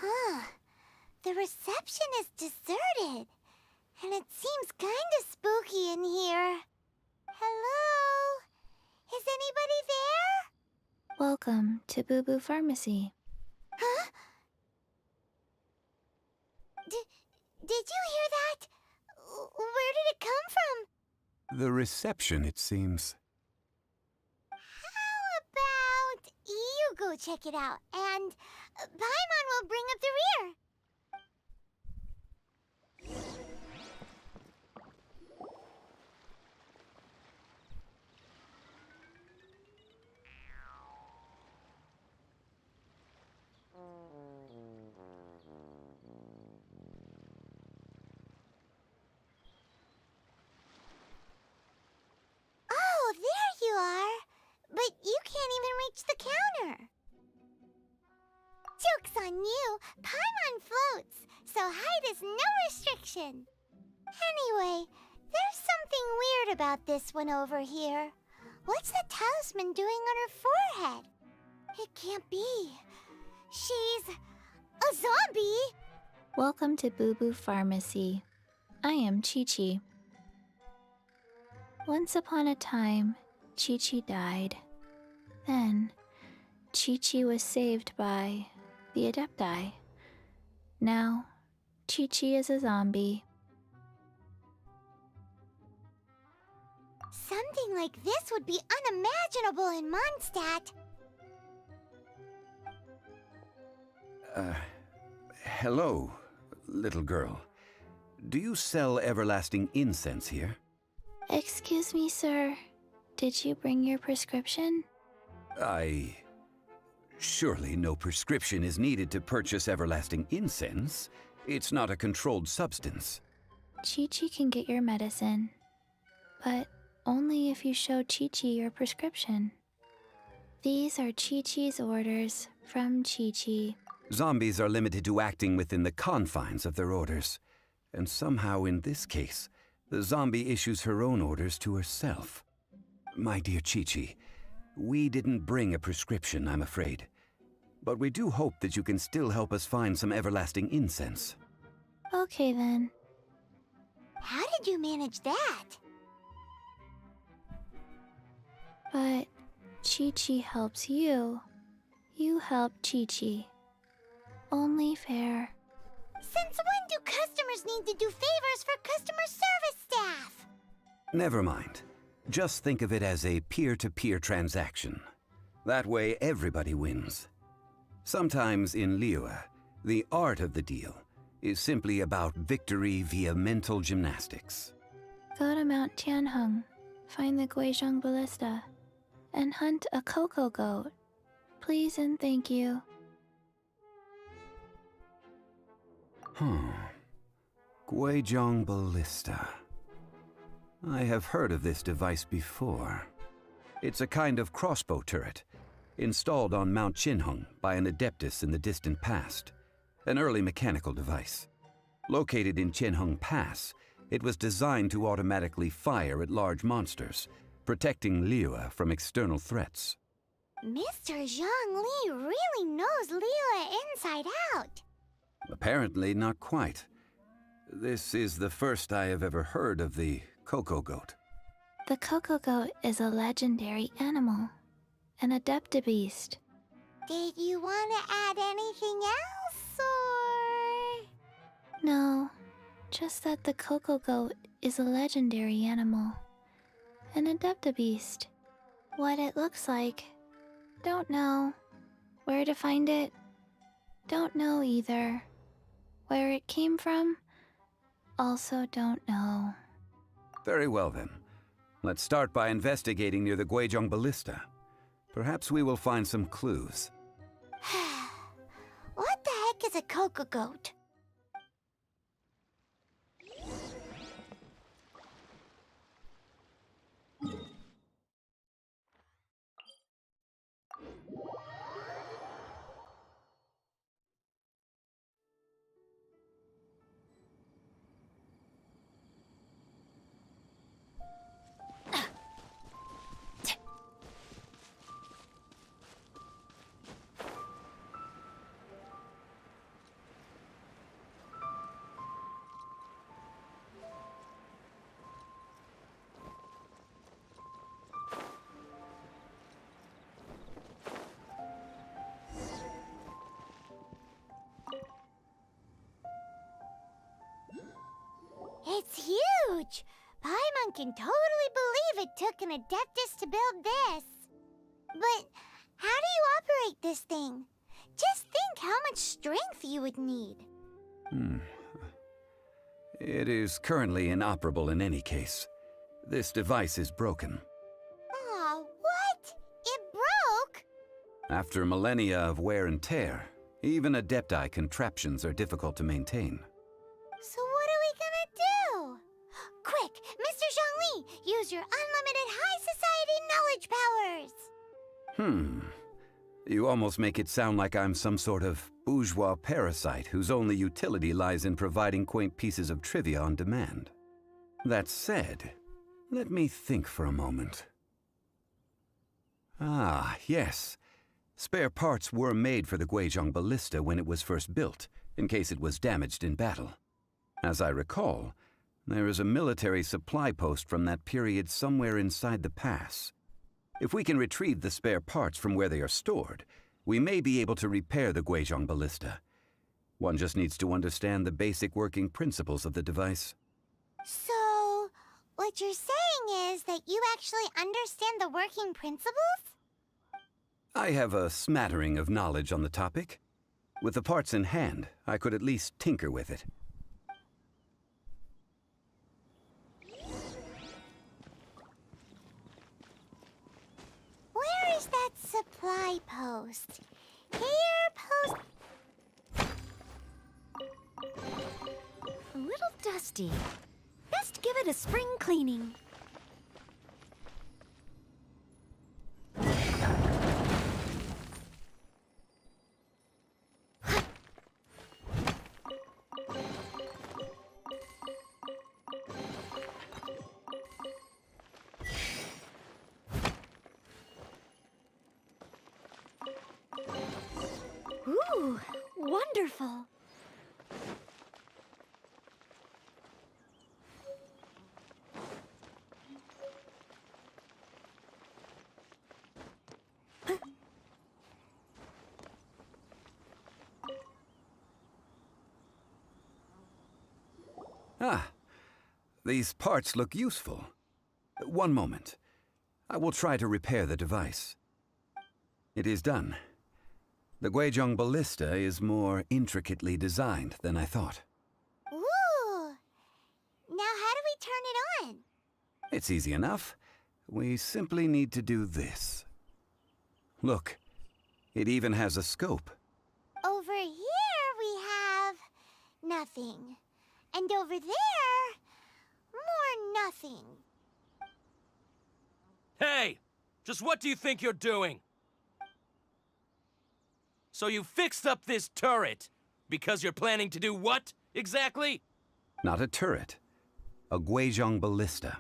Huh. The reception is deserted. And it seems kinda spooky in here. Hello? Is anybody there? Welcome to Boo Boo Pharmacy. Huh? Did you hear that? Where did it come from? The reception, it seems. How about you go check it out, and Paimon will bring up the rear. so height is no restriction. Anyway, there's something weird about this one over here. What's the talisman doing on her forehead? It can't be. She's a zombie! Welcome to Boo Boo Pharmacy. I am Chi-Chi. Once upon a time, Chi-Chi died. Then, Chi-Chi was saved by the Adepti. Now, Chi-Chi is a zombie. Something like this would be unimaginable in Mondstadt. Hello, little girl. Do you sell everlasting incense here? Excuse me, sir. Did you bring your prescription? Surely no prescription is needed to purchase everlasting incense. It's not a controlled substance. Chi-Chi can get your medicine, but only if you show Chi-Chi your prescription. These are Chi-Chi's orders from Chi-Chi. Zombies are limited to acting within the confines of their orders. And somehow in this case, the zombie issues her own orders to herself. My dear Chi-Chi, we didn't bring a prescription, I'm afraid. But we do hope that you can still help us find some everlasting incense. Okay then. How did you manage that? But Chi-Chi helps you. You help Chi-Chi. Only fair. Since when do customers need to do favors for customer service staff? Never mind. Just think of it as a peer-to-peer transaction. That way everybody wins. Sometimes in Liyue, the art of the deal is simply about victory via mental gymnastics. Go to Mount Tianheng, find the Guizhong Ballista, and hunt a cocoa goat. Please and thank you. Guizhong Ballista. I have heard of this device before. It's a kind of crossbow turret, installed on Mount Tianheng by an adeptus in the distant past. An early mechanical device. Located in Tianheng Pass, it was designed to automatically fire at large monsters, protecting Liyue from external threats. Mr. Zhongli really knows Liyue inside out. Apparently not quite. This is the first I have ever heard of the cocoa goat. The cocoa goat is a legendary animal, an adeptabeast. Did you want to add anything else, or...? No, just that the cocoa goat is a legendary animal, an adeptabeast. What it looks like, don't know. Where to find it, don't know either. Where it came from, also don't know. Very well then. Let's start by investigating near the Guizhong Ballista. Perhaps we will find some clues. What the heck is a cocoa goat? It's huge! Paimon can totally believe it took an Adeptus to build this. But how do you operate this thing? Just think how much strength you would need. It is currently inoperable in any case. This device is broken. Aw, what? It broke? After millennia of wear and tear, even Adepti contraptions are difficult to maintain. So what are we gonna do? Quick, Mr. Zhongli, use your unlimited high society knowledge powers! You almost make it sound like I'm some sort of bourgeois parasite whose only utility lies in providing quaint pieces of trivia on demand. That said, let me think for a moment. Ah, yes. Spare parts were made for the Guizhong Ballista when it was first built, in case it was damaged in battle. As I recall, there is a military supply post from that period somewhere inside the pass. If we can retrieve the spare parts from where they are stored, we may be able to repair the Guizhong Ballista. One just needs to understand the basic working principles of the device. So, what you're saying is that you actually understand the working principles? I have a smattering of knowledge on the topic. With the parts in hand, I could at least tinker with it. Where is that supply post? Here, post... A little dusty. Best give it a spring cleaning. Ooh, wonderful. Ah, these parts look useful. One moment. I will try to repair the device. It is done. The Guizhong Ballista is more intricately designed than I thought. Ooh! Now how do we turn it on? It's easy enough. We simply need to do this. Look, it even has a scope. Over here we have... nothing. And over there... more nothing. Hey! Just what do you think you're doing? So you fixed up this turret because you're planning to do what, exactly? Not a turret. A Guizhong Ballista.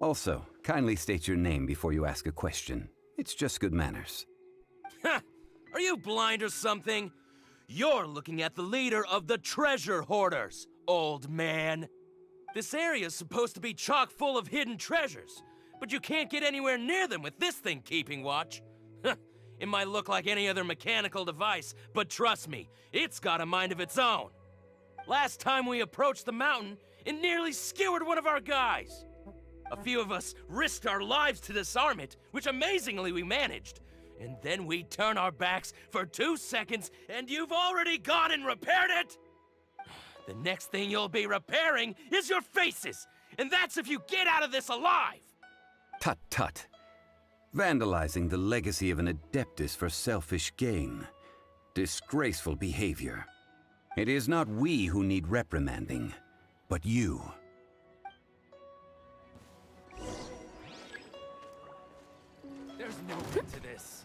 Also, kindly state your name before you ask a question. It's just good manners. Ha! Are you blind or something? You're looking at the leader of the treasure hoarders, old man. This area's supposed to be chock full of hidden treasures, but you can't get anywhere near them with this thing keeping watch. It might look like any other mechanical device, but trust me, it's got a mind of its own. Last time we approached the mountain, it nearly skewered one of our guys. A few of us risked our lives to disarm it, which amazingly we managed. And then we turn our backs for 2 seconds, and you've already gone and repaired it? The next thing you'll be repairing is your faces, and that's if you get out of this alive! Tut tut. Vandalizing the legacy of an Adeptus for selfish gain. Disgraceful behavior. It is not we who need reprimanding, but you. There's no end to this.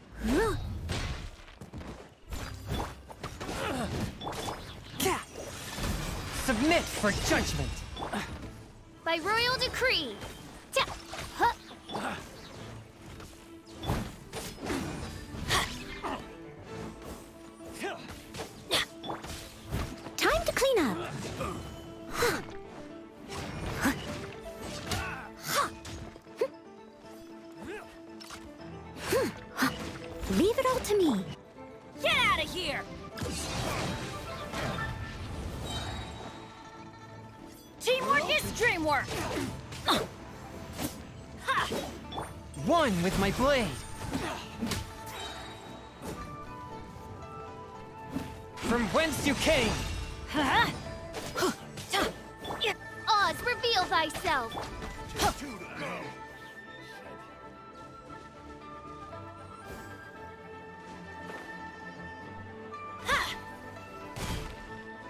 Submit for judgment. By royal decree. Ta- huh. Time to clean up. Leave it all to me. Get out of here! Teamwork is dreamwork! One with my blade. From whence you came. Oz, reveal thyself.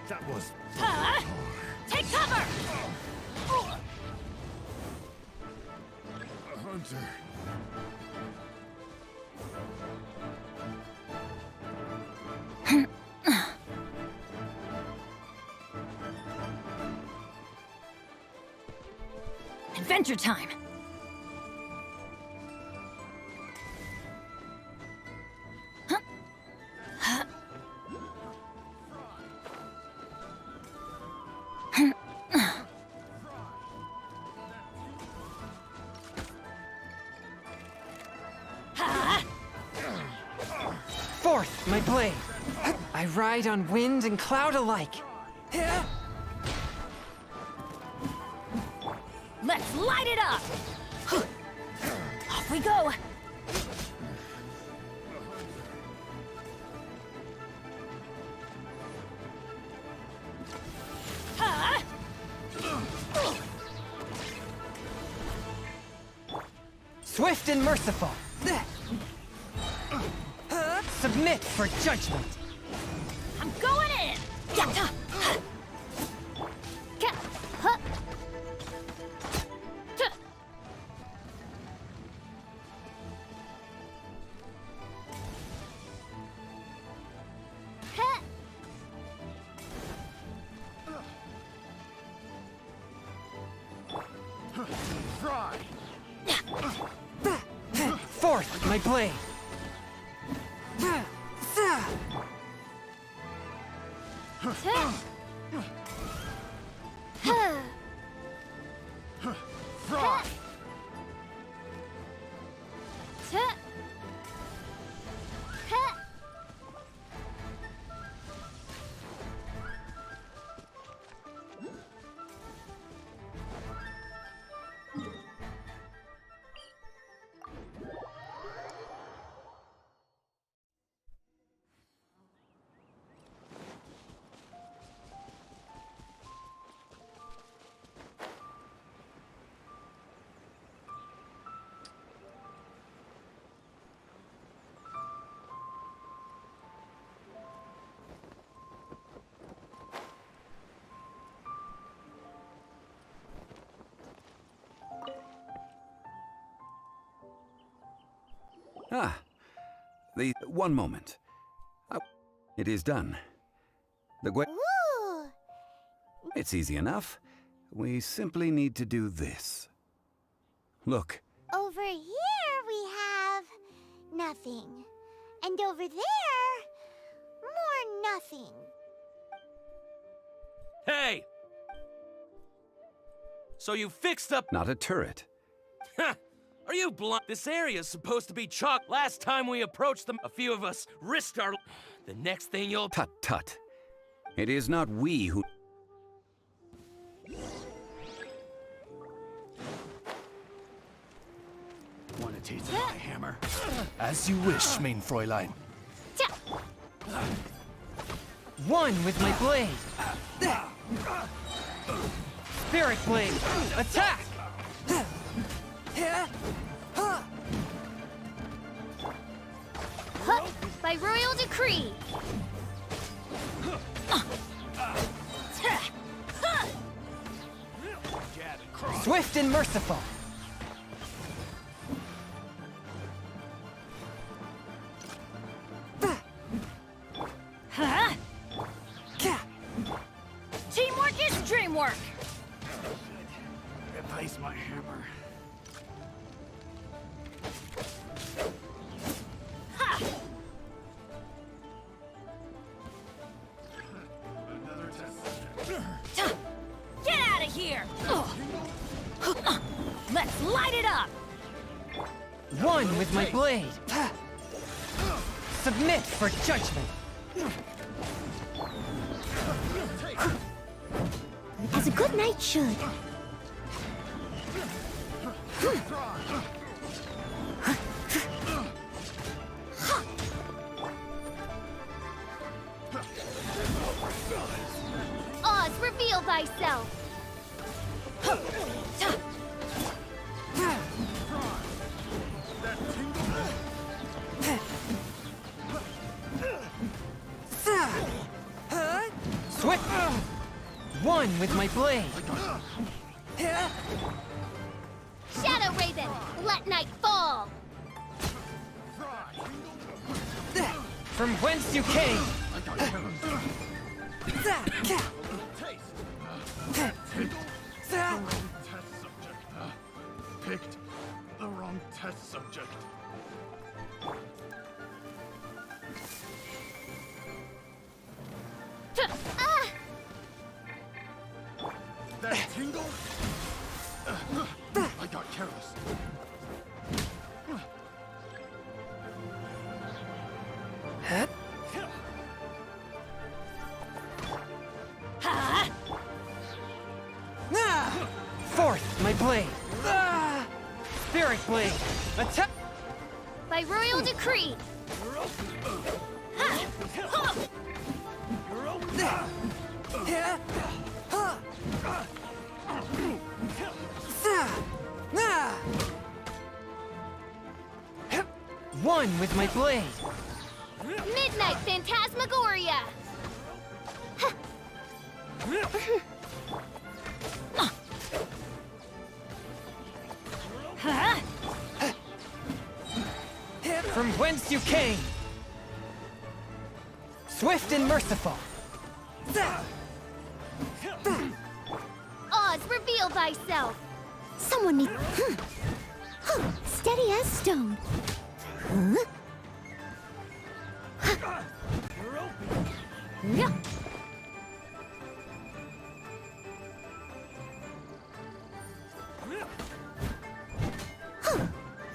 That was... Take cover! a hunter. Adventure time! Forth, my blade! I ride on wind and cloud alike! Let's light it up! Off we go! Swift and merciful! Submit for judgment! I'm going in! Yatta! Forth, my blade! Ah, one moment. It is done. Ooh! It's easy enough. We simply need to do this. Look. Over here we have nothing. And over there, more nothing. Hey! So you fixed up— Not a turret. Are you blind? This area's supposed to be chalk. Last time we approached them, a few of us risked our— The next thing you'll— Tut tut. It is not we who— Want a taste of my hammer? As you wish, main Fräulein. One with my blade! Spirit blade! Attack! By royal decree. Swift and merciful! Huh? Teamwork is dreamwork! Replace my hammer. Get out of here! Let's light it up! One with my blade! Submit for judgment! As a good knight should. Oz, reveal thyself. Swift! One with my blade! Shadow Raven, let night fall. From whence you came! subject. Ah! That tingle? I got careless. Fourth, my blade. Spirit blade. Attack. By royal decree. One with my blade. Midnight Phantasmagoria. From whence you came. Swift and merciful. Oz, reveal thyself. Someone needs. Steady as stone. Huh? Yeah.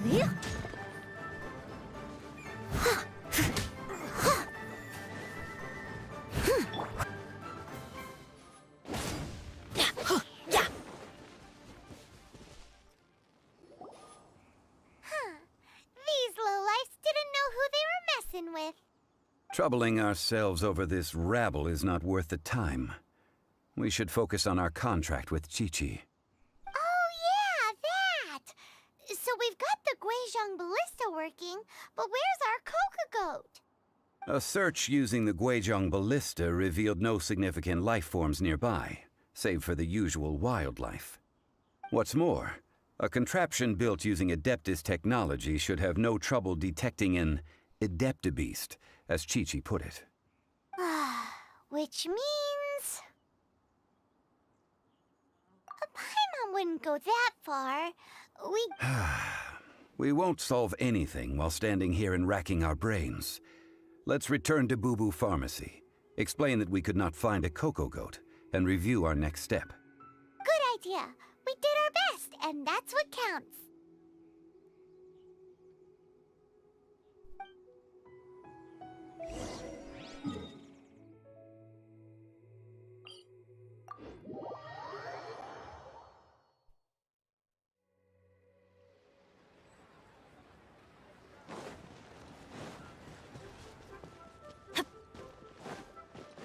Yeah. These lowlifes didn't know who they were messing with. Troubling ourselves over this rabble is not worth the time. We should focus on our contract with Chi-Chi. Oh yeah, that! So we've got the Guizhong Ballista working, but where's our Coca Goat? A search using the Guizhong Ballista revealed no significant life forms nearby, save for the usual wildlife. What's more, a contraption built using Adeptus technology should have no trouble detecting an Adeptabeast, as Chi-Chi put it. Which means... Paimon wouldn't go that far. We won't solve anything while standing here and racking our brains. Let's return to Boo Boo Pharmacy, explain that we could not find a Coco Goat, and review our next step. Good idea. We did our best, and that's what counts.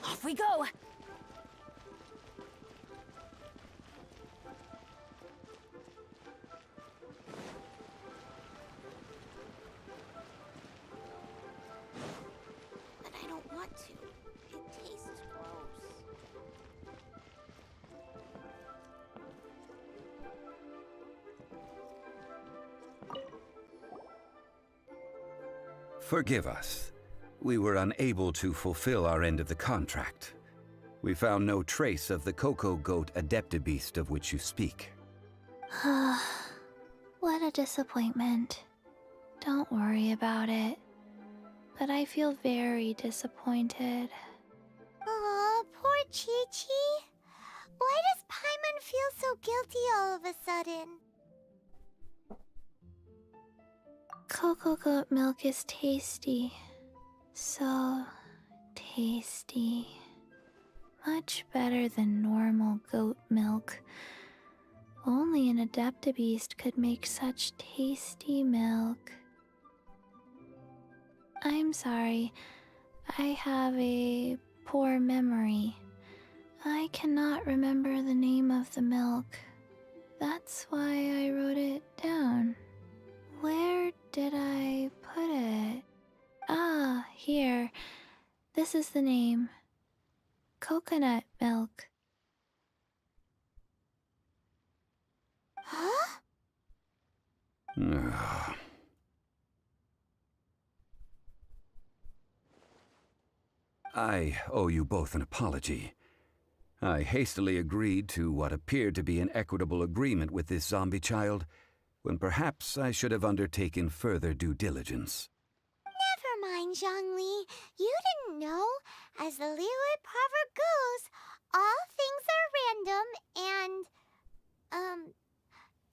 Off we go! But I don't want to. It tastes gross. Forgive us. We were unable to fulfill our end of the contract. We found no trace of the Coco Goat Adeptabeast of which you speak. What a disappointment. Don't worry about it. But I feel very disappointed. Aw, poor Chi-Chi. Why does Paimon feel so guilty all of a sudden? Cocoa goat milk is tasty. So tasty. Much better than normal goat milk. Only an Adeptabeast could make such tasty milk. I'm sorry. I have a poor memory. I cannot remember the name of the milk. That's why I wrote it down. Where did I put it? Ah, here. This is the name. Coconut milk. Huh? I owe you both an apology. I hastily agreed to what appeared to be an equitable agreement with this zombie child, when perhaps I should have undertaken further due diligence. Never mind, Zhongli. You didn't know. As the Liyue proverb goes, all things are random and,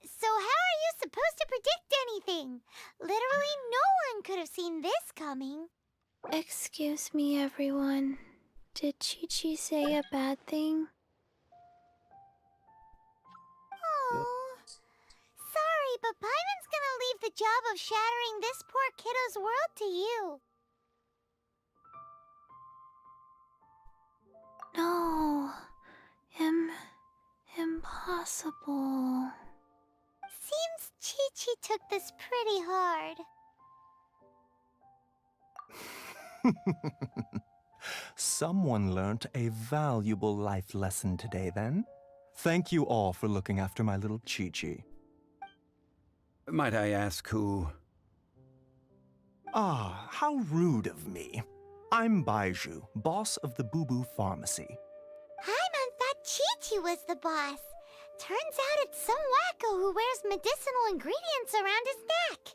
so how are you supposed to predict anything? Literally no one could have seen this coming. Excuse me, everyone. Did Chi-Chi say a bad thing? Oh, sorry, but Paimon's gonna leave the job of shattering this poor kiddo's world to you. No. Impossible. Seems Chi-Chi took this pretty hard. Someone learnt a valuable life lesson today, then. Thank you all for looking after my little Chi-Chi. Might I ask who? Ah, how rude of me. I'm Baiju, boss of the Boo Boo Pharmacy. Paimon thought Chi-Chi was the boss. Turns out it's some wacko who wears medicinal ingredients around his neck.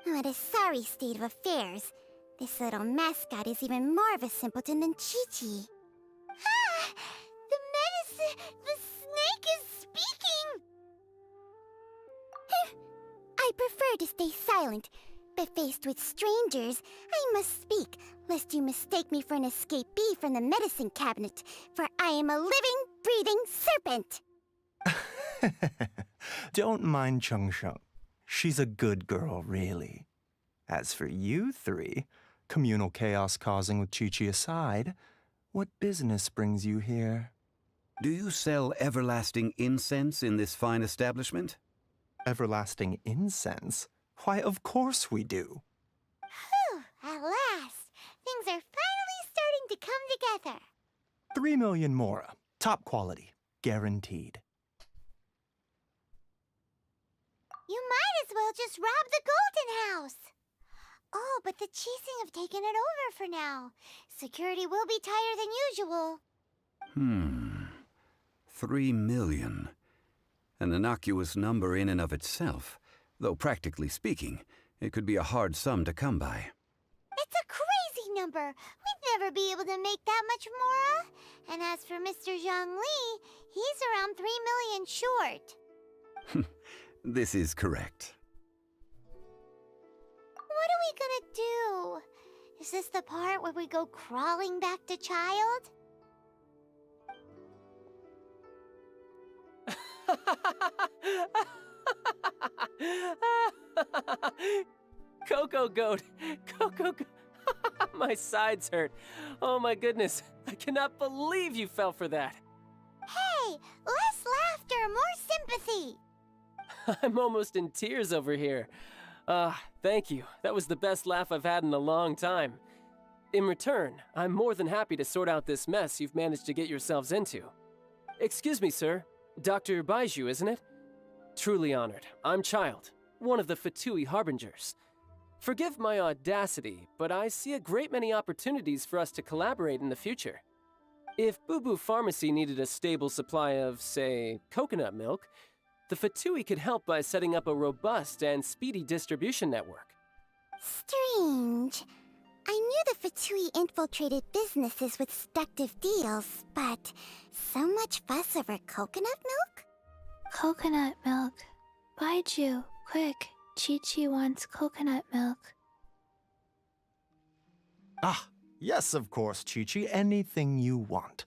What a sorry state of affairs. This little mascot is even more of a simpleton than Chi-Chi. Ah! The snake is speaking! I prefer to stay silent, but faced with strangers, I must speak, lest you mistake me for an escapee from the medicine cabinet, for I am a living, breathing serpent! Don't mind Chung Sheng. She's a good girl, really. As for you three, communal chaos causing with Chi-Chi aside, what business brings you here? Do you sell everlasting incense in this fine establishment? Everlasting incense? Why, of course we do. Whew, at last. Things are finally starting to come together. 3 million mora. Top quality. Guaranteed. You might as well just rob the Golden House. Oh, but the Chising have taken it over for now. Security will be tighter than usual. 3 million. An innocuous number in and of itself, though practically speaking, it could be a hard sum to come by. It's a crazy number. We'd never be able to make that much mora. And as for Mr. Zhongli, he's around 3 million short. This is correct. What are we gonna do? Is this the part where we go crawling back to child? Coco Goat! Coco Goat! My sides hurt. Oh my goodness. I cannot believe you fell for that. Hey, less laughter, more sympathy. I'm almost in tears over here. Thank you. That was the best laugh I've had in a long time. In return, I'm more than happy to sort out this mess you've managed to get yourselves into. Excuse me, sir. Dr. Baiju, isn't it? Truly honored. I'm Child, one of the Fatui Harbingers. Forgive my audacity, but I see a great many opportunities for us to collaborate in the future. If Boo Boo Pharmacy needed a stable supply of, say, coconut milk, the Fatui could help by setting up a robust and speedy distribution network. Strange. I knew the Fatui infiltrated businesses with seductive deals, but so much fuss over coconut milk? Coconut milk. Baiju, quick. Chi-Chi wants coconut milk. Ah, yes, of course, Chi-Chi. Anything you want.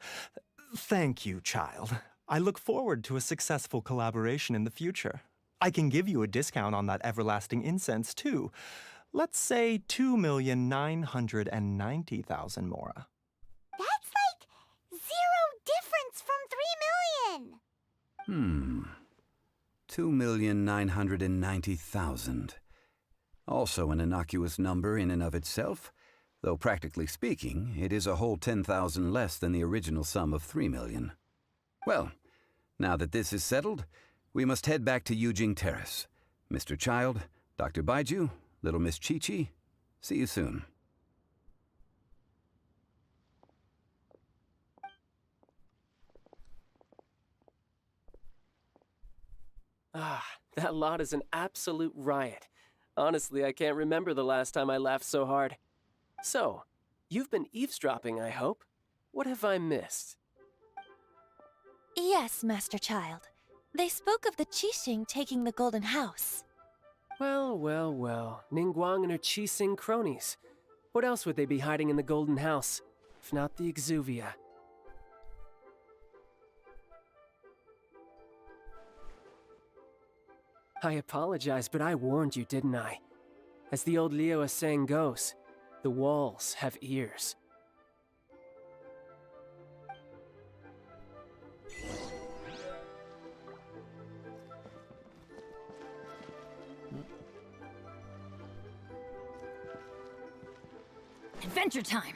Thank you, Child. I look forward to a successful collaboration in the future. I can give you a discount on that everlasting incense, too. Let's say 2,990,000 mora. That's like 0 difference from 3 million. 2,990,000. Also an innocuous number in and of itself, though practically speaking, it is a whole 10,000 less than the original sum of 3 million. Well, now that this is settled, we must head back to Yujing Terrace. Mr. Child, Dr. Baiju, little Miss Chi-Chi, see you soon. That lot is an absolute riot. Honestly, I can't remember the last time I laughed so hard. So, you've been eavesdropping, I hope? What have I missed? Yes, Master Child. They spoke of the Qixing taking the Golden House. Well, well, well. Ningguang and her Qixing cronies. What else would they be hiding in the Golden House, if not the Exuvia? I apologize, but I warned you, didn't I? As the old Liyue saying goes, the walls have ears. Adventure time!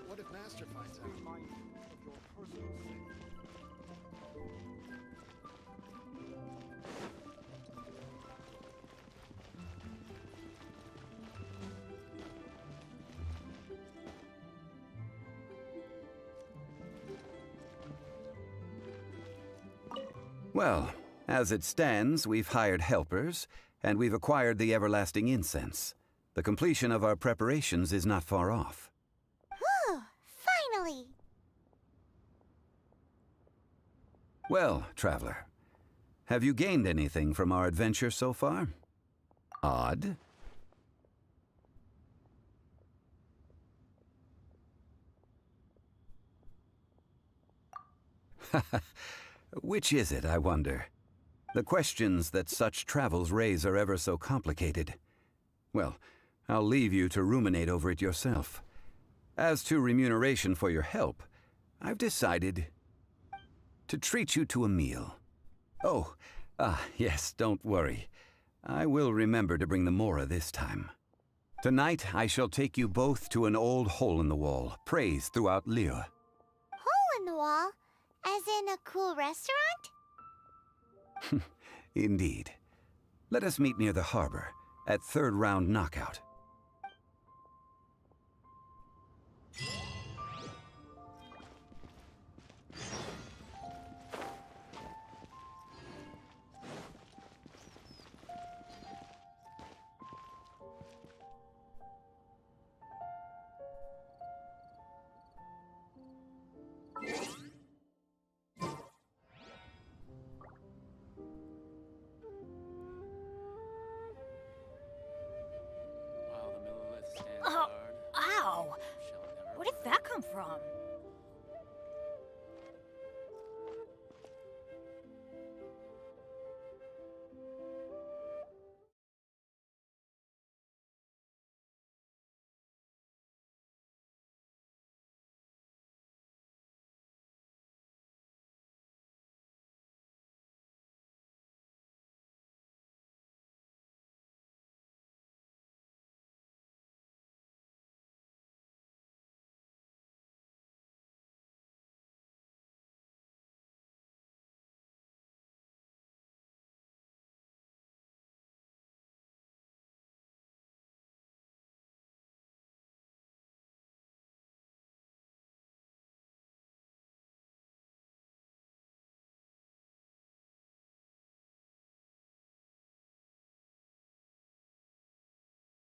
What if Master finds out? Of your personal safety. Well, as it stands, we've hired helpers, and we've acquired the everlasting incense. The completion of our preparations is not far off. Whew, finally! Well, traveler, have you gained anything from our adventure so far? Odd? Which is it, I wonder? The questions that such travels raise are ever so complicated. Well, I'll leave you to ruminate over it yourself. As to remuneration for your help, I've decided to treat you to a meal. Oh, yes, don't worry. I will remember to bring the Mora this time. Tonight, I shall take you both to an old hole-in-the-wall, praised throughout Liyue. Hole in the wall? As in a cool restaurant? Indeed. Let us meet near the harbor, at third round knockout. Oh, ow! Where did that come from?